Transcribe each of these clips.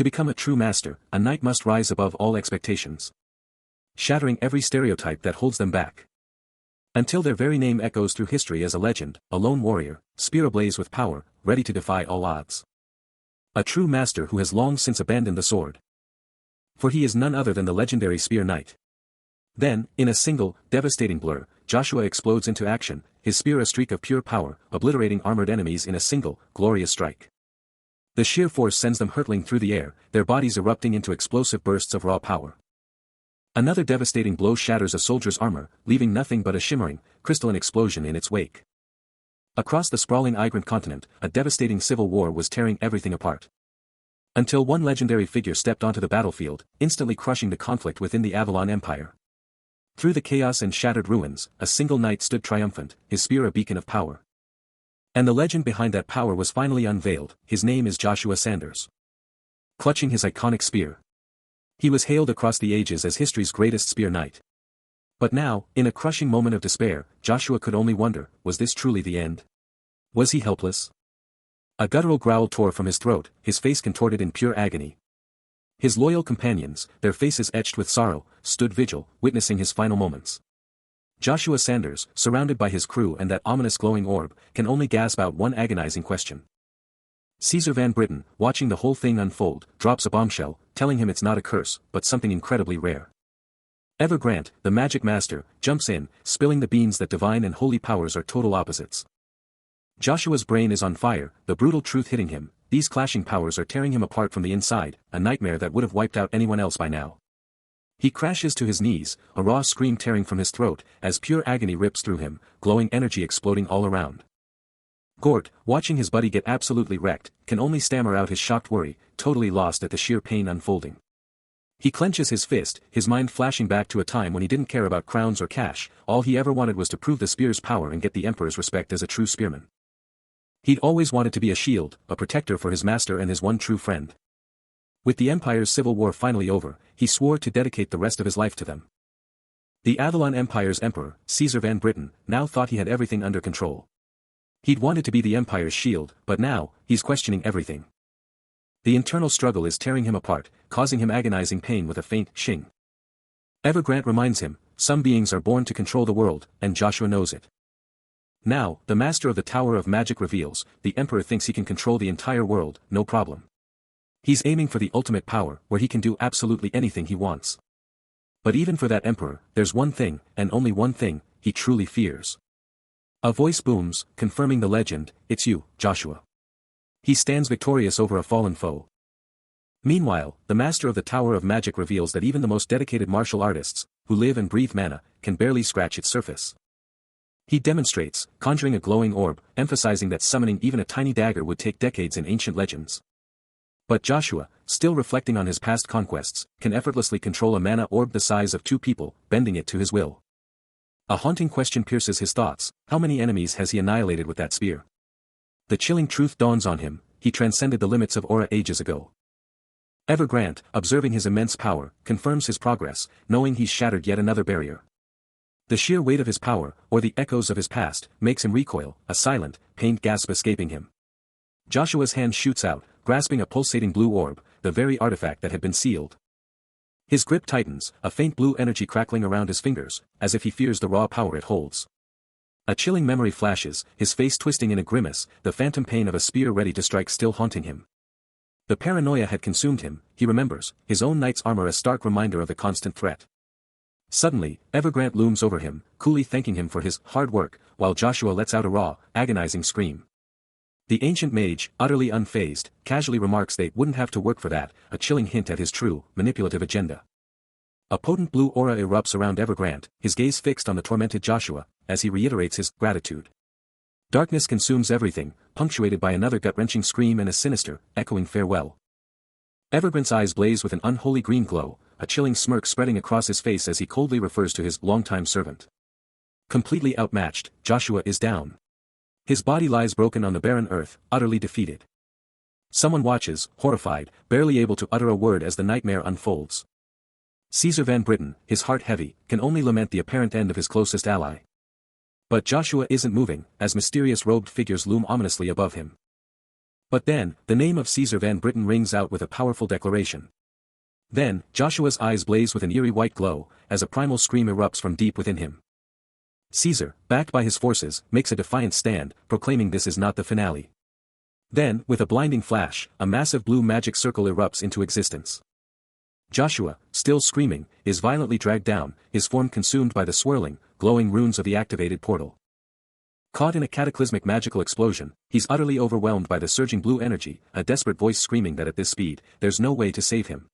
To become a true master, a knight must rise above all expectations, shattering every stereotype that holds them back. Until their very name echoes through history as a legend, a lone warrior, spear ablaze with power, ready to defy all odds. A true master who has long since abandoned the sword. For he is none other than the legendary Spear Knight. Then, in a single, devastating blur, Joshua explodes into action, his spear a streak of pure power, obliterating armored enemies in a single, glorious strike. The sheer force sends them hurtling through the air, their bodies erupting into explosive bursts of raw power. Another devastating blow shatters a soldier's armor, leaving nothing but a shimmering, crystalline explosion in its wake. Across the sprawling Igrant continent, a devastating civil war was tearing everything apart. Until one legendary figure stepped onto the battlefield, instantly crushing the conflict within the Avalon Empire. Through the chaos and shattered ruins, a single knight stood triumphant, his spear a beacon of power. And the legend behind that power was finally unveiled, his name is Joshua Sanders. Clutching his iconic spear, he was hailed across the ages as history's greatest spear knight. But now, in a crushing moment of despair, Joshua could only wonder, was this truly the end? Was he helpless? A guttural growl tore from his throat, his face contorted in pure agony. His loyal companions, their faces etched with sorrow, stood vigil, witnessing his final moments. Joshua Sanders, surrounded by his crew and that ominous glowing orb, can only gasp out one agonizing question. Caesar Van Britten, watching the whole thing unfold, drops a bombshell, telling him it's not a curse, but something incredibly rare. Ever Grant, the magic master, jumps in, spilling the beans that divine and holy powers are total opposites. Joshua's brain is on fire, the brutal truth hitting him, these clashing powers are tearing him apart from the inside, a nightmare that would have wiped out anyone else by now. He crashes to his knees, a raw scream tearing from his throat, as pure agony rips through him, glowing energy exploding all around. Gort, watching his buddy get absolutely wrecked, can only stammer out his shocked worry, totally lost at the sheer pain unfolding. He clenches his fist, his mind flashing back to a time when he didn't care about crowns or cash, all he ever wanted was to prove the spear's power and get the Emperor's respect as a true spearman. He'd always wanted to be a shield, a protector for his master and his one true friend. With the Empire's civil war finally over, he swore to dedicate the rest of his life to them. The Avalon Empire's emperor, Caesar Van Britten, now thought he had everything under control. He'd wanted to be the Empire's shield, but now, he's questioning everything. The internal struggle is tearing him apart, causing him agonizing pain with a faint shing. Evergrant reminds him, some beings are born to control the world, and Joshua knows it. Now, the master of the Tower of Magic reveals, the Emperor thinks he can control the entire world, no problem. He's aiming for the ultimate power, where he can do absolutely anything he wants. But even for that Emperor, there's one thing, and only one thing, he truly fears. A voice booms, confirming the legend, it's you, Joshua. He stands victorious over a fallen foe. Meanwhile, the master of the Tower of Magic reveals that even the most dedicated martial artists, who live and breathe mana, can barely scratch its surface. He demonstrates, conjuring a glowing orb, emphasizing that summoning even a tiny dagger would take decades in ancient legends. But Joshua, still reflecting on his past conquests, can effortlessly control a mana orb the size of two people, bending it to his will. A haunting question pierces his thoughts, how many enemies has he annihilated with that spear? The chilling truth dawns on him, he transcended the limits of Aura ages ago. Evergrant, observing his immense power, confirms his progress, knowing he's shattered yet another barrier. The sheer weight of his power, or the echoes of his past, makes him recoil, a silent, pained gasp escaping him. Joshua's hand shoots out, grasping a pulsating blue orb, the very artifact that had been sealed. His grip tightens, a faint blue energy crackling around his fingers, as if he fears the raw power it holds. A chilling memory flashes, his face twisting in a grimace, the phantom pain of a spear ready to strike still haunting him. The paranoia had consumed him, he remembers, his own knight's armor a stark reminder of the constant threat. Suddenly, Evergrant looms over him, coolly thanking him for his hard work, while Joshua lets out a raw, agonizing scream. The ancient mage, utterly unfazed, casually remarks they wouldn't have to work for that, a chilling hint at his true, manipulative agenda. A potent blue aura erupts around Evergrant, his gaze fixed on the tormented Joshua, as he reiterates his gratitude. Darkness consumes everything, punctuated by another gut-wrenching scream and a sinister, echoing farewell. Evergrant's eyes blaze with an unholy green glow, a chilling smirk spreading across his face as he coldly refers to his longtime servant. Completely outmatched, Joshua is down. His body lies broken on the barren earth, utterly defeated. Someone watches, horrified, barely able to utter a word as the nightmare unfolds. Caesar Van Britten, his heart heavy, can only lament the apparent end of his closest ally. But Joshua isn't moving, as mysterious robed figures loom ominously above him. But then, the name of Caesar Van Britten rings out with a powerful declaration. Then, Joshua's eyes blaze with an eerie white glow, as a primal scream erupts from deep within him. Caesar, backed by his forces, makes a defiant stand, proclaiming this is not the finale. Then, with a blinding flash, a massive blue magic circle erupts into existence. Joshua, still screaming, is violently dragged down, his form consumed by the swirling, glowing runes of the activated portal. Caught in a cataclysmic magical explosion, he's utterly overwhelmed by the surging blue energy, a desperate voice screaming that at this speed, there's no way to save him.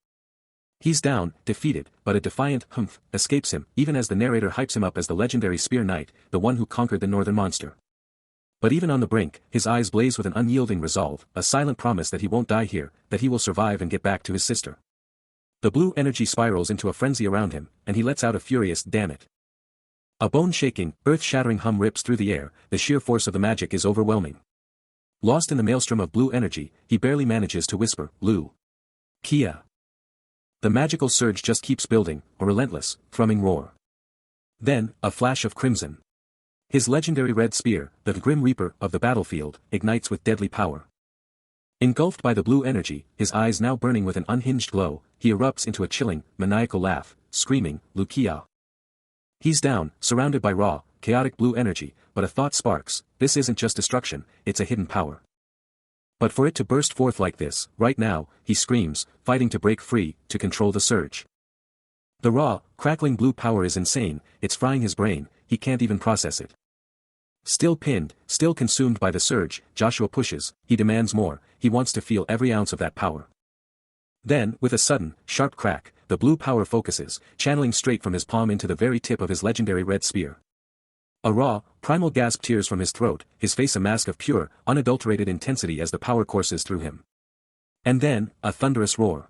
He's down, defeated, but a defiant humph escapes him, even as the narrator hypes him up as the legendary Spear Knight, the one who conquered the northern monster. But even on the brink, his eyes blaze with an unyielding resolve, a silent promise that he won't die here, that he will survive and get back to his sister. The blue energy spirals into a frenzy around him, and he lets out a furious "damn it." A bone-shaking, earth-shattering hum rips through the air, the sheer force of the magic is overwhelming. Lost in the maelstrom of blue energy, he barely manages to whisper, "Lu. Kia." The magical surge just keeps building, a relentless, thrumming roar. Then, a flash of crimson. His legendary red spear, the Grim Reaper of the battlefield, ignites with deadly power. Engulfed by the blue energy, his eyes now burning with an unhinged glow, he erupts into a chilling, maniacal laugh, screaming, "Lukia." He's down, surrounded by raw, chaotic blue energy, but a thought sparks, this isn't just destruction, it's a hidden power. But for it to burst forth like this, right now, he screams, fighting to break free, to control the surge. The raw, crackling blue power is insane, it's frying his brain, he can't even process it. Still pinned, still consumed by the surge, Joshua pushes, he demands more, he wants to feel every ounce of that power. Then, with a sudden, sharp crack, the blue power focuses, channeling straight from his palm into the very tip of his legendary red spear. A raw, primal gasp tears from his throat, his face a mask of pure, unadulterated intensity as the power courses through him. And then, a thunderous roar.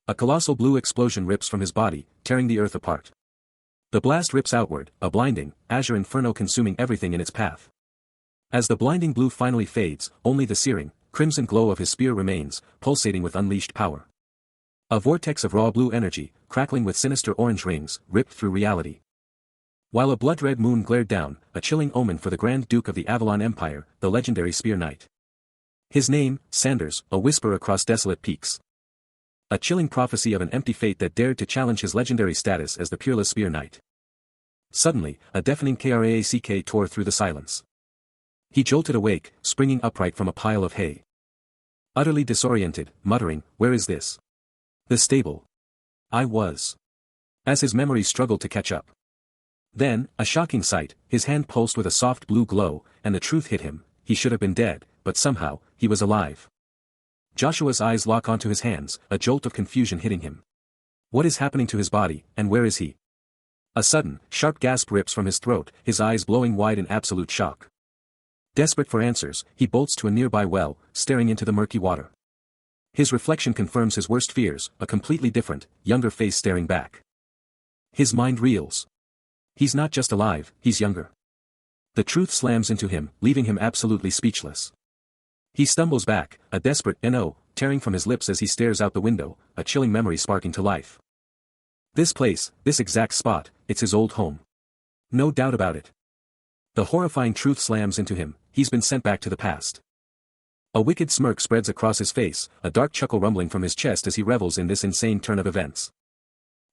A colossal blue explosion rips from his body, tearing the earth apart. The blast rips outward, a blinding, azure inferno consuming everything in its path. As the blinding blue finally fades, only the searing, crimson glow of his spear remains, pulsating with unleashed power. A vortex of raw blue energy, crackling with sinister orange rings, ripped through reality. While a blood-red moon glared down, a chilling omen for the Grand Duke of the Avalon Empire, the legendary Spear Knight. His name, Sanders, a whisper across desolate peaks. A chilling prophecy of an empty fate that dared to challenge his legendary status as the peerless Spear Knight. Suddenly, a deafening crack tore through the silence. He jolted awake, springing upright from a pile of hay. Utterly disoriented, muttering, "Where is this? The stable. I was." As his memories struggled to catch up. Then, a shocking sight, his hand pulsed with a soft blue glow, and the truth hit him, he should have been dead, but somehow, he was alive. Joshua's eyes lock onto his hands, a jolt of confusion hitting him. What is happening to his body, and where is he? A sudden, sharp gasp rips from his throat, his eyes blowing wide in absolute shock. Desperate for answers, he bolts to a nearby well, staring into the murky water. His reflection confirms his worst fears, a completely different, younger face staring back. His mind reels. He's not just alive, he's younger. The truth slams into him, leaving him absolutely speechless. He stumbles back, a desperate "no" tearing from his lips as he stares out the window, a chilling memory sparking to life. This place, this exact spot, it's his old home. No doubt about it. The horrifying truth slams into him, he's been sent back to the past. A wicked smirk spreads across his face, a dark chuckle rumbling from his chest as he revels in this insane turn of events.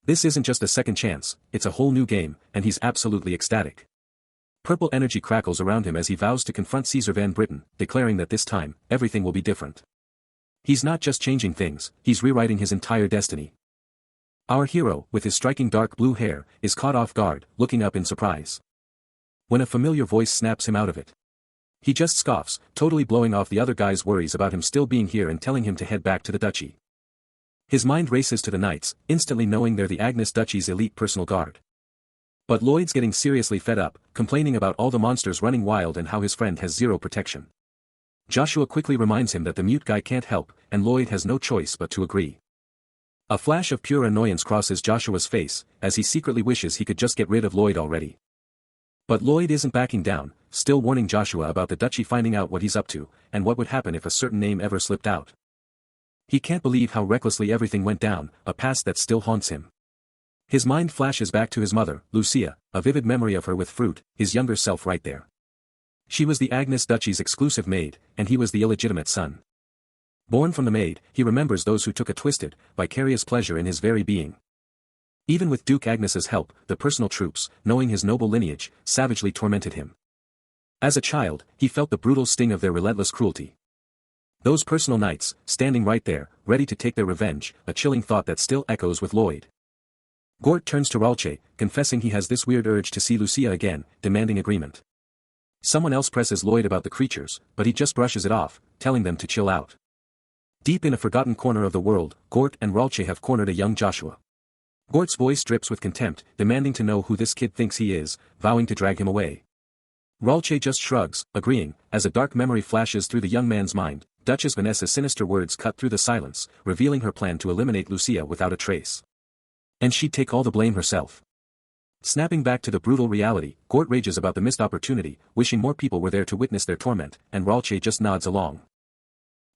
This isn't just a second chance, it's a whole new game, and he's absolutely ecstatic. Purple energy crackles around him as he vows to confront Caesar Van Britten, declaring that this time, everything will be different. He's not just changing things, he's rewriting his entire destiny. Our hero, with his striking dark blue hair, is caught off guard, looking up in surprise. When a familiar voice snaps him out of it. He just scoffs, totally blowing off the other guy's worries about him still being here and telling him to head back to the duchy. His mind races to the knights, instantly knowing they're the Agnes Duchy's elite personal guard. But Lloyd's getting seriously fed up, complaining about all the monsters running wild and how his friend has zero protection. Joshua quickly reminds him that the mute guy can't help, and Lloyd has no choice but to agree. A flash of pure annoyance crosses Joshua's face, as he secretly wishes he could just get rid of Lloyd already. But Lloyd isn't backing down, still warning Joshua about the duchy finding out what he's up to, and what would happen if a certain name ever slipped out. He can't believe how recklessly everything went down, a past that still haunts him. His mind flashes back to his mother, Lucia, a vivid memory of her with fruit, his younger self right there. She was the Agnes Duchy's exclusive maid, and he was the illegitimate son. Born from the maid, he remembers those who took a twisted, vicarious pleasure in his very being. Even with Duke Agnes's help, the personal troops, knowing his noble lineage, savagely tormented him. As a child, he felt the brutal sting of their relentless cruelty. Those personal knights, standing right there, ready to take their revenge, a chilling thought that still echoes with Lloyd. Gort turns to Ralche, confessing he has this weird urge to see Lucia again, demanding agreement. Someone else presses Lloyd about the creatures, but he just brushes it off, telling them to chill out. Deep in a forgotten corner of the world, Gort and Ralche have cornered a young Joshua. Gort's voice drips with contempt, demanding to know who this kid thinks he is, vowing to drag him away. Ralche just shrugs, agreeing, as a dark memory flashes through the young man's mind. Duchess Vanessa's sinister words cut through the silence, revealing her plan to eliminate Lucia without a trace. And she'd take all the blame herself. Snapping back to the brutal reality, Gort rages about the missed opportunity, wishing more people were there to witness their torment, and Ralche just nods along.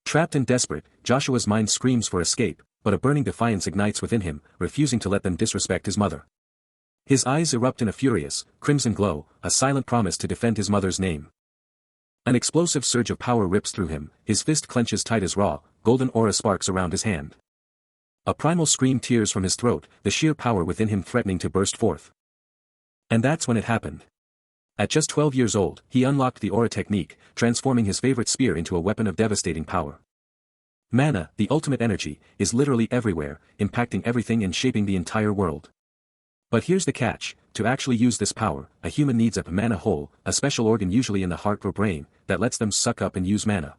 Trapped and desperate, Joshua's mind screams for escape, but a burning defiance ignites within him, refusing to let them disrespect his mother. His eyes erupt in a furious, crimson glow, a silent promise to defend his mother's name. An explosive surge of power rips through him, his fist clenches tight as raw, golden aura sparks around his hand. A primal scream tears from his throat, the sheer power within him threatening to burst forth. And that's when it happened. At just 12 years old, he unlocked the aura technique, transforming his favorite spear into a weapon of devastating power. Mana, the ultimate energy, is literally everywhere, impacting everything and shaping the entire world. But here's the catch, to actually use this power, a human needs a mana hole, a special organ usually in the heart or brain, that lets them suck up and use mana.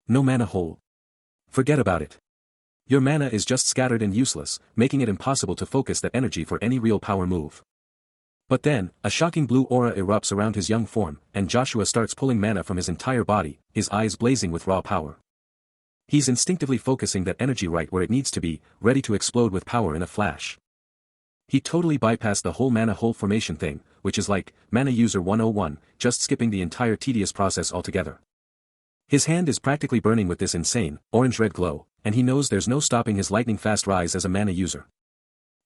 No mana hole. Forget about it. Your mana is just scattered and useless, making it impossible to focus that energy for any real power move. But then, a shocking blue aura erupts around his young form, and Joshua starts pulling mana from his entire body, his eyes blazing with raw power. He's instinctively focusing that energy right where it needs to be, ready to explode with power in a flash. He totally bypassed the whole mana hole formation thing, which is like, Mana User 101, just skipping the entire tedious process altogether. His hand is practically burning with this insane, orange-red glow, and he knows there's no stopping his lightning-fast rise as a mana user.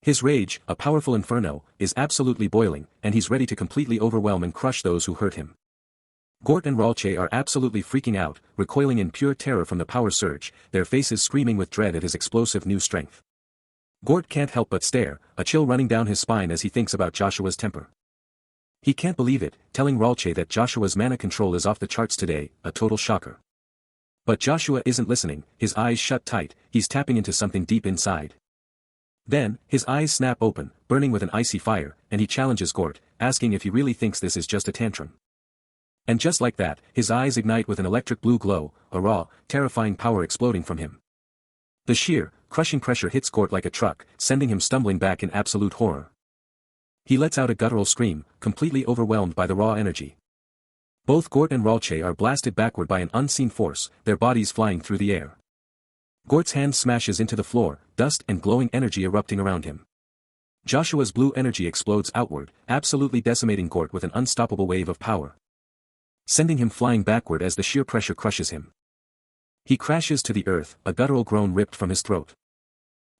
His rage, a powerful inferno, is absolutely boiling, and he's ready to completely overwhelm and crush those who hurt him. Gort and Ralche are absolutely freaking out, recoiling in pure terror from the power surge, their faces screaming with dread at his explosive new strength. Gort can't help but stare, a chill running down his spine as he thinks about Joshua's temper. He can't believe it, telling Ralche that Joshua's mana control is off the charts today, a total shocker. But Joshua isn't listening, his eyes shut tight, he's tapping into something deep inside. Then, his eyes snap open, burning with an icy fire, and he challenges Gort, asking if he really thinks this is just a tantrum. And just like that, his eyes ignite with an electric blue glow, a raw, terrifying power exploding from him. The sheer, crushing pressure hits Gort like a truck, sending him stumbling back in absolute horror. He lets out a guttural scream, completely overwhelmed by the raw energy. Both Gort and Ralche are blasted backward by an unseen force, their bodies flying through the air. Gort's hand smashes into the floor, dust and glowing energy erupting around him. Joshua's blue energy explodes outward, absolutely decimating Gort with an unstoppable wave of power, sending him flying backward as the sheer pressure crushes him. He crashes to the earth, a guttural groan ripped from his throat.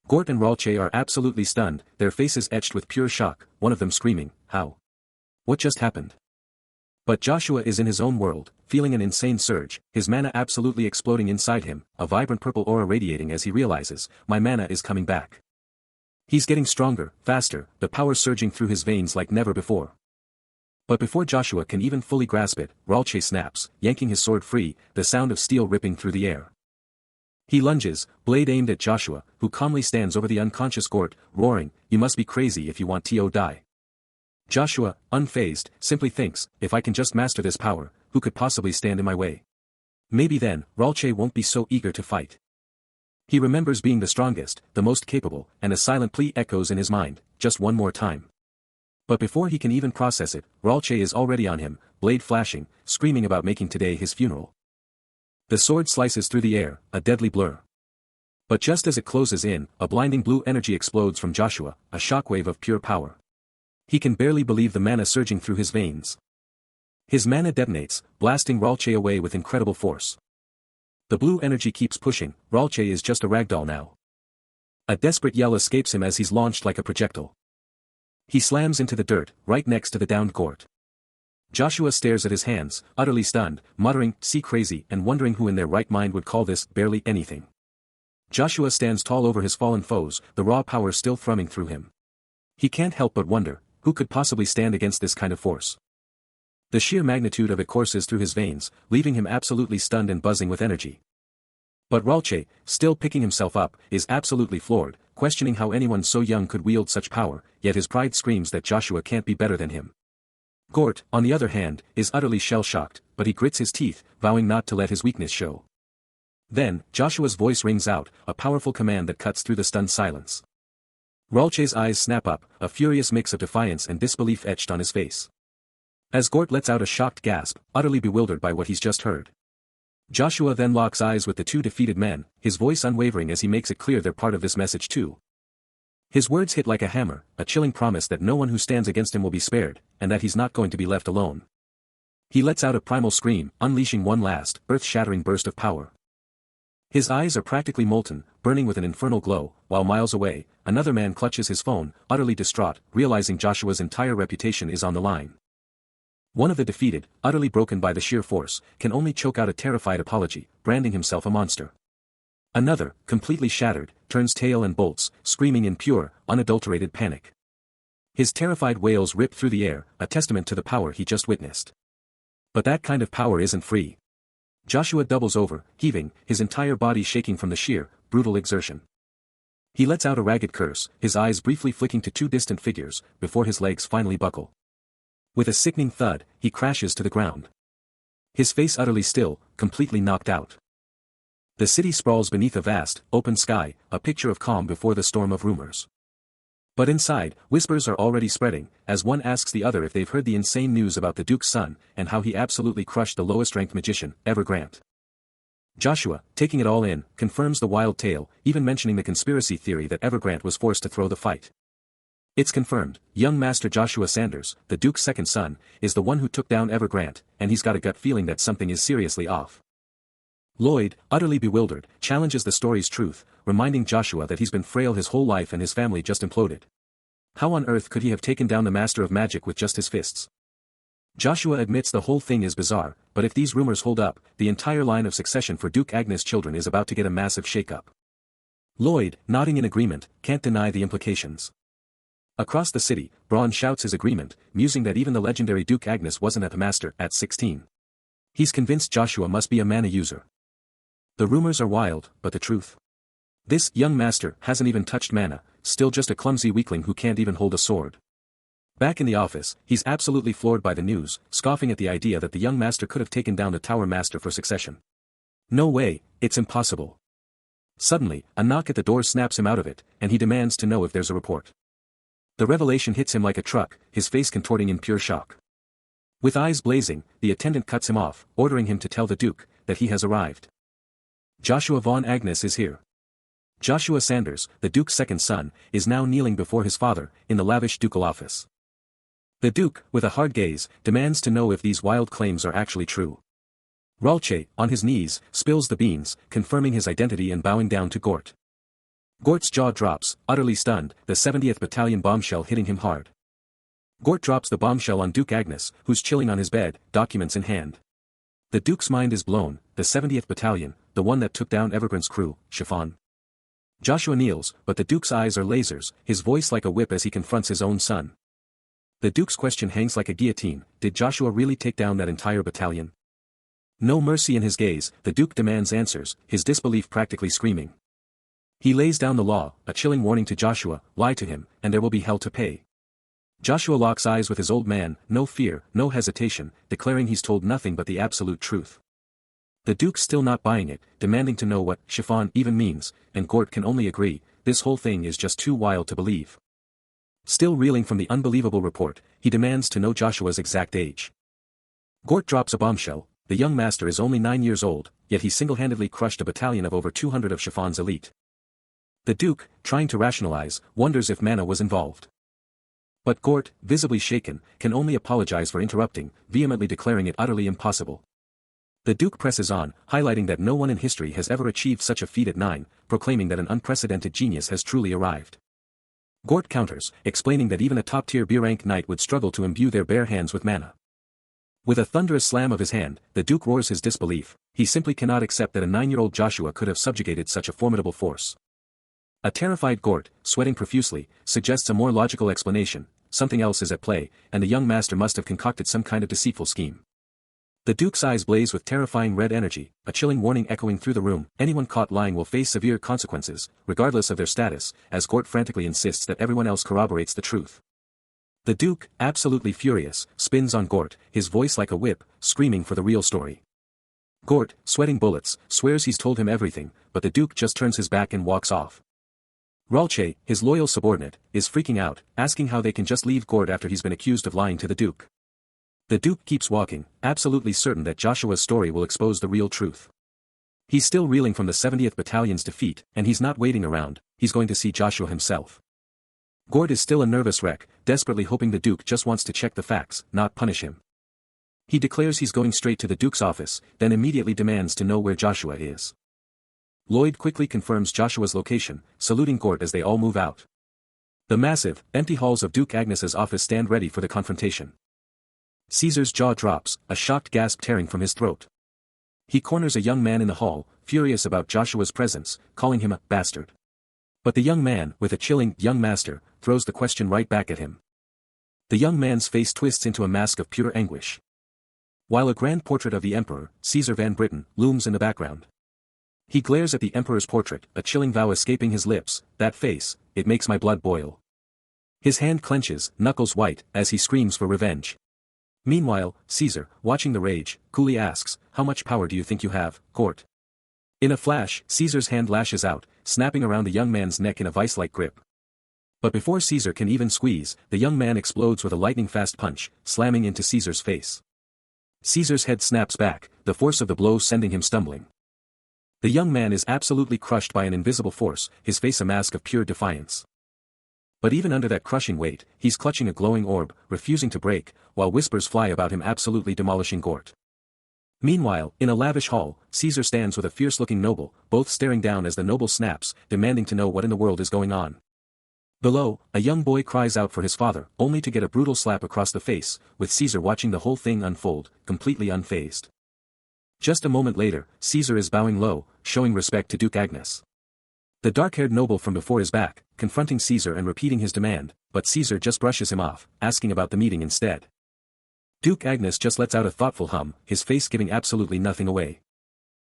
Gort and Ralche are absolutely stunned, their faces etched with pure shock, one of them screaming, "How? What just happened?" But Joshua is in his own world, feeling an insane surge, his mana absolutely exploding inside him, a vibrant purple aura radiating as he realizes, "My mana is coming back." He's getting stronger, faster, the power surging through his veins like never before. But before Joshua can even fully grasp it, Ralche snaps, yanking his sword free, the sound of steel ripping through the air. He lunges, blade aimed at Joshua, who calmly stands over the unconscious Gort, roaring, "You must be crazy if you want to die." Joshua, unfazed, simply thinks, "If I can just master this power, who could possibly stand in my way? Maybe then, Ralche won't be so eager to fight." He remembers being the strongest, the most capable, and a silent plea echoes in his mind, "Just one more time." But before he can even process it, Ralche is already on him, blade flashing, screaming about making today his funeral. The sword slices through the air, a deadly blur. But just as it closes in, a blinding blue energy explodes from Joshua, a shockwave of pure power. He can barely believe the mana surging through his veins. His mana detonates, blasting Ralche away with incredible force. The blue energy keeps pushing, Ralche is just a ragdoll now. A desperate yell escapes him as he's launched like a projectile. He slams into the dirt, right next to the downed Gort. Joshua stares at his hands, utterly stunned, muttering, "See crazy," and wondering who in their right mind would call this barely anything. Joshua stands tall over his fallen foes, the raw power still thrumming through him. He can't help but wonder, who could possibly stand against this kind of force? The sheer magnitude of it courses through his veins, leaving him absolutely stunned and buzzing with energy. But Ralche, still picking himself up, is absolutely floored, questioning how anyone so young could wield such power, yet his pride screams that Joshua can't be better than him. Gort, on the other hand, is utterly shell-shocked, but he grits his teeth, vowing not to let his weakness show. Then, Joshua's voice rings out, a powerful command that cuts through the stunned silence. Ralche's eyes snap up, a furious mix of defiance and disbelief etched on his face. As Gort lets out a shocked gasp, utterly bewildered by what he's just heard. Joshua then locks eyes with the two defeated men, his voice unwavering as he makes it clear they're part of this message too. His words hit like a hammer, a chilling promise that no one who stands against him will be spared, and that he's not going to be left alone. He lets out a primal scream, unleashing one last, earth-shattering burst of power. His eyes are practically molten, burning with an infernal glow, while miles away, another man clutches his phone, utterly distraught, realizing Joshua's entire reputation is on the line. One of the defeated, utterly broken by the sheer force, can only choke out a terrified apology, branding himself a monster. Another, completely shattered, turns tail and bolts, screaming in pure, unadulterated panic. His terrified wails rip through the air, a testament to the power he just witnessed. But that kind of power isn't free. Joshua doubles over, heaving, his entire body shaking from the sheer, brutal exertion. He lets out a ragged curse, his eyes briefly flicking to two distant figures, before his legs finally buckle. With a sickening thud, he crashes to the ground. His face utterly still, completely knocked out. The city sprawls beneath a vast, open sky, a picture of calm before the storm of rumors. But inside, whispers are already spreading, as one asks the other if they've heard the insane news about the Duke's son, and how he absolutely crushed the lowest-ranked magician, Evergrant. Joshua, taking it all in, confirms the wild tale, even mentioning the conspiracy theory that Evergrant was forced to throw the fight. It's confirmed, young Master Joshua Sanders, the Duke's second son, is the one who took down Evergrant, and he's got a gut feeling that something is seriously off. Lloyd, utterly bewildered, challenges the story's truth, reminding Joshua that he's been frail his whole life and his family just imploded. How on earth could he have taken down the Master of Magic with just his fists? Joshua admits the whole thing is bizarre, but if these rumors hold up, the entire line of succession for Duke Agnes' children is about to get a massive shakeup. Lloyd, nodding in agreement, can't deny the implications. Across the city, Braun shouts his agreement, musing that even the legendary Duke Agnes wasn't at the Master at 16. He's convinced Joshua must be a mana user. The rumors are wild, but the truth? This young Master hasn't even touched mana, still just a clumsy weakling who can't even hold a sword. Back in the office, he's absolutely floored by the news, scoffing at the idea that the young Master could have taken down the Tower Master for succession. No way, it's impossible. Suddenly, a knock at the door snaps him out of it, and he demands to know if there's a report. The revelation hits him like a truck, his face contorting in pure shock. With eyes blazing, the attendant cuts him off, ordering him to tell the Duke that he has arrived. Joshua von Agnes is here. Joshua Sanders, the Duke's second son, is now kneeling before his father, in the lavish ducal office. The Duke, with a hard gaze, demands to know if these wild claims are actually true. Ralche, on his knees, spills the beans, confirming his identity and bowing down to Gort. Gort's jaw drops, utterly stunned, the 70th Battalion bombshell hitting him hard. Gort drops the bombshell on Duke Agnes, who's chilling on his bed, documents in hand. The Duke's mind is blown, the 70th Battalion, the one that took down Evergrant's crew, Chiffon. Joshua kneels, but the Duke's eyes are lasers, his voice like a whip as he confronts his own son. The Duke's question hangs like a guillotine, did Joshua really take down that entire battalion? No mercy in his gaze, the Duke demands answers, his disbelief practically screaming. He lays down the law, a chilling warning to Joshua, lie to him, and there will be hell to pay. Joshua locks eyes with his old man, no fear, no hesitation, declaring he's told nothing but the absolute truth. The Duke's still not buying it, demanding to know what chiffon even means, and Gort can only agree, this whole thing is just too wild to believe. Still reeling from the unbelievable report, he demands to know Joshua's exact age. Gort drops a bombshell, the young master is only 9 years old, yet he single-handedly crushed a battalion of over 200 of Chiffon's elite. The Duke, trying to rationalize, wonders if mana was involved. But Gort, visibly shaken, can only apologize for interrupting, vehemently declaring it utterly impossible. The Duke presses on, highlighting that no one in history has ever achieved such a feat at 9, proclaiming that an unprecedented genius has truly arrived. Gort counters, explaining that even a top-tier B-rank knight would struggle to imbue their bare hands with mana. With a thunderous slam of his hand, the Duke roars his disbelief. He simply cannot accept that a 9-year-old Joshua could have subjugated such a formidable force. A terrified Gort, sweating profusely, suggests a more logical explanation. Something else is at play, and the young master must have concocted some kind of deceitful scheme. The Duke's eyes blaze with terrifying red energy, a chilling warning echoing through the room. Anyone caught lying will face severe consequences, regardless of their status, as Gort frantically insists that everyone else corroborates the truth. The Duke, absolutely furious, spins on Gort, his voice like a whip, screaming for the real story. Gort, sweating bullets, swears he's told him everything, but the Duke just turns his back and walks off. Ralche, his loyal subordinate, is freaking out, asking how they can just leave Gort after he's been accused of lying to the Duke. The Duke keeps walking, absolutely certain that Joshua's story will expose the real truth. He's still reeling from the 70th Battalion's defeat, and he's not waiting around, he's going to see Joshua himself. Gort is still a nervous wreck, desperately hoping the Duke just wants to check the facts, not punish him. He declares he's going straight to the Duke's office, then immediately demands to know where Joshua is. Lloyd quickly confirms Joshua's location, saluting Gort as they all move out. The massive, empty halls of Duke Agnes's office stand ready for the confrontation. Caesar's jaw drops, a shocked gasp tearing from his throat. He corners a young man in the hall, furious about Joshua's presence, calling him a bastard. But the young man, with a chilling young master, throws the question right back at him. The young man's face twists into a mask of pure anguish. While a grand portrait of the Emperor, Caesar Van Britain, looms in the background. He glares at the Emperor's portrait, a chilling vow escaping his lips. That face, it makes my blood boil. His hand clenches, knuckles white, as he screams for revenge. Meanwhile, Caesar, watching the rage, coolly asks, "How much power do you think you have, Gort?" In a flash, Caesar's hand lashes out, snapping around the young man's neck in a vice-like grip. But before Caesar can even squeeze, the young man explodes with a lightning-fast punch, slamming into Caesar's face. Caesar's head snaps back, the force of the blow sending him stumbling. The young man is absolutely crushed by an invisible force, his face a mask of pure defiance. But even under that crushing weight, he's clutching a glowing orb, refusing to break, while whispers fly about him absolutely demolishing Gort. Meanwhile, in a lavish hall, Caesar stands with a fierce-looking noble, both staring down as the noble snaps, demanding to know what in the world is going on. Below, a young boy cries out for his father, only to get a brutal slap across the face, with Caesar watching the whole thing unfold, completely unfazed. Just a moment later, Caesar is bowing low, showing respect to Duke Agnes. The dark-haired noble from before is back, confronting Caesar and repeating his demand, but Caesar just brushes him off, asking about the meeting instead. Duke Agnes just lets out a thoughtful hum, his face giving absolutely nothing away.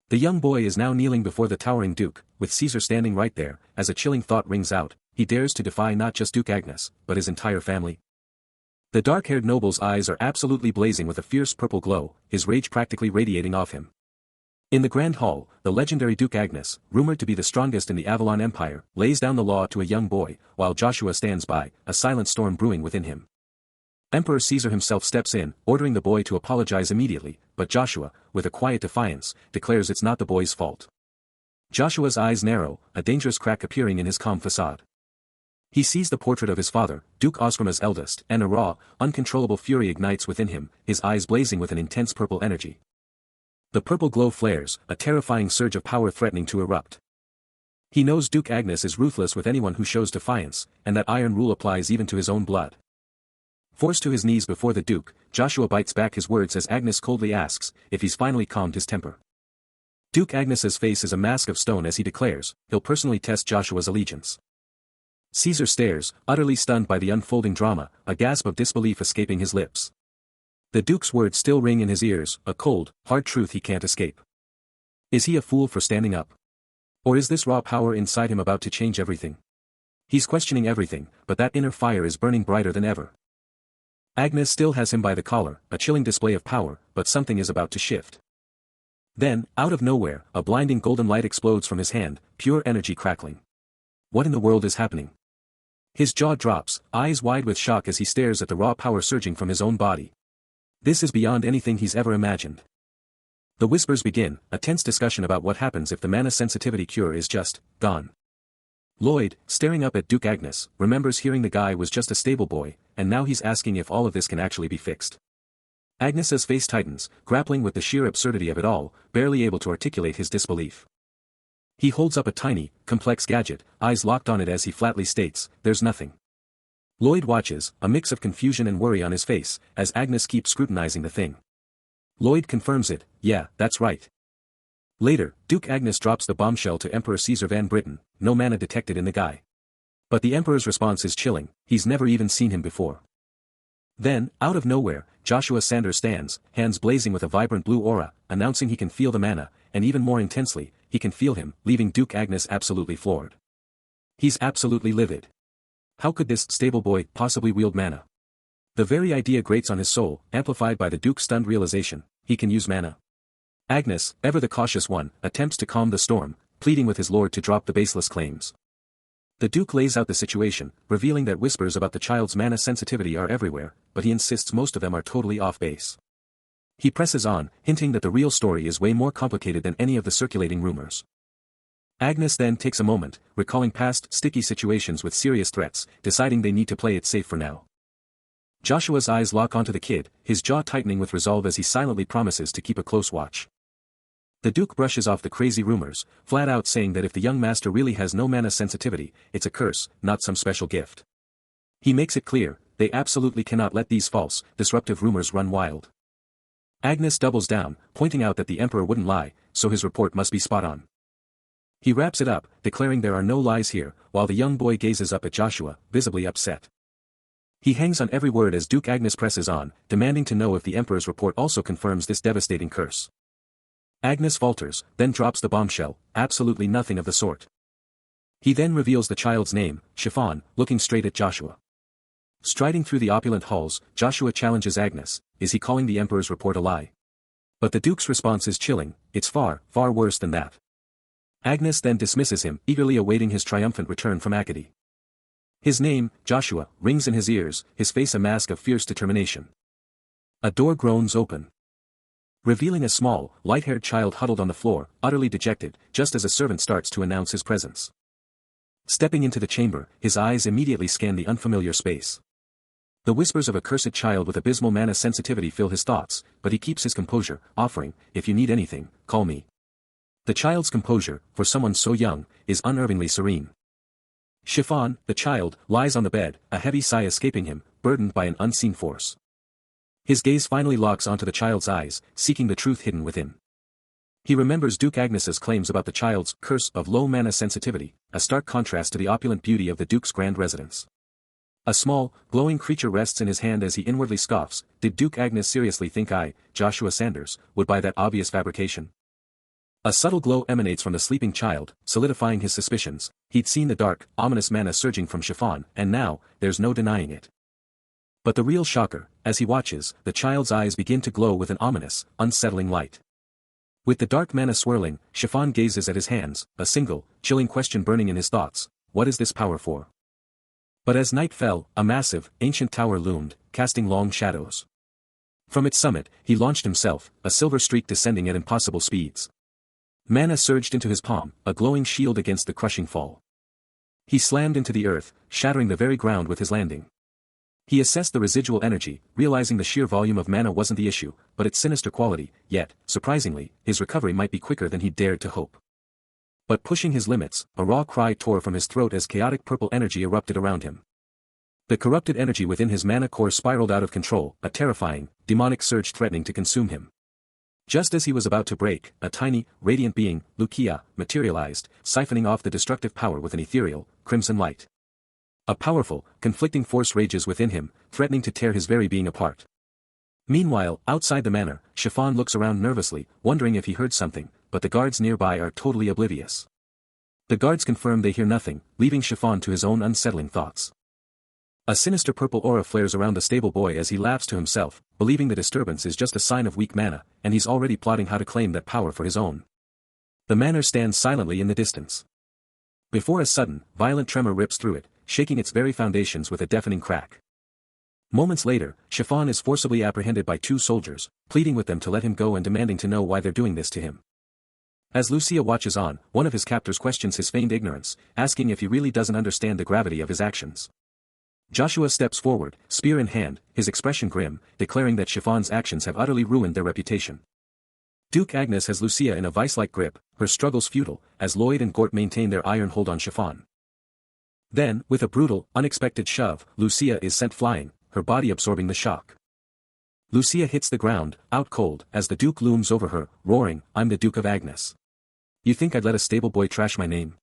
The young boy is now kneeling before the towering Duke, with Caesar standing right there, as a chilling thought rings out, he dares to defy not just Duke Agnes, but his entire family. The dark-haired noble's eyes are absolutely blazing with a fierce purple glow, his rage practically radiating off him. In the Grand Hall, the legendary Duke Agnes, rumored to be the strongest in the Avalon Empire, lays down the law to a young boy, while Joshua stands by, a silent storm brewing within him. Emperor Caesar himself steps in, ordering the boy to apologize immediately, but Joshua, with a quiet defiance, declares it's not the boy's fault. Joshua's eyes narrow, a dangerous crack appearing in his calm facade. He sees the portrait of his father, Duke Osgrima's eldest, and a raw, uncontrollable fury ignites within him, his eyes blazing with an intense purple energy. The purple glow flares, a terrifying surge of power threatening to erupt. He knows Duke Agnes is ruthless with anyone who shows defiance, and that iron rule applies even to his own blood. Forced to his knees before the Duke, Joshua bites back his words as Agnes coldly asks if he's finally calmed his temper. Duke Agnes's face is a mask of stone as he declares he'll personally test Joshua's allegiance. Caesar stares, utterly stunned by the unfolding drama, a gasp of disbelief escaping his lips. The Duke's words still ring in his ears, a cold, hard truth he can't escape. Is he a fool for standing up? Or is this raw power inside him about to change everything? He's questioning everything, but that inner fire is burning brighter than ever. Agnes still has him by the collar, a chilling display of power, but something is about to shift. Then, out of nowhere, a blinding golden light explodes from his hand, pure energy crackling. What in the world is happening? His jaw drops, eyes wide with shock as he stares at the raw power surging from his own body. This is beyond anything he's ever imagined. The whispers begin, a tense discussion about what happens if the mana sensitivity cure is just gone. Lloyd, staring up at Duke Agnes, remembers hearing the guy was just a stable boy, and now he's asking if all of this can actually be fixed. Agnes's face tightens, grappling with the sheer absurdity of it all, barely able to articulate his disbelief. He holds up a tiny, complex gadget, eyes locked on it as he flatly states, "There's nothing." Lloyd watches, a mix of confusion and worry on his face, as Agnes keeps scrutinizing the thing. Lloyd confirms it, yeah, that's right. Later, Duke Agnes drops the bombshell to Emperor Caesar Van Britain, no mana detected in the guy. But the Emperor's response is chilling, he's never even seen him before. Then, out of nowhere, Joshua Sanders stands, hands blazing with a vibrant blue aura, announcing he can feel the mana, and even more intensely, he can feel him, leaving Duke Agnes absolutely floored. He's absolutely livid. How could this stable boy possibly wield mana? The very idea grates on his soul, amplified by the Duke's stunned realization, he can use mana. Agnes, ever the cautious one, attempts to calm the storm, pleading with his lord to drop the baseless claims. The Duke lays out the situation, revealing that whispers about the child's mana sensitivity are everywhere, but he insists most of them are totally off base. He presses on, hinting that the real story is way more complicated than any of the circulating rumors. Agnes then takes a moment, recalling past sticky situations with serious threats, deciding they need to play it safe for now. Joshua's eyes lock onto the kid, his jaw tightening with resolve as he silently promises to keep a close watch. The Duke brushes off the crazy rumors, flat out saying that if the young master really has no mana sensitivity, it's a curse, not some special gift. He makes it clear, they absolutely cannot let these false, disruptive rumors run wild. Agnes doubles down, pointing out that the Emperor wouldn't lie, so his report must be spot on. He wraps it up, declaring there are no lies here, while the young boy gazes up at Joshua, visibly upset. He hangs on every word as Duke Agnes presses on, demanding to know if the Emperor's report also confirms this devastating curse. Agnes falters, then drops the bombshell, absolutely nothing of the sort. He then reveals the child's name, Chiffon, looking straight at Joshua. Striding through the opulent halls, Joshua challenges Agnes, is he calling the Emperor's report a lie? But the Duke's response is chilling, it's far, far worse than that. Agnes then dismisses him, eagerly awaiting his triumphant return from Acadie. His name, Joshua, rings in his ears, his face a mask of fierce determination. A door groans open, revealing a small, light-haired child huddled on the floor, utterly dejected, just as a servant starts to announce his presence. Stepping into the chamber, his eyes immediately scan the unfamiliar space. The whispers of a cursed child with abysmal mana sensitivity fill his thoughts, but he keeps his composure, offering, if you need anything, call me. The child's composure, for someone so young, is unnervingly serene. Chiffon, the child, lies on the bed, a heavy sigh escaping him, burdened by an unseen force. His gaze finally locks onto the child's eyes, seeking the truth hidden within. He remembers Duke Agnes's claims about the child's curse of low mana sensitivity, a stark contrast to the opulent beauty of the Duke's grand residence. A small, glowing creature rests in his hand as he inwardly scoffs, did Duke Agnes seriously think I, Joshua Sanders, would buy that obvious fabrication? A subtle glow emanates from the sleeping child, solidifying his suspicions. He'd seen the dark, ominous mana surging from Chiffon, and now, there's no denying it. But the real shocker, as he watches, the child's eyes begin to glow with an ominous, unsettling light. With the dark mana swirling, Chiffon gazes at his hands, a single, chilling question burning in his thoughts, what is this power for? But as night fell, a massive, ancient tower loomed, casting long shadows. From its summit, he launched himself, a silver streak descending at impossible speeds. Mana surged into his palm, a glowing shield against the crushing fall. He slammed into the earth, shattering the very ground with his landing. He assessed the residual energy, realizing the sheer volume of mana wasn't the issue, but its sinister quality, yet, surprisingly, his recovery might be quicker than he'd dared to hope. But pushing his limits, a raw cry tore from his throat as chaotic purple energy erupted around him. The corrupted energy within his mana core spiraled out of control, a terrifying, demonic surge threatening to consume him. Just as he was about to break, a tiny, radiant being, Lucia, materialized, siphoning off the destructive power with an ethereal, crimson light. A powerful, conflicting force rages within him, threatening to tear his very being apart. Meanwhile, outside the manor, Chiffon looks around nervously, wondering if he heard something, but the guards nearby are totally oblivious. The guards confirm they hear nothing, leaving Chiffon to his own unsettling thoughts. A sinister purple aura flares around the stable boy as he laughs to himself, believing the disturbance is just a sign of weak mana, and he's already plotting how to claim that power for his own. The manor stands silently in the distance. Before a sudden, violent tremor rips through it, shaking its very foundations with a deafening crack. Moments later, Chiffon is forcibly apprehended by two soldiers, pleading with them to let him go and demanding to know why they're doing this to him. As Lucia watches on, one of his captors questions his feigned ignorance, asking if he really doesn't understand the gravity of his actions. Joshua steps forward, spear in hand, his expression grim, declaring that Chiffon's actions have utterly ruined their reputation. Duke Agnes has Lucia in a vice-like grip, her struggles futile, as Lloyd and Gort maintain their iron hold on Chiffon. Then, with a brutal, unexpected shove, Lucia is sent flying, her body absorbing the shock. Lucia hits the ground, out cold, as the Duke looms over her, roaring, "I'm the Duke of Agnes. You think I'd let a stable boy trash my name?"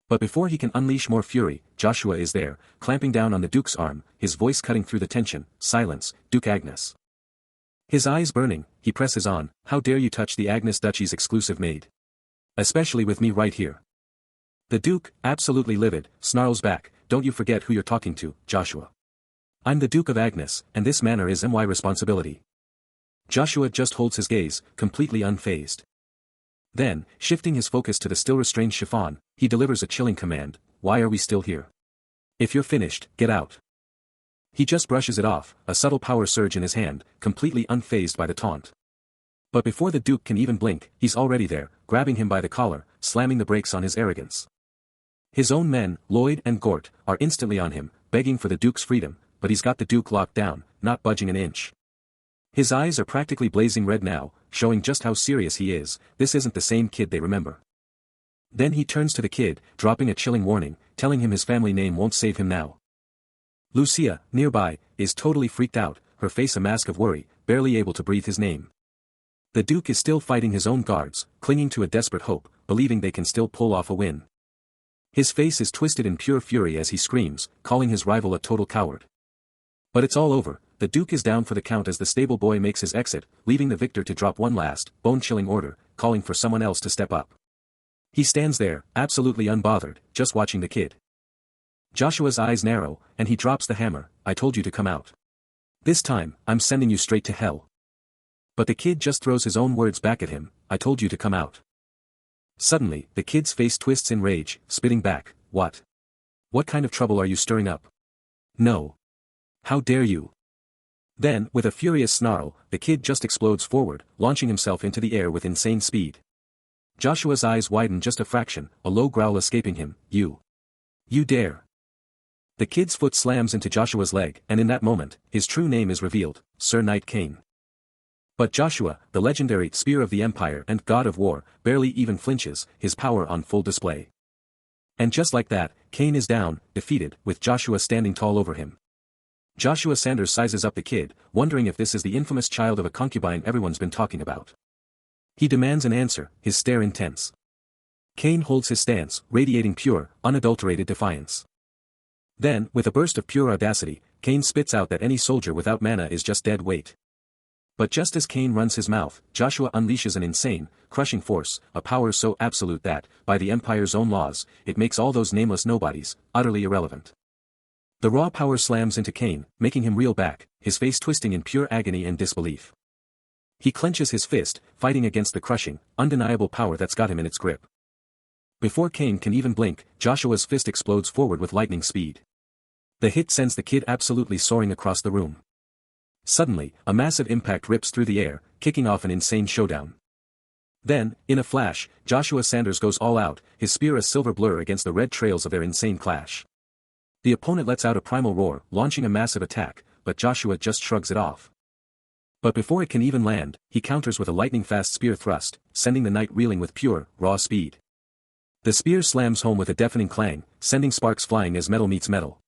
But before he can unleash more fury, Joshua is there, clamping down on the Duke's arm, his voice cutting through the tension. "Silence, Duke Agnes." His eyes burning, he presses on, "How dare you touch the Agnes Duchy's exclusive maid? Especially with me right here." The Duke, absolutely livid, snarls back, "Don't you forget who you're talking to, Joshua. I'm the Duke of Agnes, and this manner is my responsibility." Joshua just holds his gaze, completely unfazed. Then, shifting his focus to the still restrained chiffon, he delivers a chilling command, "Why are we still here? If you're finished, get out." He just brushes it off, a subtle power surge in his hand, completely unfazed by the taunt. But before the Duke can even blink, he's already there, grabbing him by the collar, slamming the brakes on his arrogance. His own men, Lloyd and Gort, are instantly on him, begging for the Duke's freedom, but he's got the Duke locked down, not budging an inch. His eyes are practically blazing red now, showing just how serious he is. This isn't the same kid they remember. Then he turns to the kid, dropping a chilling warning, telling him his family name won't save him now. Lucia, nearby, is totally freaked out, her face a mask of worry, barely able to breathe his name. The Duke is still fighting his own guards, clinging to a desperate hope, believing they can still pull off a win. His face is twisted in pure fury as he screams, calling his rival a total coward. But it's all over. The Duke is down for the count as the stable boy makes his exit, leaving the victor to drop one last, bone-chilling order, calling for someone else to step up. He stands there, absolutely unbothered, just watching the kid. Joshua's eyes narrow, and he drops the hammer, "I told you to come out. This time, I'm sending you straight to hell." But the kid just throws his own words back at him, "I told you to come out." Suddenly, the kid's face twists in rage, spitting back, "What? What kind of trouble are you stirring up? No. How dare you?" Then, with a furious snarl, the kid just explodes forward, launching himself into the air with insane speed. Joshua's eyes widen just a fraction, a low growl escaping him, You dare." The kid's foot slams into Joshua's leg, and in that moment, his true name is revealed, Sir Knight Cain. But Joshua, the legendary Spear of the Empire and God of War, barely even flinches, his power on full display. And just like that, Cain is down, defeated, with Joshua standing tall over him. Joshua Sanders sizes up the kid, wondering if this is the infamous child of a concubine everyone's been talking about. He demands an answer, his stare intense. Cain holds his stance, radiating pure, unadulterated defiance. Then, with a burst of pure audacity, Cain spits out that any soldier without mana is just dead weight. But just as Cain runs his mouth, Joshua unleashes an insane, crushing force, a power so absolute that, by the Empire's own laws, it makes all those nameless nobodies, utterly irrelevant. The raw power slams into Cain, making him reel back, his face twisting in pure agony and disbelief. He clenches his fist, fighting against the crushing, undeniable power that's got him in its grip. Before Cain can even blink, Joshua's fist explodes forward with lightning speed. The hit sends the kid absolutely soaring across the room. Suddenly, a massive impact rips through the air, kicking off an insane showdown. Then, in a flash, Joshua Sanders goes all out, his spear a silver blur against the red trails of their insane clash. The opponent lets out a primal roar, launching a massive attack, but Joshua just shrugs it off. But before it can even land, he counters with a lightning-fast spear thrust, sending the knight reeling with pure, raw speed. The spear slams home with a deafening clang, sending sparks flying as metal meets metal.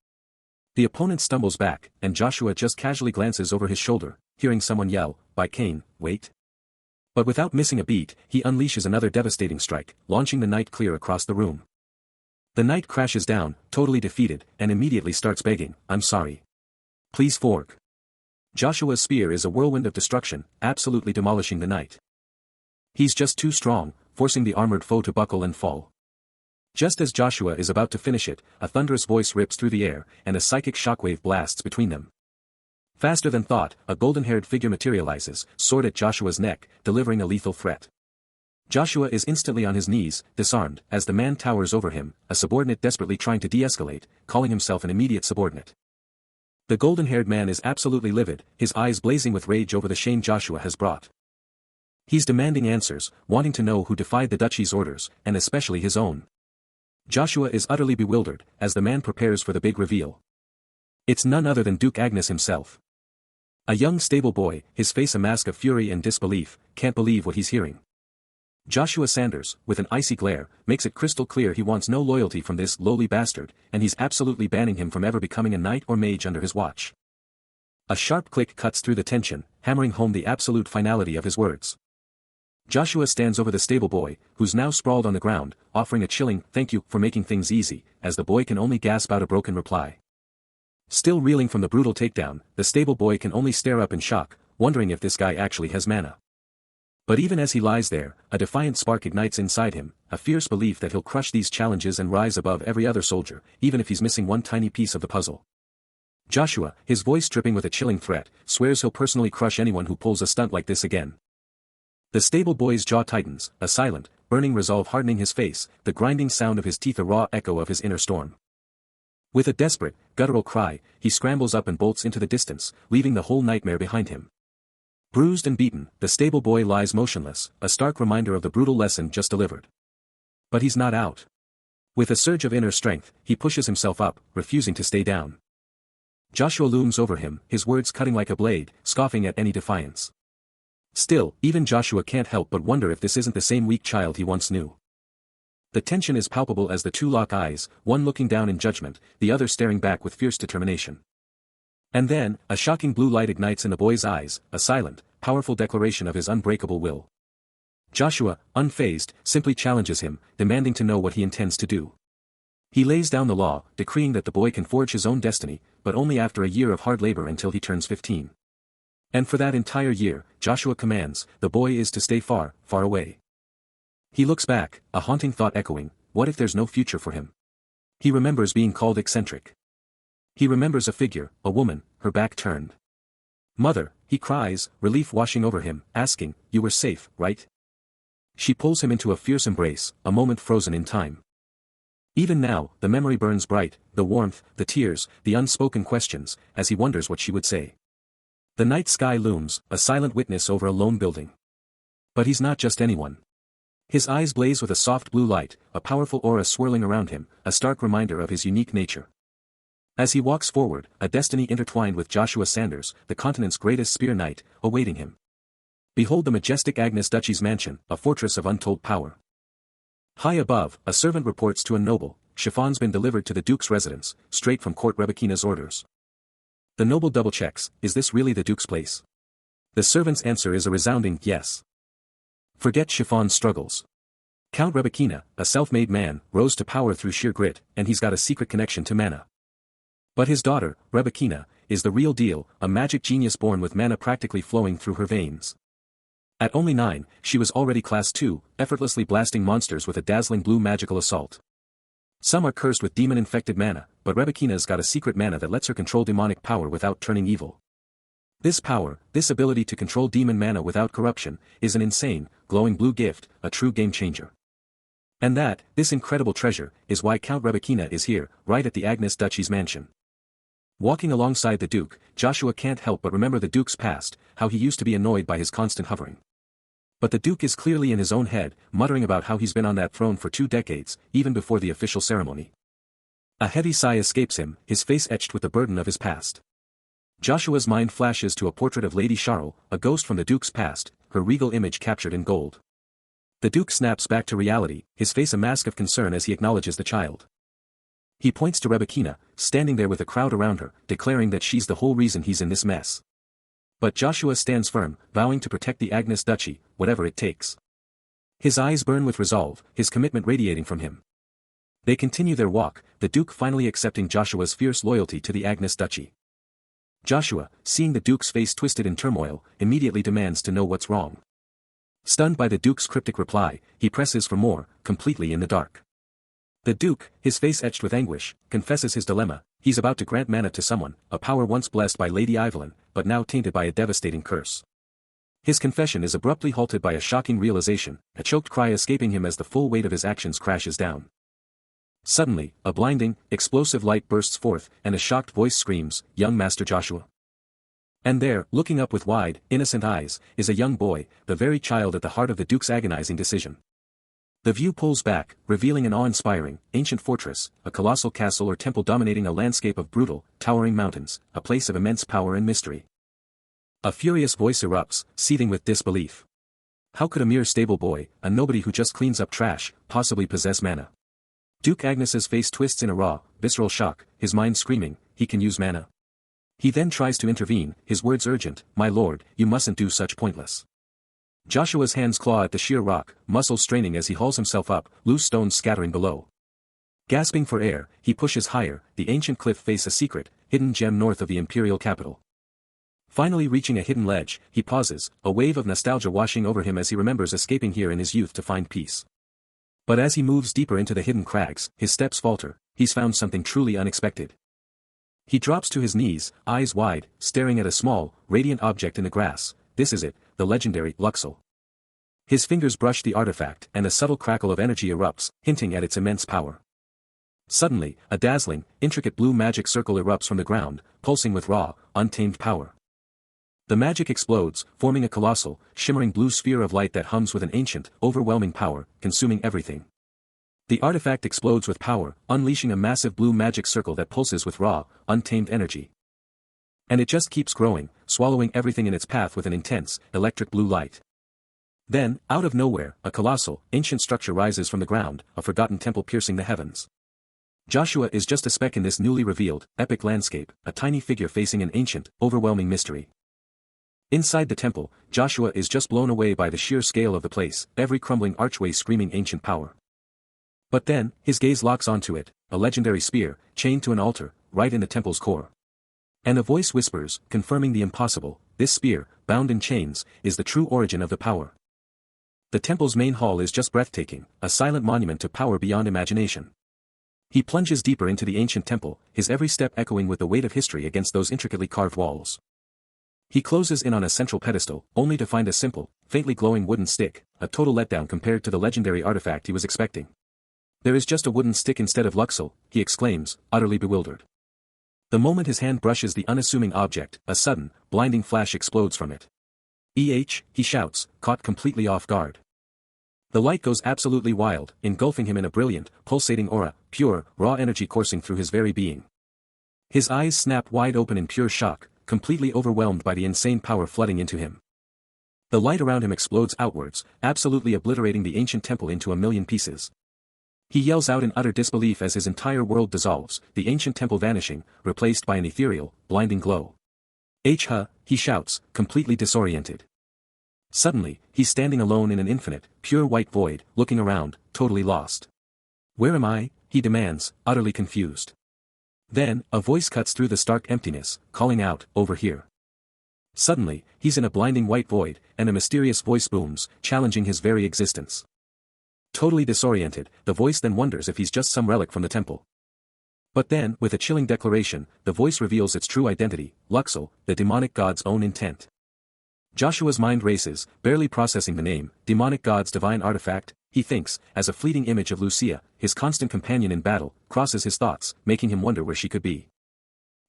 The opponent stumbles back, and Joshua just casually glances over his shoulder, hearing someone yell, "By Cain, wait." But without missing a beat, he unleashes another devastating strike, launching the knight clear across the room. The knight crashes down, totally defeated, and immediately starts begging, "I'm sorry. Please fork." Joshua's spear is a whirlwind of destruction, absolutely demolishing the knight. He's just too strong, forcing the armored foe to buckle and fall. Just as Joshua is about to finish it, a thunderous voice rips through the air, and a psychic shockwave blasts between them. Faster than thought, a golden-haired figure materializes, sword at Joshua's neck, delivering a lethal threat. Joshua is instantly on his knees, disarmed, as the man towers over him, a subordinate desperately trying to de-escalate, calling himself an immediate subordinate. The golden-haired man is absolutely livid, his eyes blazing with rage over the shame Joshua has brought. He's demanding answers, wanting to know who defied the duchy's orders, and especially his own. Joshua is utterly bewildered, as the man prepares for the big reveal. It's none other than Duke Agnes himself. A young stable boy, his face a mask of fury and disbelief, can't believe what he's hearing. Joshua Sanders, with an icy glare, makes it crystal clear he wants no loyalty from this lowly bastard, and he's absolutely banning him from ever becoming a knight or mage under his watch. A sharp click cuts through the tension, hammering home the absolute finality of his words. Joshua stands over the stable boy, who's now sprawled on the ground, offering a chilling "thank you for making things easy," as the boy can only gasp out a broken reply. Still reeling from the brutal takedown, the stable boy can only stare up in shock, wondering if this guy actually has mana. But even as he lies there, a defiant spark ignites inside him, a fierce belief that he'll crush these challenges and rise above every other soldier, even if he's missing one tiny piece of the puzzle. Joshua, his voice dripping with a chilling threat, swears he'll personally crush anyone who pulls a stunt like this again. The stable boy's jaw tightens, a silent, burning resolve hardening his face, the grinding sound of his teeth a raw echo of his inner storm. With a desperate, guttural cry, he scrambles up and bolts into the distance, leaving the whole nightmare behind him. Bruised and beaten, the stable boy lies motionless, a stark reminder of the brutal lesson just delivered. But he's not out. With a surge of inner strength, he pushes himself up, refusing to stay down. Joshua looms over him, his words cutting like a blade, scoffing at any defiance. Still, even Joshua can't help but wonder if this isn't the same weak child he once knew. The tension is palpable as the two lock eyes, one looking down in judgment, the other staring back with fierce determination. And then, a shocking blue light ignites in the boy's eyes, a silent, powerful declaration of his unbreakable will. Joshua, unfazed, simply challenges him, demanding to know what he intends to do. He lays down the law, decreeing that the boy can forge his own destiny, but only after a year of hard labor until he turns 15. And for that entire year, Joshua commands, the boy is to stay far, far away. He looks back, a haunting thought echoing, what if there's no future for him? He remembers being called eccentric. He remembers a figure, a woman, her back turned. "Mother," he cries, relief washing over him, asking, "You were safe, right?" She pulls him into a fierce embrace, a moment frozen in time. Even now, the memory burns bright, the warmth, the tears, the unspoken questions, as he wonders what she would say. The night sky looms, a silent witness over a lone building. But he's not just anyone. His eyes blaze with a soft blue light, a powerful aura swirling around him, a stark reminder of his unique nature. As he walks forward, a destiny intertwined with Joshua Sanders, the continent's greatest spear knight, awaiting him. Behold the majestic Agnes Duchy's mansion, a fortress of untold power. High above, a servant reports to a noble, chiffon's been delivered to the Duke's residence, straight from Court Rebekina's orders. The noble double-checks, is this really the Duke's place? The servant's answer is a resounding yes. Forget chiffon's struggles. Count Rebekina, a self-made man, rose to power through sheer grit, and he's got a secret connection to mana. But his daughter, Rebekina, is the real deal, a magic genius born with mana practically flowing through her veins. At only 9, she was already Class 2, effortlessly blasting monsters with a dazzling blue magical assault. Some are cursed with demon-infected mana, but Rebekina's got a secret mana that lets her control demonic power without turning evil. This power, this ability to control demon mana without corruption, is an insane, glowing blue gift, a true game-changer. And that, this incredible treasure, is why Count Rebekina is here, right at the Agnes Duchy's mansion. Walking alongside the Duke, Joshua can't help but remember the Duke's past, how he used to be annoyed by his constant hovering. But the Duke is clearly in his own head, muttering about how he's been on that throne for 2 decades, even before the official ceremony. A heavy sigh escapes him, his face etched with the burden of his past. Joshua's mind flashes to a portrait of Lady Charles, a ghost from the Duke's past, her regal image captured in gold. The Duke snaps back to reality, his face a mask of concern as he acknowledges the child. He points to Rebekina, standing there with a crowd around her, declaring that she's the whole reason he's in this mess. But Joshua stands firm, vowing to protect the Agnes Duchy, whatever it takes. His eyes burn with resolve, his commitment radiating from him. They continue their walk, the Duke finally accepting Joshua's fierce loyalty to the Agnes Duchy. Joshua, seeing the Duke's face twisted in turmoil, immediately demands to know what's wrong. Stunned by the Duke's cryptic reply, he presses for more, completely in the dark. The Duke, his face etched with anguish, confesses his dilemma. He's about to grant mana to someone, a power once blessed by Lady Evelyn, but now tainted by a devastating curse. His confession is abruptly halted by a shocking realization, a choked cry escaping him as the full weight of his actions crashes down. Suddenly, a blinding, explosive light bursts forth, and a shocked voice screams, "Young Master Joshua." And there, looking up with wide, innocent eyes, is a young boy, the very child at the heart of the Duke's agonizing decision. The view pulls back, revealing an awe-inspiring, ancient fortress, a colossal castle or temple dominating a landscape of brutal, towering mountains, a place of immense power and mystery. A furious voice erupts, seething with disbelief. How could a mere stable boy, a nobody who just cleans up trash, possibly possess mana? Duke Agnes's face twists in a raw, visceral shock, his mind screaming, he can use mana. He then tries to intervene, his words urgent, "My lord, you mustn't do such pointless." Joshua's hands claw at the sheer rock, muscles straining as he hauls himself up, loose stones scattering below. Gasping for air, he pushes higher, the ancient cliff face a secret, hidden gem north of the imperial capital. Finally reaching a hidden ledge, he pauses, a wave of nostalgia washing over him as he remembers escaping here in his youth to find peace. But as he moves deeper into the hidden crags, his steps falter, he's found something truly unexpected. He drops to his knees, eyes wide, staring at a small, radiant object in the grass. This is it, the legendary Luxel. His fingers brush the artifact and a subtle crackle of energy erupts, hinting at its immense power. Suddenly, a dazzling, intricate blue magic circle erupts from the ground, pulsing with raw, untamed power. The magic explodes, forming a colossal, shimmering blue sphere of light that hums with an ancient, overwhelming power, consuming everything. The artifact explodes with power, unleashing a massive blue magic circle that pulses with raw, untamed energy. And it just keeps growing, swallowing everything in its path with an intense, electric blue light. Then, out of nowhere, a colossal, ancient structure rises from the ground, a forgotten temple piercing the heavens. Joshua is just a speck in this newly revealed, epic landscape, a tiny figure facing an ancient, overwhelming mystery. Inside the temple, Joshua is just blown away by the sheer scale of the place, every crumbling archway screaming ancient power. But then, his gaze locks onto it, a legendary spear, chained to an altar, right in the temple's core. And a voice whispers, confirming the impossible, this spear, bound in chains, is the true origin of the power. The temple's main hall is just breathtaking, a silent monument to power beyond imagination. He plunges deeper into the ancient temple, his every step echoing with the weight of history against those intricately carved walls. He closes in on a central pedestal, only to find a simple, faintly glowing wooden stick, a total letdown compared to the legendary artifact he was expecting. "There is just a wooden stick instead of Luxel," he exclaims, utterly bewildered. The moment his hand brushes the unassuming object, a sudden, blinding flash explodes from it. He shouts, caught completely off guard. The light goes absolutely wild, engulfing him in a brilliant, pulsating aura, pure, raw energy coursing through his very being. His eyes snap wide open in pure shock, completely overwhelmed by the insane power flooding into him. The light around him explodes outwards, absolutely obliterating the ancient temple into a million pieces. He yells out in utter disbelief as his entire world dissolves, the ancient temple vanishing, replaced by an ethereal, blinding glow. He shouts, completely disoriented. Suddenly, he's standing alone in an infinite, pure white void, looking around, totally lost. "Where am I?" he demands, utterly confused. Then, a voice cuts through the stark emptiness, calling out, "Over here." Suddenly, he's in a blinding white void, and a mysterious voice booms, challenging his very existence. Totally disoriented, the voice then wonders if he's just some relic from the temple. But then, with a chilling declaration, the voice reveals its true identity, Luxel, the demonic god's own intent. Joshua's mind races, barely processing the name, demonic god's divine artifact, he thinks, as a fleeting image of Lucia, his constant companion in battle, crosses his thoughts, making him wonder where she could be.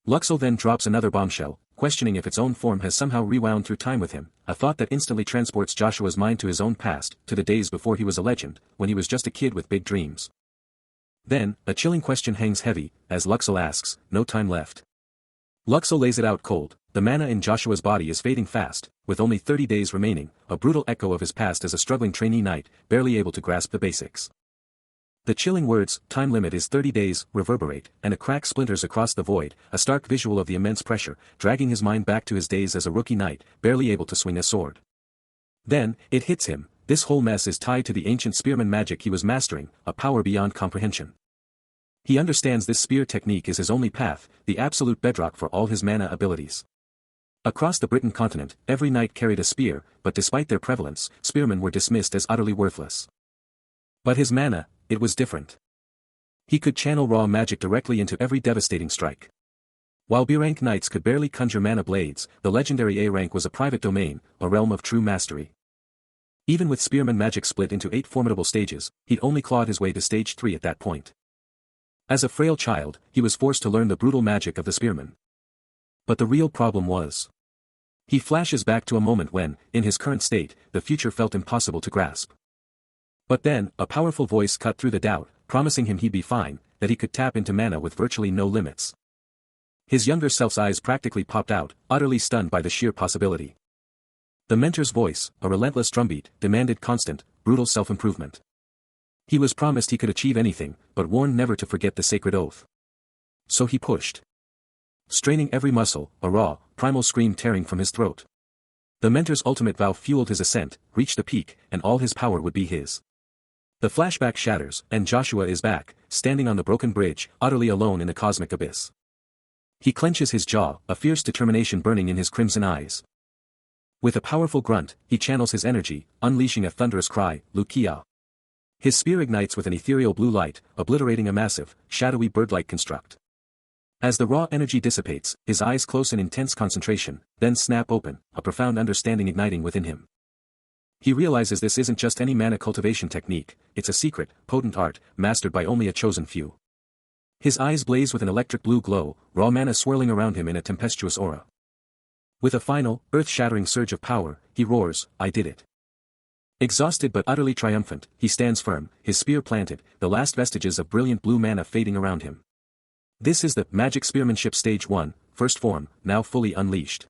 Luxel then drops another bombshell, questioning if its own form has somehow rewound through time with him, a thought that instantly transports Joshua's mind to his own past, to the days before he was a legend, when he was just a kid with big dreams. Then, a chilling question hangs heavy, as Luxel asks, "No time left?" Luxel lays it out cold, the mana in Joshua's body is fading fast, with only 30 days remaining, a brutal echo of his past as a struggling trainee knight, barely able to grasp the basics. The chilling words, "time limit is 30 days, reverberate, and a crack splinters across the void, a stark visual of the immense pressure, dragging his mind back to his days as a rookie knight, barely able to swing a sword. Then, it hits him, this whole mess is tied to the ancient spearman magic he was mastering, a power beyond comprehension. He understands this spear technique is his only path, the absolute bedrock for all his mana abilities. Across the Britain continent, every knight carried a spear, but despite their prevalence, spearmen were dismissed as utterly worthless. But his mana, it was different. He could channel raw magic directly into every devastating strike. While B-rank knights could barely conjure mana blades, the legendary A-rank was a private domain, a realm of true mastery. Even with spearman magic split into 8 formidable stages, he'd only clawed his way to stage 3 at that point. As a frail child, he was forced to learn the brutal magic of the spearman. But the real problem was. He flashes back to a moment when, in his current state, the future felt impossible to grasp. But then, a powerful voice cut through the doubt, promising him he'd be fine, that he could tap into mana with virtually no limits. His younger self's eyes practically popped out, utterly stunned by the sheer possibility. The mentor's voice, a relentless drumbeat, demanded constant, brutal self-improvement. He was promised he could achieve anything, but warned never to forget the sacred oath. So he pushed. straining every muscle, a raw, primal scream tearing from his throat. The mentor's ultimate vow fueled his ascent, reached the peak, and all his power would be his. The flashback shatters, and Joshua is back, standing on the broken bridge, utterly alone in the cosmic abyss. He clenches his jaw, a fierce determination burning in his crimson eyes. With a powerful grunt, he channels his energy, unleashing a thunderous cry, Lukia. His spear ignites with an ethereal blue light, obliterating a massive, shadowy bird-like construct. As the raw energy dissipates, his eyes close in intense concentration, then snap open, a profound understanding igniting within him. He realizes this isn't just any mana cultivation technique, it's a secret, potent art, mastered by only a chosen few. His eyes blaze with an electric blue glow, raw mana swirling around him in a tempestuous aura. With a final, earth-shattering surge of power, he roars, I did it. Exhausted but utterly triumphant, he stands firm, his spear planted, the last vestiges of brilliant blue mana fading around him. This is the Magic Spearmanship Stage 1, first form, now fully unleashed.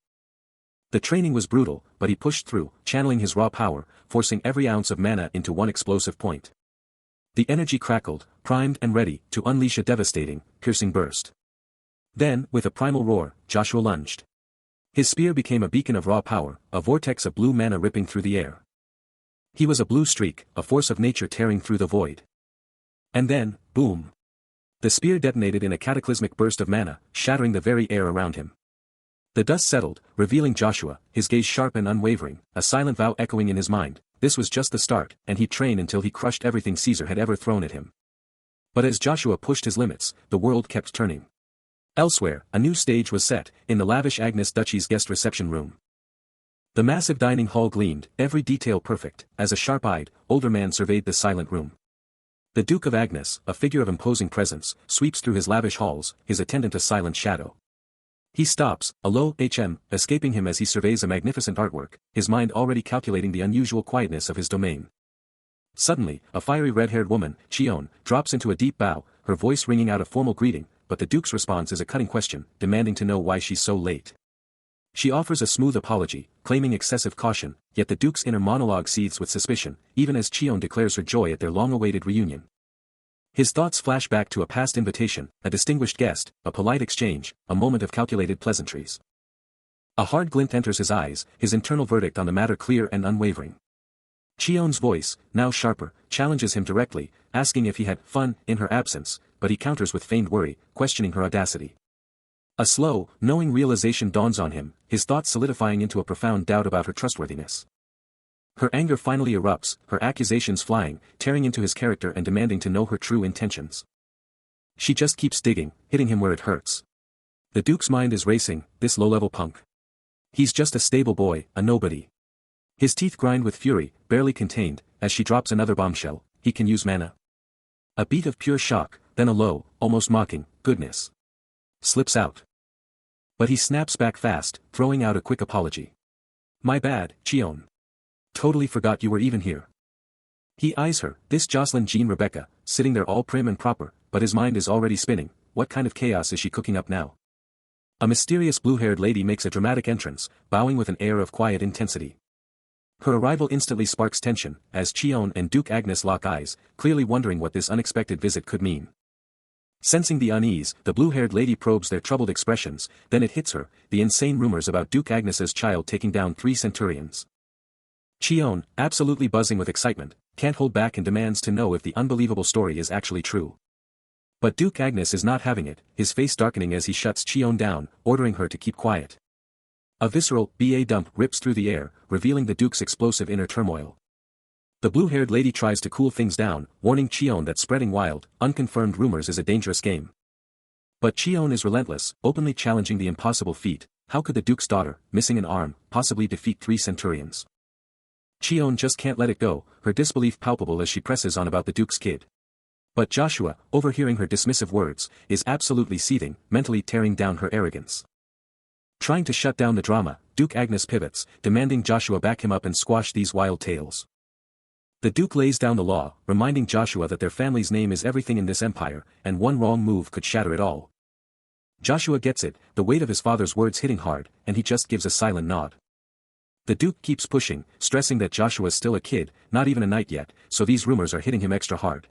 The training was brutal, but he pushed through, channeling his raw power, forcing every ounce of mana into one explosive point. The energy crackled, primed and ready to unleash a devastating, piercing burst. Then, with a primal roar, Joshua lunged. His spear became a beacon of raw power, a vortex of blue mana ripping through the air. He was a blue streak, a force of nature tearing through the void. And then, boom! The spear detonated in a cataclysmic burst of mana, shattering the very air around him. The dust settled, revealing Joshua, his gaze sharp and unwavering, a silent vow echoing in his mind. This was just the start, and he'd train until he crushed everything Caesar had ever thrown at him. But as Joshua pushed his limits, the world kept turning. Elsewhere, a new stage was set, in the lavish Agnes Duchy's guest reception room. The massive dining hall gleamed, every detail perfect, as a sharp-eyed, older man surveyed the silent room. The Duke of Agnes, a figure of imposing presence, sweeps through his lavish halls, his attendant a silent shadow. He stops, a low HM, escaping him as he surveys a magnificent artwork, his mind already calculating the unusual quietness of his domain. Suddenly, a fiery red-haired woman, Chion, drops into a deep bow, her voice ringing out a formal greeting, but the Duke's response is a cutting question, demanding to know why she's so late. She offers a smooth apology, claiming excessive caution, yet the Duke's inner monologue seethes with suspicion, even as Chion declares her joy at their long-awaited reunion. His thoughts flash back to a past invitation, a distinguished guest, a polite exchange, a moment of calculated pleasantries. A hard glint enters his eyes, his internal verdict on the matter clear and unwavering. Chion's voice, now sharper, challenges him directly, asking if he had fun in her absence, but he counters with feigned worry, questioning her audacity. A slow, knowing realization dawns on him, his thoughts solidifying into a profound doubt about her trustworthiness. Her anger finally erupts, her accusations flying, tearing into his character and demanding to know her true intentions. She just keeps digging, hitting him where it hurts. The Duke's mind is racing, this low-level punk. He's just a stable boy, a nobody. His teeth grind with fury, barely contained, as she drops another bombshell, he can use mana. A beat of pure shock, then a low, almost mocking, goodness. Slips out. But he snaps back fast, throwing out a quick apology. My bad, Chion. Totally forgot you were even here. He eyes her, this Jocelyn Jean Rebecca, sitting there all prim and proper, but his mind is already spinning, what kind of chaos is she cooking up now? A mysterious blue-haired lady makes a dramatic entrance, bowing with an air of quiet intensity. Her arrival instantly sparks tension, as Chion and Duke Agnes lock eyes, clearly wondering what this unexpected visit could mean. Sensing the unease, the blue-haired lady probes their troubled expressions, then it hits her, the insane rumors about Duke Agnes's child taking down 3 centurions. Chion, absolutely buzzing with excitement, can't hold back and demands to know if the unbelievable story is actually true. But Duke Agnes is not having it, his face darkening as he shuts Chion down, ordering her to keep quiet. A visceral, BA dump rips through the air, revealing the Duke's explosive inner turmoil. The blue-haired lady tries to cool things down, warning Chion that spreading wild, unconfirmed rumors is a dangerous game. But Chion is relentless, openly challenging the impossible feat. How could the Duke's daughter, missing an arm, possibly defeat 3 centurions? Chion just can't let it go, her disbelief palpable as she presses on about the Duke's kid. But Joshua, overhearing her dismissive words, is absolutely seething, mentally tearing down her arrogance. Trying to shut down the drama, Duke Agnes pivots, demanding Joshua back him up and squash these wild tales. The Duke lays down the law, reminding Joshua that their family's name is everything in this empire, and one wrong move could shatter it all. Joshua gets it, the weight of his father's words hitting hard, and he just gives a silent nod. The Duke keeps pushing, stressing that Joshua's still a kid, not even a knight yet, so these rumors are hitting him extra hard.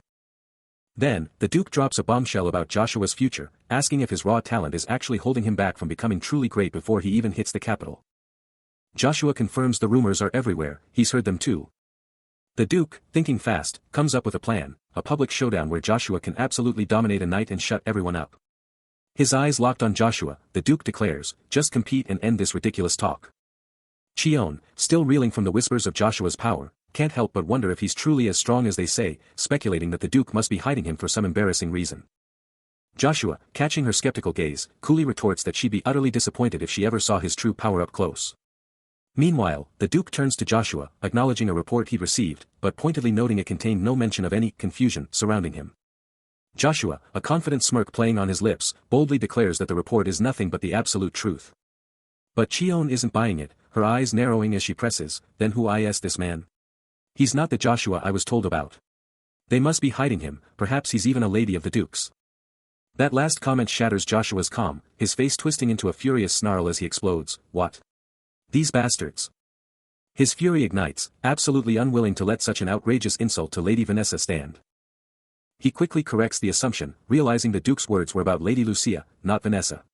Then, the Duke drops a bombshell about Joshua's future, asking if his raw talent is actually holding him back from becoming truly great before he even hits the capital. Joshua confirms the rumors are everywhere, he's heard them too. The Duke, thinking fast, comes up with a plan, a public showdown where Joshua can absolutely dominate a night and shut everyone up. His eyes locked on Joshua, the Duke declares, just compete and end this ridiculous talk. Cheon, still reeling from the whispers of Joshua's power, can't help but wonder if he's truly as strong as they say, speculating that the Duke must be hiding him for some embarrassing reason. Joshua, catching her skeptical gaze, coolly retorts that she'd be utterly disappointed if she ever saw his true power up close. Meanwhile, the Duke turns to Joshua, acknowledging a report he'd received, but pointedly noting it contained no mention of any confusion surrounding him. Joshua, a confident smirk playing on his lips, boldly declares that the report is nothing but the absolute truth. But Cheon isn't buying it, her eyes narrowing as she presses, then who is this man? He's not the Joshua I was told about. They must be hiding him, perhaps he's even a lady of the Duke's. That last comment shatters Joshua's calm, his face twisting into a furious snarl as he explodes, what? These bastards. His fury ignites, absolutely unwilling to let such an outrageous insult to Lady Vanessa stand. He quickly corrects the assumption, realizing the Duke's words were about Lady Lucia, not Vanessa.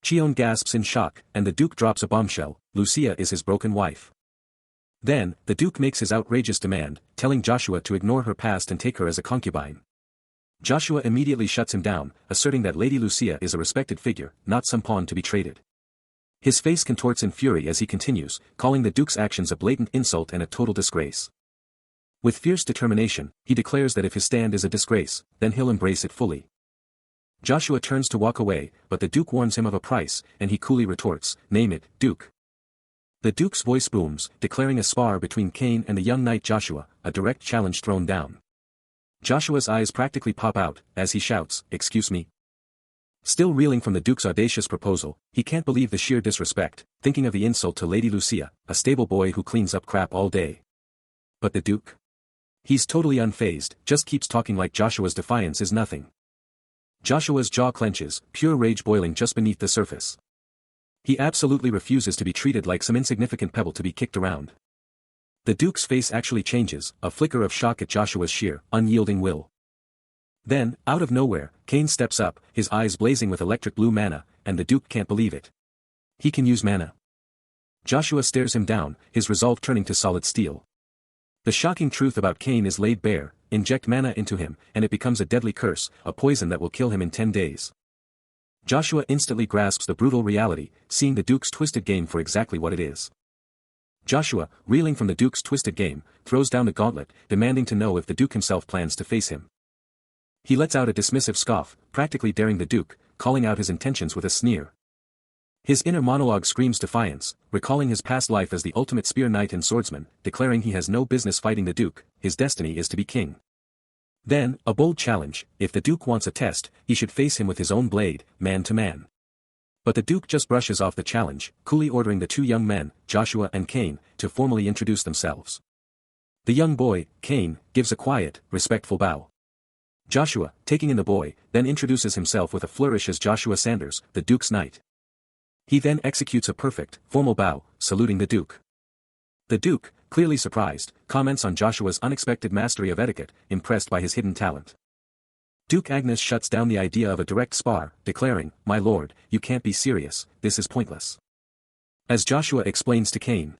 Cheon gasps in shock, and the Duke drops a bombshell, Lucia is his broken wife. Then, the Duke makes his outrageous demand, telling Joshua to ignore her past and take her as a concubine. Joshua immediately shuts him down, asserting that Lady Lucia is a respected figure, not some pawn to be traded. His face contorts in fury as he continues, calling the Duke's actions a blatant insult and a total disgrace. With fierce determination, he declares that if his stand is a disgrace, then he'll embrace it fully. Joshua turns to walk away, but the Duke warns him of a price, and he coolly retorts, name it, Duke. The Duke's voice booms, declaring a spar between Cain and the young knight Joshua, a direct challenge thrown down. Joshua's eyes practically pop out, as he shouts, excuse me. Still reeling from the Duke's audacious proposal, he can't believe the sheer disrespect, thinking of the insult to Lady Lucia, a stable boy who cleans up crap all day. But the Duke? He's totally unfazed, just keeps talking like Joshua's defiance is nothing. Joshua's jaw clenches, pure rage boiling just beneath the surface. He absolutely refuses to be treated like some insignificant pebble to be kicked around. The Duke's face actually changes, a flicker of shock at Joshua's sheer, unyielding will. Then, out of nowhere, Cain steps up, his eyes blazing with electric blue mana, and the Duke can't believe it. He can use mana. Joshua stares him down, his resolve turning to solid steel. The shocking truth about Cain is laid bare, inject mana into him, and it becomes a deadly curse, a poison that will kill him in 10 days. Joshua instantly grasps the brutal reality, seeing the Duke's twisted game for exactly what it is. Joshua, reeling from the Duke's twisted game, throws down the gauntlet, demanding to know if the Duke himself plans to face him. He lets out a dismissive scoff, practically daring the Duke, calling out his intentions with a sneer. His inner monologue screams defiance, recalling his past life as the ultimate spear knight and swordsman, declaring he has no business fighting the Duke, his destiny is to be king. Then, a bold challenge, if the Duke wants a test, he should face him with his own blade, man to man. But the Duke just brushes off the challenge, coolly ordering the two young men, Joshua and Cain, to formally introduce themselves. The young boy, Cain, gives a quiet, respectful bow. Joshua, taking in the boy, then introduces himself with a flourish as Joshua Sanders, the Duke's knight. He then executes a perfect, formal bow, saluting the Duke. The Duke, clearly surprised, comments on Joshua's unexpected mastery of etiquette, impressed by his hidden talent. Duke Agnes shuts down the idea of a direct spar, declaring, my lord, you can't be serious, this is pointless. As Joshua explains to Cain.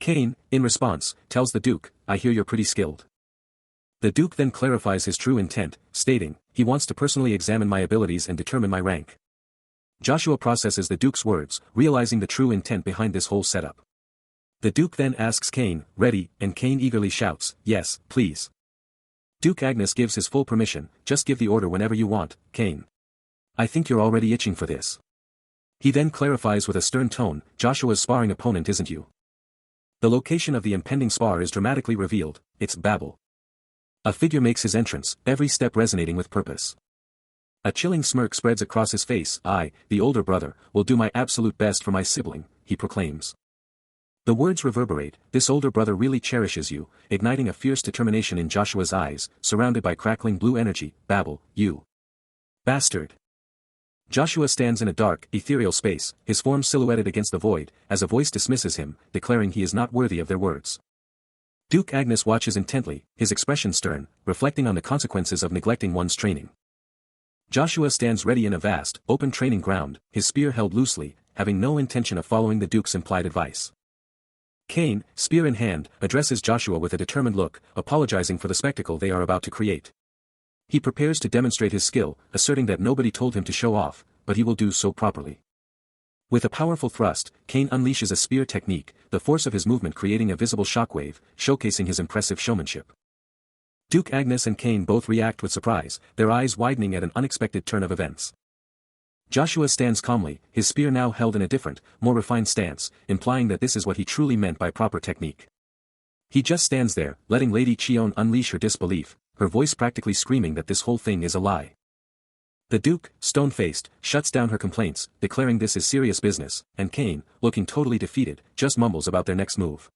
Cain, in response, tells the Duke, I hear you're pretty skilled. The Duke then clarifies his true intent, stating, he wants to personally examine my abilities and determine my rank. Joshua processes the Duke's words, realizing the true intent behind this whole setup. The Duke then asks Cain, ready, and Cain eagerly shouts, yes, please. Duke Agnes gives his full permission, just give the order whenever you want, Cain. I think you're already itching for this. He then clarifies with a stern tone, Joshua's sparring opponent isn't you. The location of the impending spar is dramatically revealed, it's Babel. A figure makes his entrance, every step resonating with purpose. A chilling smirk spreads across his face. I, the older brother, will do my absolute best for my sibling, he proclaims. The words reverberate, this older brother really cherishes you, igniting a fierce determination in Joshua's eyes, surrounded by crackling blue energy. Babel, you bastard. Joshua stands in a dark, ethereal space, his form silhouetted against the void, as a voice dismisses him, declaring he is not worthy of their words. Duke Agnes watches intently, his expression stern, reflecting on the consequences of neglecting one's training. Joshua stands ready in a vast, open training ground, his spear held loosely, having no intention of following the Duke's implied advice. Cain, spear in hand, addresses Joshua with a determined look, apologizing for the spectacle they are about to create. He prepares to demonstrate his skill, asserting that nobody told him to show off, but he will do so properly. With a powerful thrust, Cain unleashes a spear technique, the force of his movement creating a visible shockwave, showcasing his impressive showmanship. Duke Agnes and Cain both react with surprise, their eyes widening at an unexpected turn of events. Joshua stands calmly, his spear now held in a different, more refined stance, implying that this is what he truly meant by proper technique. He just stands there, letting Lady Cheon unleash her disbelief, her voice practically screaming that this whole thing is a lie. The Duke, stone-faced, shuts down her complaints, declaring this is serious business, and Cain, looking totally defeated, just mumbles about their next move.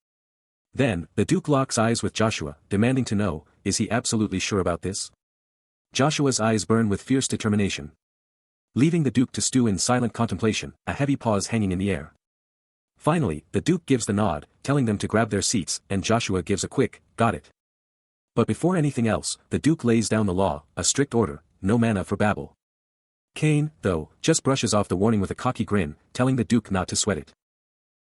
Then, the Duke locks eyes with Joshua, demanding to know, is he absolutely sure about this? Joshua's eyes burn with fierce determination. Leaving the Duke to stew in silent contemplation, a heavy pause hanging in the air. Finally, the Duke gives the nod, telling them to grab their seats, and Joshua gives a quick, got it. But before anything else, the Duke lays down the law, a strict order, no mana for babble. Cain, though, just brushes off the warning with a cocky grin, telling the Duke not to sweat it.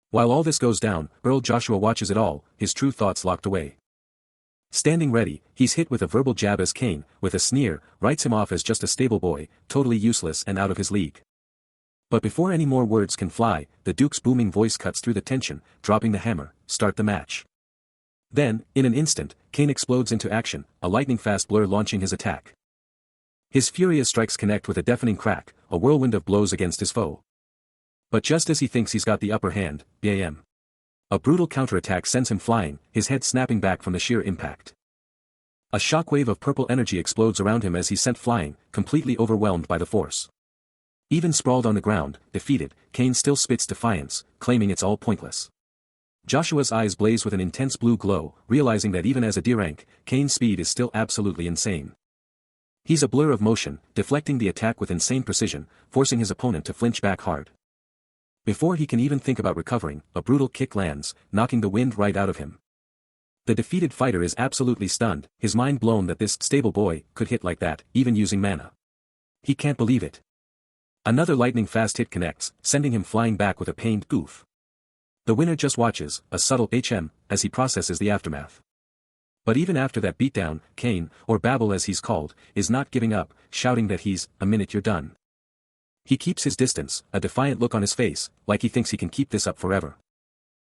While all this goes down, Earl Joshua watches it all, his true thoughts locked away. Standing ready, he's hit with a verbal jab as Cain, with a sneer, writes him off as just a stable boy, totally useless and out of his league. But before any more words can fly, the Duke's booming voice cuts through the tension, dropping the hammer, start the match. Then, in an instant, Cain explodes into action, a lightning-fast blur launching his attack. His furious strikes connect with a deafening crack, a whirlwind of blows against his foe. But just as he thinks he's got the upper hand, bam! A brutal counterattack sends him flying, his head snapping back from the sheer impact. A shockwave of purple energy explodes around him as he's sent flying, completely overwhelmed by the force. Even sprawled on the ground, defeated, Cain still spits defiance, claiming it's all pointless. Joshua's eyes blaze with an intense blue glow, realizing that even as a D-rank, Cain's speed is still absolutely insane. He's a blur of motion, deflecting the attack with insane precision, forcing his opponent to flinch back hard. Before he can even think about recovering, a brutal kick lands, knocking the wind right out of him. The defeated fighter is absolutely stunned, his mind blown that this stable boy could hit like that, even using mana. He can't believe it. Another lightning-fast hit connects, sending him flying back with a pained goof. The winner just watches, a subtle HM, as he processes the aftermath. But even after that beatdown, Cain, or Babel as he's called, is not giving up, shouting that he's, a minute you're done. He keeps his distance, a defiant look on his face, like he thinks he can keep this up forever.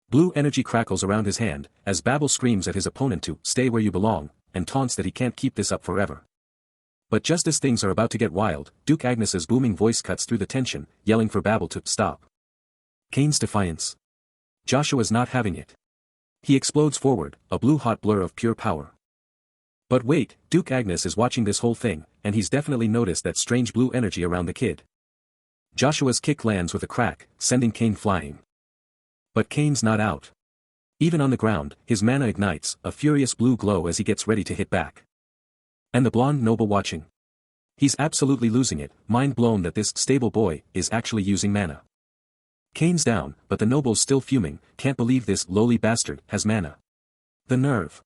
Blue energy crackles around his hand, as Babel screams at his opponent to stay where you belong, and taunts that he can't keep this up forever. But just as things are about to get wild, Duke Agnes's booming voice cuts through the tension, yelling for Babel to stop. Cain's defiance. Joshua's not having it. He explodes forward, a blue-hot blur of pure power. But wait, Duke Agnes is watching this whole thing, and he's definitely noticed that strange blue energy around the kid. Joshua's kick lands with a crack, sending Cain flying. But Cain's not out. Even on the ground, his mana ignites, a furious blue glow as he gets ready to hit back. And the blonde noble watching. He's absolutely losing it, mind blown that this stable boy is actually using mana. Cain's down, but the noble's still fuming, can't believe this lowly bastard has mana. The nerve.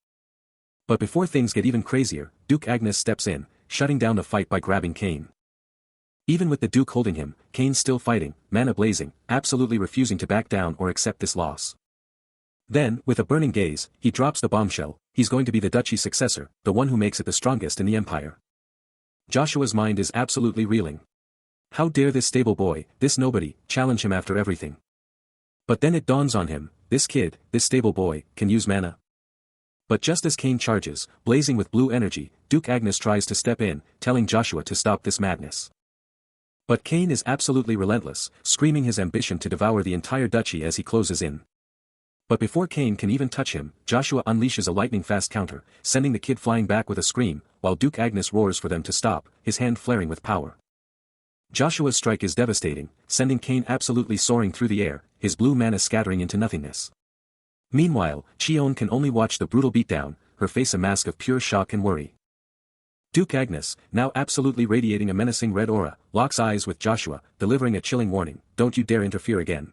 But before things get even crazier, Duke Agnes steps in, shutting down the fight by grabbing Cain. Even with the Duke holding him, Cain's still fighting, mana blazing, absolutely refusing to back down or accept this loss. Then, with a burning gaze, he drops the bombshell, he's going to be the duchy's successor, the one who makes it the strongest in the empire. Joshua's mind is absolutely reeling. How dare this stable boy, this nobody, challenge him after everything? But then it dawns on him, this kid, this stable boy, can use mana. But just as Cain charges, blazing with blue energy, Duke Agnes tries to step in, telling Joshua to stop this madness. But Cain is absolutely relentless, screaming his ambition to devour the entire duchy as he closes in. But before Cain can even touch him, Joshua unleashes a lightning-fast counter, sending the kid flying back with a scream, while Duke Agnes roars for them to stop, his hand flaring with power. Joshua's strike is devastating, sending Cain absolutely soaring through the air, his blue mana scattering into nothingness. Meanwhile, Cheon can only watch the brutal beatdown, her face a mask of pure shock and worry. Duke Agnes, now absolutely radiating a menacing red aura, locks eyes with Joshua, delivering a chilling warning, don't you dare interfere again.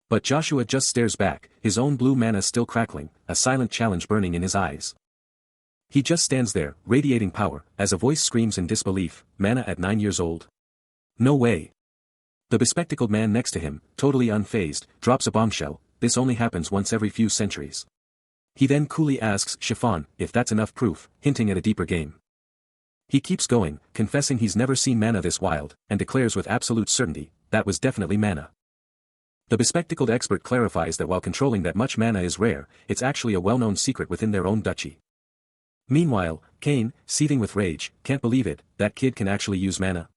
But Joshua just stares back, his own blue mana still crackling, a silent challenge burning in his eyes. He just stands there, radiating power, as a voice screams in disbelief, mana at 9 years old? No way. The bespectacled man next to him, totally unfazed, drops a bombshell. This only happens once every few centuries. He then coolly asks Chiffon if that's enough proof, hinting at a deeper game. He keeps going, confessing he's never seen mana this wild, and declares with absolute certainty, that was definitely mana. The bespectacled expert clarifies that while controlling that much mana is rare, it's actually a well-known secret within their own duchy. Meanwhile, Kane, seething with rage, can't believe it, that kid can actually use mana.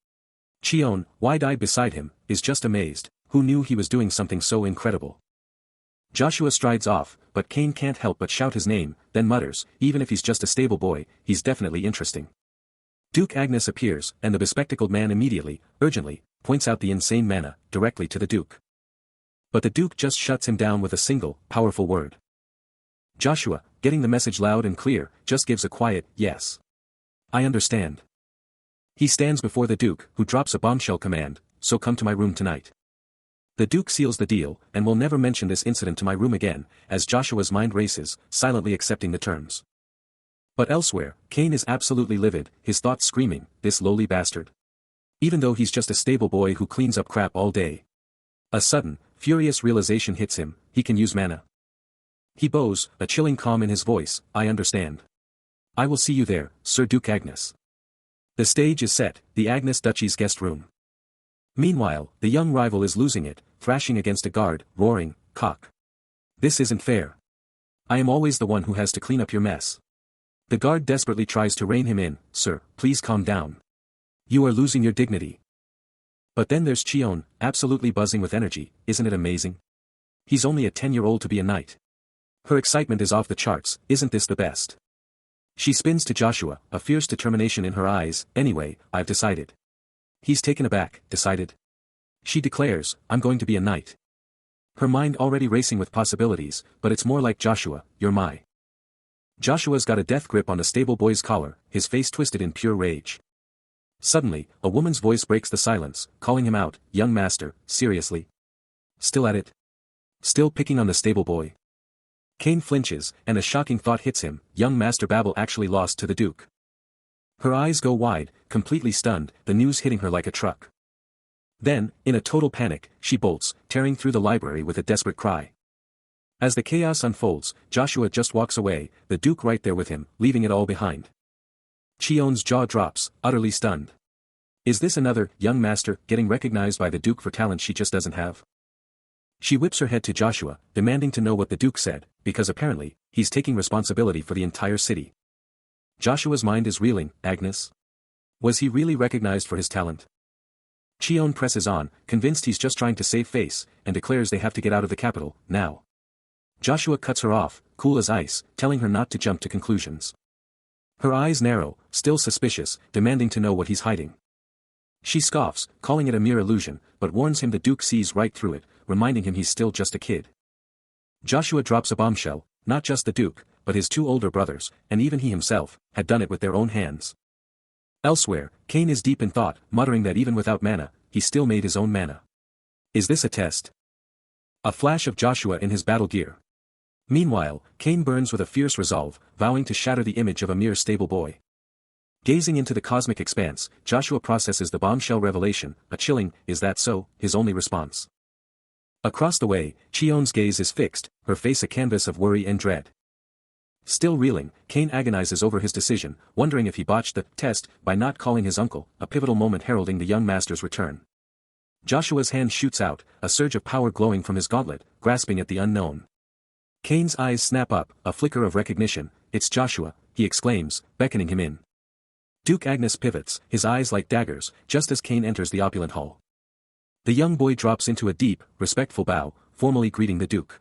Cheon, wide-eyed beside him, is just amazed, who knew he was doing something so incredible. Joshua strides off, but Kane can't help but shout his name, then mutters, even if he's just a stable boy, he's definitely interesting. Duke Agnes appears, and the bespectacled man immediately, urgently, points out the insane mana, directly to the Duke. But the Duke just shuts him down with a single, powerful word. Joshua, getting the message loud and clear, just gives a quiet, yes. I understand. He stands before the Duke, who drops a bombshell command, so come to my room tonight. The Duke seals the deal, and will never mention this incident to my room again, as Joshua's mind races, silently accepting the terms. But elsewhere, Kane is absolutely livid, his thoughts screaming, this lowly bastard. Even though he's just a stable boy who cleans up crap all day. A sudden, furious realization hits him, he can use mana. He bows, a chilling calm in his voice, I understand. I will see you there, Sir Duke Agnes. The stage is set, the Agnes Duchy's guest room. Meanwhile, the young rival is losing it, thrashing against a guard, roaring, cock. This isn't fair. I am always the one who has to clean up your mess. The guard desperately tries to rein him in, sir, please calm down. You are losing your dignity. But then there's Cheon, absolutely buzzing with energy, isn't it amazing? He's only a 10-year-old to be a knight. Her excitement is off the charts, isn't this the best? She spins to Joshua, a fierce determination in her eyes, anyway, I've decided. He's taken aback, decided. She declares, I'm going to be a knight. Her mind already racing with possibilities, but it's more like Joshua, you're my. Joshua's got a death grip on the stable boy's collar, his face twisted in pure rage. Suddenly, a woman's voice breaks the silence, calling him out, young master, seriously? Still at it? Still picking on the stable boy? Kane flinches, and a shocking thought hits him, young Master Babel actually lost to the Duke. Her eyes go wide, completely stunned, the news hitting her like a truck. Then, in a total panic, she bolts, tearing through the library with a desperate cry. As the chaos unfolds, Joshua just walks away, the Duke right there with him, leaving it all behind. Cheon's jaw drops, utterly stunned. Is this another, young master, getting recognized by the Duke for talent she just doesn't have? She whips her head to Joshua, demanding to know what the Duke said, because apparently, he's taking responsibility for the entire city. Joshua's mind is reeling, Agnes? Was he really recognized for his talent? Cheon presses on, convinced he's just trying to save face, and declares they have to get out of the capital, now. Joshua cuts her off, cool as ice, telling her not to jump to conclusions. Her eyes narrow, still suspicious, demanding to know what he's hiding. She scoffs, calling it a mere illusion, but warns him the Duke sees right through it, reminding him he's still just a kid. Joshua drops a bombshell, not just the Duke, but his 2 older brothers, and even he himself, had done it with their own hands. Elsewhere, Kane is deep in thought, muttering that even without mana, he still made his own mana. Is this a test? A flash of Joshua in his battle gear. Meanwhile, Kane burns with a fierce resolve, vowing to shatter the image of a mere stable boy. Gazing into the cosmic expanse, Joshua processes the bombshell revelation, a chilling, is that so, his only response. Across the way, Cheon's gaze is fixed, her face a canvas of worry and dread. Still reeling, Kane agonizes over his decision, wondering if he botched the test by not calling his uncle, a pivotal moment heralding the young master's return. Joshua's hand shoots out, a surge of power glowing from his gauntlet, grasping at the unknown. Kane's eyes snap up, a flicker of recognition, it's Joshua, he exclaims, beckoning him in. Duke Agnes pivots, his eyes like daggers, just as Kane enters the opulent hall. The young boy drops into a deep, respectful bow, formally greeting the Duke.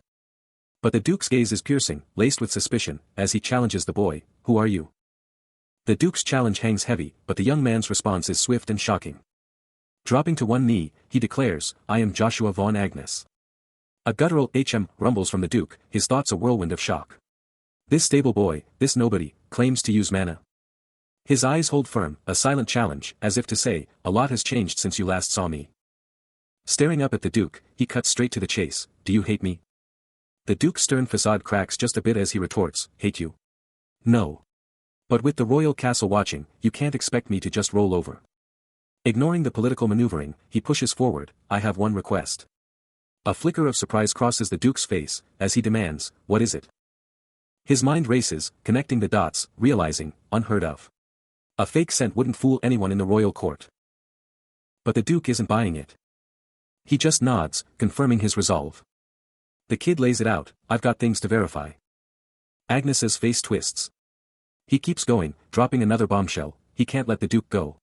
But the Duke's gaze is piercing, laced with suspicion, as he challenges the boy, who are you? The Duke's challenge hangs heavy, but the young man's response is swift and shocking. Dropping to one knee, he declares, I am Joshua von Agnes. A guttural rumbles from the Duke, his thoughts a whirlwind of shock. This stable boy, this nobody, claims to use mana. His eyes hold firm, a silent challenge, as if to say, a lot has changed since you last saw me. Staring up at the Duke, he cuts straight to the chase. Do you hate me? The Duke's stern facade cracks just a bit as he retorts, hate you? No. But with the royal castle watching, you can't expect me to just roll over. Ignoring the political maneuvering, he pushes forward, I have one request. A flicker of surprise crosses the Duke's face, as he demands, what is it? His mind races, connecting the dots, realizing, unheard of. A fake scent wouldn't fool anyone in the royal court. But the Duke isn't buying it. He just nods, confirming his resolve. The kid lays it out, I've got things to verify. Agnes's face twists. He keeps going, dropping another bombshell, he can't let the Duke go.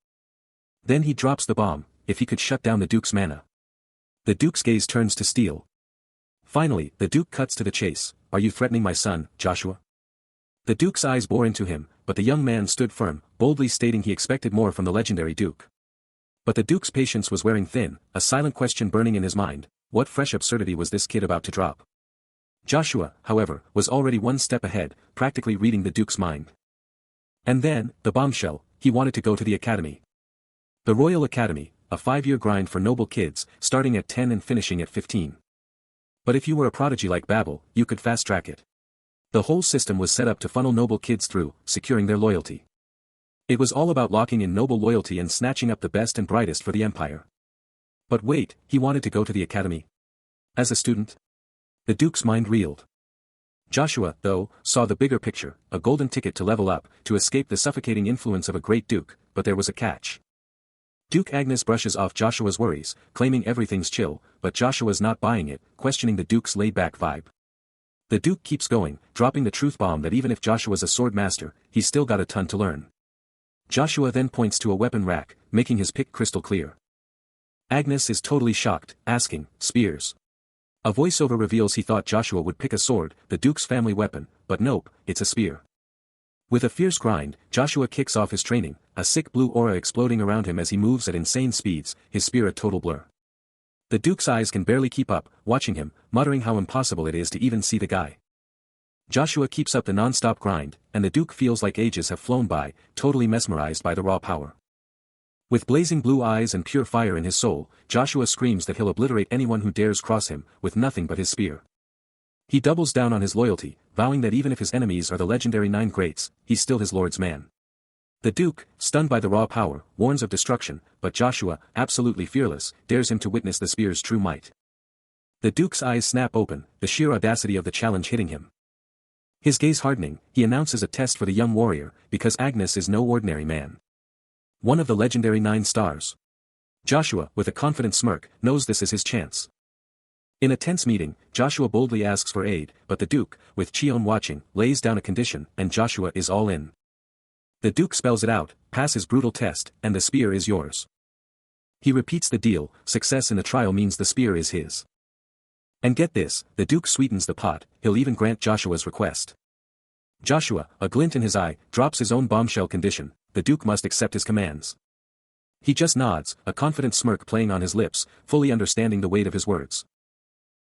Then he drops the bomb, if he could shut down the Duke's mana. The Duke's gaze turns to steel. Finally, the Duke cuts to the chase, are you threatening my son, Joshua? The Duke's eyes bore into him, but the young man stood firm, boldly stating he expected more from the legendary Duke. But the Duke's patience was wearing thin, a silent question burning in his mind, what fresh absurdity was this kid about to drop? Joshua, however, was already one step ahead, practically reading the Duke's mind. And then, the bombshell, he wanted to go to the academy. The Royal Academy, a 5-year grind for noble kids, starting at 10 and finishing at 15. But if you were a prodigy like Babel, you could fast-track it. The whole system was set up to funnel noble kids through, securing their loyalty. It was all about locking in noble loyalty and snatching up the best and brightest for the empire. But wait, he wanted to go to the academy? As a student? The Duke's mind reeled. Joshua, though, saw the bigger picture, a golden ticket to level up, to escape the suffocating influence of a great Duke, but there was a catch. Duke Agnes brushes off Joshua's worries, claiming everything's chill, but Joshua's not buying it, questioning the Duke's laid-back vibe. The Duke keeps going, dropping the truth bomb that even if Joshua's a sword master, he's still got a ton to learn. Joshua then points to a weapon rack, making his pick crystal clear. Agnes is totally shocked, asking, spears. A voiceover reveals he thought Joshua would pick a sword, the Duke's family weapon, but nope, it's a spear. With a fierce grind, Joshua kicks off his training, a sick blue aura exploding around him as he moves at insane speeds, his spear a total blur. The Duke's eyes can barely keep up, watching him, muttering how impossible it is to even see the guy. Joshua keeps up the non-stop grind, and the Duke feels like ages have flown by, totally mesmerized by the raw power. With blazing blue eyes and pure fire in his soul, Joshua screams that he'll obliterate anyone who dares cross him, with nothing but his spear. He doubles down on his loyalty, vowing that even if his enemies are the legendary 9 greats, he's still his lord's man. The Duke, stunned by the raw power, warns of destruction, but Joshua, absolutely fearless, dares him to witness the spear's true might. The Duke's eyes snap open, the sheer audacity of the challenge hitting him. His gaze hardening, he announces a test for the young warrior, because Agnes is no ordinary man. One of the legendary 9 stars. Joshua, with a confident smirk, knows this is his chance. In a tense meeting, Joshua boldly asks for aid, but the Duke, with Cheon watching, lays down a condition, and Joshua is all in. The Duke spells it out, pass his brutal test, and the spear is yours. He repeats the deal, success in the trial means the spear is his. And get this, the Duke sweetens the pot, he'll even grant Joshua's request. Joshua, a glint in his eye, drops his own bombshell condition, the Duke must accept his commands. He just nods, a confident smirk playing on his lips, fully understanding the weight of his words.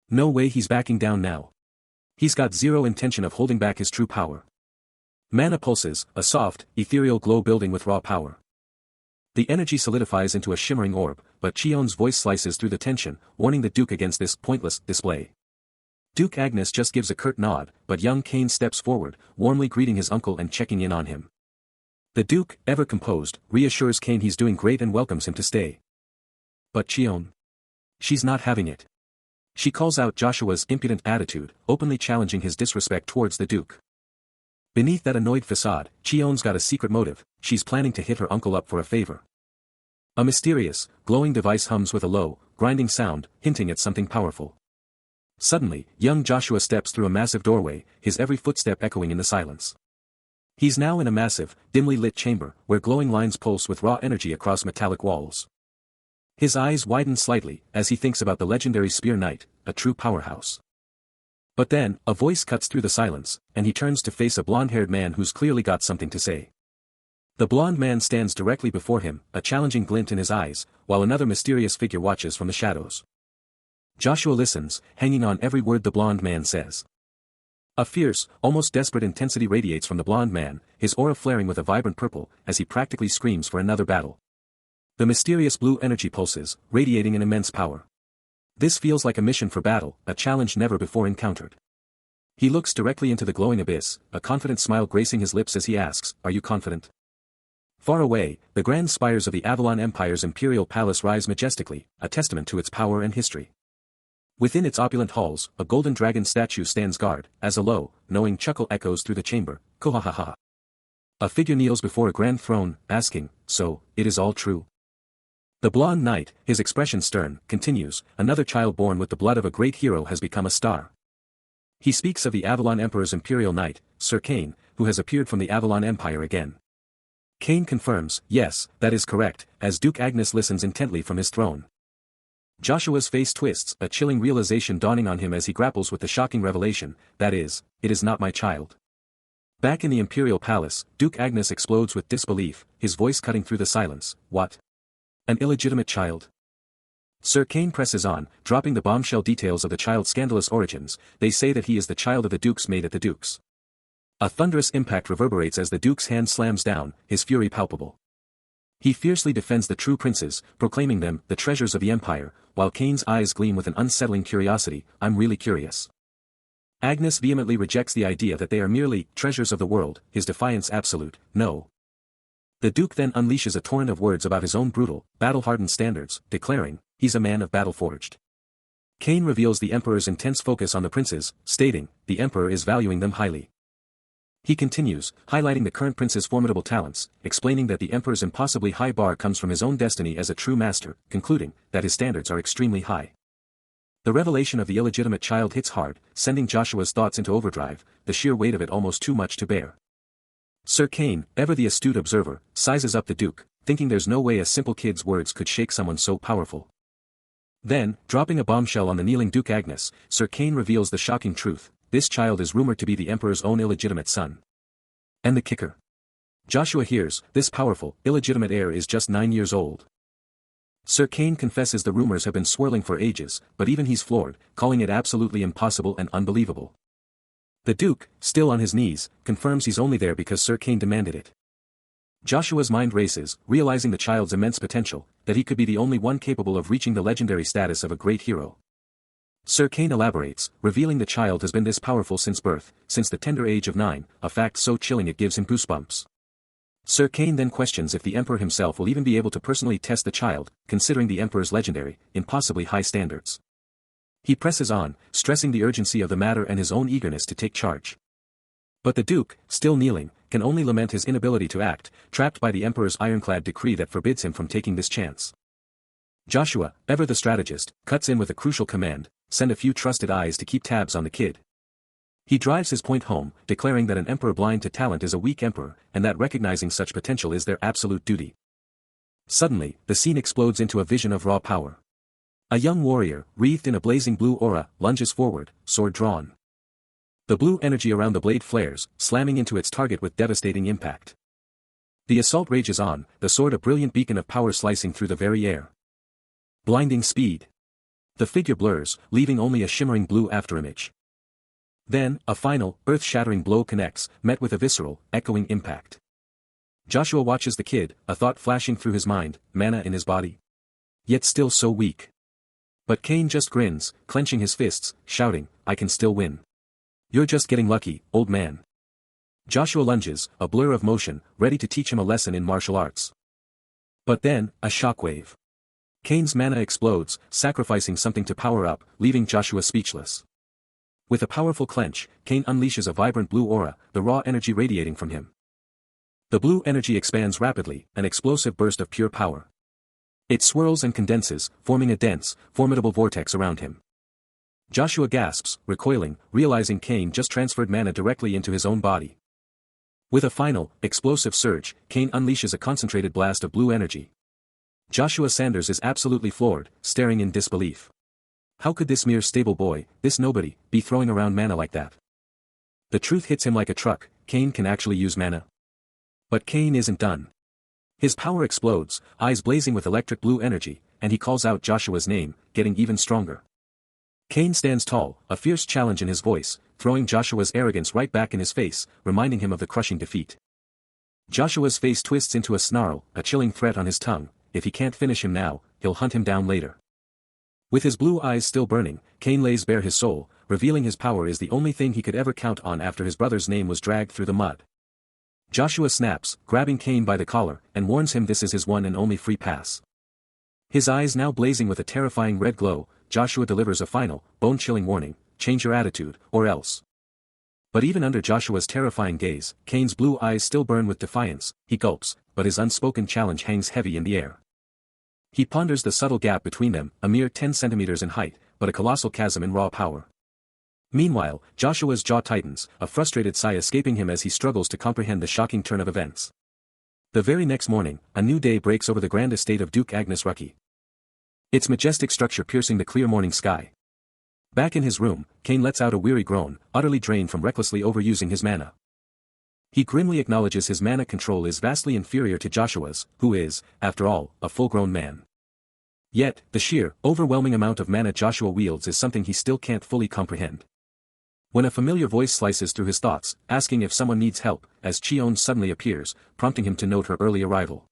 No way he's backing down now. He's got zero intention of holding back his true power. Mana pulses, a soft, ethereal glow building with raw power. The energy solidifies into a shimmering orb, but Cheon's voice slices through the tension, warning the Duke against this pointless display. Duke Agnes just gives a curt nod, but young Kane steps forward, warmly greeting his uncle and checking in on him. The Duke, ever composed, reassures Kane he's doing great and welcomes him to stay. But Cheon? She's not having it. She calls out Joshua's impudent attitude, openly challenging his disrespect towards the Duke. Beneath that annoyed facade, Cheon's got a secret motive, she's planning to hit her uncle up for a favor. A mysterious, glowing device hums with a low, grinding sound, hinting at something powerful. Suddenly, young Joshua steps through a massive doorway, his every footstep echoing in the silence. He's now in a massive, dimly lit chamber, where glowing lines pulse with raw energy across metallic walls. His eyes widen slightly, as he thinks about the legendary Spear Knight, a true powerhouse. But then, a voice cuts through the silence, and he turns to face a blonde-haired man who's clearly got something to say. The blonde man stands directly before him, a challenging glint in his eyes, while another mysterious figure watches from the shadows. Joshua listens, hanging on every word the blonde man says. A fierce, almost desperate intensity radiates from the blonde man, his aura flaring with a vibrant purple, as he practically screams for another battle. The mysterious blue energy pulses, radiating an immense power. This feels like a mission for battle, a challenge never before encountered. He looks directly into the glowing abyss, a confident smile gracing his lips as he asks, "Are you confident?" Far away, the grand spires of the Avalon Empire's imperial palace rise majestically, a testament to its power and history. Within its opulent halls, a golden dragon statue stands guard, as a low, knowing chuckle echoes through the chamber, "Kohahaha." A figure kneels before a grand throne, asking, "So, it is all true?" The blonde knight, his expression stern, continues, "Another child born with the blood of a great hero has become a star." He speaks of the Avalon Emperor's imperial knight, Sir Kane, who has appeared from the Avalon Empire again. Kane confirms, "Yes, that is correct," as Duke Agnes listens intently from his throne. Joshua's face twists, a chilling realization dawning on him as he grapples with the shocking revelation, that is, it is not my child. Back in the imperial palace, Duke Agnes explodes with disbelief, his voice cutting through the silence. "What? An illegitimate child?" Sir Kane presses on, dropping the bombshell details of the child's scandalous origins. "They say that he is the child of the Duke's maid at the Duke's." A thunderous impact reverberates as the Duke's hand slams down, his fury palpable. He fiercely defends the true princes, proclaiming them the treasures of the Empire, while Kane's eyes gleam with an unsettling curiosity. "I'm really curious." Agnes vehemently rejects the idea that they are merely treasures of the world, his defiance absolute. "No." The Duke then unleashes a torrent of words about his own brutal, battle-hardened standards, declaring, "He's a man of battle forged." Kane reveals the Emperor's intense focus on the princes, stating, "The Emperor is valuing them highly." He continues, highlighting the current prince's formidable talents, explaining that the Emperor's impossibly high bar comes from his own destiny as a true master, concluding that his standards are extremely high. The revelation of the illegitimate child hits hard, sending Joshua's thoughts into overdrive, the sheer weight of it almost too much to bear. Sir Kane, ever the astute observer, sizes up the Duke, thinking there's no way a simple kid's words could shake someone so powerful. Then, dropping a bombshell on the kneeling Duke Agnes, Sir Kane reveals the shocking truth: this child is rumored to be the Emperor's own illegitimate son. And the kicker. Joshua hears, this powerful, illegitimate heir is just 9 years old. Sir Kane confesses the rumors have been swirling for ages, but even he's floored, calling it absolutely impossible and unbelievable. The Duke, still on his knees, confirms he's only there because Sir Kane demanded it. Joshua's mind races, realizing the child's immense potential, that he could be the only one capable of reaching the legendary status of a great hero. Sir Kane elaborates, revealing the child has been this powerful since birth, since the tender age of 9, a fact so chilling it gives him goosebumps. Sir Kane then questions if the Emperor himself will even be able to personally test the child, considering the Emperor's legendary, impossibly high standards. He presses on, stressing the urgency of the matter and his own eagerness to take charge. But the Duke, still kneeling, can only lament his inability to act, trapped by the Emperor's ironclad decree that forbids him from taking this chance. Joshua, ever the strategist, cuts in with a crucial command: send a few trusted eyes to keep tabs on the kid. He drives his point home, declaring that an emperor blind to talent is a weak emperor, and that recognizing such potential is their absolute duty. Suddenly, the scene explodes into a vision of raw power. A young warrior, wreathed in a blazing blue aura, lunges forward, sword drawn. The blue energy around the blade flares, slamming into its target with devastating impact. The assault rages on, the sword a brilliant beacon of power slicing through the very air. Blinding speed. The figure blurs, leaving only a shimmering blue afterimage. Then, a final, earth-shattering blow connects, met with a visceral, echoing impact. Joshua watches the kid, a thought flashing through his mind, mana in his body. Yet still so weak. But Kane just grins, clenching his fists, shouting, "I can still win. You're just getting lucky, old man." Joshua lunges, a blur of motion, ready to teach him a lesson in martial arts. But then, a shockwave. Kane's mana explodes, sacrificing something to power up, leaving Joshua speechless. With a powerful clench, Kane unleashes a vibrant blue aura, the raw energy radiating from him. The blue energy expands rapidly, an explosive burst of pure power. It swirls and condenses, forming a dense, formidable vortex around him. Joshua gasps, recoiling, realizing Kane just transferred mana directly into his own body. With a final, explosive surge, Kane unleashes a concentrated blast of blue energy. Joshua Sanders is absolutely floored, staring in disbelief. How could this mere stable boy, this nobody, be throwing around mana like that? The truth hits him like a truck: Kane can actually use mana. But Kane isn't done. His power explodes, eyes blazing with electric blue energy, and he calls out Joshua's name, getting even stronger. Kane stands tall, a fierce challenge in his voice, throwing Joshua's arrogance right back in his face, reminding him of the crushing defeat. Joshua's face twists into a snarl, a chilling threat on his tongue: if he can't finish him now, he'll hunt him down later. With his blue eyes still burning, Cain lays bare his soul, revealing his power is the only thing he could ever count on after his brother's name was dragged through the mud. Joshua snaps, grabbing Cain by the collar, and warns him this is his one and only free pass. His eyes now blazing with a terrifying red glow, Joshua delivers a final, bone-chilling warning, change your attitude, or else. But even under Joshua's terrifying gaze, Cain's blue eyes still burn with defiance, he gulps, but his unspoken challenge hangs heavy in the air. He ponders the subtle gap between them, a mere 10 centimeters in height, but a colossal chasm in raw power. Meanwhile, Joshua's jaw tightens, a frustrated sigh escaping him as he struggles to comprehend the shocking turn of events. The very next morning, a new day breaks over the grand estate of Duke Agnes Rucky. Its majestic structure piercing the clear morning sky. Back in his room, Cain lets out a weary groan, utterly drained from recklessly overusing his mana. He grimly acknowledges his mana control is vastly inferior to Joshua's, who is, after all, a full-grown man. Yet, the sheer, overwhelming amount of mana Joshua wields is something he still can't fully comprehend. When a familiar voice slices through his thoughts, asking if someone needs help, as Cheon suddenly appears, prompting him to note her early arrival.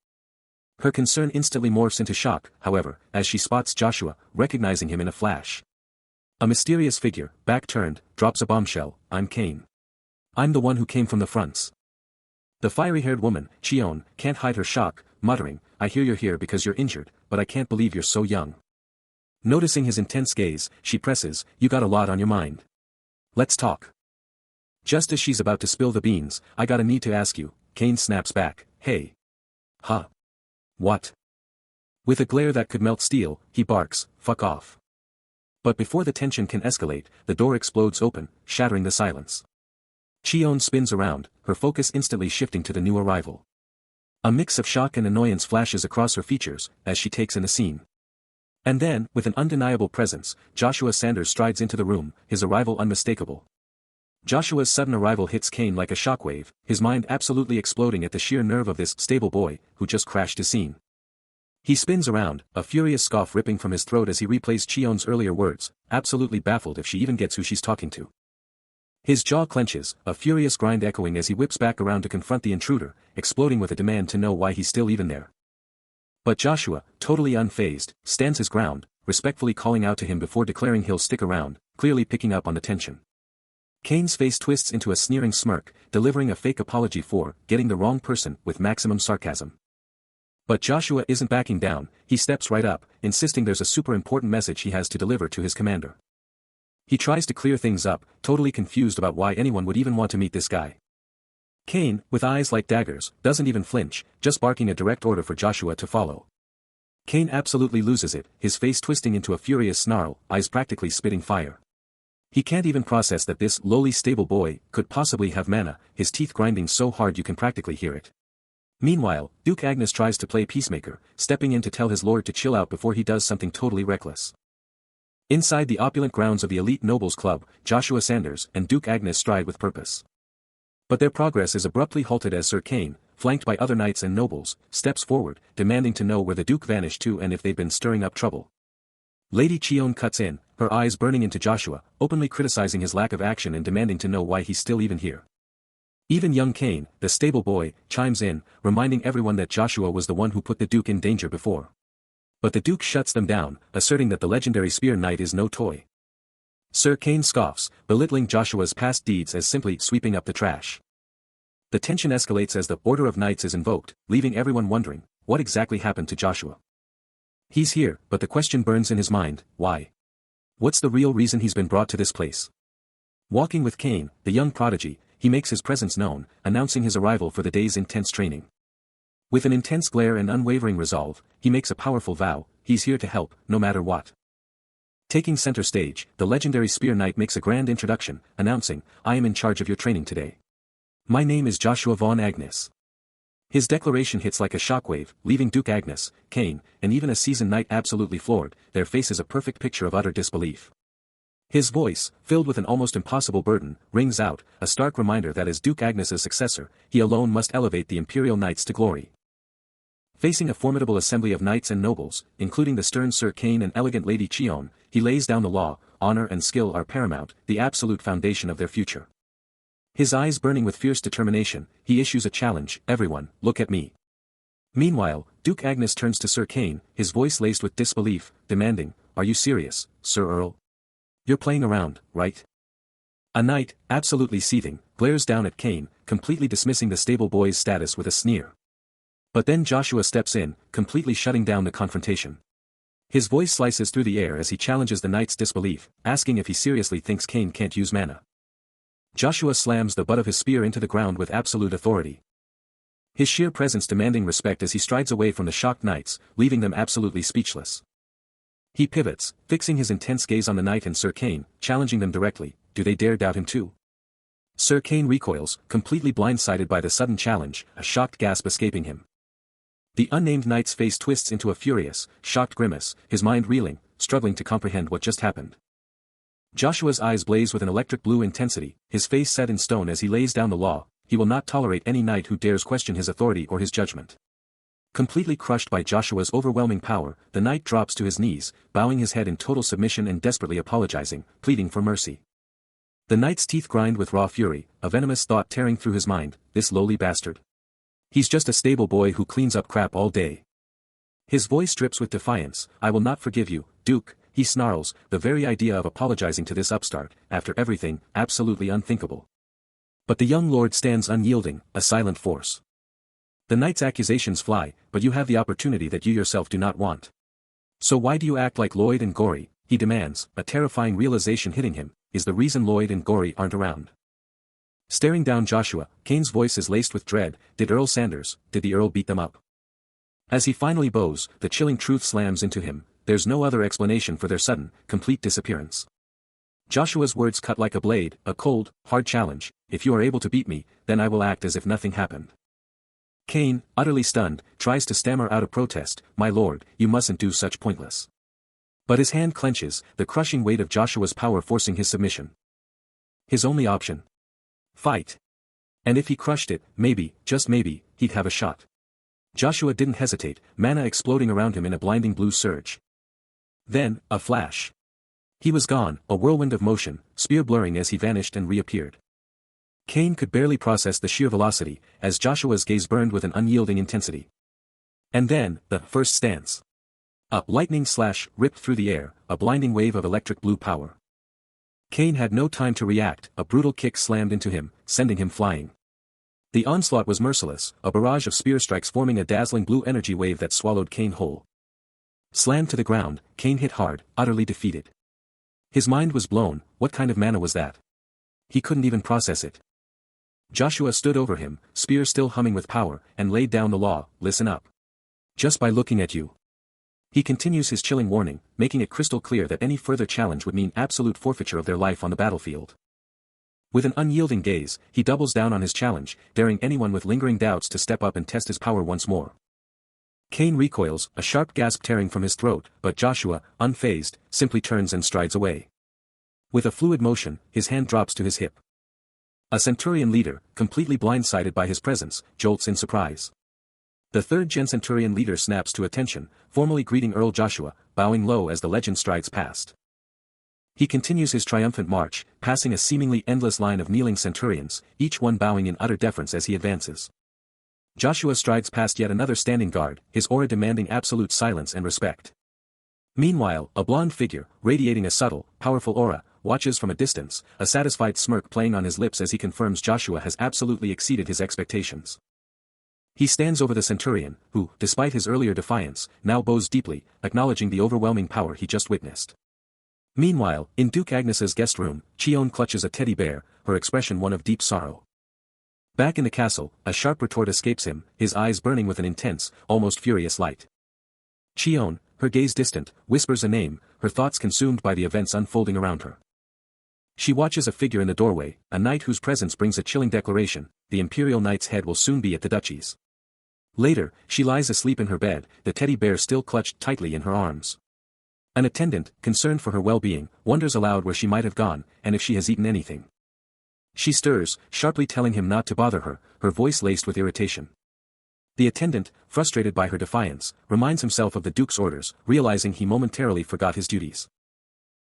Her concern instantly morphs into shock, however, as she spots Joshua, recognizing him in a flash. A mysterious figure, back turned, drops a bombshell, I'm Cain. I'm the one who came from the fronts. The fiery-haired woman, Cheon, can't hide her shock, muttering, I hear you're here because you're injured, but I can't believe you're so young. Noticing his intense gaze, she presses, you got a lot on your mind. Let's talk. Just as she's about to spill the beans, I got a need to ask you, Cain snaps back, hey. Huh. What? With a glare that could melt steel, he barks, fuck off. But before the tension can escalate, the door explodes open, shattering the silence. Cheon spins around, her focus instantly shifting to the new arrival. A mix of shock and annoyance flashes across her features, as she takes in the scene. And then, with an undeniable presence, Joshua Sanders strides into the room, his arrival unmistakable. Joshua's sudden arrival hits Cain like a shockwave, his mind absolutely exploding at the sheer nerve of this stable boy, who just crashed his scene. He spins around, a furious scoff ripping from his throat as he replays Cheon's earlier words, absolutely baffled if she even gets who she's talking to. His jaw clenches, a furious grind echoing as he whips back around to confront the intruder, exploding with a demand to know why he's still even there. But Joshua, totally unfazed, stands his ground, respectfully calling out to him before declaring he'll stick around, clearly picking up on the tension. Cain's face twists into a sneering smirk, delivering a fake apology for getting the wrong person with maximum sarcasm. But Joshua isn't backing down, he steps right up, insisting there's a super important message he has to deliver to his commander. He tries to clear things up, totally confused about why anyone would even want to meet this guy. Cain, with eyes like daggers, doesn't even flinch, just barking a direct order for Joshua to follow. Cain absolutely loses it, his face twisting into a furious snarl, eyes practically spitting fire. He can't even process that this lowly stable boy could possibly have mana, his teeth grinding so hard you can practically hear it. Meanwhile, Duke Agnes tries to play peacemaker, stepping in to tell his lord to chill out before he does something totally reckless. Inside the opulent grounds of the elite nobles club, Joshua Sanders and Duke Agnes stride with purpose. But their progress is abruptly halted as Sir Cain, flanked by other knights and nobles, steps forward, demanding to know where the Duke vanished to and if they'd been stirring up trouble. Lady Cheon cuts in, her eyes burning into Joshua, openly criticizing his lack of action and demanding to know why he's still even here. Even young Cain, the stable boy, chimes in, reminding everyone that Joshua was the one who put the Duke in danger before. But the Duke shuts them down, asserting that the legendary Spear Knight is no toy. Sir Cain scoffs, belittling Joshua's past deeds as simply sweeping up the trash. The tension escalates as the Order of Knights is invoked, leaving everyone wondering, what exactly happened to Joshua? He's here, but the question burns in his mind, why? What's the real reason he's been brought to this place? Walking with Cain, the young prodigy, he makes his presence known, announcing his arrival for the day's intense training. With an intense glare and unwavering resolve, he makes a powerful vow, he's here to help, no matter what. Taking center stage, the legendary Spear Knight makes a grand introduction, announcing, I am in charge of your training today. My name is Joshua von Agnes. His declaration hits like a shockwave, leaving Duke Agnes, Cain, and even a seasoned knight absolutely floored, their faces a perfect picture of utter disbelief. His voice, filled with an almost impossible burden, rings out, a stark reminder that as Duke Agnes's successor, he alone must elevate the Imperial Knights to glory. Facing a formidable assembly of knights and nobles, including the stern Sir Cain and elegant Lady Cheon, he lays down the law, honor and skill are paramount, the absolute foundation of their future. His eyes burning with fierce determination, he issues a challenge, everyone, look at me. Meanwhile, Duke Agnes turns to Sir Cain, his voice laced with disbelief, demanding, are you serious, Sir Earl? You're playing around, right? A knight, absolutely seething, glares down at Cain, completely dismissing the stable boy's status with a sneer. But then Joshua steps in, completely shutting down the confrontation. His voice slices through the air as he challenges the knight's disbelief, asking if he seriously thinks Cain can't use mana. Joshua slams the butt of his spear into the ground with absolute authority. His sheer presence demanding respect as he strides away from the shocked knights, leaving them absolutely speechless. He pivots, fixing his intense gaze on the knight and Sir Cain, challenging them directly. Do they dare doubt him too? Sir Cain recoils, completely blindsided by the sudden challenge, a shocked gasp escaping him. The unnamed knight's face twists into a furious, shocked grimace, his mind reeling, struggling to comprehend what just happened. Joshua's eyes blaze with an electric blue intensity, his face set in stone as he lays down the law. He will not tolerate any knight who dares question his authority or his judgment. Completely crushed by Joshua's overwhelming power, the knight drops to his knees, bowing his head in total submission and desperately apologizing, pleading for mercy. The knight's teeth grind with raw fury, a venomous thought tearing through his mind, this lowly bastard. He's just a stable boy who cleans up crap all day. His voice drips with defiance. I will not forgive you, Duke, he snarls, the very idea of apologizing to this upstart, after everything, absolutely unthinkable. But the young lord stands unyielding, a silent force. The knight's accusations fly, but you have the opportunity that you yourself do not want. So why do you act like Lloyd and Gory, he demands, a terrifying realization hitting him, is the reason Lloyd and Gory aren't around. Staring down Joshua, Cain's voice is laced with dread. Did the Earl beat them up? As he finally bows, the chilling truth slams into him, there's no other explanation for their sudden, complete disappearance. Joshua's words cut like a blade, a cold, hard challenge. If you are able to beat me, then I will act as if nothing happened. Cain, utterly stunned, tries to stammer out a protest. My lord, you mustn't do such pointless. But his hand clenches, the crushing weight of Joshua's power forcing his submission. His only option. Fight. And if he crushed it, maybe, just maybe, he'd have a shot. Joshua didn't hesitate, mana exploding around him in a blinding blue surge. Then, a flash. He was gone, a whirlwind of motion, spear blurring as he vanished and reappeared. Cain could barely process the sheer velocity, as Joshua's gaze burned with an unyielding intensity. And then, the first stance. A lightning slash ripped through the air, a blinding wave of electric blue power. Cain had no time to react, a brutal kick slammed into him, sending him flying. The onslaught was merciless, a barrage of spear strikes forming a dazzling blue energy wave that swallowed Cain whole. Slammed to the ground, Cain hit hard, utterly defeated. His mind was blown. What kind of mana was that? He couldn't even process it. Joshua stood over him, spear still humming with power, and laid down the law. Listen up. Just by looking at you. He continues his chilling warning, making it crystal clear that any further challenge would mean absolute forfeiture of their life on the battlefield. With an unyielding gaze, he doubles down on his challenge, daring anyone with lingering doubts to step up and test his power once more. Cain recoils, a sharp gasp tearing from his throat, but Joshua, unfazed, simply turns and strides away. With a fluid motion, his hand drops to his hip. A Centurion leader, completely blindsided by his presence, jolts in surprise. The third-gen Centurion leader snaps to attention, formally greeting Earl Joshua, bowing low as the legend strides past. He continues his triumphant march, passing a seemingly endless line of kneeling Centurions, each one bowing in utter deference as he advances. Joshua strides past yet another standing guard, his aura demanding absolute silence and respect. Meanwhile, a blonde figure, radiating a subtle, powerful aura, watches from a distance, a satisfied smirk playing on his lips as he confirms Joshua has absolutely exceeded his expectations. He stands over the Centurion, who, despite his earlier defiance, now bows deeply, acknowledging the overwhelming power he just witnessed. Meanwhile, in Duke Agnes's guest room, Chion clutches a teddy bear, her expression one of deep sorrow. Back in the castle, a sharp retort escapes him, his eyes burning with an intense, almost furious light. Chion, her gaze distant, whispers a name, her thoughts consumed by the events unfolding around her. She watches a figure in the doorway, a knight whose presence brings a chilling declaration: the Imperial Knight's head will soon be at the duchy's. Later, she lies asleep in her bed, the teddy bear still clutched tightly in her arms. An attendant, concerned for her well-being, wonders aloud where she might have gone, and if she has eaten anything. She stirs, sharply telling him not to bother her, her voice laced with irritation. The attendant, frustrated by her defiance, reminds himself of the Duke's orders, realizing he momentarily forgot his duties.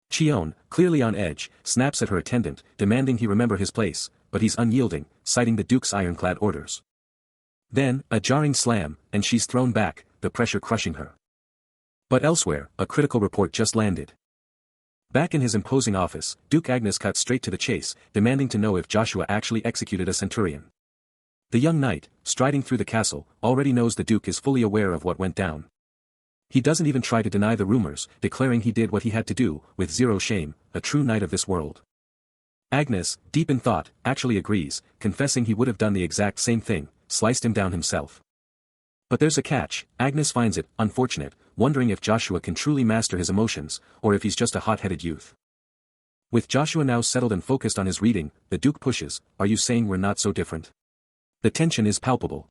Chion, clearly on edge, snaps at her attendant, demanding he remember his place, but he's unyielding, citing the Duke's ironclad orders. Then, a jarring slam, and she's thrown back, the pressure crushing her. But elsewhere, a critical report just landed. Back in his imposing office, Duke Agnes cut straight to the chase, demanding to know if Joshua actually executed a centurion. The young knight, striding through the castle, already knows the Duke is fully aware of what went down. He doesn't even try to deny the rumors, declaring he did what he had to do, with zero shame, a true knight of this world. Agnes, deep in thought, actually agrees, confessing he would have done the exact same thing, sliced him down himself. But there's a catch. Agnes finds it unfortunate, wondering if Joshua can truly master his emotions, or if he's just a hot-headed youth. With Joshua now settled and focused on his reading, the Duke pushes, "Are you saying we're not so different?" The tension is palpable.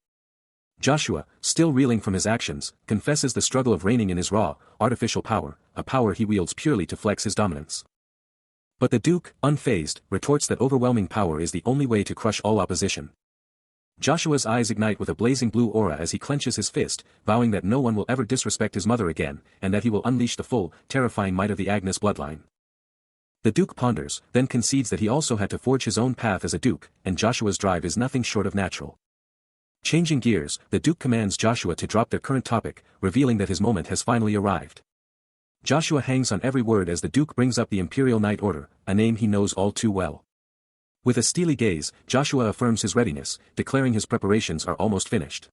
Joshua, still reeling from his actions, confesses the struggle of reigning in his raw, artificial power, a power he wields purely to flex his dominance. But the Duke, unfazed, retorts that overwhelming power is the only way to crush all opposition. Joshua's eyes ignite with a blazing blue aura as he clenches his fist, vowing that no one will ever disrespect his mother again, and that he will unleash the full, terrifying might of the Agnes bloodline. The Duke ponders, then concedes that he also had to forge his own path as a Duke, and Joshua's drive is nothing short of natural. Changing gears, the Duke commands Joshua to drop their current topic, revealing that his moment has finally arrived. Joshua hangs on every word as the Duke brings up the Imperial Knight Order, a name he knows all too well. With a steely gaze, Joshua affirms his readiness, declaring his preparations are almost finished.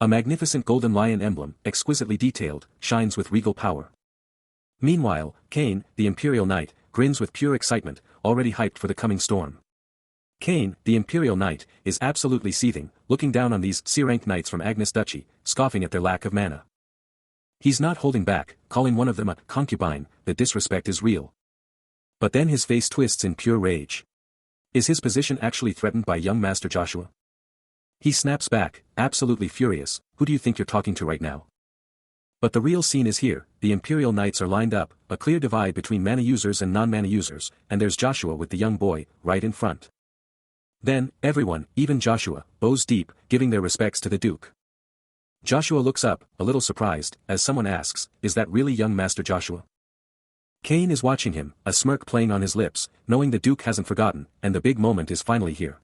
A magnificent golden lion emblem, exquisitely detailed, shines with regal power. Meanwhile, Cain, the Imperial Knight, grins with pure excitement, already hyped for the coming storm. Cain, the Imperial Knight, is absolutely seething, looking down on these C-rank knights from Agnes Duchy, scoffing at their lack of mana. He's not holding back, calling one of them a concubine. The disrespect is real. But then his face twists in pure rage. Is his position actually threatened by young Master Joshua? He snaps back, absolutely furious, "Who do you think you're talking to right now?" But the real scene is here. The Imperial Knights are lined up, a clear divide between mana users and non-mana users, and there's Joshua with the young boy, right in front. Then, everyone, even Joshua, bows deep, giving their respects to the Duke. Joshua looks up, a little surprised, as someone asks, "Is that really young Master Joshua?" Cain is watching him, a smirk playing on his lips, knowing the Duke hasn't forgotten, and the big moment is finally here.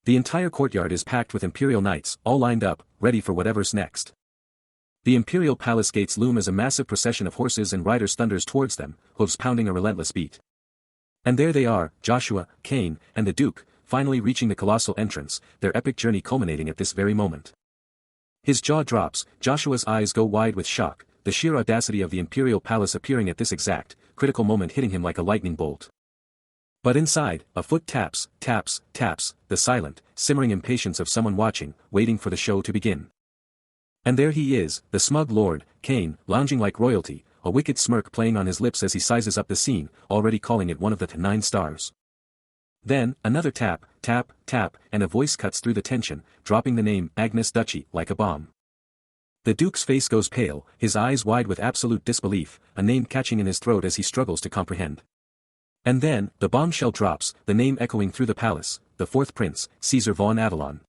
The entire courtyard is packed with Imperial Knights, all lined up, ready for whatever's next. The Imperial Palace gates loom as a massive procession of horses and riders thunders towards them, hooves pounding a relentless beat. And there they are, Joshua, Cain, and the Duke, finally reaching the colossal entrance, their epic journey culminating at this very moment. His jaw drops, Joshua's eyes go wide with shock, the sheer audacity of the Imperial Palace appearing at this exact, critical moment hitting him like a lightning bolt. But inside, a foot taps, taps, taps, the silent, simmering impatience of someone watching, waiting for the show to begin. And there he is, the smug Lord, Cain, lounging like royalty, a wicked smirk playing on his lips as he sizes up the scene, already calling it one of the 9 stars. Then, another tap, tap, tap, and a voice cuts through the tension, dropping the name Agnes Duchy like a bomb. The Duke's face goes pale, his eyes wide with absolute disbelief, a name catching in his throat as he struggles to comprehend. And then, the bombshell drops, the name echoing through the palace, the 4th Prince, Caesar von Avalon.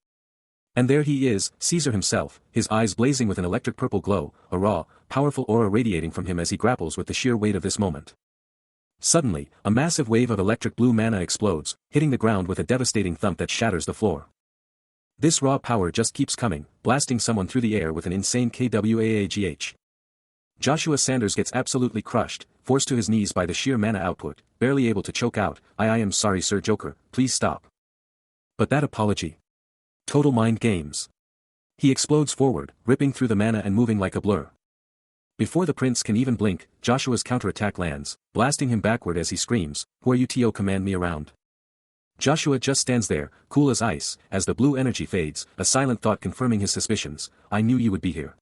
And there he is, Caesar himself, his eyes blazing with an electric purple glow, a raw, powerful aura radiating from him as he grapples with the sheer weight of this moment. Suddenly, a massive wave of electric blue mana explodes, hitting the ground with a devastating thump that shatters the floor. This raw power just keeps coming, blasting someone through the air with an insane KWAAGH. Joshua Sanders gets absolutely crushed, forced to his knees by the sheer mana output, barely able to choke out, I am sorry Sir Joker, please stop." But that apology. Total mind games. He explodes forward, ripping through the mana and moving like a blur. Before the prince can even blink, Joshua's counterattack lands, blasting him backward as he screams, "Who are you to command me around?" Joshua just stands there, cool as ice, as the blue energy fades, a silent thought confirming his suspicions, "I knew you would be here."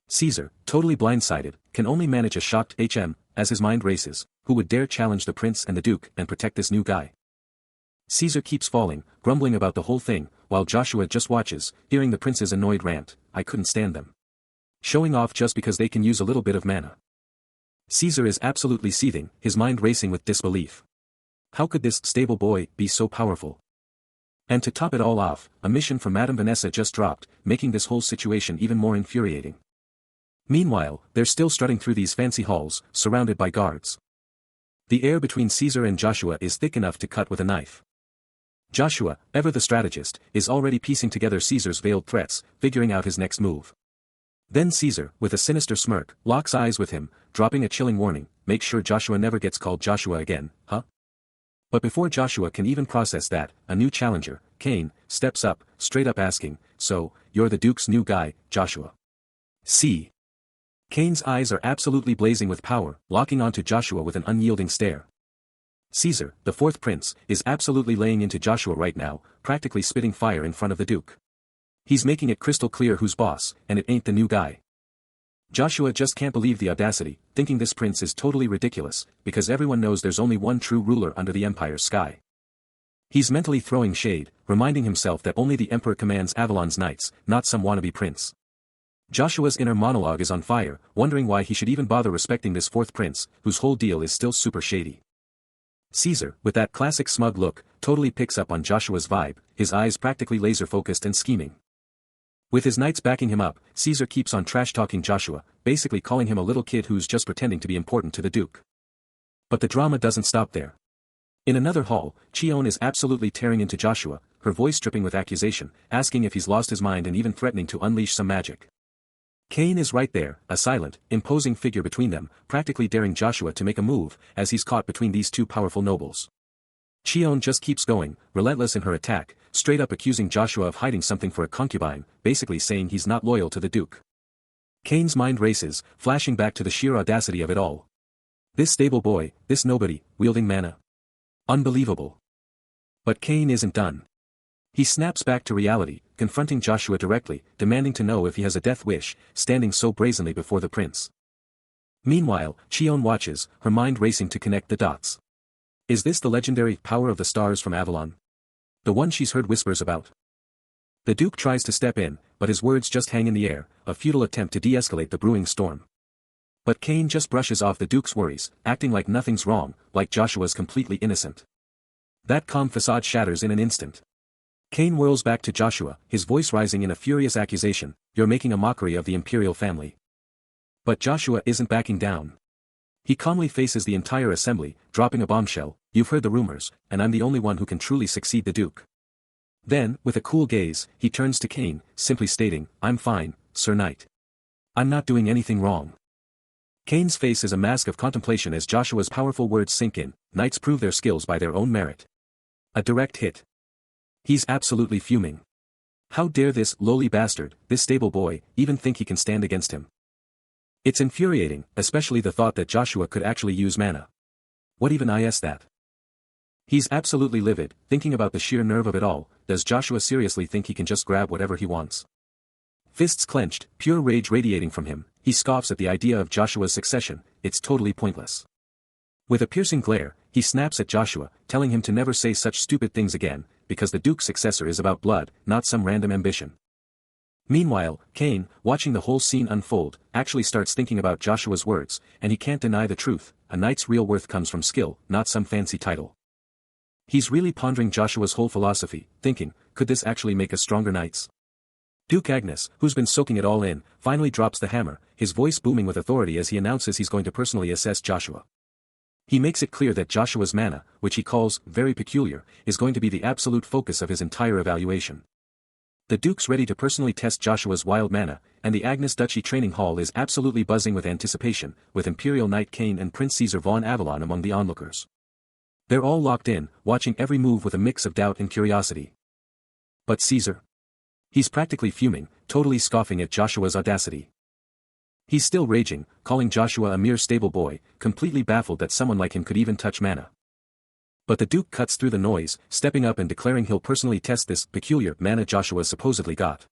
Caesar, totally blindsided, can only manage a shocked as his mind races, who would dare challenge the prince and the Duke and protect this new guy? Caesar keeps falling, grumbling about the whole thing, while Joshua just watches, hearing the prince's annoyed rant, "I couldn't stand them. Showing off just because they can use a little bit of mana." Caesar is absolutely seething, his mind racing with disbelief. How could this stable boy be so powerful? And to top it all off, a mission from Madame Vanessa just dropped, making this whole situation even more infuriating. Meanwhile, they're still strutting through these fancy halls, surrounded by guards. The air between Caesar and Joshua is thick enough to cut with a knife. Joshua, ever the strategist, is already piecing together Caesar's veiled threats, figuring out his next move. Then Caesar, with a sinister smirk, locks eyes with him, dropping a chilling warning, make sure Joshua never gets called Joshua again, huh? But before Joshua can even process that, a new challenger, Cain, steps up, straight up asking, so, you're the Duke's new guy, Joshua? See. Cain's eyes are absolutely blazing with power, locking onto Joshua with an unyielding stare. Caesar, the fourth prince, is absolutely laying into Joshua right now, practically spitting fire in front of the Duke. He's making it crystal clear who's boss, and it ain't the new guy. Joshua just can't believe the audacity, thinking this prince is totally ridiculous, because everyone knows there's only one true ruler under the empire's sky. He's mentally throwing shade, reminding himself that only the emperor commands Avalon's knights, not some wannabe prince. Joshua's inner monologue is on fire, wondering why he should even bother respecting this fourth prince, whose whole deal is still super shady. Caesar, with that classic smug look, totally picks up on Joshua's vibe, his eyes practically laser-focused and scheming. With his knights backing him up, Caesar keeps on trash-talking Joshua, basically calling him a little kid who's just pretending to be important to the Duke. But the drama doesn't stop there. In another hall, Chion is absolutely tearing into Joshua, her voice dripping with accusation, asking if he's lost his mind and even threatening to unleash some magic. Cain is right there, a silent, imposing figure between them, practically daring Joshua to make a move, as he's caught between these two powerful nobles. Chion just keeps going, relentless in her attack, straight up accusing Joshua of hiding something for a concubine, basically saying he's not loyal to the Duke. Cain's mind races, flashing back to the sheer audacity of it all. This stable boy, this nobody, wielding mana. Unbelievable. But Cain isn't done. He snaps back to reality, confronting Joshua directly, demanding to know if he has a death wish, standing so brazenly before the prince. Meanwhile, Chion watches, her mind racing to connect the dots. Is this the legendary power of the stars from Avalon? The one she's heard whispers about? The Duke tries to step in, but his words just hang in the air, a futile attempt to de-escalate the brewing storm. But Cain just brushes off the Duke's worries, acting like nothing's wrong, like Joshua's completely innocent. That calm facade shatters in an instant. Cain whirls back to Joshua, his voice rising in a furious accusation, you're making a mockery of the imperial family. But Joshua isn't backing down. He calmly faces the entire assembly, dropping a bombshell, you've heard the rumors, and I'm the only one who can truly succeed the Duke. Then, with a cool gaze, he turns to Cain, simply stating, I'm fine, Sir Knight. I'm not doing anything wrong. Cain's face is a mask of contemplation as Joshua's powerful words sink in, knights prove their skills by their own merit. A direct hit. He's absolutely fuming. How dare this lowly bastard, this stable boy, even think he can stand against him? It's infuriating, especially the thought that Joshua could actually use mana. What even is that? He's absolutely livid, thinking about the sheer nerve of it all. Does Joshua seriously think he can just grab whatever he wants? Fists clenched, pure rage radiating from him, he scoffs at the idea of Joshua's succession, it's totally pointless. With a piercing glare, he snaps at Joshua, telling him to never say such stupid things again, because the Duke's successor is about blood, not some random ambition. Meanwhile, Cain, watching the whole scene unfold, actually starts thinking about Joshua's words, and he can't deny the truth, a knight's real worth comes from skill, not some fancy title. He's really pondering Joshua's whole philosophy, thinking, could this actually make us stronger knights? Duke Agnes, who's been soaking it all in, finally drops the hammer, his voice booming with authority as he announces he's going to personally assess Joshua. He makes it clear that Joshua's mana, which he calls very peculiar, is going to be the absolute focus of his entire evaluation. The Duke's ready to personally test Joshua's wild mana, and the Agnes Duchy training hall is absolutely buzzing with anticipation, with Imperial Knight Cain and Prince Caesar von Avalon among the onlookers. They're all locked in, watching every move with a mix of doubt and curiosity. But Caesar? He's practically fuming, totally scoffing at Joshua's audacity. He's still raging, calling Joshua a mere stable boy, completely baffled that someone like him could even touch mana. But the Duke cuts through the noise, stepping up and declaring he'll personally test this peculiar mana Joshua supposedly got.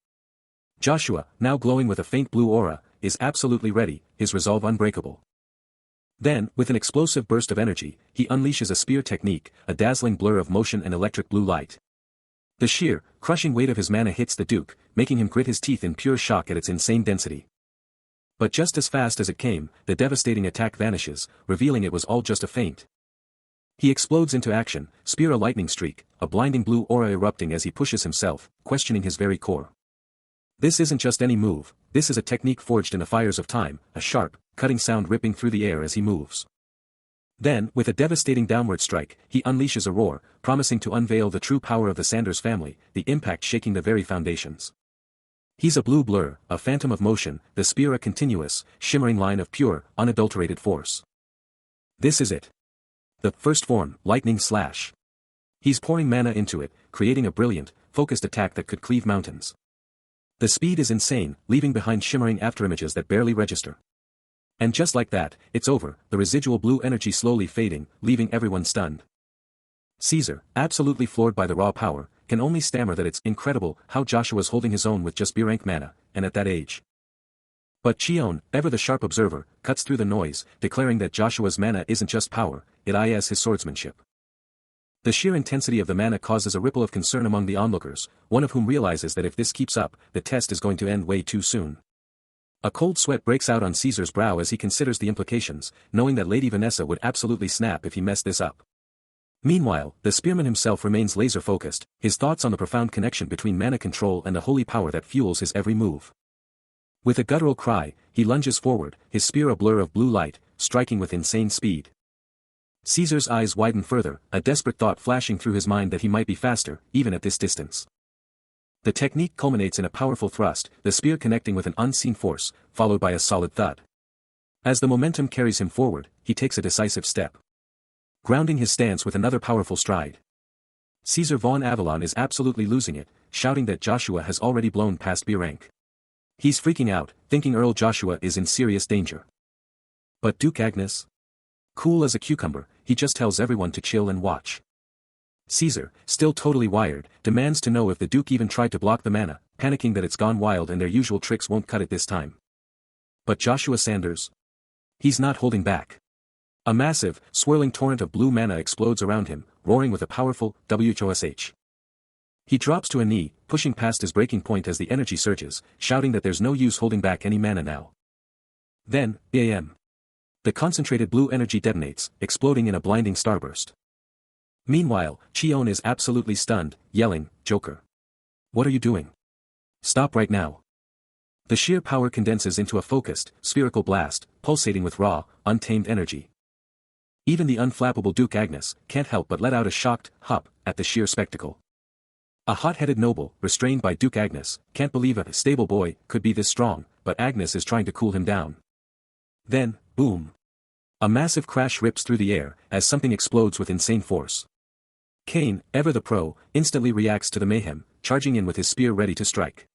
Joshua, now glowing with a faint blue aura, is absolutely ready, his resolve unbreakable. Then, with an explosive burst of energy, he unleashes a spear technique, a dazzling blur of motion and electric blue light. The sheer, crushing weight of his mana hits the Duke, making him grit his teeth in pure shock at its insane density. But just as fast as it came, the devastating attack vanishes, revealing it was all just a feint. He explodes into action, spear a lightning streak, a blinding blue aura erupting as he pushes himself, questioning his very core. This isn't just any move, this is a technique forged in the fires of time, a sharp, cutting sound ripping through the air as he moves. Then, with a devastating downward strike, he unleashes a roar, promising to unveil the true power of the Sanders family, the impact shaking the very foundations. He's a blue blur, a phantom of motion, the spear a continuous, shimmering line of pure, unadulterated force. This is it. The first form, lightning slash. He's pouring mana into it, creating a brilliant, focused attack that could cleave mountains. The speed is insane, leaving behind shimmering afterimages that barely register. And just like that, it's over, the residual blue energy slowly fading, leaving everyone stunned. Caesar, absolutely floored by the raw power, can only stammer that it's incredible how Joshua's holding his own with just B-rank mana, and at that age. But Cheon, ever the sharp observer, cuts through the noise, declaring that Joshua's mana isn't just power, it is his swordsmanship. The sheer intensity of the mana causes a ripple of concern among the onlookers, one of whom realizes that if this keeps up, the test is going to end way too soon. A cold sweat breaks out on Caesar's brow as he considers the implications, knowing that Lady Vanessa would absolutely snap if he messed this up. Meanwhile, the spearman himself remains laser-focused, his thoughts on the profound connection between mana control and the holy power that fuels his every move. With a guttural cry, he lunges forward, his spear a blur of blue light, striking with insane speed. Caesar's eyes widen further, a desperate thought flashing through his mind that he might be faster, even at this distance. The technique culminates in a powerful thrust, the spear connecting with an unseen force, followed by a solid thud. As the momentum carries him forward, he takes a decisive step. Grounding his stance with another powerful stride. Caesar von Avalon is absolutely losing it, shouting that Joshua has already blown past B rank. He's freaking out, thinking Earl Joshua is in serious danger. But Duke Agnes? Cool as a cucumber, he just tells everyone to chill and watch. Caesar, still totally wired, demands to know if the Duke even tried to block the mana, panicking that it's gone wild and their usual tricks won't cut it this time. But Joshua Sanders? He's not holding back. A massive, swirling torrent of blue mana explodes around him, roaring with a powerful WHOSH. He drops to a knee, pushing past his breaking point as the energy surges, shouting that there's no use holding back any mana now. Then, BAM. The concentrated blue energy detonates, exploding in a blinding starburst. Meanwhile, Cheon is absolutely stunned, yelling, "Joker! What are you doing? Stop right now!" The sheer power condenses into a focused, spherical blast, pulsating with raw, untamed energy. Even the unflappable Duke Agnes can't help but let out a shocked hup at the sheer spectacle. A hot-headed noble, restrained by Duke Agnes, can't believe a stable boy could be this strong, but Agnes is trying to cool him down. Then, boom! A massive crash rips through the air, as something explodes with insane force. Kane, ever the pro, instantly reacts to the mayhem, charging in with his spear ready to strike.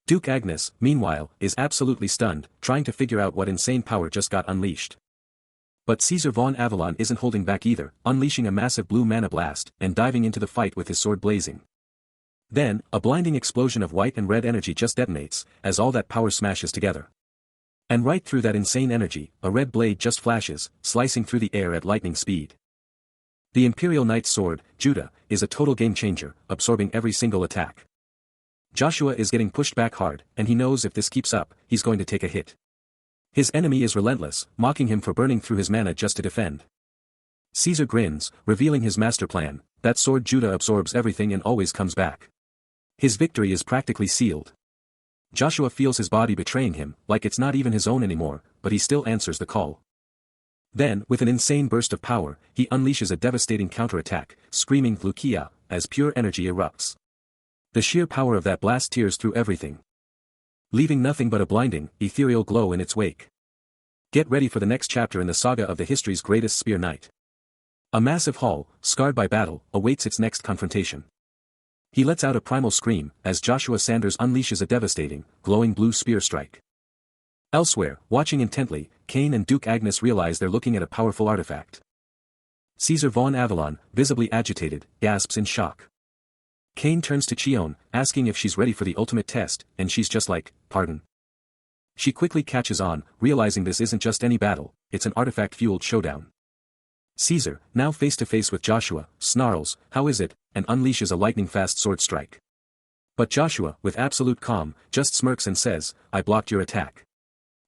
Duke Agnes, meanwhile, is absolutely stunned, trying to figure out what insane power just got unleashed. But Caesar von Avalon isn't holding back either, unleashing a massive blue mana blast, and diving into the fight with his sword blazing. Then, a blinding explosion of white and red energy just detonates, as all that power smashes together. And right through that insane energy, a red blade just flashes, slicing through the air at lightning speed. The Imperial Knight's sword, Judah, is a total game-changer, absorbing every single attack. Joshua is getting pushed back hard, and he knows if this keeps up, he's going to take a hit. His enemy is relentless, mocking him for burning through his mana just to defend. Caesar grins, revealing his master plan, that sword Judah absorbs everything and always comes back. His victory is practically sealed. Joshua feels his body betraying him, like it's not even his own anymore, but he still answers the call. Then, with an insane burst of power, he unleashes a devastating counterattack, screaming Lucia, as pure energy erupts. The sheer power of that blast tears through everything, leaving nothing but a blinding, ethereal glow in its wake. Get ready for the next chapter in the saga of the history's greatest spear knight. A massive hall, scarred by battle, awaits its next confrontation. He lets out a primal scream, as Joshua Sanders unleashes a devastating, glowing blue spear strike. Elsewhere, watching intently, Kane and Duke Agnes realize they're looking at a powerful artifact. Caesar von Avalon, visibly agitated, gasps in shock. Kane turns to Cheon, asking if she's ready for the ultimate test, and she's just like, "Pardon?" She quickly catches on, realizing this isn't just any battle, it's an artifact-fueled showdown. Caesar, now face-to-face with Joshua, snarls, "How is it?" and unleashes a lightning-fast sword strike. But Joshua, with absolute calm, just smirks and says, "I blocked your attack."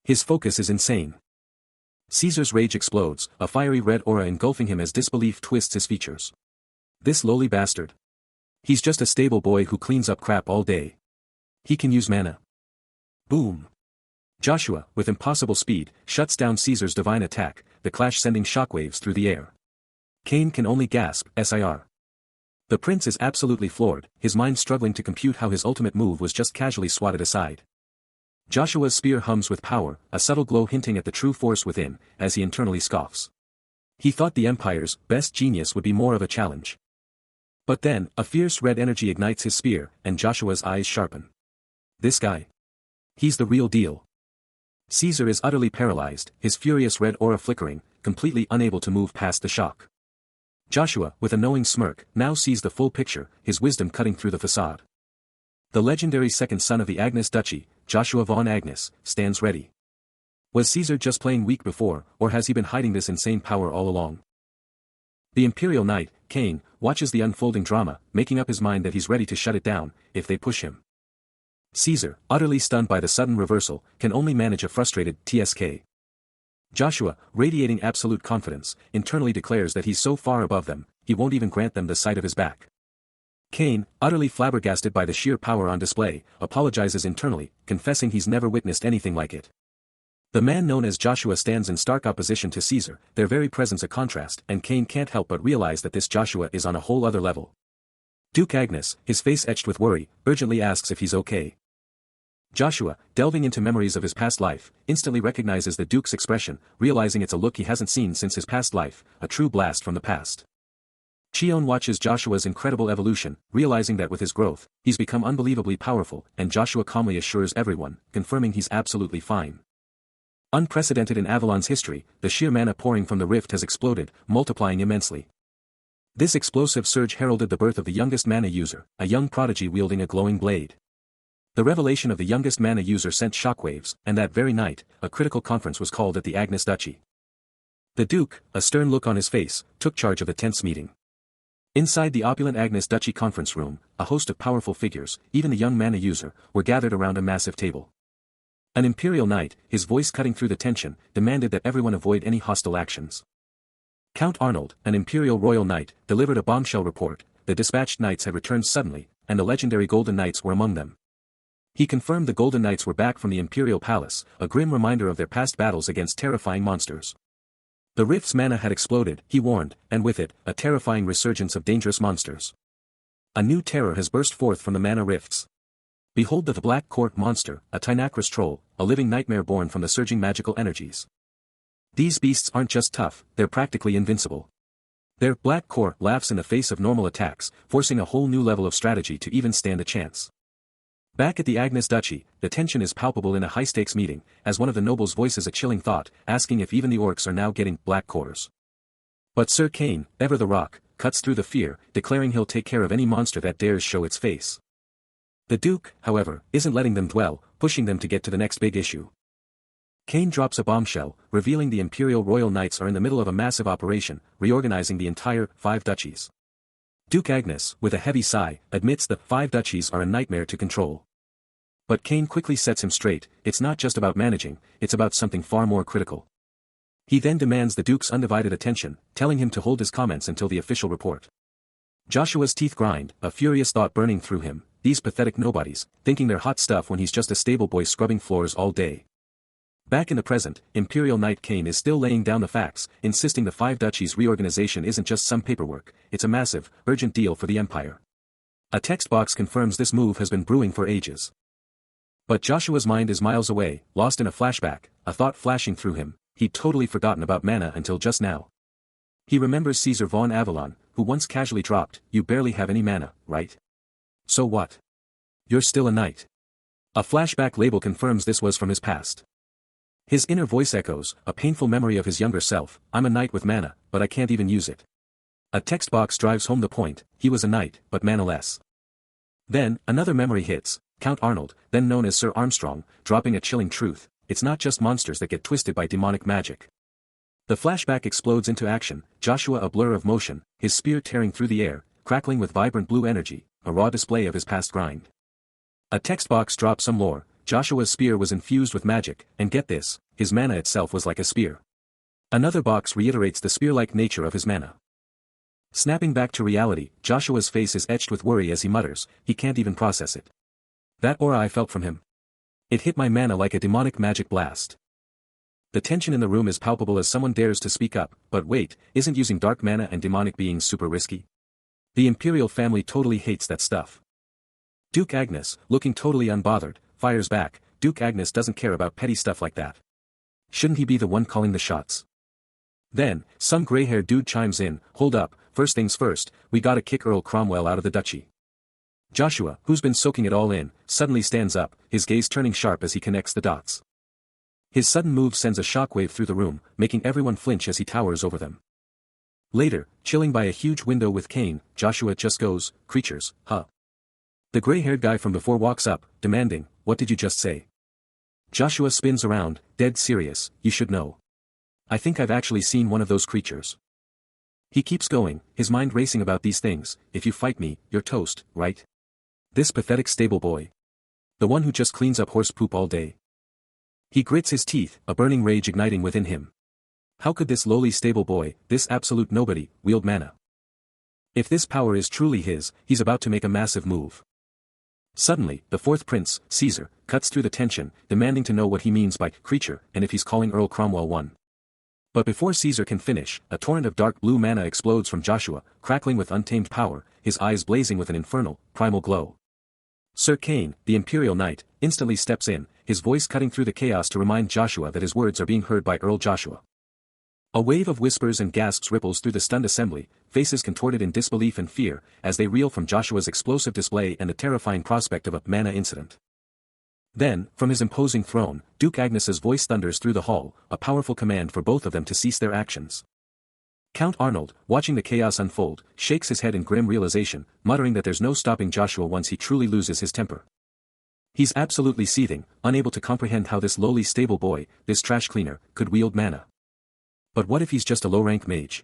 His focus is insane. Caesar's rage explodes, a fiery red aura engulfing him as disbelief twists his features. This lowly bastard. He's just a stable boy who cleans up crap all day. He can use mana. Boom. Joshua, with impossible speed, shuts down Caesar's divine attack, the clash sending shockwaves through the air. Kane can only gasp, "Sir." The prince is absolutely floored, his mind struggling to compute how his ultimate move was just casually swatted aside. Joshua's spear hums with power, a subtle glow hinting at the true force within, as he internally scoffs. He thought the Empire's best genius would be more of a challenge. But then, a fierce red energy ignites his spear, and Joshua's eyes sharpen. This guy. He's the real deal. Caesar is utterly paralyzed, his furious red aura flickering, completely unable to move past the shock. Joshua, with a knowing smirk, now sees the full picture, his wisdom cutting through the facade. The legendary second son of the Agnes Duchy, Joshua von Agnes, stands ready. Was Caesar just playing weak before, or has he been hiding this insane power all along? The Imperial Knight, Cain, watches the unfolding drama, making up his mind that he's ready to shut it down, if they push him. Caesar, utterly stunned by the sudden reversal, can only manage a frustrated TSK. Joshua, radiating absolute confidence, internally declares that he's so far above them, he won't even grant them the sight of his back. Cain, utterly flabbergasted by the sheer power on display, apologizes internally, confessing he's never witnessed anything like it. The man known as Joshua stands in stark opposition to Caesar, their very presence a contrast, and Cain can't help but realize that this Joshua is on a whole other level. Duke Agnes, his face etched with worry, urgently asks if he's okay. Joshua, delving into memories of his past life, instantly recognizes the Duke's expression, realizing it's a look he hasn't seen since his past life, a true blast from the past. Chion watches Joshua's incredible evolution, realizing that with his growth, he's become unbelievably powerful, and Joshua calmly assures everyone, confirming he's absolutely fine. Unprecedented in Avalon's history, the sheer mana pouring from the rift has exploded, multiplying immensely. This explosive surge heralded the birth of the youngest mana user, a young prodigy wielding a glowing blade. The revelation of the youngest mana user sent shockwaves, and that very night, a critical conference was called at the Agnes Duchy. The Duke, a stern look on his face, took charge of the tense meeting. Inside the opulent Agnes Duchy conference room, a host of powerful figures, even the young mana user, were gathered around a massive table. An Imperial Knight, his voice cutting through the tension, demanded that everyone avoid any hostile actions. Count Arnold, an Imperial Royal Knight, delivered a bombshell report: the dispatched knights had returned suddenly, and the legendary Golden Knights were among them. He confirmed the Golden Knights were back from the Imperial Palace, a grim reminder of their past battles against terrifying monsters. The rift's mana had exploded, he warned, and with it, a terrifying resurgence of dangerous monsters. A new terror has burst forth from the mana rifts. Behold the Black Court monster, a Tinacris troll, a living nightmare born from the surging magical energies. These beasts aren't just tough, they're practically invincible. Their Black Court laughs in the face of normal attacks, forcing a whole new level of strategy to even stand a chance. Back at the Agnes Duchy, the tension is palpable in a high-stakes meeting, as one of the nobles voices a chilling thought, asking if even the orcs are now getting black cores. But Sir Cain, ever the rock, cuts through the fear, declaring he'll take care of any monster that dares show its face. The Duke, however, isn't letting them dwell, pushing them to get to the next big issue. Cain drops a bombshell, revealing the Imperial Royal Knights are in the middle of a massive operation, reorganizing the entire 5 duchies. Duke Agnes, with a heavy sigh, admits the 5 duchies are a nightmare to control. But Cain quickly sets him straight: it's not just about managing, it's about something far more critical. He then demands the Duke's undivided attention, telling him to hold his comments until the official report. Joshua's teeth grind, a furious thought burning through him: these pathetic nobodies, thinking they're hot stuff when he's just a stable boy scrubbing floors all day. Back in the present, Imperial Knight Cain is still laying down the facts, insisting the 5 duchies reorganization isn't just some paperwork, it's a massive, urgent deal for the Empire. A text box confirms this move has been brewing for ages. But Joshua's mind is miles away, lost in a flashback, a thought flashing through him: he'd totally forgotten about mana until just now. He remembers Caesar von Avalon, who once casually dropped, "You barely have any mana, right? So what? You're still a knight." A flashback label confirms this was from his past. His inner voice echoes, a painful memory of his younger self: "I'm a knight with mana, but I can't even use it." A text box drives home the point: he was a knight, but mana-less. Then, another memory hits: Count Arnold, then known as Sir Armstrong, dropping a chilling truth: it's not just monsters that get twisted by demonic magic. The flashback explodes into action, Joshua a blur of motion, his spear tearing through the air, crackling with vibrant blue energy, a raw display of his past grind. A text box drops some lore: Joshua's spear was infused with magic, and get this, his mana itself was like a spear. Another box reiterates the spear-like nature of his mana. Snapping back to reality, Joshua's face is etched with worry as he mutters, he can't even process it. That aura I felt from him. It hit my mana like a demonic magic blast. The tension in the room is palpable as someone dares to speak up: but wait, isn't using dark mana and demonic beings super risky? The imperial family totally hates that stuff. Duke Agnes, looking totally unbothered, fires back, Duke Agnes doesn't care about petty stuff like that. Shouldn't he be the one calling the shots? Then, some gray-haired dude chimes in, hold up, first things first, we gotta kick Earl Cromwell out of the duchy. Joshua, who's been soaking it all in, suddenly stands up, his gaze turning sharp as he connects the dots. His sudden move sends a shockwave through the room, making everyone flinch as he towers over them. Later, chilling by a huge window with Kane, Joshua just goes, creatures, huh? The gray-haired guy from before walks up, demanding, what did you just say? Joshua spins around, dead serious, you should know. I think I've actually seen one of those creatures. He keeps going, his mind racing about these things, if you fight me, you're toast, right? This pathetic stable boy. The one who just cleans up horse poop all day. He grits his teeth, a burning rage igniting within him. How could this lowly stable boy, this absolute nobody, wield mana? If this power is truly his, he's about to make a massive move. Suddenly, the fourth prince, Caesar, cuts through the tension, demanding to know what he means by creature and if he's calling Earl Cromwell one. But before Caesar can finish, a torrent of dark blue mana explodes from Joshua, crackling with untamed power, his eyes blazing with an infernal, primal glow. Sir Kane, the Imperial Knight, instantly steps in, his voice cutting through the chaos to remind Joshua that his words are being heard by Earl Joshua. A wave of whispers and gasps ripples through the stunned assembly, faces contorted in disbelief and fear, as they reel from Joshua's explosive display and the terrifying prospect of a mana incident. Then, from his imposing throne, Duke Agnes's voice thunders through the hall, a powerful command for both of them to cease their actions. Count Arnold, watching the chaos unfold, shakes his head in grim realization, muttering that there's no stopping Joshua once he truly loses his temper. He's absolutely seething, unable to comprehend how this lowly stable boy, this trash cleaner, could wield mana. But what if he's just a low-rank mage?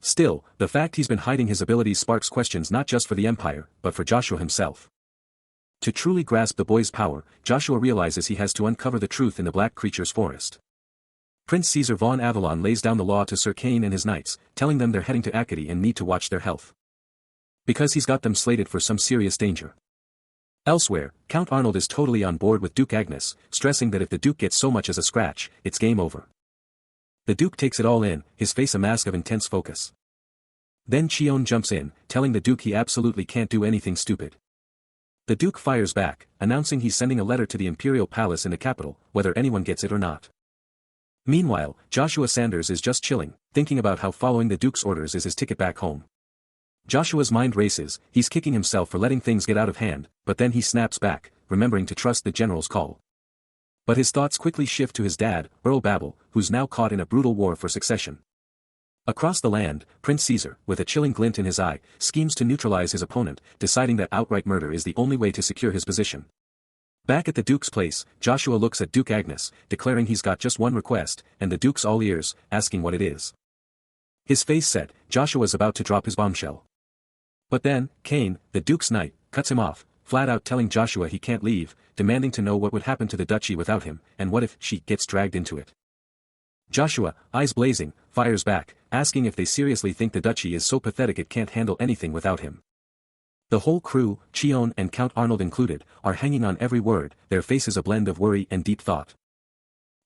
Still, the fact he's been hiding his abilities sparks questions not just for the Empire, but for Joshua himself. To truly grasp the boy's power, Joshua realizes he has to uncover the truth in the Black Creature's forest. Prince Caesar von Avalon lays down the law to Sir Kane and his knights, telling them they're heading to Acadie and need to watch their health. Because he's got them slated for some serious danger. Elsewhere, Count Arnold is totally on board with Duke Agnes, stressing that if the Duke gets so much as a scratch, it's game over. The Duke takes it all in, his face a mask of intense focus. Then Cheon jumps in, telling the Duke he absolutely can't do anything stupid. The Duke fires back, announcing he's sending a letter to the Imperial Palace in the capital, whether anyone gets it or not. Meanwhile, Joshua Sanders is just chilling, thinking about how following the Duke's orders is his ticket back home. Joshua's mind races, he's kicking himself for letting things get out of hand, but then he snaps back, remembering to trust the general's call. But his thoughts quickly shift to his dad, Earl Babel, who's now caught in a brutal war for succession. Across the land, Prince Caesar, with a chilling glint in his eye, schemes to neutralize his opponent, deciding that outright murder is the only way to secure his position. Back at the Duke's place, Joshua looks at Duke Agnes, declaring he's got just one request, and the Duke's all ears, asking what it is. His face set, Joshua's about to drop his bombshell. But then, Kane, the Duke's knight, cuts him off, flat out telling Joshua he can't leave, demanding to know what would happen to the duchy without him, and what if she gets dragged into it. Joshua, eyes blazing, fires back, asking if they seriously think the duchy is so pathetic it can't handle anything without him. The whole crew, Cheon and Count Arnold included, are hanging on every word, their faces a blend of worry and deep thought.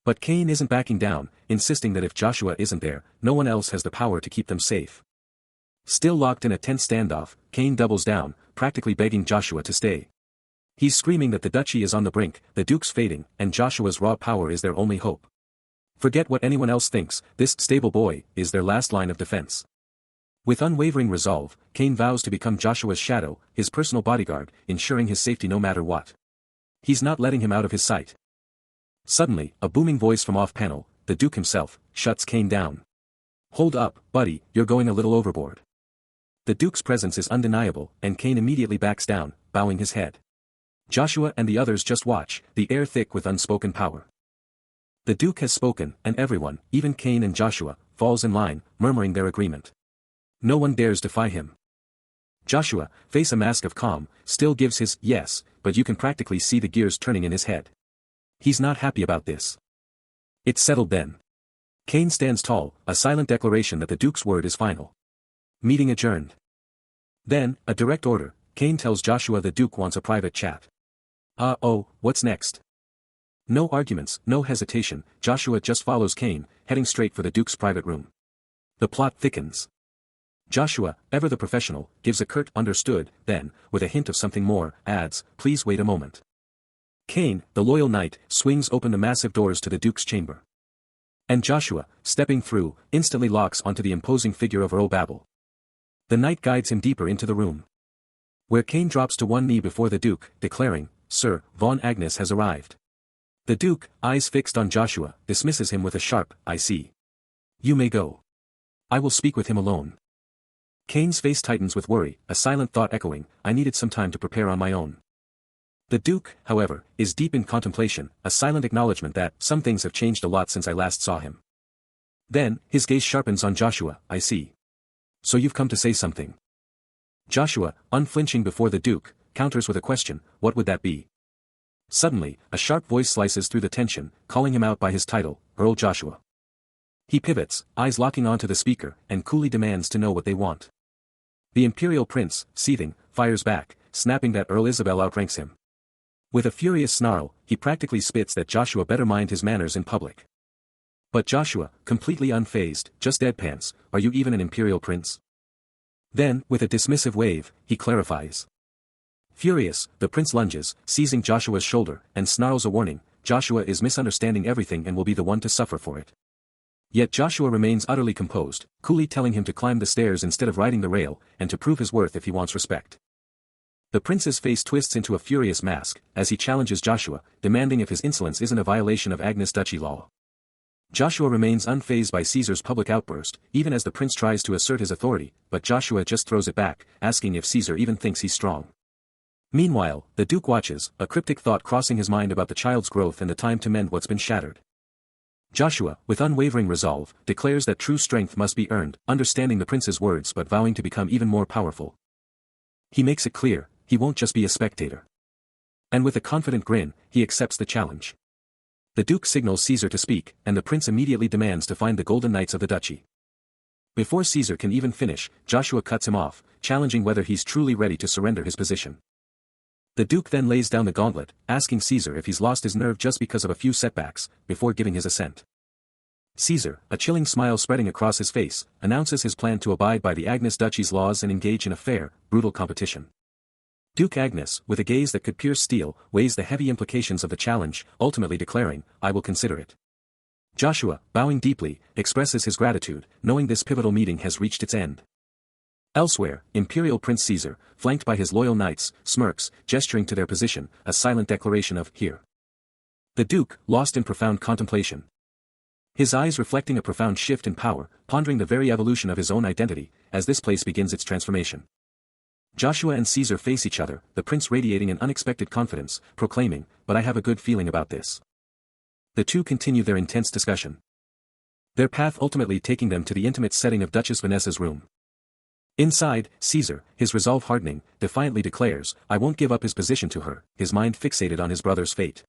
But Kane isn't backing down, insisting that if Joshua isn't there, no one else has the power to keep them safe. Still locked in a tense standoff, Kane doubles down, practically begging Joshua to stay. He's screaming that the duchy is on the brink, the Duke's fading, and Joshua's raw power is their only hope. Forget what anyone else thinks, this stable boy is their last line of defense. With unwavering resolve, Kane vows to become Joshua's shadow, his personal bodyguard, ensuring his safety no matter what. He's not letting him out of his sight. Suddenly, a booming voice from off-panel, the Duke himself, shuts Kane down. Hold up, buddy, you're going a little overboard. The Duke's presence is undeniable, and Kane immediately backs down, bowing his head. Joshua and the others just watch, the air thick with unspoken power. The Duke has spoken, and everyone, even Kane and Joshua, falls in line, murmuring their agreement. No one dares defy him. Joshua, face a mask of calm, still gives his yes, but you can practically see the gears turning in his head. He's not happy about this. It's settled then. Kane stands tall, a silent declaration that the Duke's word is final. Meeting adjourned. Then, a direct order, Kane tells Joshua the Duke wants a private chat. What's next? No arguments, no hesitation, Joshua just follows Kane, heading straight for the Duke's private room. The plot thickens. Joshua, ever the professional, gives a curt "understood," then, with a hint of something more, adds, "Please wait a moment." Cain, the loyal knight, swings open the massive doors to the Duke's chamber. And Joshua, stepping through, instantly locks onto the imposing figure of Earl Babel. The knight guides him deeper into the room, where Cain drops to one knee before the Duke, declaring, "Sir, Von Agnes has arrived." The Duke, eyes fixed on Joshua, dismisses him with a sharp, "I see. You may go. I will speak with him alone." Cain's face tightens with worry, a silent thought echoing, "I needed some time to prepare on my own." The Duke, however, is deep in contemplation, a silent acknowledgement that some things have changed a lot since I last saw him. Then, his gaze sharpens on Joshua, "I see. So you've come to say something." Joshua, unflinching before the Duke, counters with a question, "What would that be?" Suddenly, a sharp voice slices through the tension, calling him out by his title, "Earl Joshua." He pivots, eyes locking onto the speaker, and coolly demands to know what they want. The Imperial Prince, seething, fires back, snapping that Earl Isabel outranks him. With a furious snarl, he practically spits that Joshua better mind his manners in public. But Joshua, completely unfazed, just deadpans, "Are you even an Imperial Prince?" Then, with a dismissive wave, he clarifies. Furious, the prince lunges, seizing Joshua's shoulder, and snarls a warning, "Joshua is misunderstanding everything and will be the one to suffer for it." Yet Joshua remains utterly composed, coolly telling him to climb the stairs instead of riding the rail, and to prove his worth if he wants respect. The prince's face twists into a furious mask, as he challenges Joshua, demanding if his insolence isn't a violation of Agnes Duchy law. Joshua remains unfazed by Caesar's public outburst, even as the prince tries to assert his authority, but Joshua just throws it back, asking if Caesar even thinks he's strong. Meanwhile, the Duke watches, a cryptic thought crossing his mind about the child's growth and the time to mend what's been shattered. Joshua, with unwavering resolve, declares that true strength must be earned, understanding the prince's words but vowing to become even more powerful. He makes it clear, he won't just be a spectator. And with a confident grin, he accepts the challenge. The Duke signals Caesar to speak, and the prince immediately demands to find the Golden Knights of the duchy. Before Caesar can even finish, Joshua cuts him off, challenging whether he's truly ready to surrender his position. The Duke then lays down the gauntlet, asking Caesar if he's lost his nerve just because of a few setbacks, before giving his assent. Caesar, a chilling smile spreading across his face, announces his plan to abide by the Agnes Duchy's laws and engage in a fair, brutal competition. Duke Agnes, with a gaze that could pierce steel, weighs the heavy implications of the challenge, ultimately declaring, "I will consider it." Joshua, bowing deeply, expresses his gratitude, knowing this pivotal meeting has reached its end. Elsewhere, Imperial Prince Caesar, flanked by his loyal knights, smirks, gesturing to their position, a silent declaration of "Here." The Duke, lost in profound contemplation. His eyes reflecting a profound shift in power, pondering the very evolution of his own identity, as this place begins its transformation. Joshua and Caesar face each other, the prince radiating an unexpected confidence, proclaiming, "But I have a good feeling about this." The two continue their intense discussion, their path ultimately taking them to the intimate setting of Duchess Vanessa's room. Inside, Caesar, his resolve hardening, defiantly declares, "I won't give up his position to her," his mind fixated on his brother's fate.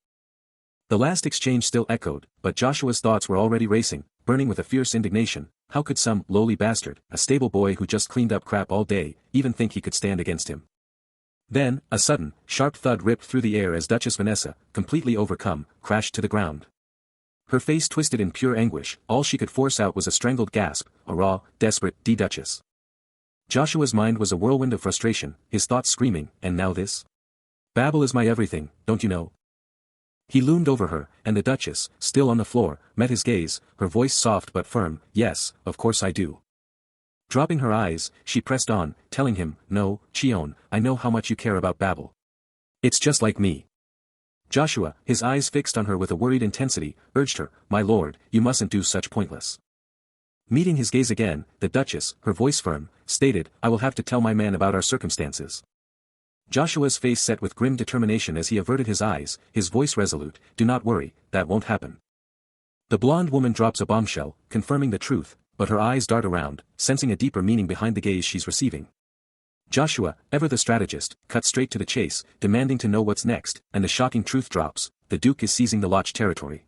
The last exchange still echoed, but Joshua's thoughts were already racing, burning with a fierce indignation. How could some lowly bastard, a stable boy who just cleaned up crap all day, even think he could stand against him? Then, a sudden, sharp thud ripped through the air as Duchess Vanessa, completely overcome, crashed to the ground. Her face twisted in pure anguish, all she could force out was a strangled gasp, a raw, desperate, "Duchess." Joshua's mind was a whirlwind of frustration, his thoughts screaming, "And now this? Babel is my everything, don't you know?" He loomed over her, and the Duchess, still on the floor, met his gaze, her voice soft but firm, "Yes, of course I do." Dropping her eyes, she pressed on, telling him, "No, Chion, I know how much you care about Babel. It's just like me." Joshua, his eyes fixed on her with a worried intensity, urged her, "My lord, you mustn't do such pointless." Meeting his gaze again, the Duchess, her voice firm, stated, "I will have to tell my man about our circumstances." Joshua's face set with grim determination as he averted his eyes, his voice resolute, "Do not worry, that won't happen." The blonde woman drops a bombshell, confirming the truth, but her eyes dart around, sensing a deeper meaning behind the gaze she's receiving. Joshua, ever the strategist, cuts straight to the chase, demanding to know what's next, and the shocking truth drops, the Duke is seizing the Loch territory.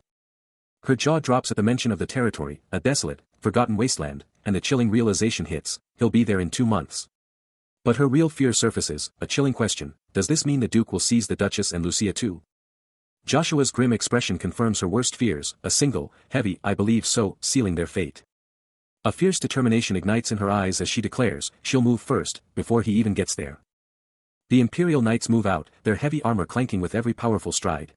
Her jaw drops at the mention of the territory, a desolate, forgotten wasteland, and the chilling realization hits, he'll be there in 2 months. But her real fear surfaces, a chilling question, does this mean the Duke will seize the Duchess and Lucia too? Joshua's grim expression confirms her worst fears, a single, heavy "I believe so," sealing their fate. A fierce determination ignites in her eyes as she declares, she'll move first, before he even gets there. The Imperial Knights move out, their heavy armor clanking with every powerful stride.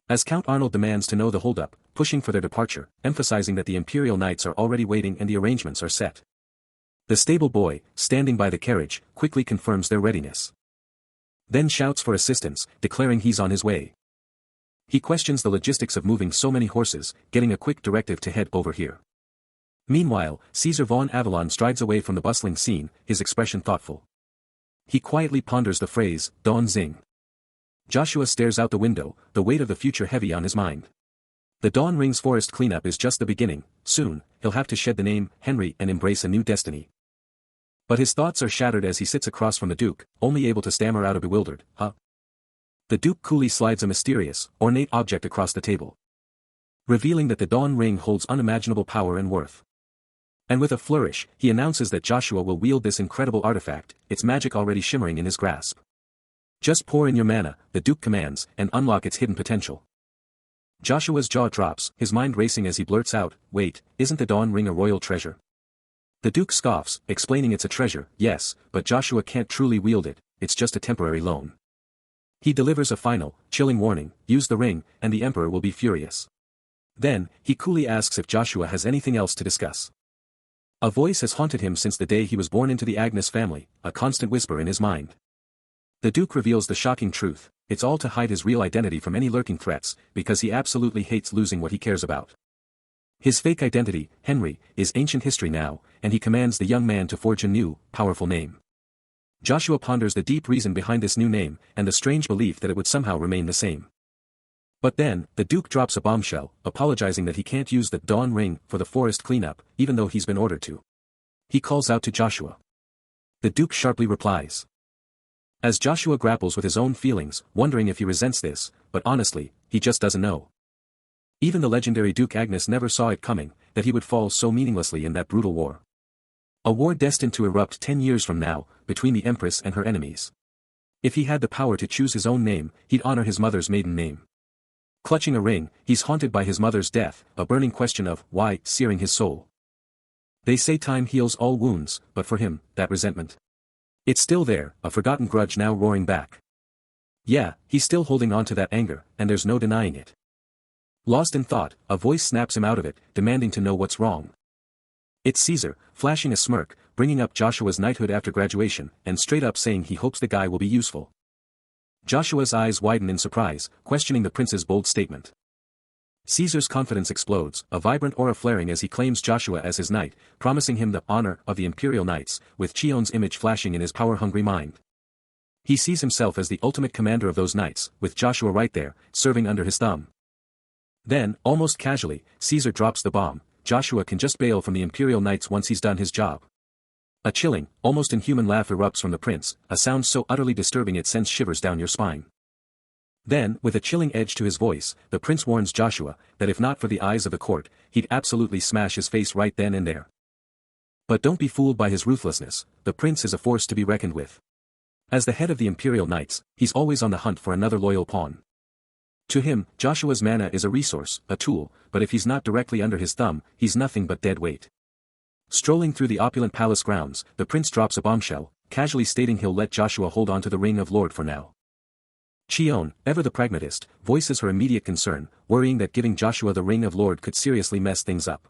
As Count Arnold demands to know the holdup, pushing for their departure, emphasizing that the Imperial Knights are already waiting and the arrangements are set. The stable boy, standing by the carriage, quickly confirms their readiness. Then shouts for assistance, declaring he's on his way. He questions the logistics of moving so many horses, getting a quick directive to head over here. Meanwhile, Caesar von Avalon strides away from the bustling scene, his expression thoughtful. He quietly ponders the phrase, Dawn Zing. Joshua stares out the window, the weight of the future heavy on his mind. The Dawn Ring's forest cleanup is just the beginning, soon, he'll have to shed the name, Henry, and embrace a new destiny. But his thoughts are shattered as he sits across from the Duke, only able to stammer out a bewildered, huh? The Duke coolly slides a mysterious, ornate object across the table, revealing that the Dawn Ring holds unimaginable power and worth. And with a flourish, he announces that Joshua will wield this incredible artifact, its magic already shimmering in his grasp. Just pour in your mana, the Duke commands, and unlock its hidden potential. Joshua's jaw drops, his mind racing as he blurts out, wait, isn't the Dawn Ring a royal treasure? The Duke scoffs, explaining it's a treasure, yes, but Joshua can't truly wield it, it's just a temporary loan. He delivers a final, chilling warning, use the ring, and the Emperor will be furious. Then, he coolly asks if Joshua has anything else to discuss. A voice has haunted him since the day he was born into the Agnes family, a constant whisper in his mind. The Duke reveals the shocking truth, it's all to hide his real identity from any lurking threats, because he absolutely hates losing what he cares about. His fake identity, Henry, is ancient history now, and he commands the young man to forge a new, powerful name. Joshua ponders the deep reason behind this new name, and the strange belief that it would somehow remain the same. But then, the Duke drops a bombshell, apologizing that he can't use the Dawn Ring for the forest cleanup, even though he's been ordered to. He calls out to Joshua. The Duke sharply replies. As Joshua grapples with his own feelings, wondering if he resents this, but honestly, he just doesn't know. Even the legendary Duke Agnes never saw it coming, that he would fall so meaninglessly in that brutal war. A war destined to erupt 10 years from now, between the Empress and her enemies. If he had the power to choose his own name, he'd honor his mother's maiden name. Clutching a ring, he's haunted by his mother's death, a burning question of why searing his soul. They say time heals all wounds, but for him, that resentment. It's still there, a forgotten grudge now roaring back. Yeah, he's still holding on to that anger, and there's no denying it. Lost in thought, a voice snaps him out of it, demanding to know what's wrong. It's Caesar, flashing a smirk, bringing up Joshua's knighthood after graduation, and straight up saying he hopes the guy will be useful. Joshua's eyes widen in surprise, questioning the prince's bold statement. Caesar's confidence explodes, a vibrant aura flaring as he claims Joshua as his knight, promising him the honor of the Imperial Knights, with Chion's image flashing in his power-hungry mind. He sees himself as the ultimate commander of those knights, with Joshua right there, serving under his thumb. Then, almost casually, Caesar drops the bomb, Joshua can just bail from the Imperial Knights once he's done his job. A chilling, almost inhuman laugh erupts from the prince, a sound so utterly disturbing it sends shivers down your spine. Then, with a chilling edge to his voice, the prince warns Joshua, that if not for the eyes of the court, he'd absolutely smash his face right then and there. But don't be fooled by his ruthlessness, the prince is a force to be reckoned with. As the head of the Imperial Knights, he's always on the hunt for another loyal pawn. To him, Joshua's mana is a resource, a tool, but if he's not directly under his thumb, he's nothing but dead weight. Strolling through the opulent palace grounds, the prince drops a bombshell, casually stating he'll let Joshua hold on to the Ring of Lord for now. Chion, ever the pragmatist, voices her immediate concern, worrying that giving Joshua the Ring of Lord could seriously mess things up.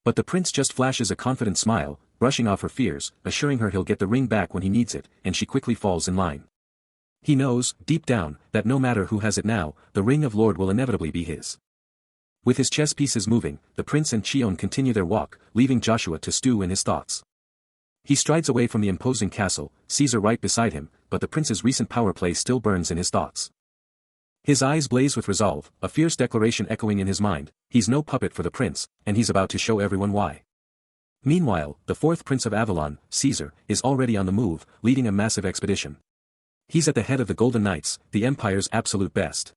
But the prince just flashes a confident smile, brushing off her fears, assuring her he'll get the ring back when he needs it, and she quickly falls in line. He knows, deep down, that no matter who has it now, the Ring of Lord will inevitably be his. With his chess pieces moving, the prince and Chion continue their walk, leaving Joshua to stew in his thoughts. He strides away from the imposing castle, Caesar right beside him, but the prince's recent power play still burns in his thoughts. His eyes blaze with resolve, a fierce declaration echoing in his mind, he's no puppet for the prince, and he's about to show everyone why. Meanwhile, the fourth prince of Avalon, Caesar, is already on the move, leading a massive expedition. He's at the head of the Golden Knights, the Empire's absolute best.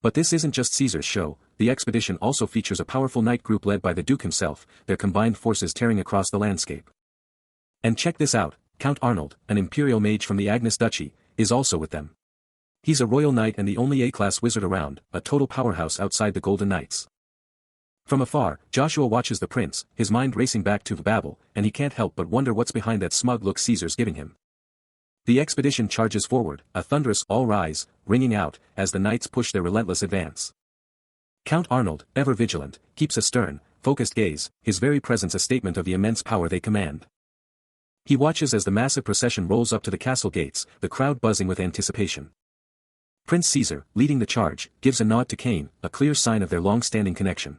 But this isn't just Caesar's show, the expedition also features a powerful knight group led by the Duke himself, their combined forces tearing across the landscape. And check this out, Count Arnold, an imperial mage from the Agnes Duchy, is also with them. He's a royal knight and the only A-class wizard around, a total powerhouse outside the Golden Knights. From afar, Joshua watches the prince, his mind racing back to Babel, and he can't help but wonder what's behind that smug look Caesar's giving him. The expedition charges forward, a thunderous "all rise" ringing out, as the knights push their relentless advance. Count Arnold, ever vigilant, keeps a stern, focused gaze, his very presence a statement of the immense power they command. He watches as the massive procession rolls up to the castle gates, the crowd buzzing with anticipation. Prince Caesar, leading the charge, gives a nod to Cain, a clear sign of their long-standing connection.